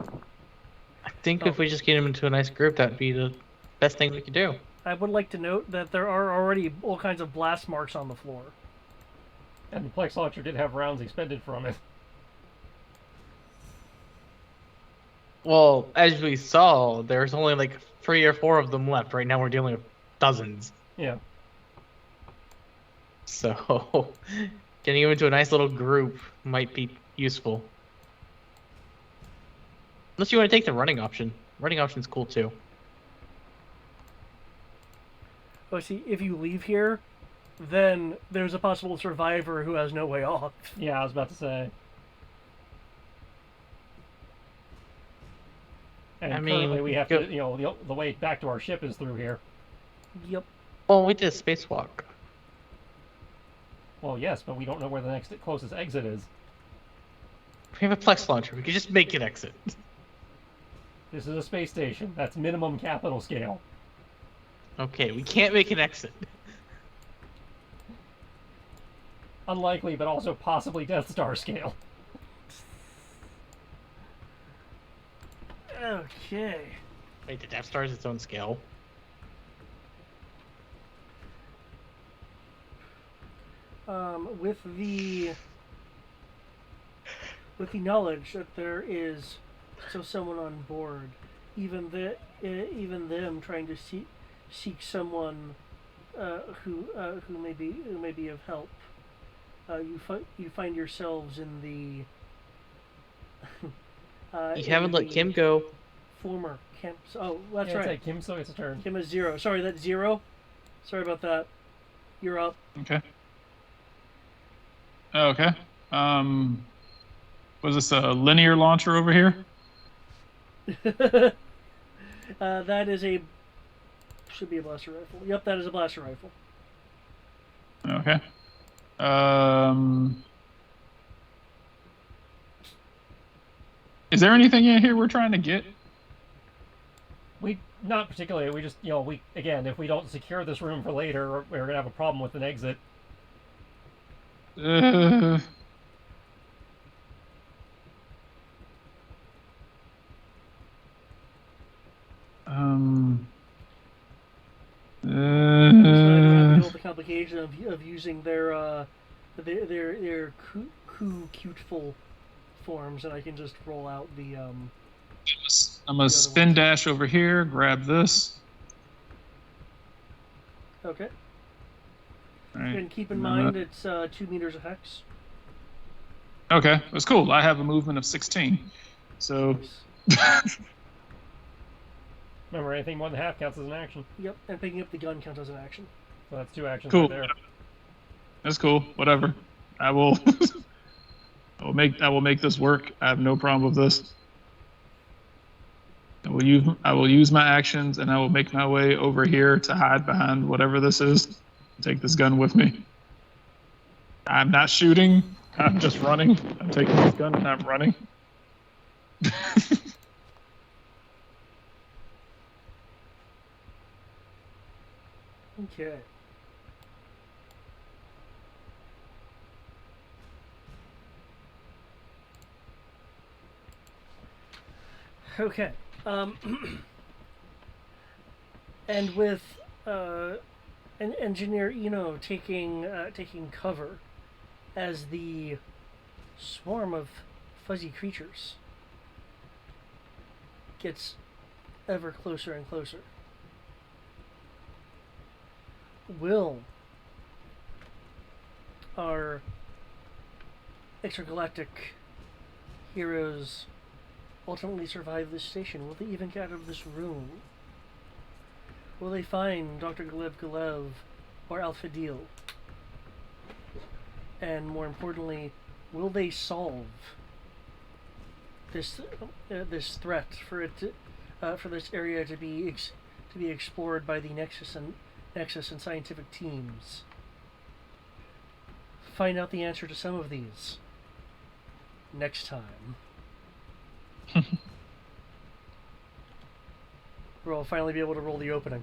I think if we just get them into a nice group, that'd be the best thing we could do. I would like to note that there are already all kinds of blast marks on the floor. And the Plex launcher did have rounds expended from it. Well, as we saw, there's only like 3 or 4 of them left. Right now we're dealing with dozens. Yeah. So, getting them into a nice little group might be useful. Unless you want to take the running option. Running option's cool too. Oh, see, if you leave here, then there's a possible survivor who has no way off. Yeah, I was about to say. And I mean, currently we have go- to, you know, the way back to our ship is through here. Yep. Well, we did a spacewalk. Well, yes, but we don't know where the next closest exit is. We have a Plex launcher. We could just make an exit. This is a space station. That's minimum capital scale. Okay, we can't make an exit. Unlikely, but also possibly Death Star scale. Okay. Wait, the Death Star is its own scale. With the knowledge that there is still someone on board, even them trying to seek someone who may be of help, you find yourselves in the. You in haven't let the Kim go. Former camp. Oh, that's Yeah, it's right. like Kim still gets a turn. Kim is 0. Sorry, that's 0. Sorry about that. You're up. Okay. Okay. Was this a linear launcher over here? That is a should be a blaster rifle. Yep, that is a blaster rifle. Okay. Is there anything in here we're trying to get? We not particularly. We just, you know, again, if we don't secure this room for later, we're gonna have a problem with an exit. Uh, um. I don't have to deal Uh, with the complication of using their cuteful forms, and I can just roll out the I'm gonna spin dash over here, grab this. Okay. All right. And keep in No, mind no. it's 2 meters of hex. Okay, that's cool. I have a movement of 16. So, Remember, anything more than half counts as an action. Yep, and picking up the gun counts as an action. So that's 2 actions cool. right there. That's cool. Whatever. I will. I will make this work. I have no problem with this. I will use my actions, and I will make my way over here to hide behind whatever this is. Take this gun with me. I'm not shooting. I'm just running. I'm taking this gun and I'm running. Okay. Okay. And with Engineer Eno taking cover as the swarm of fuzzy creatures gets ever closer and closer, will our extragalactic heroes ultimately survive this station? Will they even get out of this room? Will they find Dr. Galev or Alpha Deal? And more importantly, will they solve this threat for this area to be explored by the Nexus and scientific teams? Find out the answer to some of these next time. We'll finally be able to roll the opening.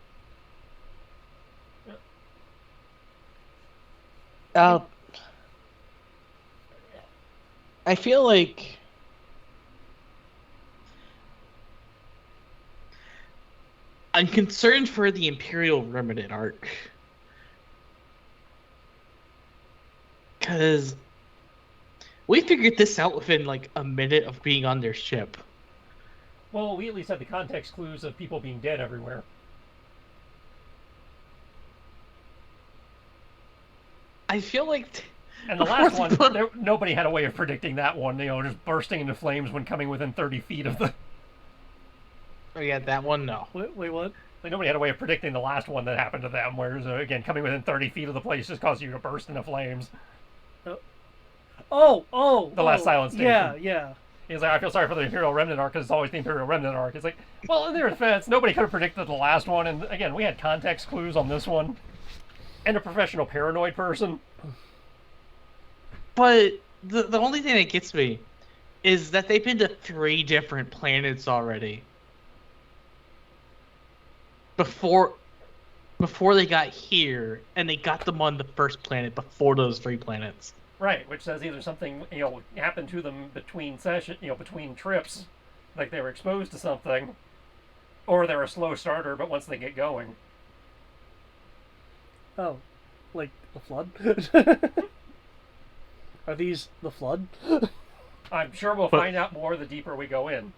I feel like I'm concerned for the Imperial Remnant arc. Because we figured this out within like a minute of being on their ship. Well, we at least had the context clues of people being dead everywhere. I feel like... And the last one, nobody had a way of predicting that one, just bursting into flames when coming within 30 feet of the... Oh yeah, that one, no. Wait, what? Like, nobody had a way of predicting the last one that happened to them, whereas, again, coming within 30 feet of the place just caused you to burst into flames. The last silent station. Yeah. He's like, I feel sorry for the Imperial Remnant arc because it's always the Imperial Remnant arc. It's like, well, in their defense, nobody could have predicted the last one, and again, we had context clues on this one. And a professional paranoid person. But the only thing that gets me is that they've been to 3 different planets already. Before they got here, and they got them on the first planet before those 3 planets. Right, which says either something, happened to them between between trips, like they were exposed to something, or they're a slow starter, but once they get going. Oh, like the flood? Are these the flood? I'm sure we'll find out more the deeper we go in.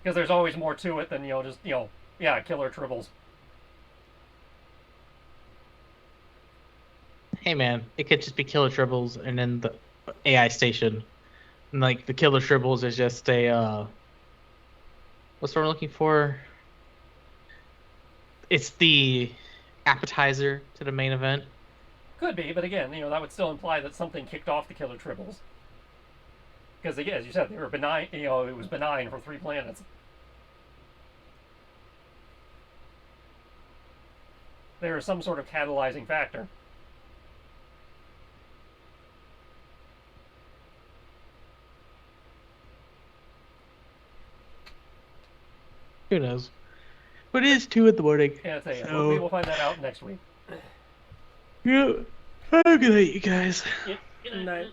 Because there's always more to it than, killer tribbles. Hey man, it could just be killer tribbles and then the AI station. And like the killer tribbles is just a what's what I'm looking for? It's the appetizer to the main event. Could be, but again, that would still imply that something kicked off the killer tribbles. Because again, as you said, they were benign, it was benign for 3 planets. There is some sort of catalyzing factor. Who knows? But it is 2 in the morning. Yeah, I'll tell you. So... We will find that out next week. Yeah. Have a good night, you guys. Yeah, Night.